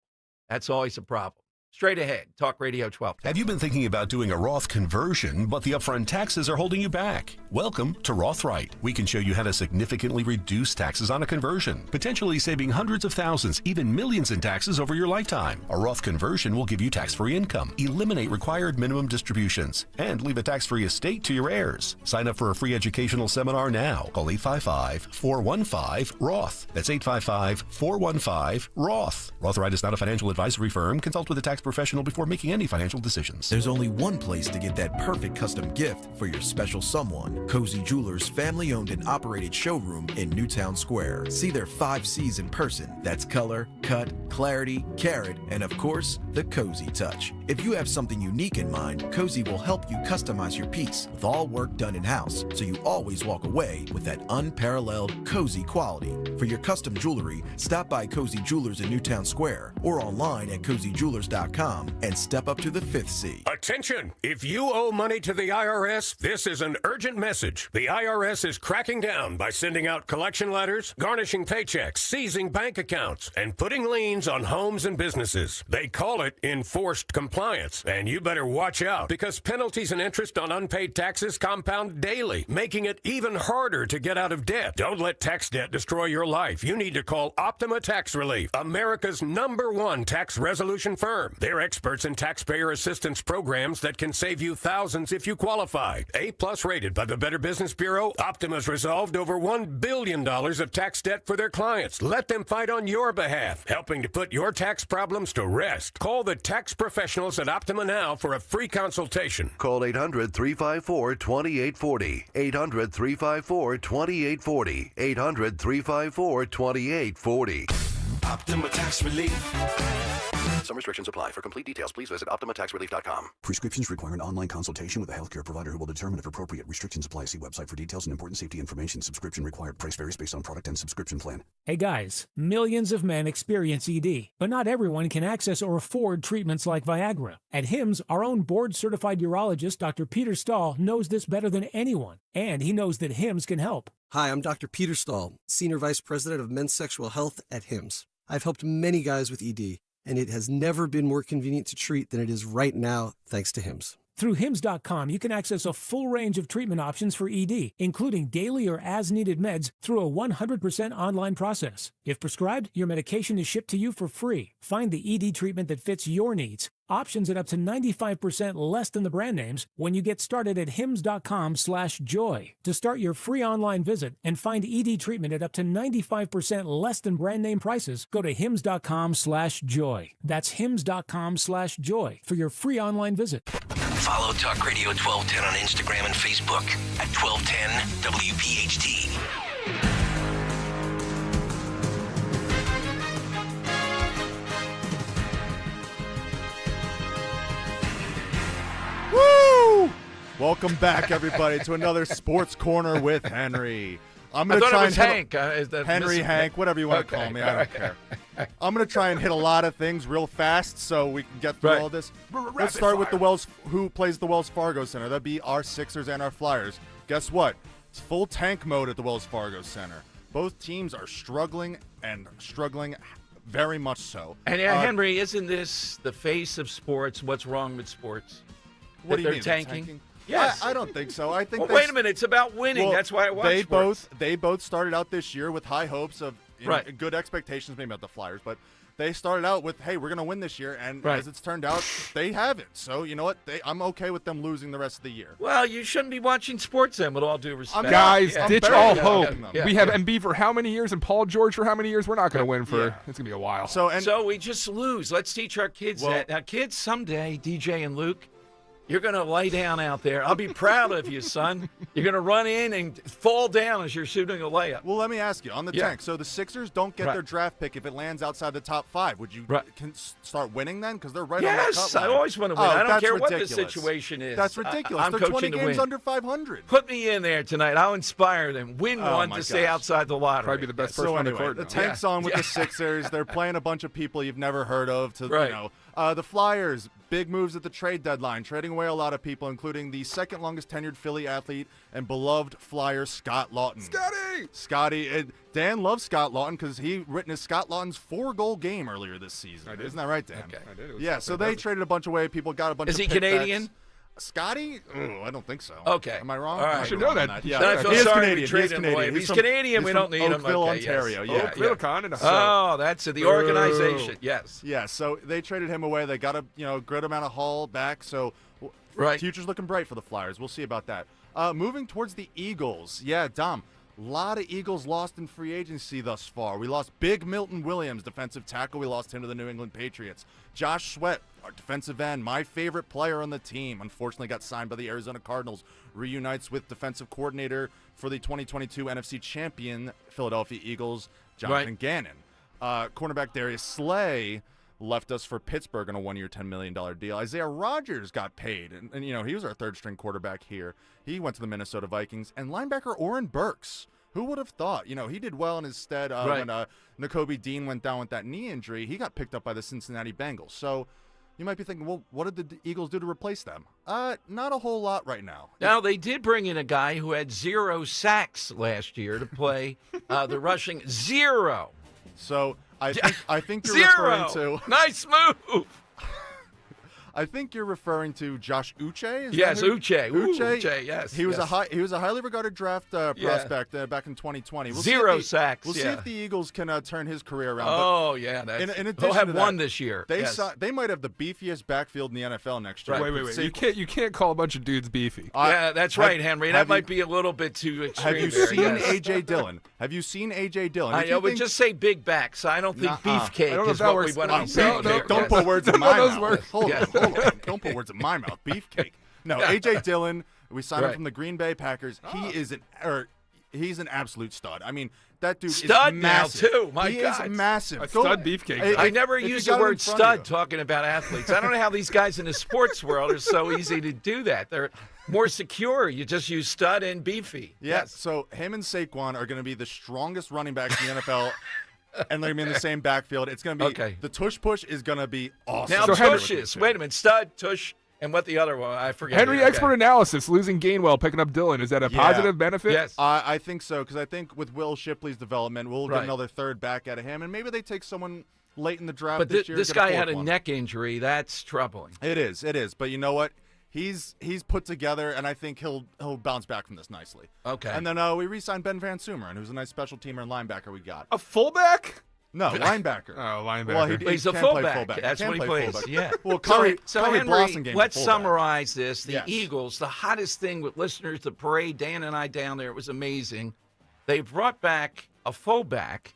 That's always a problem. Straight ahead, Talk Radio 12. Have you been thinking about doing a Roth conversion, but the upfront taxes are holding you back? Welcome to Rothright. We can show you how to significantly reduce taxes on a conversion, potentially saving hundreds of thousands, even millions in taxes over your lifetime. A Roth conversion will give you tax-free income, eliminate required minimum distributions, and leave a tax-free estate to your heirs. Sign up for a free educational seminar now. Call 855-415-ROTH. That's 855-415-ROTH. Rothright is not a financial advisory firm. Consult with a tax professional before making any financial decisions. There's only one place to get that perfect custom gift for your special someone. Cozy Jewelers' family-owned and operated showroom in Newtown Square. See their 5 C's in person. That's color, cut, clarity, carat, and of course, the cozy touch. If you have something unique in mind, Cozy will help you customize your piece with all work done in-house, so you always walk away with that unparalleled cozy quality. For your custom jewelry, stop by Cozy Jewelers in Newtown Square or online at cozyjewelers.com and step up to the 5th C. Attention! If you owe money to the IRS, this is an urgent message. The IRS is cracking down by sending out collection letters, garnishing paychecks, seizing bank accounts, and putting liens on homes and businesses. They call it enforced compliance, and you better watch out because penalties and interest on unpaid taxes compound daily, making it even harder to get out of debt. Don't let tax debt destroy your life. You need to call Optima Tax Relief, America's #1 tax resolution firm. They're experts in taxpayer assistance programs that can save you thousands if you qualify. A+ rated by the Better Business Bureau, Optima's resolved over $1 billion of tax debt for their clients. Let them fight on your behalf, helping to put your tax problems to rest. Call the tax professionals at Optima now for a free consultation. Call 800-354-2840. 800-354-2840. 800-354-2840. Optima Tax Relief. Some restrictions apply. For complete details, please visit OptimaTaxRelief.com. Prescriptions require an online consultation with a healthcare provider who will determine if appropriate. Restrictions apply. See website for details and important safety information. Subscription required. Price varies based on product and subscription plan. Hey guys, millions of men experience ED, but not everyone can access or afford treatments like Viagra. At HIMSS, our own board-certified urologist, Dr. Peter Stahl, knows this better than anyone, and he knows that HIMSS can help. Hi, I'm Dr. Peter Stahl, Senior Vice President of Men's Sexual Health at HIMSS. I've helped many guys with ED, and it has never been more convenient to treat than it is right now, thanks to HIMSS. Through HIMSS.com, you can access a full range of treatment options for ED, including daily or as-needed meds through a 100% online process. If prescribed, your medication is shipped to you for free. Find the ED treatment that fits your needs. Options at up to 95% less than the brand names when you get started at hims.com/joy. To start your free online visit and find ED treatment at up to 95% less than brand name prices, go to hims.com/joy. That's hims.com/joy for your free online visit. Follow Talk Radio 1210 on Instagram and Facebook at 1210 WPHT. Woo! Welcome back, everybody, to another Sports Corner with Henry. I'm going to try and Hank. Henry, Hank, whatever you want to call me. I don't care. I'm going to try and hit a lot of things real fast so we can get through all this. Let's start with who plays the Wells Fargo Center. That'd be our Sixers and our Flyers. Guess what? It's full tank mode at the Wells Fargo Center. Both teams are struggling very much so. And Henry, isn't this the face of sports? What's wrong with sports? What do you mean? Tanking? Yes. I don't think so. I think. Well, wait a minute. It's about winning. That's why I watch sports. They both started out this year with high hopes of good expectations, maybe about the Flyers, but they started out with, hey, we're going to win this year, and as it's turned out, they haven't. So you know what? I'm okay with them losing the rest of the year. Well, you shouldn't be watching sports then, with all due respect. Guys, ditch all hope. We have Embiid for how many years and Paul George for how many years? We're not going to win for. It's going to be a while. So we just lose. Let's teach our kids that. Now, kids, someday, DJ and Luke, you're going to lay down out there. I'll be proud of you, son. You're going to run in and fall down as you're shooting a layup. Well, let me ask you, on the tank, so the Sixers don't get their draft pick if it lands outside the top 5. Would you start winning then? Because they're right on the cut line. Yes, I always want to win. I don't care what the situation is. That's ridiculous. I'm they're coaching 20 games under 500. Put me in there tonight. I'll inspire them. Win one to stay outside the lottery. Probably be the best person on the court. The tank's on with the Sixers. They're playing a bunch of people you've never heard of. The Flyers, big moves at the trade deadline, trading away a lot of people, including the second longest tenured Philly athlete and beloved Flyer Scott Lawton. Scotty! Dan loves Scott Lawton because he witnessed Scott Lawton's 4-goal game earlier this season. I did. Isn't that right, Dan? Okay. I did. Yeah, so they traded a bunch away. People got a bunch Is of he pick Canadian? backs. Scotty? Oh, I don't think so. Okay. Am I wrong? All right. I should know that. Yeah. I feel He is sorry Canadian. we traded him away. If he's Canadian, we don't need him. Oakville, Okay, Ontario. yes. Yeah. Oakville, Oh, that's it. The organization. Yes. Yeah, so they traded him away. They got a good amount of haul back. So future's looking bright for the Flyers. We'll see about that. Moving towards the Eagles. Yeah, Dom. A lot of Eagles lost in free agency thus far. We lost Big Milton Williams, defensive tackle. We lost him to the New England Patriots. Josh Sweat, our defensive end, my favorite player on the team, unfortunately got signed by the Arizona Cardinals. Reunites with defensive coordinator for the 2022 NFC champion Philadelphia Eagles, Jonathan Gannon. Cornerback Darius Slay left us for Pittsburgh on a 1-year, $10 million deal. Isaiah Rodgers got paid, and he was our third-string quarterback here. He went to the Minnesota Vikings. And linebacker Oren Burks, who would have thought? He did well in his stead when Nakobe Dean went down with that knee injury. He got picked up by the Cincinnati Bengals. So you might be thinking, well, what did the Eagles do to replace them? Not a whole lot right now. Now, they did bring in a guy who had 0 sacks last year to play the rushing 0. So I think you're 0. referring to Nice move. I think you're referring to Josh Uche. Yes, Uche. Uche, yes. He was yes. He was a highly regarded draft prospect back in 2020. We'll 0 sacks. We'll see if the Eagles can turn his career around. Oh yeah, in addition they'll have to that, one this year. They might have the beefiest backfield in the NFL next year. Right. Wait. You can't call a bunch of dudes beefy. Yeah, that's right, Henry. That might be a little bit too extreme. Have you seen AJ Dillon? Have you seen AJ Dillon? I know, but just say big backs. I don't think beefcake is what we want to be saying. Don't put words in my mouth. Hold on. Don't put words in my mouth. Beefcake. No, AJ Dillon. We signed him from the Green Bay Packers. He's an absolute stud. I mean, that dude is massive. Now too. My God, is massive. A stud beefcake. I never use the word stud talking about athletes. I don't know how these guys in the sports world are so easy to do that. They're more secure. You just use stud and beefy. Yes. So him and Saquon are going to be the strongest running backs in the NFL. And they're going to be in the same backfield. It's going to be the tush push is going to be awesome. Now tushes. Wait a minute. Stud, tush, and what the other one? I forget. Henry, expert analysis. Losing Gainwell, picking up Dillon. Is that a positive benefit? Yes. I think so, because I think with Will Shipley's development, we'll get another third back out of him, and maybe they take someone late in the draft but this year. This guy had a neck injury. That's troubling. It is. But you know what? He's put together, and I think he'll bounce back from this nicely. Okay. And then we re-signed Ben Van Sumeren, who's a nice special teamer and linebacker we got. A fullback? No, linebacker. Oh, linebacker. Well, he's a fullback. That's what he plays. Fullback. Yeah. Well, Henry, Blossom game. let's summarize this. The Eagles, the hottest thing with listeners, the parade, Dan and I down there, it was amazing. They brought back a fullback,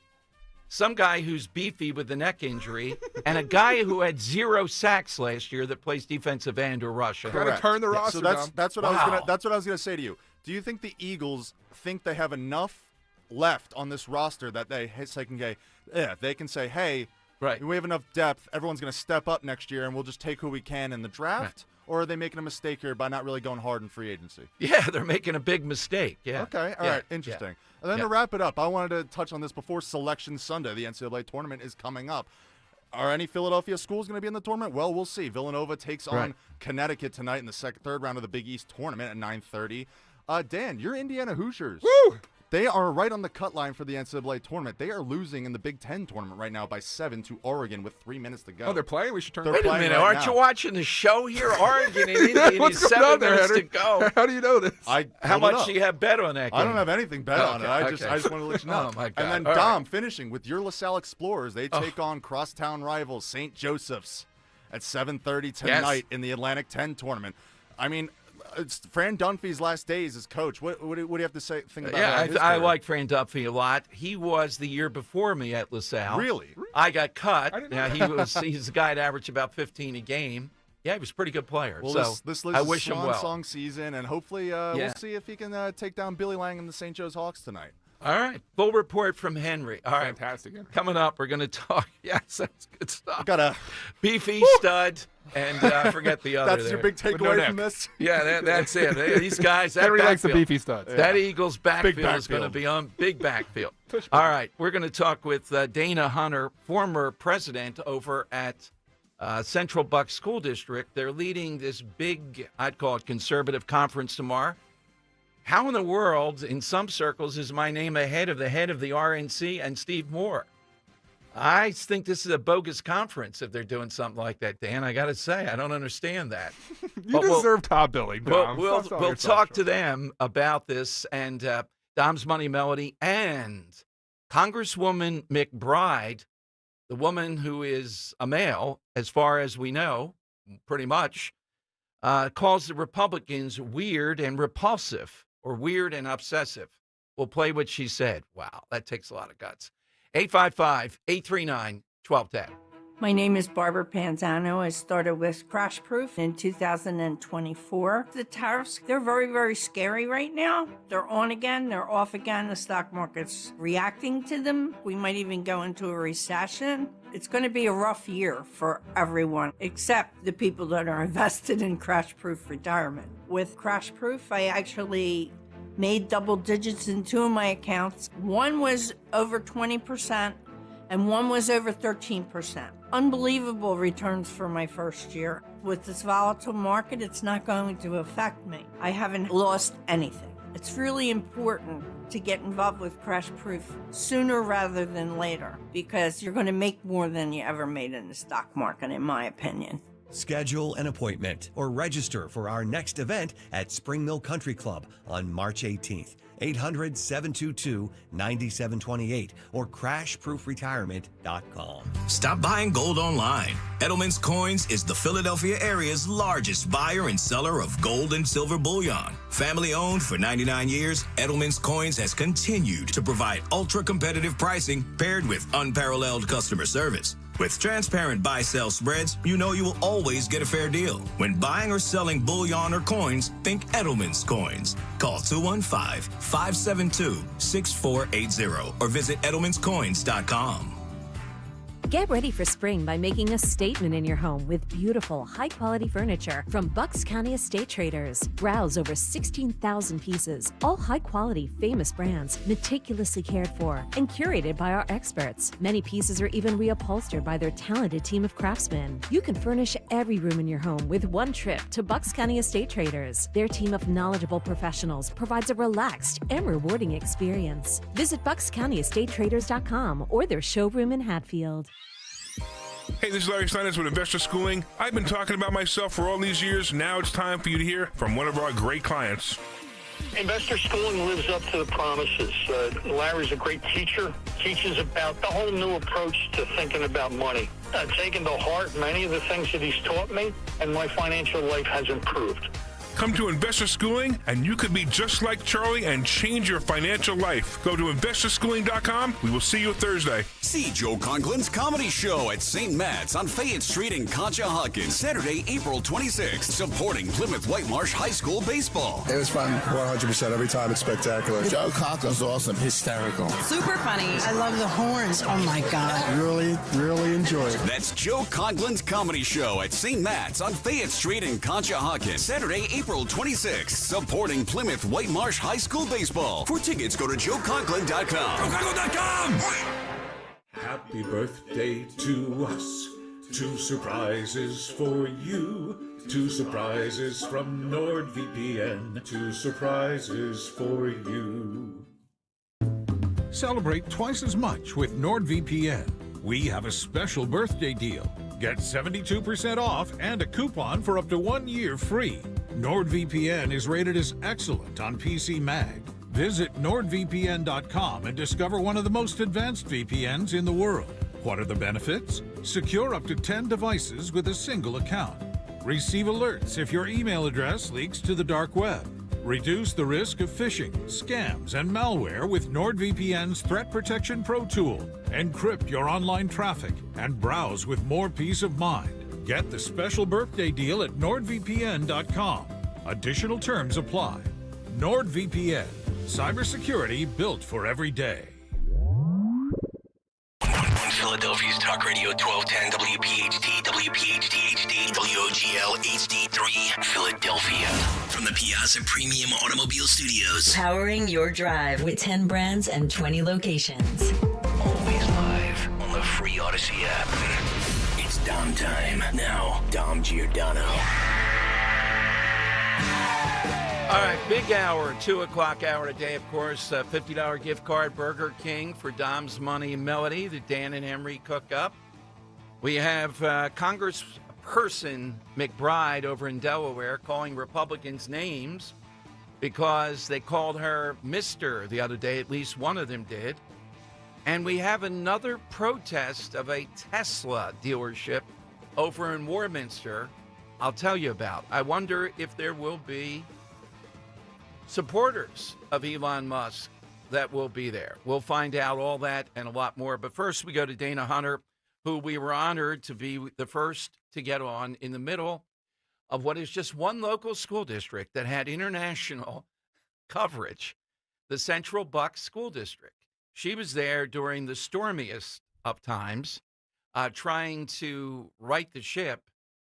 some guy who's beefy with the neck injury, and a guy who had 0 sacks last year that plays defensive end or rusher. Got to turn the roster. So that's what I was gonna say to you. Do you think the Eagles think they have enough left on this roster that they can say, hey, we have enough depth. Everyone's going to step up next year, and we'll just take who we can in the draft? Right. Or are they making a mistake here by not really going hard in free agency? Yeah, they're making a big mistake. Yeah. Okay. All right. Interesting. Yeah. And then to wrap it up, I wanted to touch on this before Selection Sunday. The NCAA tournament is coming up. Are any Philadelphia schools going to be in the tournament? Well, we'll see. Villanova takes on Connecticut tonight in the third round of the Big East tournament at 9:30. Dan, your Indiana Hoosiers. Woo! They are right on the cut line for the NCAA tournament. They are losing in the Big Ten tournament right now by 7 to Oregon with 3 minutes to go. Oh, they're playing? We should turn. Wait a minute. Aren't you watching the show here? Oregon and Indiana is 7 minutes to go. How do you know this? How much do you have bet on that game? I don't have anything bet on it. I just want to let you know. Oh, my God. And then Dom, finishing with your LaSalle Explorers. They take on crosstown rivals St. Joseph's at 7:30 tonight in the Atlantic 10 tournament. I mean, it's Fran Dunphy's last days as coach. What do you have to think about that? I like Fran Dunphy a lot. He was the year before me at LaSalle. Really? I got cut. He's a guy that averaged about 15 a game. Yeah, he was a pretty good player. Well, so this I wish him well. Song season, and hopefully we'll see if he can take down Billy Lang and the St. Joe's Hawks tonight. All right. Full report from Henry. All right. Fantastic. Coming up, we're going to talk. Yes, that's good stuff. Got a beefy stud, and forget the other. That's your big takeaway from this? Yeah, that's it. These guys, that Henry likes the backfield, beefy studs. That Eagles backfield is going to be on big backfield. All right. We're going to talk with Dana Hunter, former president over at Central Bucks School District. They're leading this big, I'd call it conservative conference tomorrow. How in the world, in some circles, is my name ahead of the head of the RNC and Steve Moore? I think this is a bogus conference if they're doing something like that, Dan. I got to say, I don't understand that. You deserve top billing, Dom. We'll talk to them about this and Dom's Money Melody and Congresswoman McBride, the woman who is a male, as far as we know, pretty much, calls the Republicans weird and repulsive or weird and obsessive. We'll play what she said. Wow, that takes a lot of guts. 855-839-1210. My name is Barbara Panzano. I started with Crash Proof in 2024. The tariffs, they're very, very scary right now. They're on again, they're off again. The stock market's reacting to them. We might even go into a recession. It's going to be a rough year for everyone, except the people that are invested in Crash Proof retirement. With Crash Proof, I actually made double digits in 2 of my accounts. One was over 20% and one was over 13%. Unbelievable returns for my first year. With this volatile market, it's not going to affect me. I haven't lost anything. It's really important to get involved with Crash Proof sooner rather than later, because you're going to make more than you ever made in the stock market, in my opinion. Schedule an appointment or register for our next event at Spring Mill Country Club on March 18th. 800-722-9728 or crashproofretirement.com. Stop buying gold online. Edelman's Coins is the Philadelphia area's largest buyer and seller of gold and silver bullion. Family owned for 99 years, Edelman's Coins has continued to provide ultra-competitive pricing paired with unparalleled customer service. With transparent buy-sell spreads, you know you will always get a fair deal. When buying or selling bullion or coins, think Edelman's Coins. Call 215-572-6480 or visit edelmanscoins.com. Get ready for spring by making a statement in your home with beautiful, high-quality furniture from Bucks County Estate Traders. Browse over 16,000 pieces, all high-quality, famous brands, meticulously cared for and curated by our experts. Many pieces are even reupholstered by their talented team of craftsmen. You can furnish every room in your home with one trip to Bucks County Estate Traders. Their team of knowledgeable professionals provides a relaxed and rewarding experience. Visit BucksCountyEstateTraders.com or their showroom in Hatfield. Hey, this is Larry Steinitz with Investor Schooling. I've been talking about myself for all these years. Now it's time for you to hear from one of our great clients. Investor Schooling lives up to the promises. Larry's a great teacher, teaches about the whole new approach to thinking about money. Taking to heart many of the things that he's taught me, and my financial life has improved. Come to Investor Schooling, and you could be just like Charlie and change your financial life. Go to investorschooling.com. We will see you Thursday. See Joe Conklin's comedy show at St. Matt's on Fayette Street in Conshohocken, Saturday, April 26th, supporting Plymouth Whitemarsh High School baseball. It was fun, 100%. Every time it's spectacular. Joe Conklin's awesome, hysterical. Super funny. I love the horns. Oh, my God. Really, really enjoy it. That's Joe Conklin's comedy show at St. Matt's on Fayette Street in Conshohocken, Saturday, April 26th, supporting Plymouth Whitemarsh High School baseball. For tickets, go to joeconklin.com. joeconklin.com! Happy birthday to us. 2 surprises for you. 2 surprises from NordVPN. 2 surprises for you. Celebrate twice as much with NordVPN. We have a special birthday deal. Get 72% off and a coupon for up to 1 year free. NordVPN is rated as excellent on PC Mag. Visit nordvpn.com and discover one of the most advanced VPNs in the world. What are the benefits? Secure up to 10 devices with a single account. Receive alerts if your email address leaks to the dark web. Reduce the risk of phishing, scams, and malware with NordVPN's Threat Protection Pro tool. Encrypt your online traffic and browse with more peace of mind. Get the special birthday deal at nordvpn.com. Additional terms apply. NordVPN. Cybersecurity built for every day. Philadelphia's Talk Radio 1210 WPHT, WPHT HD, WOGL HD3, Philadelphia. From the Piazza Premium Automobile Studios. Powering your drive with 10 brands and 20 locations. Always live on the free Odyssey app. It's Dom time. Now, Dom Giordano. All right, big hour, 2 o'clock hour today, of course. $50 gift card, Burger King for Dom's Money Melody, the Dan and Emery cook up. We have Congressperson McBride over in Delaware calling Republicans names because they called her Mr. the other day. At least one of them did. And we have another protest of a Tesla dealership over in Warminster I'll tell you about. I wonder if there will be supporters of Elon Musk that will be there. We'll find out all that and a lot more. But first, we go to Dana Hunter, who we were honored to be the first to get on in the middle of what is just one local school district that had international coverage, the Central Bucks School District. She was there during the stormiest of times, trying to right the ship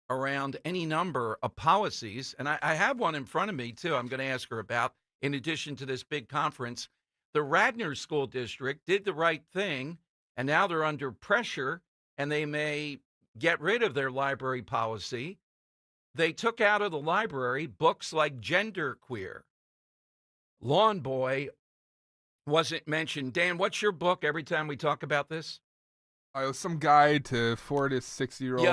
around any number of policies. And I have one in front of me, too, I'm going to ask her about, in addition to this big conference. The Radnor School District did the right thing, and now they're under pressure, and they may get rid of their library policy. They took out of the library books like Genderqueer. Lawn Boy wasn't mentioned. Dan, what's your book every time we talk about this? Some guide to 4 to 6-year-old.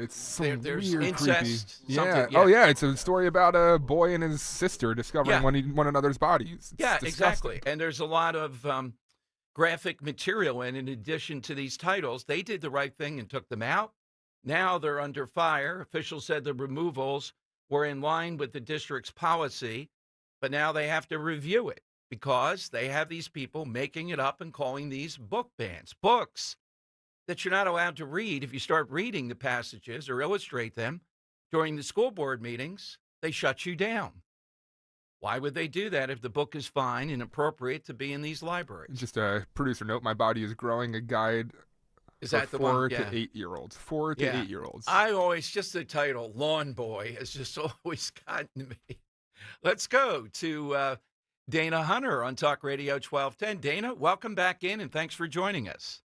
It's some there's weird, incest. creepy. Yeah. Oh, yeah. It's a story about a boy and his sister discovering one another's bodies. It's exactly. And there's a lot of graphic material. And in addition to these titles, they did the right thing and took them out. Now they're under fire. Officials said the removals were in line with the district's policy, but now they have to review it, because they have these people making it up and calling these book bans, books that you're not allowed to read. If you start reading the passages or illustrate them during the school board meetings, they shut you down. Why would they do that if the book is fine and appropriate to be in these libraries? Just a producer note, My Body is Growing, a guide is for that the 4 one? to 8-year-olds. 4 to 8-year-olds. I always, just the title, Lawn Boy, has just always gotten me. Let's go to Dana Hunter on Talk Radio 1210. Dana, welcome back in, and thanks for joining us.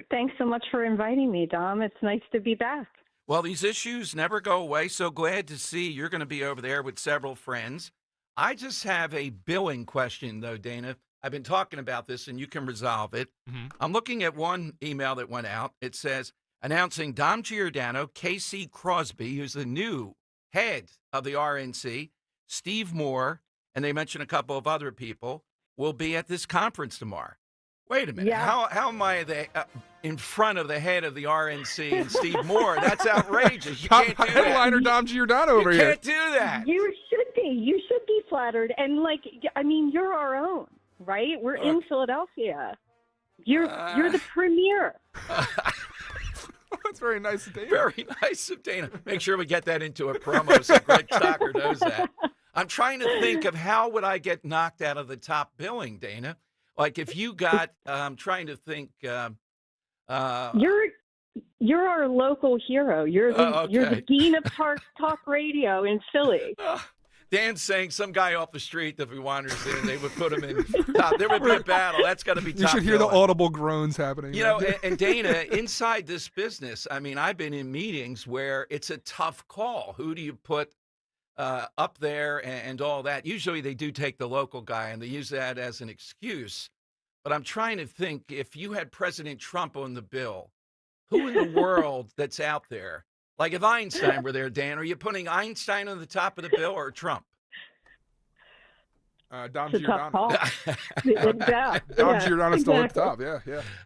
Thanks so much for inviting me, Dom. It's nice to be back. Well, these issues never go away, so glad to see you're going to be over there with several friends. I just have a billing question, though, Dana. I've been talking about this, and you can resolve it. Mm-hmm. I'm looking at one email that went out. It says, announcing Dom Giordano, Casey Crosby, who's the new head of the RNC, Steve Moore, and they mentioned a couple of other people, will be at this conference tomorrow. Wait a minute. Yeah. How am I in front of the head of the RNC and Steve Moore? That's outrageous. You can't do that. Headliner Dom Giordano over here. You can't do that. You should be. You should be flattered. And, you're our own, right? We're in Philadelphia. You're the premier. That's very nice of Dana. Very nice of Dana. Make sure we get that into a promo so Greg Stocker knows that. I'm trying to think of how would I get knocked out of the top billing, Dana? Like if you got, I'm trying to think. You're our local hero. You're the dean of talk radio in Philly. Dan's saying some guy off the street that we wanted to see, and they would put him in top. There would be a battle. That's got to be top. You should hear the audible groans happening. You know, and Dana, inside this business, I mean, I've been in meetings where it's a tough call. Who do you put up there and all that? Usually they do take the local guy, and they use that as an excuse. But I'm trying to think, if you had President Trump on the bill, who in the world that's out there? Like if Einstein were there, Dan, are you putting Einstein on the top of the bill or Trump? Dom Giordano. Dom Giordano's still at the top. Yeah.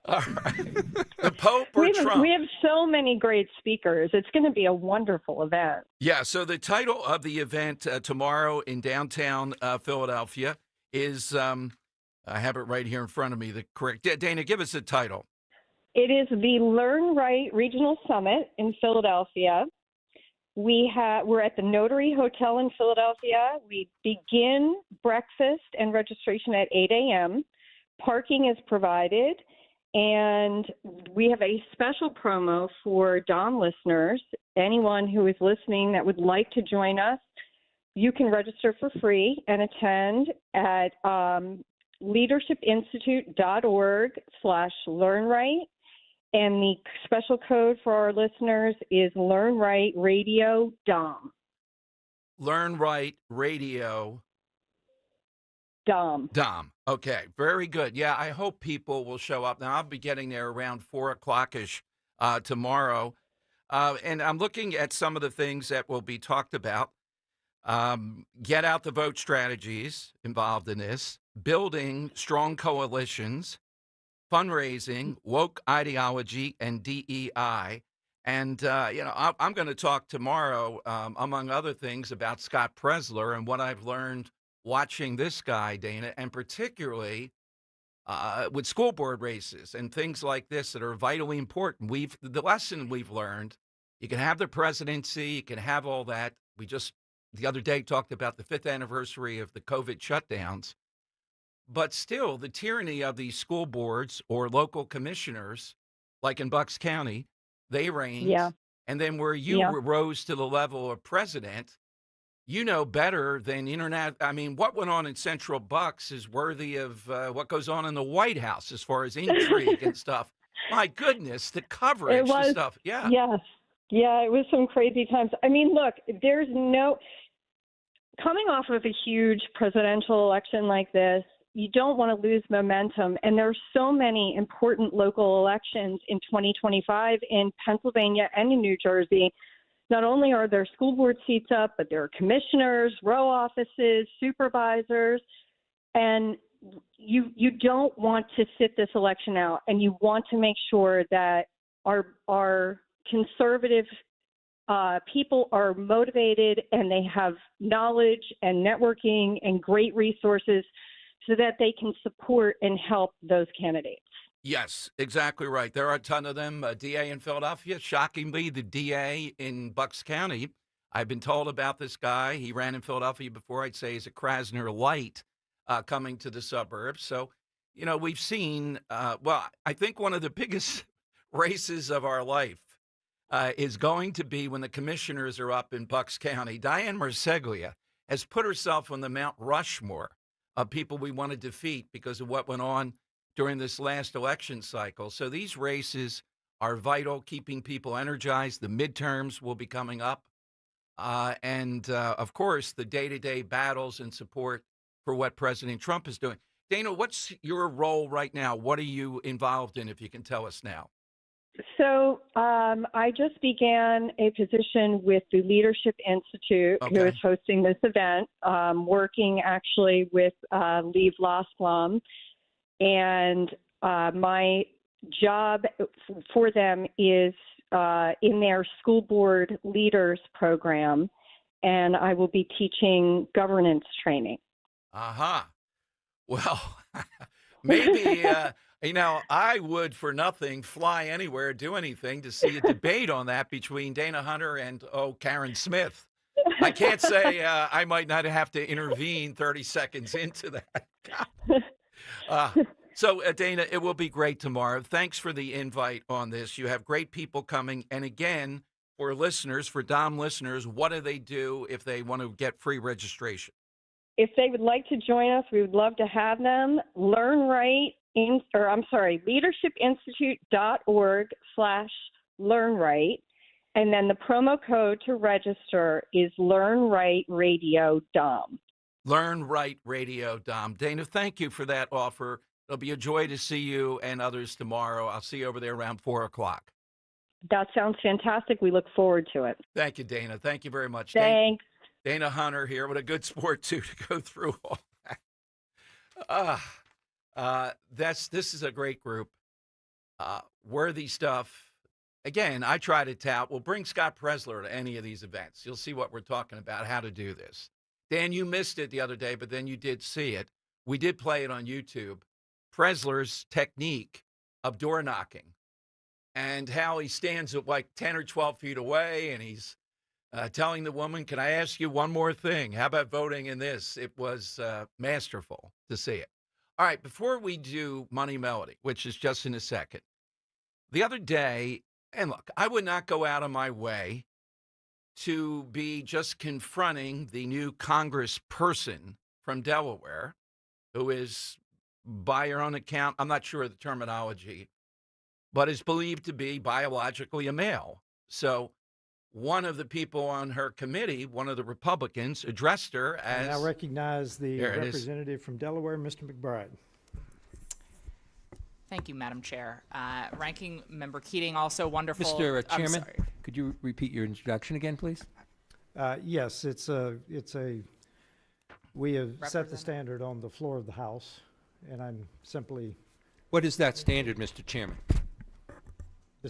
All right. The Pope or Trump? We have so many great speakers. It's going to be a wonderful event. Yeah. So the title of the event tomorrow in downtown Philadelphia is, I have it right here in front of me. The correct Dana, give us the title. It is the Learn Right Regional Summit in Philadelphia. We're at the Notary Hotel in Philadelphia. We begin breakfast and registration at 8 a.m. Parking is provided, and we have a special promo for Dom listeners. Anyone who is listening that would like to join us, you can register for free and attend at leadershipinstitute.org/learnright. And the special code for our listeners is Learn Right Radio DOM. Learn Right Radio DOM. DOM. Okay, very good. Yeah, I hope people will show up. Now, I'll be getting there around 4 o'clock-ish tomorrow. And I'm looking at some of the things that will be talked about. Get out the vote strategies involved in this, building strong coalitions, fundraising, woke ideology, and DEI. And, I'm going to talk tomorrow, among other things, about Scott Presler and what I've learned watching this guy, Dana, and particularly with school board races and things like this that are vitally important. The lesson we've learned, you can have the presidency, you can have all that. We just the other day talked about the 5th anniversary of the COVID shutdowns. But still, the tyranny of these school boards or local commissioners, like in Bucks County, they reigned. Yeah. And then where you Yeah. rose to the level of president, you know better than internet. I mean, what went on in Central Bucks is worthy of what goes on in the White House as far as intrigue and stuff. My goodness, the coverage, It was, the stuff. Yeah. Yes. Yeah, it was some crazy times. I mean, look, coming off of a huge presidential election like this, you don't want to lose momentum. And there are so many important local elections in 2025 in Pennsylvania and in New Jersey. Not only are there school board seats up, but there are commissioners, row offices, supervisors. And you don't want to sit this election out. And you want to make sure that our conservative people are motivated and they have knowledge and networking and great resources so that they can support and help those candidates. Yes, exactly right. There are a ton of them. DA in Philadelphia, shockingly, the DA in Bucks County. I've been told about this guy. He ran in Philadelphia before. I'd say he's a Krasner light coming to the suburbs. So, we've seen, I think one of the biggest races of our life is going to be when the commissioners are up in Bucks County. Diane Marseglia has put herself on the Mount Rushmore of people we want to defeat because of what went on during this last election cycle. So these races are vital, keeping people energized. The midterms will be coming up. And of course, the day-to-day battles and support for what President Trump is doing. Dana, what's your role right now? What are you involved in, if you can tell us now? So I just began a position with the Leadership Institute, who is hosting this event, working actually with Lee Zeldin. And my job for them is in their school board leaders program, and I will be teaching governance training. Well, maybe, I would for nothing fly anywhere, do anything to see a debate on that between Dana Hunter and, Karen Smith. I can't say I might not have to intervene 30 seconds into that. So, Dana, it will be great tomorrow. Thanks for the invite on this. You have great people coming. And again, for listeners, for DOM listeners, what do they do if they want to get free registration? If they would like to join us, we would love to have them. leadershipinstitute.org/learnright. And then the promo code to register is Learn Right Radio DOM. Learn Right Radio DOM. Dana, thank you for that offer. It'll be a joy to see you and others tomorrow. I'll see you over there around 4 o'clock. That sounds fantastic. We look forward to it. Thank you, Dana. Thank you very much. Thanks. Dana Hunter here. What a good sport, too, to go through all that. This is a great group. Worthy stuff. Again, I try to tout. We'll bring Scott Presler to any of these events. You'll see what we're talking about, how to do this. Dan, you missed it the other day, but then you did see it. We did play it on YouTube. Presler's technique of door knocking and how he stands at like 10 or 12 feet away and he's telling the woman, can I ask you one more thing? How about voting in this? It was masterful to see it. All right, before we do Money Melody, which is just in a second, the other day, and look, I would not go out of my way to be just confronting the new congressperson from Delaware, who is, by her own account, I'm not sure of the terminology, but is believed to be biologically a male. So one of the people on her committee, one of the Republicans, addressed her as... I now recognize the representative from Delaware, Mr. McBride. Thank you, Madam Chair. Ranking Member Keating, also wonderful. Mr. Chairman, could you repeat your introduction again, please? Yes, we have set the standard on the floor of the House, and I'm simply... What is that standard, Mr. Chairman?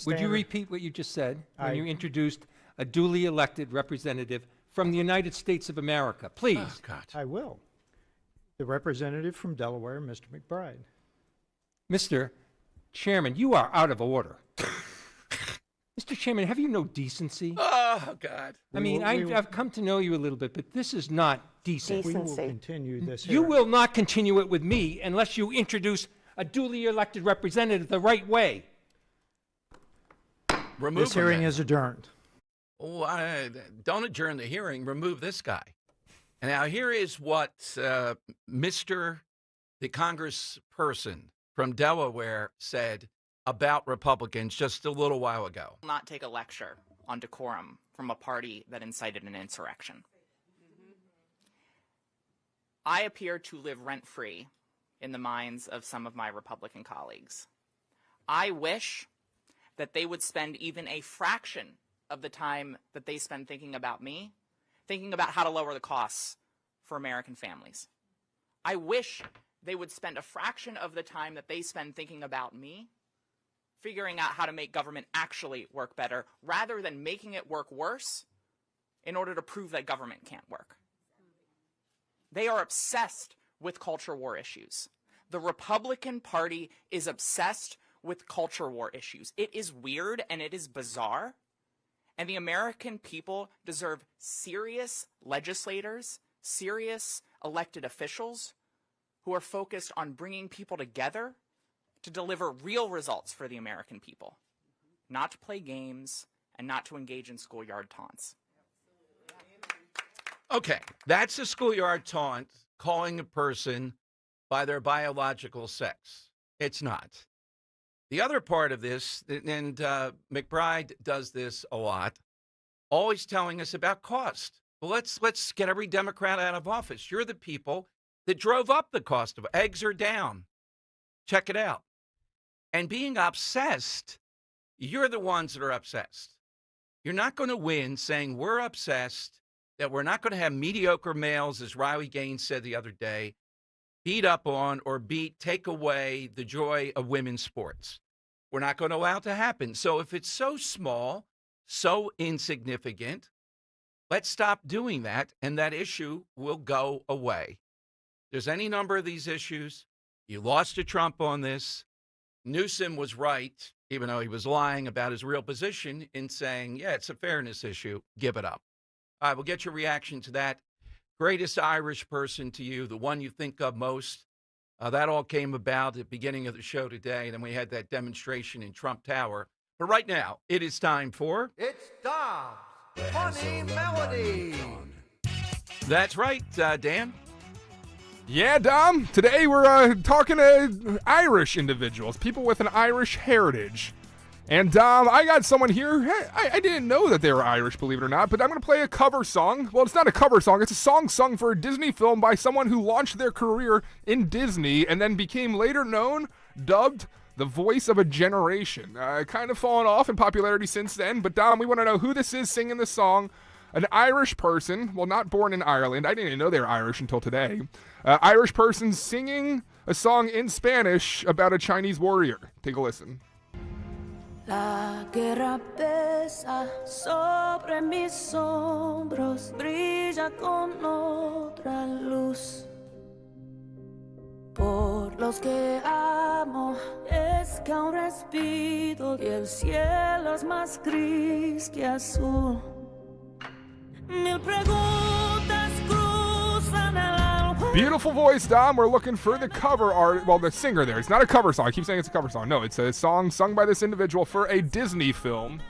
Would you repeat what you just said when you introduced a duly elected representative from the United States of America? Please. Oh, God. I will. The representative from Delaware, Mr. McBride. Mr. Chairman, you are out of order. Mr. Chairman, have you no decency? Oh, God. I mean, I've come to know you a little bit, but this is not decent. We will continue this. You will not continue it with me unless you introduce a duly elected representative the right way. Remove this hearing is adjourned. Oh, don't adjourn the hearing. Remove this guy. And now here is what the congressperson from Delaware said about Republicans just a little while ago. Not take a lecture on decorum from a party that incited an insurrection. I appear to live rent-free in the minds of some of my Republican colleagues. I wish that they would spend even a fraction of the time that they spend thinking about me, thinking about how to lower the costs for American families. I wish they would spend a fraction of the time that they spend thinking about me, figuring out how to make government actually work better, rather than making it work worse in order to prove that government can't work. They are obsessed with culture war issues. The Republican Party is obsessed with culture war issues. It is weird and it is bizarre, and the American people deserve serious legislators, serious elected officials who are focused on bringing people together to deliver real results for the American people, not to play games and not to engage in schoolyard taunts. Okay, that's a schoolyard taunt, calling a person by their biological sex. It's not. The other part of this, and McBride does this a lot, always telling us about cost. Well, let's get every Democrat out of office. You're the people that drove up the cost of eggs are down. Check it out. And being obsessed, you're the ones that are obsessed. You're not going to win saying we're obsessed, that we're not going to have mediocre males, as Riley Gaines said the other day, beat up on or take away the joy of women's sports. We're not going to allow it to happen. So if it's so small, so insignificant, let's stop doing that, and that issue will go away. There's any number of these issues. You lost to Trump on this. Newsom was right, even though he was lying about his real position in saying, yeah, it's a fairness issue. Give it up. All right, we'll get your reaction to that. Greatest Irish person to you, the one you think of most. That all came about at the beginning of the show today, and then we had that demonstration in Trump Tower. But right now, it is time for... It's Dom's Funny Melody. That's right, Dan. Yeah, Dom. Today we're talking to Irish individuals, people with an Irish heritage. And Dom, I got someone here. Hey, I didn't know that they were Irish, believe it or not, but I'm going to play a cover song. Well, it's not a cover song. It's a song sung for a Disney film by someone who launched their career in Disney and then became later dubbed the voice of a generation. Kind of fallen off in popularity since then, but Dom, we want to know who this is singing this song. An Irish person, well, not born in Ireland. I didn't even know they were Irish until today. Irish person singing a song in Spanish about a Chinese warrior. Take a listen. La guerra pesa sobre mis hombros, brilla con otra luz. Por los que amo, es que aún respiro y el cielo es más gris que azul. Mil preguntas cruzan el alma. Beautiful voice, Dom. We're looking for the cover art. Well, the singer there. It's not a cover song. I keep saying it's a cover song. No, it's a song sung by this individual for a Disney film.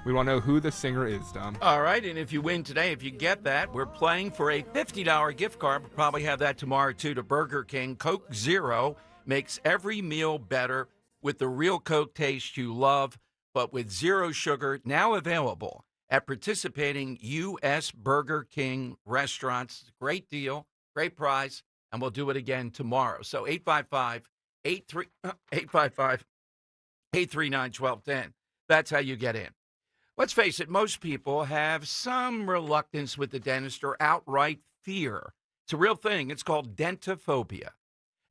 We want to know who the singer is, Dom. All right, and if you win today, if you get that, we're playing for a $50 gift card. We'll probably have that tomorrow, too, to Burger King. Coke Zero makes every meal better with the real Coke taste you love, but with zero sugar, now available at participating U.S. Burger King restaurants. Great deal, great price, and we'll do it again tomorrow. So 855-839-1210. That's how you get in. Let's face it, most people have some reluctance with the dentist or outright fear. It's a real thing. It's called dentophobia.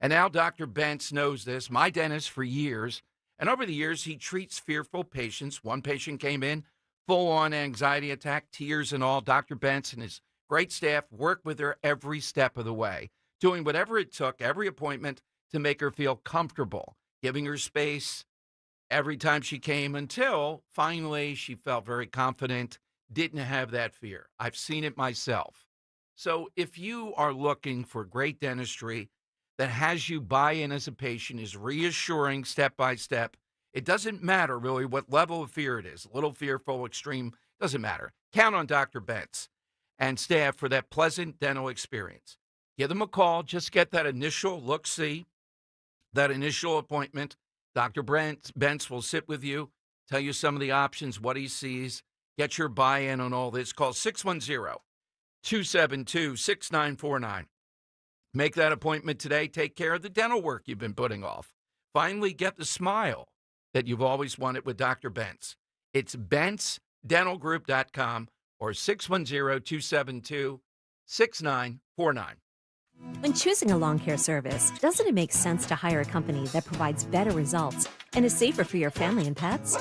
And now Dr. Bentz knows this, my dentist for years. And over the years, he treats fearful patients. One patient came in, full-on anxiety attack, tears and all. Dr. Bentz and his great staff worked with her every step of the way, doing whatever it took, every appointment, to make her feel comfortable, giving her space every time she came until finally she felt very confident, didn't have that fear. I've seen it myself. So if you are looking for great dentistry that has you buy in as a patient, is reassuring step by step, it doesn't matter really what level of fear it is, a little fearful, extreme, doesn't matter. Count on Dr. Bentz and staff for that pleasant dental experience. Give them a call. Just get that initial look-see, that initial appointment. Dr. Bentz will sit with you, tell you some of the options, what he sees, get your buy-in on all this. Call 610-272-6949. Make that appointment today. Take care of the dental work you've been putting off. Finally, get the smile that you've always wanted with Dr. Bentz. It's BentzDentalGroup.com or 610-272-6949. When choosing a lawn care service, doesn't it make sense to hire a company that provides better results and is safer for your family and pets?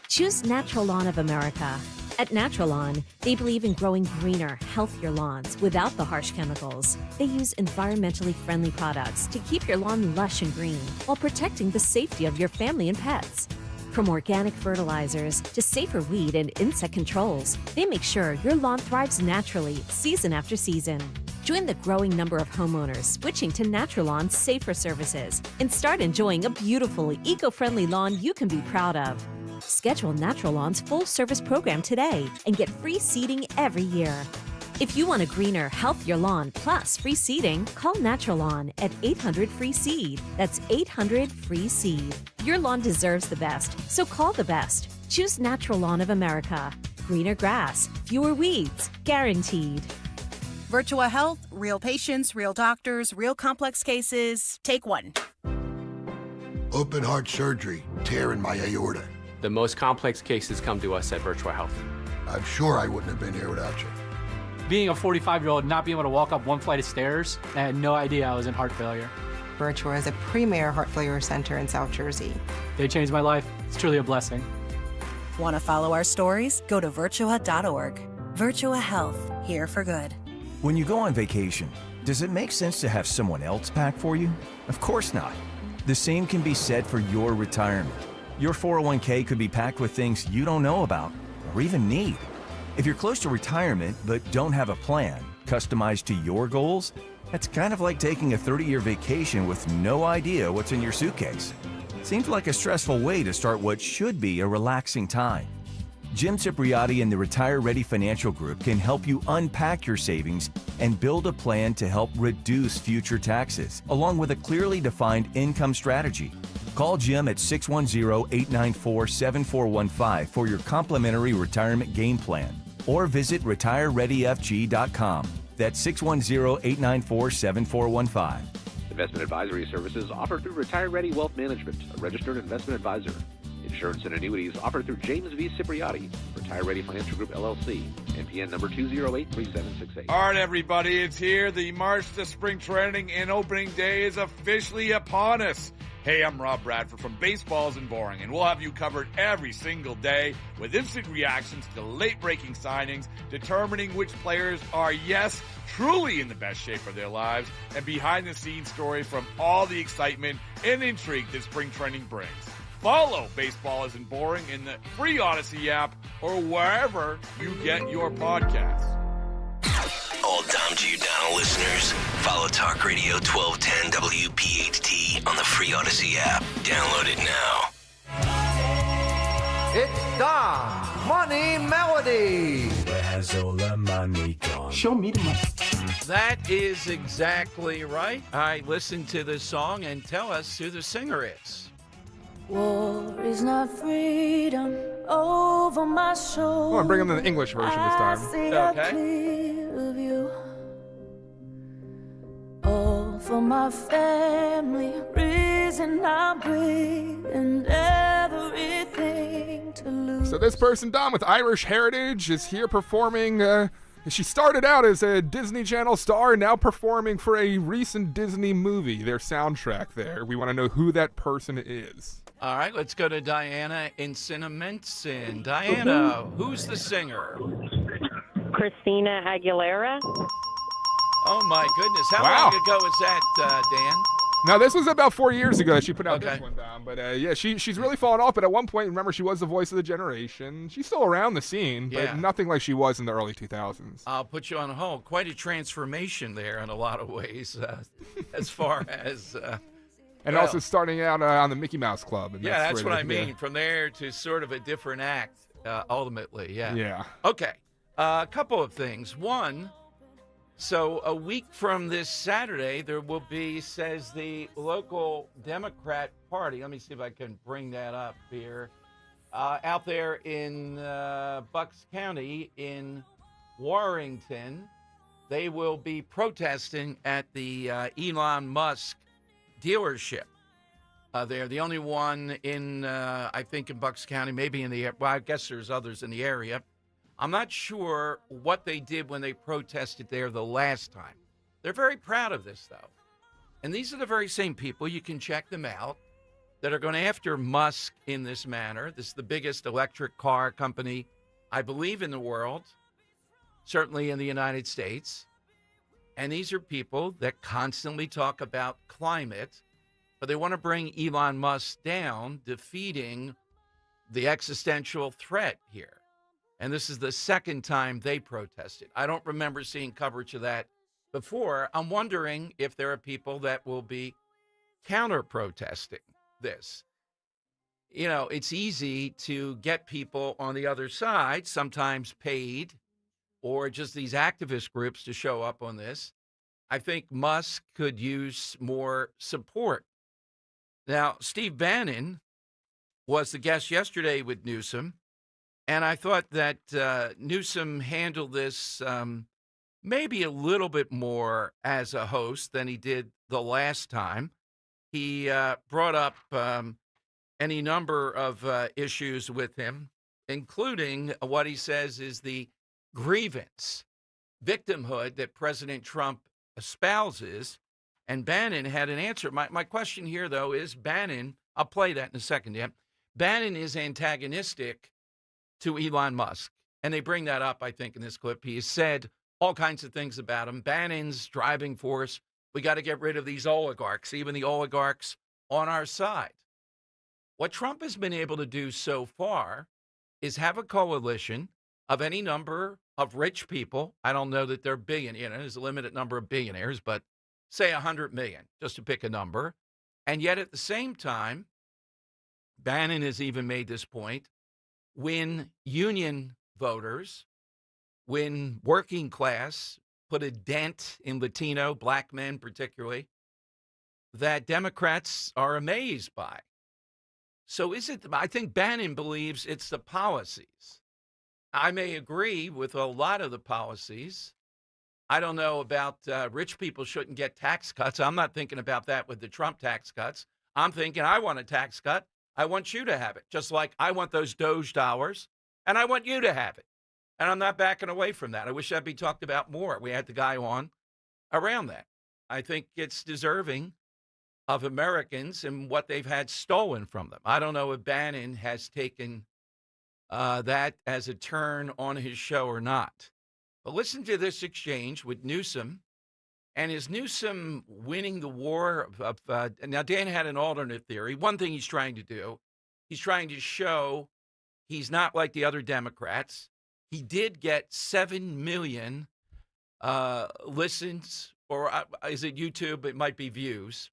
Choose Natural Lawn of America. At Natural Lawn, they believe in growing greener, healthier lawns without the harsh chemicals. They use environmentally friendly products to keep your lawn lush and green while protecting the safety of your family and pets. From organic fertilizers to safer weed and insect controls, they make sure your lawn thrives naturally season after season. Join the growing number of homeowners switching to Natural Lawn's safer services and start enjoying a beautiful, eco-friendly lawn you can be proud of. Schedule Natural Lawn's full-service program today and get free seeding every year. If you want a greener, healthier lawn plus free seeding, call Natural Lawn at 800-FREE-SEED. That's 800-FREE-SEED. Your lawn deserves the best, so call the best. Choose Natural Lawn of America. Greener grass, fewer weeds, guaranteed. Virtua Health, real patients, real doctors, real complex cases. Take one. Open heart surgery, tear in my aorta. The most complex cases come to us at Virtua Health. I'm sure I wouldn't have been here without you. Being a 45-year-old, not being able to walk up one flight of stairs, I had no idea I was in heart failure. Virtua is a premier heart failure center in South Jersey. They changed my life. It's truly a blessing. Want to follow our stories? Go to virtua.org. Virtua Health, here for good. When you go on vacation, does it make sense to have someone else pack for you? Of course not. The same can be said for your retirement. Your 401k could be packed with things you don't know about or even need. If you're close to retirement but don't have a plan customized to your goals, that's kind of like taking a 30-year vacation with no idea what's in your suitcase. Seems like a stressful way to start what should be a relaxing time. Jim Cipriotti and the Retire Ready Financial Group can help you unpack your savings and build a plan to help reduce future taxes, along with a clearly defined income strategy. Call Jim at 610-894-7415 for your complimentary retirement game plan, or visit retirereadyfg.com. That's 610-894-7415. Investment advisory services offered through Retire Ready Wealth Management, a registered investment advisor. Insurance and annuities offered through James V. Cipriotti, Retire Ready Financial Group, LLC, NPN number 2083768. All right, everybody, it's here. The March to Spring Training and Opening Day is officially upon us. Hey, I'm Rob Bradford from Baseballs and Boring, and we'll have you covered every single day with instant reactions to late-breaking signings, determining which players are, yes, truly in the best shape of their lives, and behind-the-scenes story from all the excitement and intrigue that spring training brings. Follow Baseball Isn't Boring in the free Odyssey app or wherever you get your podcasts. All Dom Giordano listeners, follow Talk Radio 1210 WPHT on the free Odyssey app. Download it now. It's Dom Money Melody. Where's all the money gone? Show me the money. That is exactly right. All right, listen to this song and tell us who the singer is. War is not freedom over my shoulder. Oh, I'm bringing the English version this time. I see a clear view. All for my family, reason I breathe, and everything to lose. So this person, Dom, with Irish heritage, is here performing. She started out as a Disney Channel star, now performing for a recent Disney movie, their soundtrack there. We want to know who that person is. All right, let's go to Diana in Cinnaminson. Diana, who's the singer? Christina Aguilera. Oh, my goodness. How long ago was that, Dan? Now, this was about 4 years ago that she put out this one down. But, yeah, she's really fallen off. But at one point, remember, she was the voice of the generation. She's still around the scene, but nothing like she was in the early 2000s. I'll put you on hold. Quite a transformation there in a lot of ways, as far as... and also starting out on the Mickey Mouse Club. And that's what I mean. From there to sort of a different act, ultimately, Yeah. Okay. A couple of things. One... So a week from this Saturday, there will be, says the local Democrat Party. Let me see if I can bring that up here. Out there in Bucks County in Warrington, they will be protesting at the Elon Musk dealership. They're the only one in, I think, in Bucks County, maybe in the, well, I guess there's others in the area. I'm not sure what they did when they protested there the last time. They're very proud of this, though. And these are the very same people, you can check them out, that are going after Musk in this manner. This is the biggest electric car company, I believe, in the world, certainly in the United States. And these are people that constantly talk about climate, but they want to bring Elon Musk down, defeating the existential threat here. And this is the second time they protested. I don't remember seeing coverage of that before. I'm wondering if there are people that will be counter-protesting this. You know, it's easy to get people on the other side, sometimes paid, or just these activist groups to show up on this. I think Musk could use more support. Now, Steve Bannon was the guest yesterday with Newsom. And I thought that Newsom handled this maybe a little bit more as a host than he did the last time. He brought up any number of issues with him, including what he says is the grievance, victimhood that President Trump espouses. And Bannon had an answer. My question here, though, is Bannon, I'll play that in a second, Dan. Bannon is antagonistic to Elon Musk. And they bring that up, I think, in this clip. He has said all kinds of things about him. Bannon's driving force. We got to get rid of these oligarchs, even the oligarchs on our side. What Trump has been able to do so far is have a coalition of any number of rich people. I don't know that they're billionaires. There's a limited number of billionaires, but say 100 million, just to pick a number. And yet at the same time, Bannon has even made this point, when union voters, when working class put a dent in Latino, black men particularly, that Democrats are amazed by. So I think Bannon believes it's the policies. I may agree with a lot of the policies. I don't know about rich people shouldn't get tax cuts. I'm not thinking about that with the Trump tax cuts. I'm thinking I want a tax cut. I want you to have it, just like I want those Doge dollars, and I want you to have it. And I'm not backing away from that. I wish that'd be talked about more. We had the guy on around that. I think it's deserving of Americans and what they've had stolen from them. I don't know if Bannon has taken that as a turn on his show or not. But listen to this exchange with Newsom. And is Newsom winning the war of now, Dan had an alternate theory. One thing he's trying to do, he's trying to show he's not like the other Democrats. He did get 7 million listens, or is it YouTube? It might be views.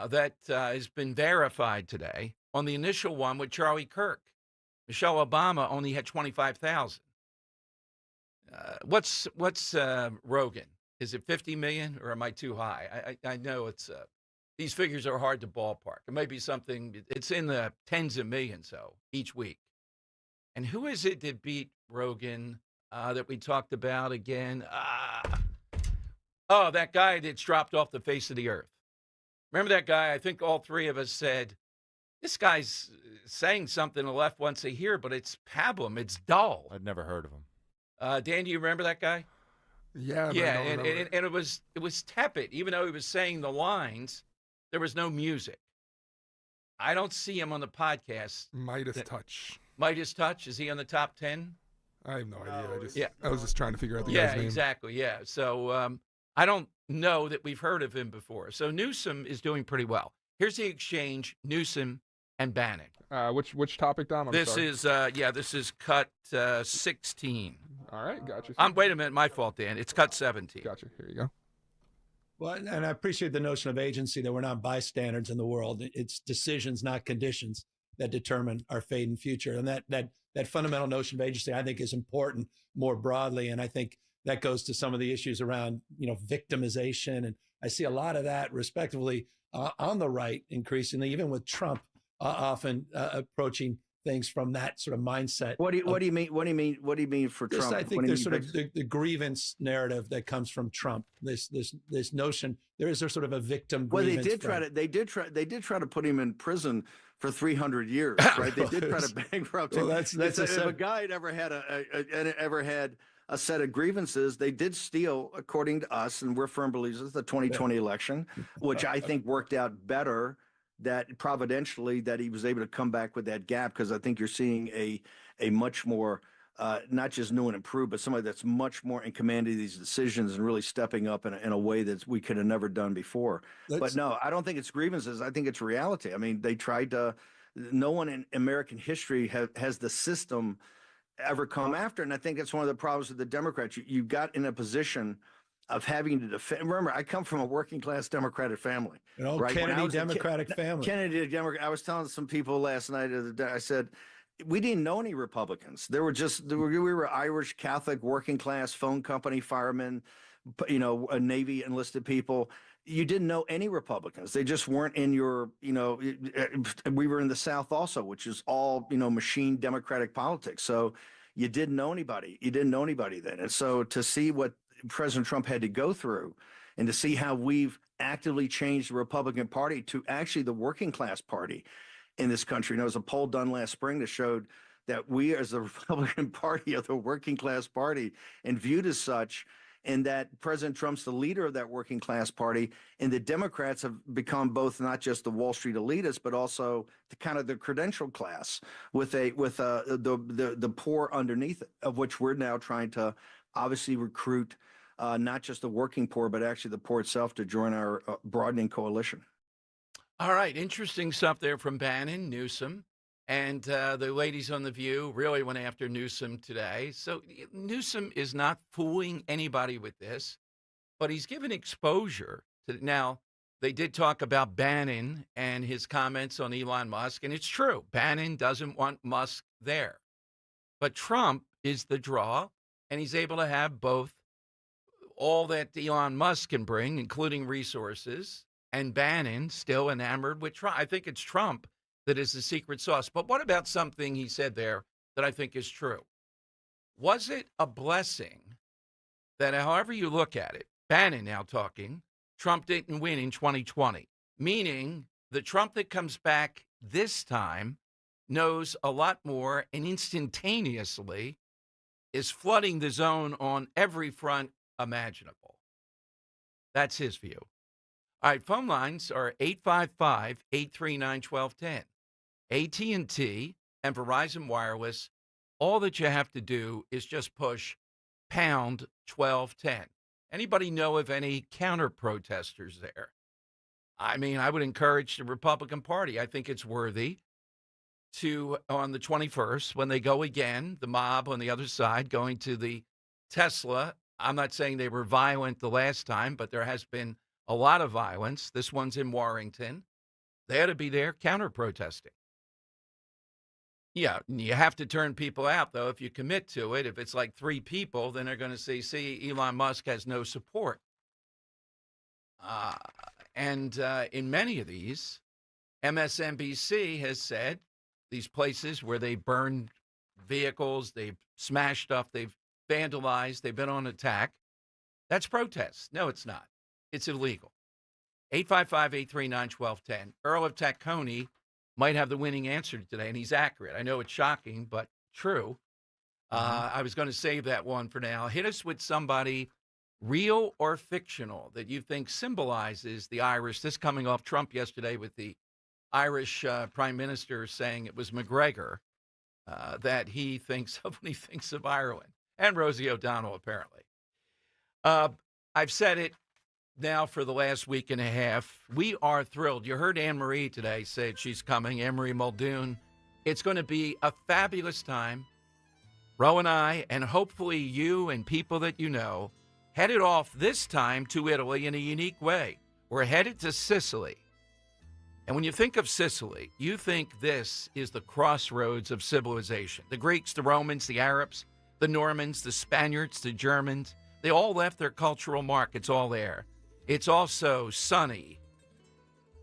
That has been verified today on the initial one with Charlie Kirk. Michelle Obama only had 25,000. What's Rogan? Is it 50 million or am I too high? I know it's these figures are hard to ballpark. It might be something, it's in the tens of millions, though, each week. And who is it that beat Rogan that we talked about again? Oh, that guy that's dropped off the face of the earth. Remember that guy? I think all three of us said, this guy's saying something the left wants to hear, but it's pablum. It's dull. I'd never heard of him. Dan, do you remember that guy? Yeah, yeah, and it was tepid. Even though he was saying the lines, there was no music. I don't see him on the podcast. Midas Touch. Midas Touch, is he on the top 10? I have no idea. I was just trying to figure out the guy's guy's name. Yeah, exactly. Yeah. So I don't know that we've heard of him before. So Newsom is doing pretty well. Here's the exchange: Newsom and Bannon. Which topic, Dom? This is cut 16. All right, gotcha. Wait a minute, my fault, Dan. It's cut 17. Gotcha. Here you go. Well, and I appreciate the notion of agency, that we're not bystanders in the world. It's decisions, not conditions, that determine our fate and future. And that fundamental notion of agency, I think, is important more broadly. And I think that goes to some of the issues around, victimization. And I see a lot of that, respectively, on the right, increasingly, even with Trump often approaching things from that sort of mindset. What do you mean for Trump? I think there's sort of the grievance narrative that comes from Trump. This notion there is sort of a victim. Well, grievance they did try to put him in prison for 300 years, right? They did try to bankrupt him. Well, that's if a guy had ever had a set of grievances, they did steal, according to us, and we're firm believers of the 2020 election, which I think worked out better. That providentially that he was able to come back with that gap, because I think you're seeing a much more not just new and improved, but somebody that's much more in command of these decisions and really stepping up in a way that we could have never done before. But no, I don't think it's grievances. I think it's reality. I mean, they tried to. No one in American history has the system ever come after, and I think that's one of the problems with the Democrats. You got in a position of having to defend. Remember, I come from a working class Democratic family. Right? Kennedy Democratic family. Kennedy Democrat. I was telling some people last night, I said, we didn't know any Republicans. We were Irish Catholic working class phone company firemen, Navy enlisted people. You didn't know any Republicans. They just weren't in your, we were in the South also, which is all, machine Democratic politics. So you didn't know anybody. You didn't know anybody then. And so to see what President Trump had to go through and to see how we've actively changed the Republican Party to actually the working class party in this country. And there was a poll done last spring that showed that we as the Republican Party are the working class party and viewed as such, and that President Trump's the leader of that working class party, and the Democrats have become both not just the Wall Street elitists, but also the kind of the credential class with the poor underneath it, of which we're now trying to obviously recruit not just the working poor, but actually the poor itself to join our broadening coalition. All right. Interesting stuff there from Bannon, Newsom, and the ladies on The View really went after Newsom today. So Newsom is not fooling anybody with this, but he's given exposure to. Now, they did talk about Bannon and his comments on Elon Musk, and it's true. Bannon doesn't want Musk there. But Trump is the draw, and he's able to have both all that Elon Musk can bring, including resources, and Bannon still enamored with Trump. I think it's Trump that is the secret sauce. But what about something he said there that I think is true? Was it a blessing that, however you look at it, Bannon now talking, Trump didn't win in 2020, meaning the Trump that comes back this time knows a lot more and instantaneously is flooding the zone on every front imaginable. That's his view. All right, phone lines are 855-839-1210. AT&T and Verizon Wireless, all that you have to do is just push pound 1210. Anybody know of any counter-protesters there? I mean, I would encourage the Republican Party. I think it's worthy to, on the 21st, when they go again, the mob on the other side going to the Tesla. I'm not saying they were violent the last time, but there has been a lot of violence. This one's in Warrington. They ought to be there counter-protesting. Yeah, you have to turn people out, though, if you commit to it. If it's like 3 people, then they're going to say, see, Elon Musk has no support. And in many of these, MSNBC has said these places where they burned vehicles, they've smashed stuff, they've vandalized, they've been on attack. That's protest. No, it's not. It's illegal. 855-839-1210. Earl of Tacony might have the winning answer today, and he's accurate. I know it's shocking, but true. I was going to save that one for now. Hit us with somebody, real or fictional, that you think symbolizes the Irish. This coming off Trump yesterday with the Irish Prime Minister saying it was McGregor that he thinks of when he thinks of Ireland. And Rosie O'Donnell, apparently. I've said it now for the last week and a half. We are thrilled. You heard Anne-Marie today say she's coming, Anne-Marie Muldoon. It's going to be a fabulous time. Ro and I, and hopefully you and people that you know, headed off this time to Italy in a unique way. We're headed to Sicily. And when you think of Sicily, you think this is the crossroads of civilization. The Greeks, the Romans, the Arabs, the Normans, the Spaniards, the Germans, they all left their cultural mark. It's all there. It's also sunny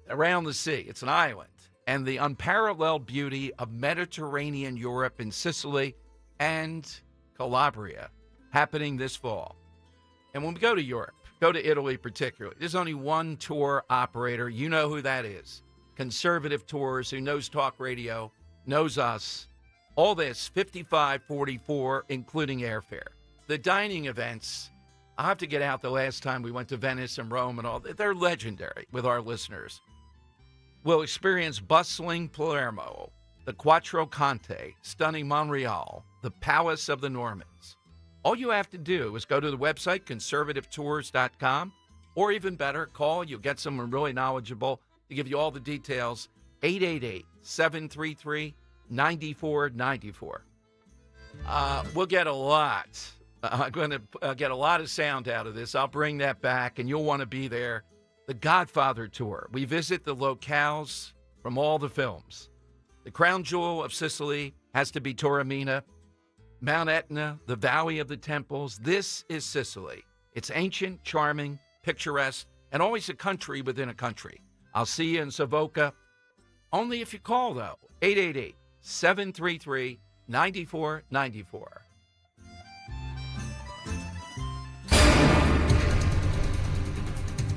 around the sea. It's an island. And the unparalleled beauty of Mediterranean Europe and Sicily and Calabria happening this fall. And when we go to Europe, go to Italy particularly, there's only one tour operator. You know who that is. Conservative Tours, who knows talk radio, knows us. All this, $55.44, including airfare. The dining events, I'll have to get out the last time we went to Venice and Rome and all. They're legendary with our listeners. We'll experience bustling Palermo, the Quattro Conte, stunning Monreal, the Palace of the Normans. All you have to do is go to the website, conservativetours.com, or even better, call. You'll get someone really knowledgeable to give you all the details, 888-733-9494. We'll get a lot. I'm going to get a lot of sound out of this. I'll bring that back, and you'll want to be there. The Godfather Tour. We visit the locales from all the films. The crown jewel of Sicily has to be Taormina, Mount Etna, the Valley of the Temples. This is Sicily. It's ancient, charming, picturesque, and always a country within a country. I'll see you in Savoca. Only if you call, though. 888-733-9494.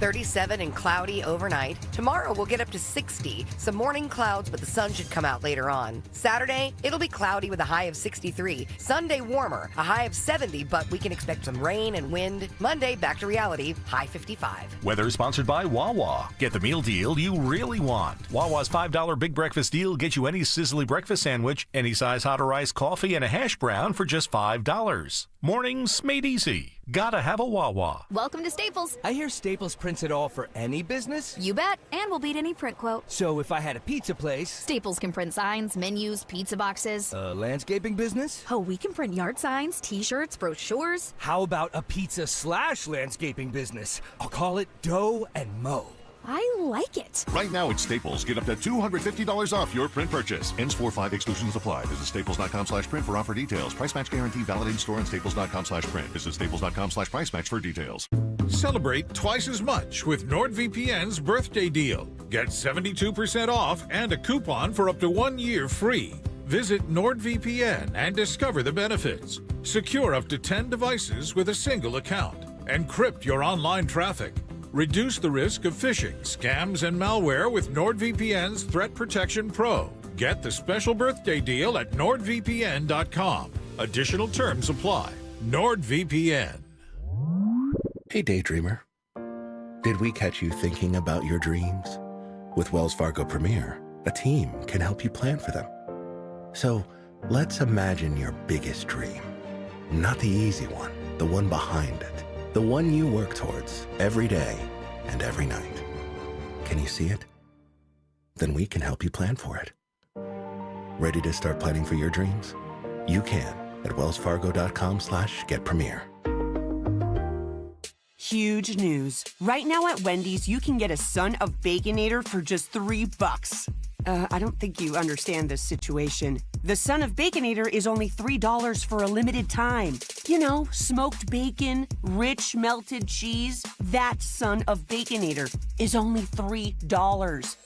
37 and cloudy overnight. Tomorrow we'll get up to 60. Some morning clouds, but the sun should come out later on. Saturday, it'll be cloudy with a high of 63. Sunday, warmer, a high of 70, but we can expect some rain and wind. Monday, back to reality, high 55. Weather sponsored by Wawa. Get the meal deal you really want. Wawa's $5 big breakfast deal gets you any Sicily breakfast sandwich, any size hot or iced coffee, and a hash brown for just $5. Mornings made easy. Gotta have a Wawa. Welcome to Staples. I hear Staples prints it all for any business. You bet, and we'll beat any print quote. So if I had a pizza place... Staples can print signs, menus, pizza boxes. A landscaping business? Oh, we can print yard signs, t-shirts, brochures. How about a pizza/landscaping business? I'll call it Dough and Mo. I like it. Right now at Staples, get up to $250 off your print purchase. Ends 4/5, exclusions apply. Visit staples.com/print for offer details. Price match guarantee valid in store and staples.com/print. Visit staples.com/price match for details. Celebrate twice as much with NordVPN's birthday deal. Get 72% off and a coupon for up to 1 year free. Visit NordVPN and discover the benefits. Secure up to 10 devices with a single account. Encrypt your online traffic. Reduce the risk of phishing, scams, and malware with NordVPN's Threat Protection Pro. Get the special birthday deal at NordVPN.com. Additional terms apply. NordVPN. Hey, daydreamer. Did we catch you thinking about your dreams? With Wells Fargo Premier, a team can help you plan for them. So let's imagine your biggest dream. Not the easy one, the one behind it. The one you work towards every day and every night. Can you see it? Then we can help you plan for it. Ready to start planning for your dreams? You can at wellsfargo.com/getpremier. Huge news. Right now at Wendy's, you can get a Son of Baconator for just $3. I don't think you understand this situation. The Son of Baconator is only $3 for a limited time. You know, smoked bacon, rich melted cheese. That Son of Baconator is only $3.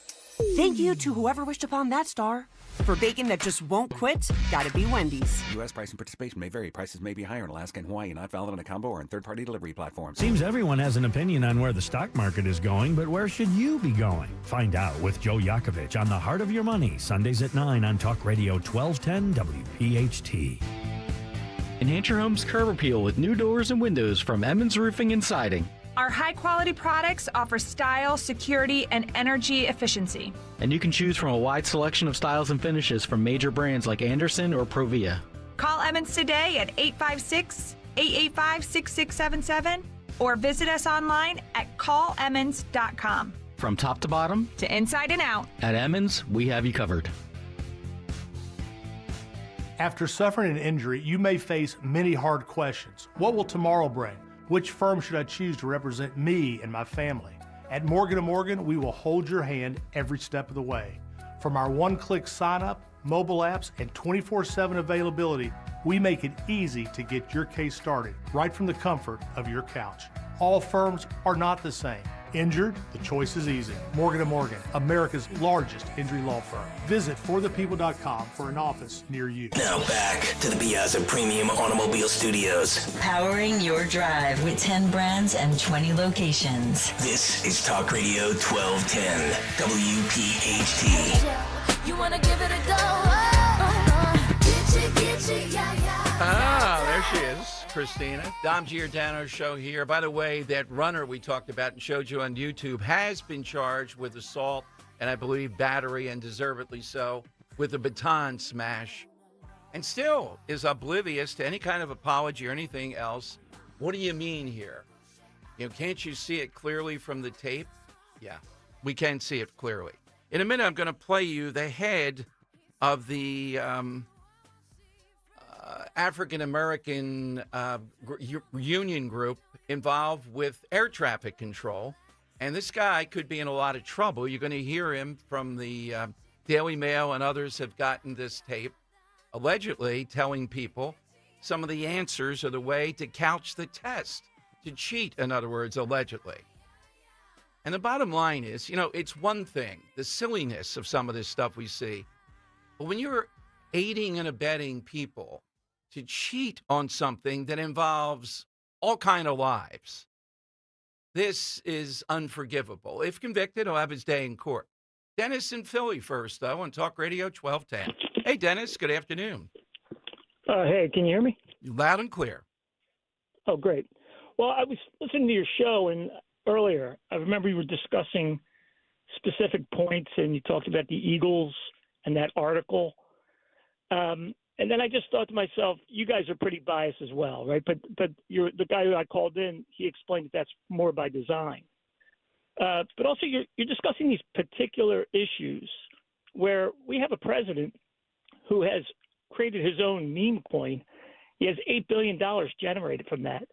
Thank you to whoever wished upon that star. For bacon that just won't quit, gotta be Wendy's. U.S. price and participation may vary. Prices may be higher in Alaska and Hawaii, not valid on a combo or on third-party delivery platforms. Seems everyone has an opinion on where the stock market is going, but where should you be going? Find out with Joe Yakovich on The Heart of Your Money, Sundays at 9 on Talk Radio 1210 WPHT. Enhance your home's curb appeal with new doors and windows from Emmons Roofing and Siding. Our high-quality products offer style, security, and energy efficiency. And you can choose from a wide selection of styles and finishes from major brands like Anderson or Provia. Call Emmons today at 856-885-6677 or visit us online at callemmons.com. From top to bottom, to inside and out, at Emmons, we have you covered. After suffering an injury, you may face many hard questions. What will tomorrow bring? Which firm should I choose to represent me and my family? At Morgan & Morgan, we will hold your hand every step of the way. From our one-click sign-up, mobile apps, and 24/7 availability, we make it easy to get your case started right from the comfort of your couch. All firms are not the same. Injured? The choice is easy. Morgan & Morgan, America's largest injury law firm. Visit forthepeople.com for an office near you. Now back to the Piazza Premium Automobile Studios. Powering your drive with 10 brands and 20 locations. This is Talk Radio 1210 WPHT. You wanna give it a go? Get you, yeah. There she is, Christina. Dom Giordano's show here. By the way, that runner we talked about and showed you on YouTube has been charged with assault and I believe battery, and deservedly so, with a baton smash, and still is oblivious to any kind of apology or anything else. What do you mean here? You know, can't you see it clearly from the tape? Yeah, we can see it clearly. In a minute, I'm going to play you the head of the African-American union group involved with air traffic control. And this guy could be in a lot of trouble. You're going to hear him from the Daily Mail, and others have gotten this tape, allegedly telling people some of the answers are the way to couch the test, to cheat, in other words, allegedly. And the bottom line is, you know, it's one thing, the silliness of some of this stuff we see. But when you're aiding and abetting people to cheat on something that involves all kind of lives, this is unforgivable. If convicted, he'll have his day in court. Dennis in Philly first, though, on Talk Radio 1210. Hey, Dennis, good afternoon. Hey, can you hear me? Loud and clear. Oh, great. Well, I was listening to your show, and earlier, I remember you were discussing specific points, and you talked about the Eagles and that article. And then I just thought to myself, you guys are pretty biased as well, right? But you're the guy who I called in, he explained that that's more by design. But also you're discussing these particular issues where we have a president who has created his own meme coin. He has $8 billion generated from that.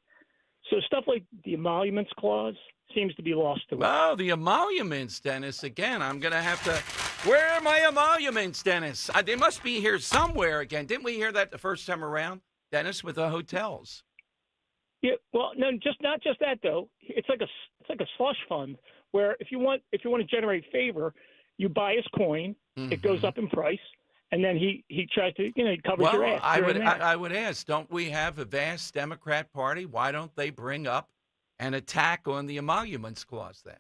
So stuff like the emoluments clause seems to be lost to us. Oh, the emoluments, Dennis. Again, I'm going to have to... Where are my emoluments, Dennis? They must be here somewhere again. Didn't we hear that the first time around, Dennis, with the hotels? Yeah, well, no, not just that though. It's like a slush fund where if you want to generate favor, you buy his coin, it goes up in price, and then he tries to, he covers your ass. I would ask, don't we have a vast Democrat Party? Why don't they bring up an attack on the emoluments clause then?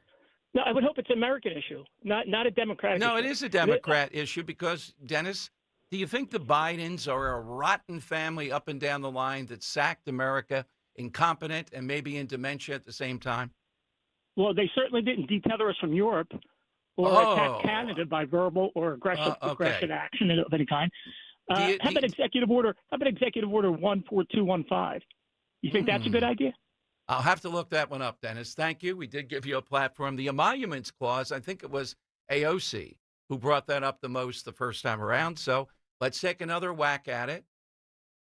No, I would hope it's an American issue, not a Democratic issue. No, it is a Democrat issue because, Dennis, do you think the Bidens are a rotten family up and down the line that sacked America, incompetent, and maybe in dementia at the same time? Well, they certainly didn't detether us from Europe or attack Canada by verbal or aggressive action of any kind. How about Executive Order 14215? You think that's a good idea? I'll have to look that one up, Dennis. Thank you. We did give you a platform. The emoluments clause, I think it was AOC who brought that up the most the first time around. So let's take another whack at it.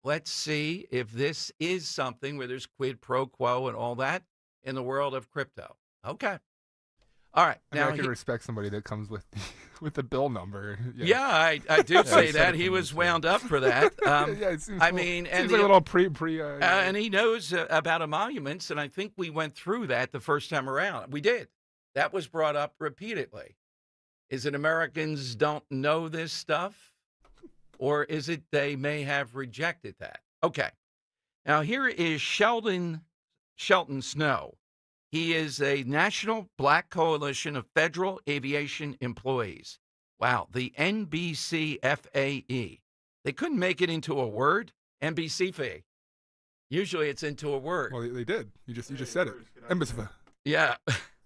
Let's see if this is something where there's quid pro quo and all that in the world of crypto. Okay. All right. I mean, I can respect somebody that comes with with the bill number. Yeah, I do say that. He was wound up for that. Yeah, it seems I cool. mean, Seems like a little pre. And he knows about emoluments, and I think we went through that the first time around. We did. That was brought up repeatedly. Is it Americans don't know this stuff, or is it they may have rejected that? Okay. Now, here is Shelton Snow. He is a National Black Coalition of Federal Aviation Employees. Wow, the NBCFAE. They couldn't make it into a word, NBCFAE. Usually it's into a word. Well, they did. You just said it. NBCFAE. Yeah.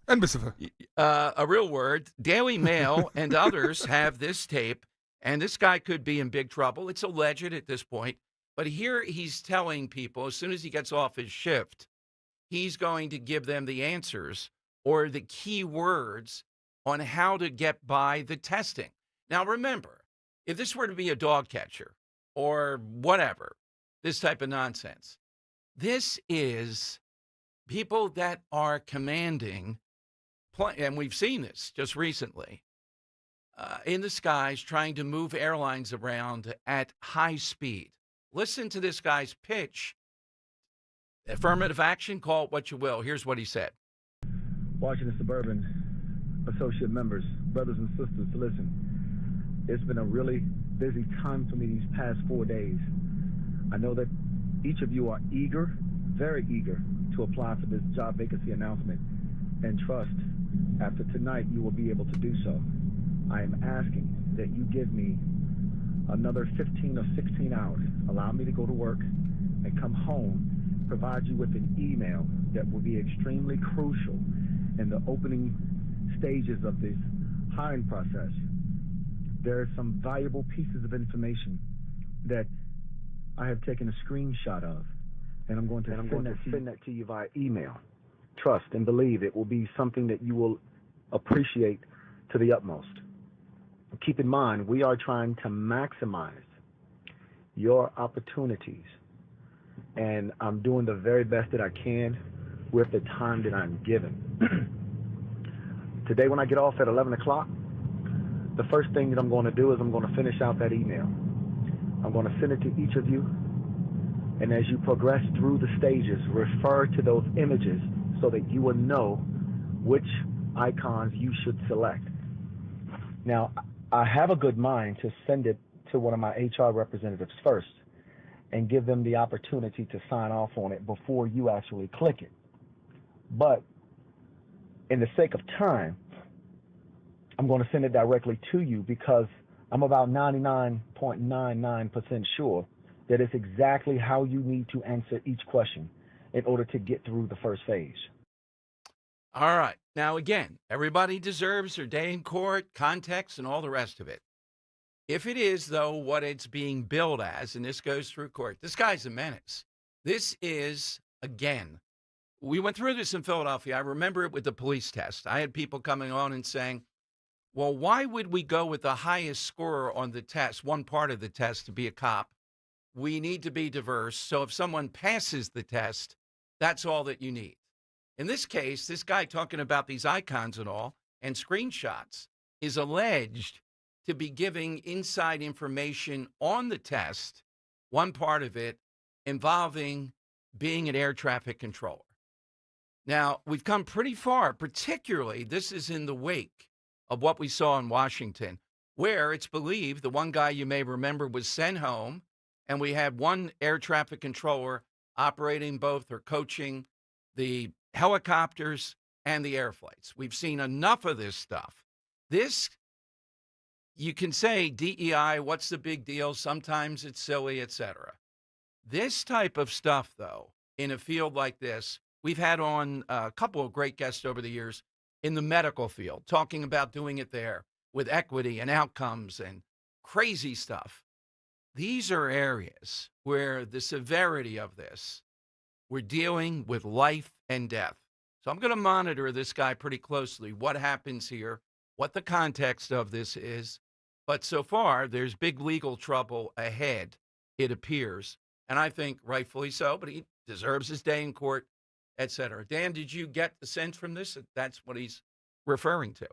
NBCFAE. A real word. Daily Mail and others have this tape, and this guy could be in big trouble. It's alleged at this point. But here he's telling people, as soon as he gets off his shift, he's going to give them the answers or the key words on how to get by the testing. Now, remember, if this were to be a dog catcher or whatever, this type of nonsense, this is people that are commanding, and we've seen this just recently, in the skies trying to move airlines around at high speed. Listen to this guy's pitch. Affirmative action, call it what you will. Here's what he said. Washington Suburban associate members, brothers and sisters, listen. It's been a really busy time for me these past 4 days. I know that each of you are eager, very eager, to apply for this job vacancy announcement. And trust, after tonight, you will be able to do so. I am asking that you give me another 15 or 16 hours. Allow me to go to work and come home, provide you with an email that will be extremely crucial in the opening stages of this hiring process. There are some valuable pieces of information that I have taken a screenshot of, and I'm going to send that to you via email. Trust and believe it will be something that you will appreciate to the utmost. Keep in mind, we are trying to maximize your opportunities, and I'm doing the very best that I can with the time that I'm given. Today, when I get off at 11 o'clock, the first thing that I'm going to do is I'm going to finish out that email. I'm going to send it to each of you, and as you progress through the stages, refer to those images so that you will know which icons you should select. Now, I have a good mind to send it to one of my HR representatives first and give them the opportunity to sign off on it before you actually click it. But in the sake of time, I'm going to send it directly to you because I'm about 99.99% sure that it's exactly how you need to answer each question in order to get through the first phase. All right. Now, again, everybody deserves their day in court, context, and all the rest of it. If it is, though, what it's being billed as, and this goes through court, this guy's a menace. This is, again, we went through this in Philadelphia. I remember it with the police test. I had people coming on and saying, well, why would we go with the highest scorer on the test, one part of the test, to be a cop? We need to be diverse. So if someone passes the test, that's all that you need. In this case, this guy talking about these icons and all and screenshots is alleged to be giving inside information on the test, one part of it involving being an air traffic controller. Now, we've come pretty far, particularly this is in the wake of what we saw in Washington, where it's believed the one guy you may remember was sent home, and we had one air traffic controller operating both or coaching the helicopters and the air flights. We've seen enough of this stuff. This, you can say DEI, what's the big deal? Sometimes it's silly, etc. This type of stuff, though, in a field like this, we've had on a couple of great guests over the years in the medical field, talking about doing it there with equity and outcomes and crazy stuff. These are areas where the severity of this, we're dealing with life and death. So I'm going to monitor this guy pretty closely, what happens here, what the context of this is. But so far, there's big legal trouble ahead, it appears. And I think rightfully so, but he deserves his day in court, et cetera. Dan, did you get the sense from this that that's what he's referring to.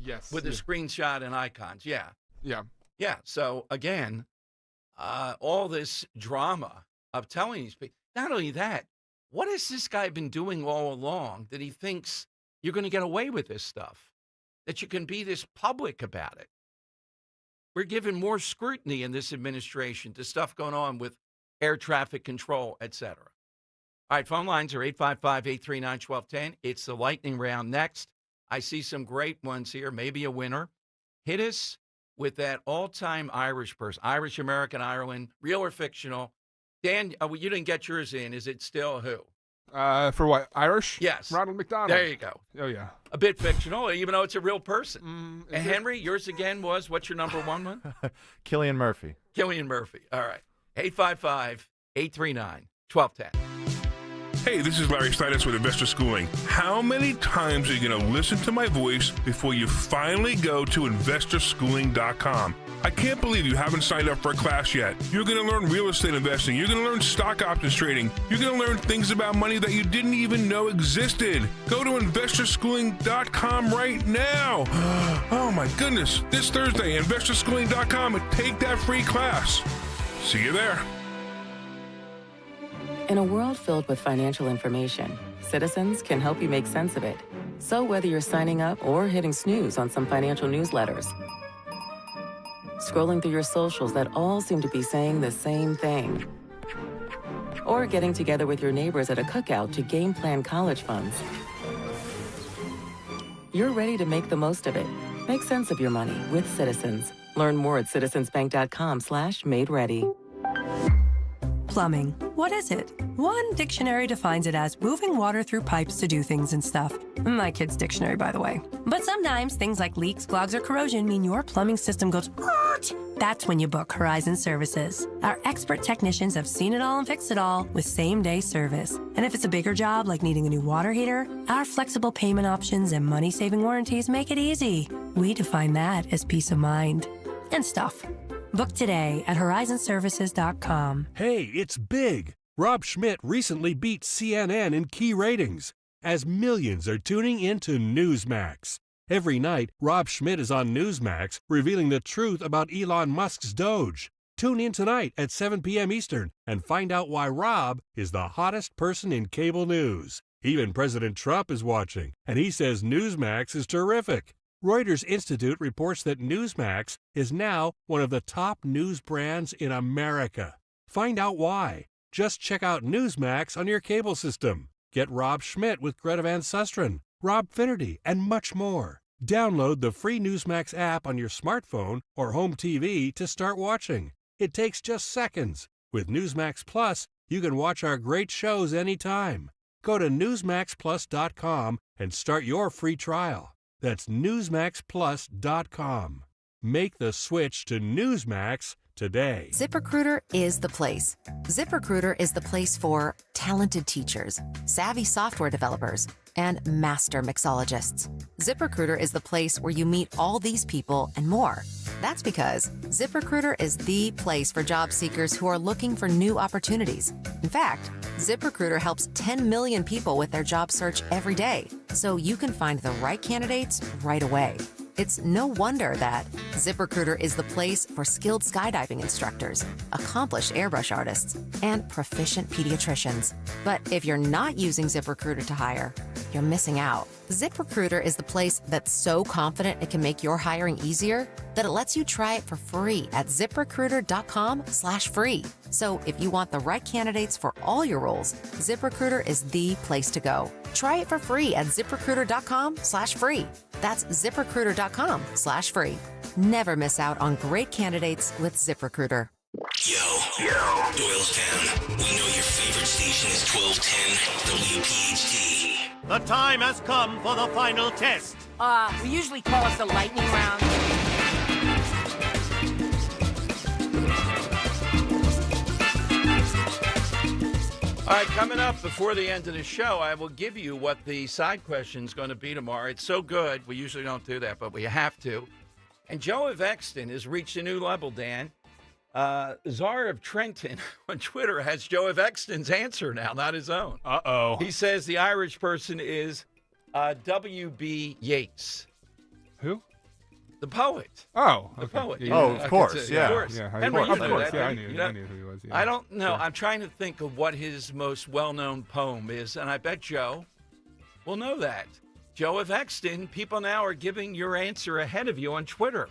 Yes. With the screenshot and icons. Yeah. Yeah. Yeah. So, again, all this drama of telling these people, not only that, what has this guy been doing all along that he thinks you're going to get away with this stuff, that you can be this public about it? We're giving more scrutiny in this administration to stuff going on with air traffic control, et cetera. All right, phone lines are 855-839-1210. It's the lightning round next. I see some great ones here, maybe a winner. Hit us with that all-time Irish person, Irish, American, Ireland, real or fictional. Dan, you didn't get yours in. Is it still who? For what? Irish? Yes. Ronald McDonald. There you go. Oh, yeah. A bit fictional, even though it's a real person. And Henry, yours again was, what's your number one? Cillian Murphy. Cillian Murphy. All right. 855-839-1210. Hey, this is Larry Steinitz with Investor Schooling. How many times are you going to listen to my voice before you finally go to investorschooling.com? I can't believe you haven't signed up for a class yet. You're going to learn real estate investing. You're going to learn stock options trading. You're going to learn things about money that you didn't even know existed. Go to investorschooling.com right now. Oh my goodness. This Thursday, investorschooling.com, and take that free class. See you there. In a world filled with financial information, Citizens can help you make sense of it. So whether you're signing up or hitting snooze on some financial newsletters, scrolling through your socials that all seem to be saying the same thing, or getting together with your neighbors at a cookout to game plan college funds, you're ready to make the most of it. Make sense of your money with Citizens. Learn more at citizensbank.com/made-ready. Plumbing. What is it? One dictionary defines it as moving water through pipes to do things and stuff. My kid's dictionary, by the way. But sometimes things like leaks, clogs, or corrosion mean your plumbing system goes "Hurt." That's when you book Horizon Services. Our expert technicians have seen it all and fixed it all with same-day service. And if it's a bigger job like needing a new water heater, our flexible payment options and money-saving warranties make it easy. We define that as peace of mind. And stuff. Book today at horizonservices.com. Hey, it's big. Rob Schmidt recently beat CNN in key ratings as millions are tuning into Newsmax. Every night, Rob Schmidt is on Newsmax revealing the truth about Elon Musk's Doge. Tune in tonight at 7 p.m. Eastern and find out why Rob is the hottest person in cable news. Even President Trump is watching, and he says Newsmax is terrific. Reuters Institute reports that Newsmax is now one of the top news brands in America. Find out why. Just check out Newsmax on your cable system. Get Rob Schmidt with Greta Van Susteren, Rob Finnerty, and much more. Download the free Newsmax app on your smartphone or home TV to start watching. It takes just seconds. With Newsmax Plus, you can watch our great shows anytime. Go to newsmaxplus.com and start your free trial. That's newsmaxplus.com. Make the switch to Newsmax today. ZipRecruiter is the place. ZipRecruiter is the place for talented teachers, savvy software developers, and master mixologists. ZipRecruiter is the place where you meet all these people and more. That's because ZipRecruiter is the place for job seekers who are looking for new opportunities. In fact, ZipRecruiter helps 10 million people with their job search every day, so you can find the right candidates right away. It's no wonder that ZipRecruiter is the place for skilled skydiving instructors, accomplished airbrush artists, and proficient pediatricians. But if you're not using ZipRecruiter to hire, you're missing out. ZipRecruiter is the place that's so confident it can make your hiring easier that it lets you try it for free at ZipRecruiter.com/free. So if you want the right candidates for all your roles, ZipRecruiter is the place to go. Try it for free at ZipRecruiter.com/free. That's ZipRecruiter.com/free. Never miss out on great candidates with ZipRecruiter. Yo, Doylestown, we know your favorite station is 1210 WPHT. The time has come for the final test. We usually call it the lightning round. All right, coming up before the end of the show, I will give you what the side question is going to be tomorrow. It's so good. We usually don't do that, but we have to. And Joe of Exton has reached a new level, Dan. Czar of Trenton on Twitter has Joe of Exton's answer now, not his own. Uh-oh. He says the Irish person is W.B. Yeats. Who? The poet. Oh, the okay. poet. Yeah, of course, Of course. Yeah, Henry, you of knew course. that, Yeah, I right? knew who he was. Yeah. I don't know. Sure. I'm trying to think of what his most well-known poem is, and I bet Joe will know that. Joe of Exton, people now are giving your answer ahead of you on Twitter.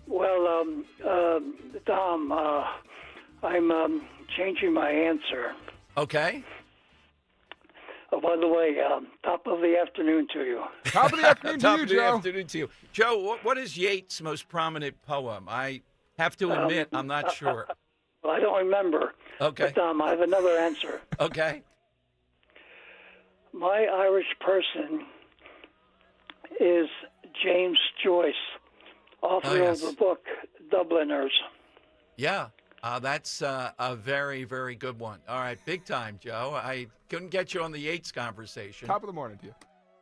Well, Dom, I'm changing my answer. Okay. Oh, by the way, top of the afternoon to you. Top of the afternoon to Top you, of the Joe. afternoon to you. Joe, what is Yeats' most prominent poem? I have to admit, I'm not sure. Well, I don't remember. Okay. But, I have another answer. Okay. My Irish person is James Joyce, author yes. of the book Dubliners. Yeah, that's a very, very good one. All right, big time, Joe. I couldn't get you on the Yates conversation. Top of the morning to you.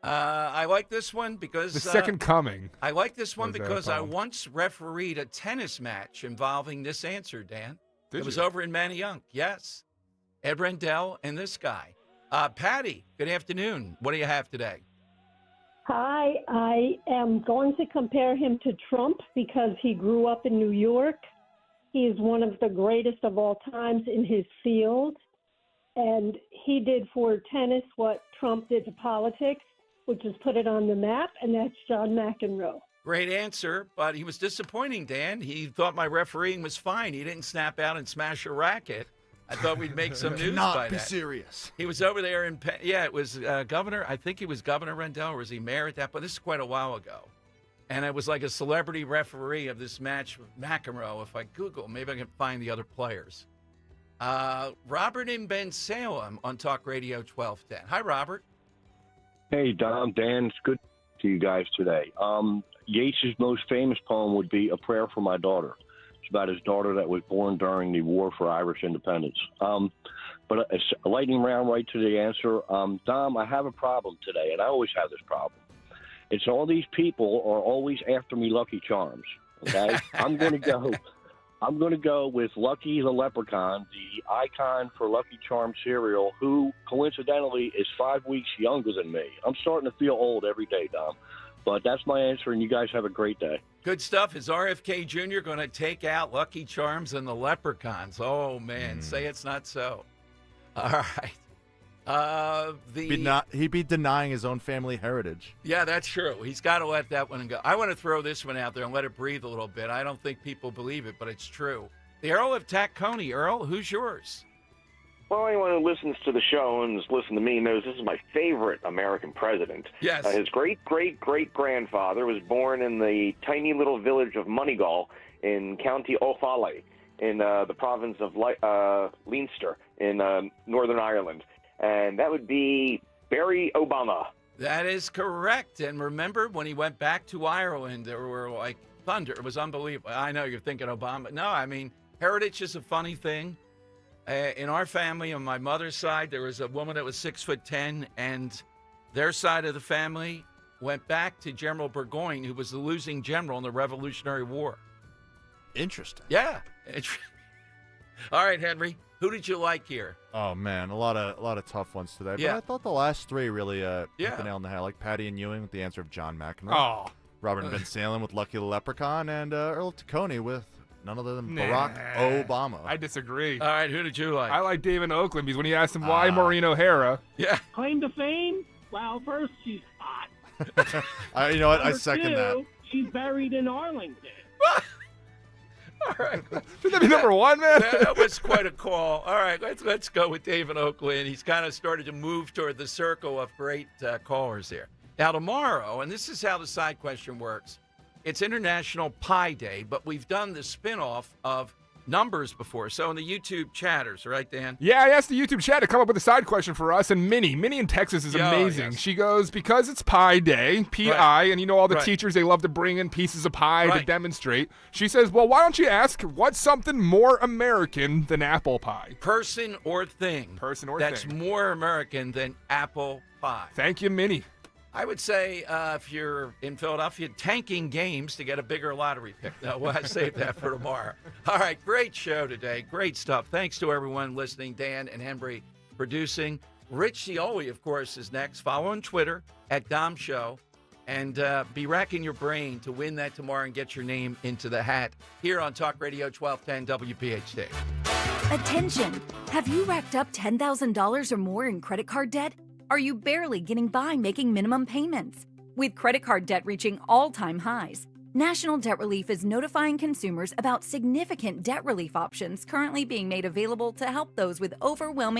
I like this one because... The Second Coming. I like this one was because I poem. once refereed a tennis match involving this answer, Dan. Did it was you? over in Manayunk, yes. Ed Rendell and this guy. Patty, good afternoon. What do you have today? Hi, I am going to compare him to Trump because he grew up in New York. He is one of the greatest of all times in his field. And he did for tennis what Trump did to politics, which is put it on the map, and that's John McEnroe. Great answer, but he was disappointing, Dan. He thought my refereeing was fine. He didn't snap out and smash a racket. I thought we'd make some news Not by be that. serious. He was over there in, it was Governor, I think he was Governor Rendell, or was he mayor at that point? This is quite a while ago. And it was like a celebrity referee of this match with McEnroe. If I Google, maybe I can find the other players. Robert in Ben Salem on Talk Radio 1210. Hi, Robert. Hey, Dom, Dan, it's good to you guys today. Yeats' most famous poem would be A Prayer for My Daughter. It's about his daughter that was born during the War for Irish Independence. But it's a lightning round right to the answer. Dom, I have a problem today, and I always have this problem. It's all these people are always after me Lucky Charms. Okay, I'm going to go with Lucky the Leprechaun, the icon for Lucky Charms cereal, who coincidentally is 5 weeks younger than me. I'm starting to feel old every day, Dom. But that's my answer, and you guys have a great day. Good stuff. Is RFK Jr. going to take out Lucky Charms and the Leprechauns? Oh, man, say it's not so. All right. He'd be denying his own family heritage. Yeah, that's true. He's got to let that one go. I want to throw this one out there and let it breathe a little bit. I don't think people believe it, but it's true. The Earl of Tacconay. Earl, who's yours? Well, anyone who listens to the show and has listened to me knows this is my favorite American president. Yes. His great-great-great-grandfather was born in the tiny little village of Moneygall in County Offaly in the province of Leinster in Northern Ireland. And that would be Barry Obama. That is correct. And remember when he went back to Ireland, there were like thunder. It was unbelievable. I know you're thinking Obama. No, I mean, heritage is a funny thing. In our family, on my mother's side, there was a woman that was 6'10", and their side of the family went back to General Burgoyne, who was the losing general in the Revolutionary War. Interesting. Yeah. All right, Henry, who did you like here? Oh man, a lot of tough ones today. Yeah. But I thought the last three really hit the nail on the head. I like Patty and Ewing with the answer of John McEnroe. Oh. Robert and Ben Salem with Lucky the Leprechaun, and Earl of Tacconay with none other than Barack Obama. I disagrry. All right, who did you like? I like David Oakland because when he asked him why Maureen O'Hara. Yeah. Claim to fame? Well, first, she's hot. You know what? I Number second two, that. She's buried in Arlington. All right. Should that be number one, man? That was quite a call. All right, let's go with David Oakland. He's kind of started to move toward the circle of great callers here. Now, tomorrow, and this is how the side question works, it's International Pie Day, but we've done the spinoff of numbers before. So in the YouTube chatters, right, Dan? Yeah, I asked the YouTube chat to come up with a side question for us, and Minnie in Texas is amazing. Yes. She goes, because it's Pie Day, P-I, and you know all the teachers, they love to bring in pieces of pie to demonstrate. She says, well, why don't you ask what's something more American than apple pie? Person or thing. Person or That's thing. more American than apple pie. Thank you, Minnie. I would say if you're in Philadelphia, tanking games to get a bigger lottery pick. No, well, I saved that for tomorrow. All right, great show today. Great stuff. Thanks to everyone listening. Dan and Henry producing. Rich Cioli, of course, is next. Follow on Twitter at Dom Show. And be racking your brain to win that tomorrow and get your name into the hat here on Talk Radio 1210 WPHT. Attention! Have you racked up $10,000 or more in credit card debt? Are you barely getting by making minimum payments? With credit card debt reaching all-time highs, National Debt Relief is notifying consumers about significant debt relief options currently being made available to help those with overwhelming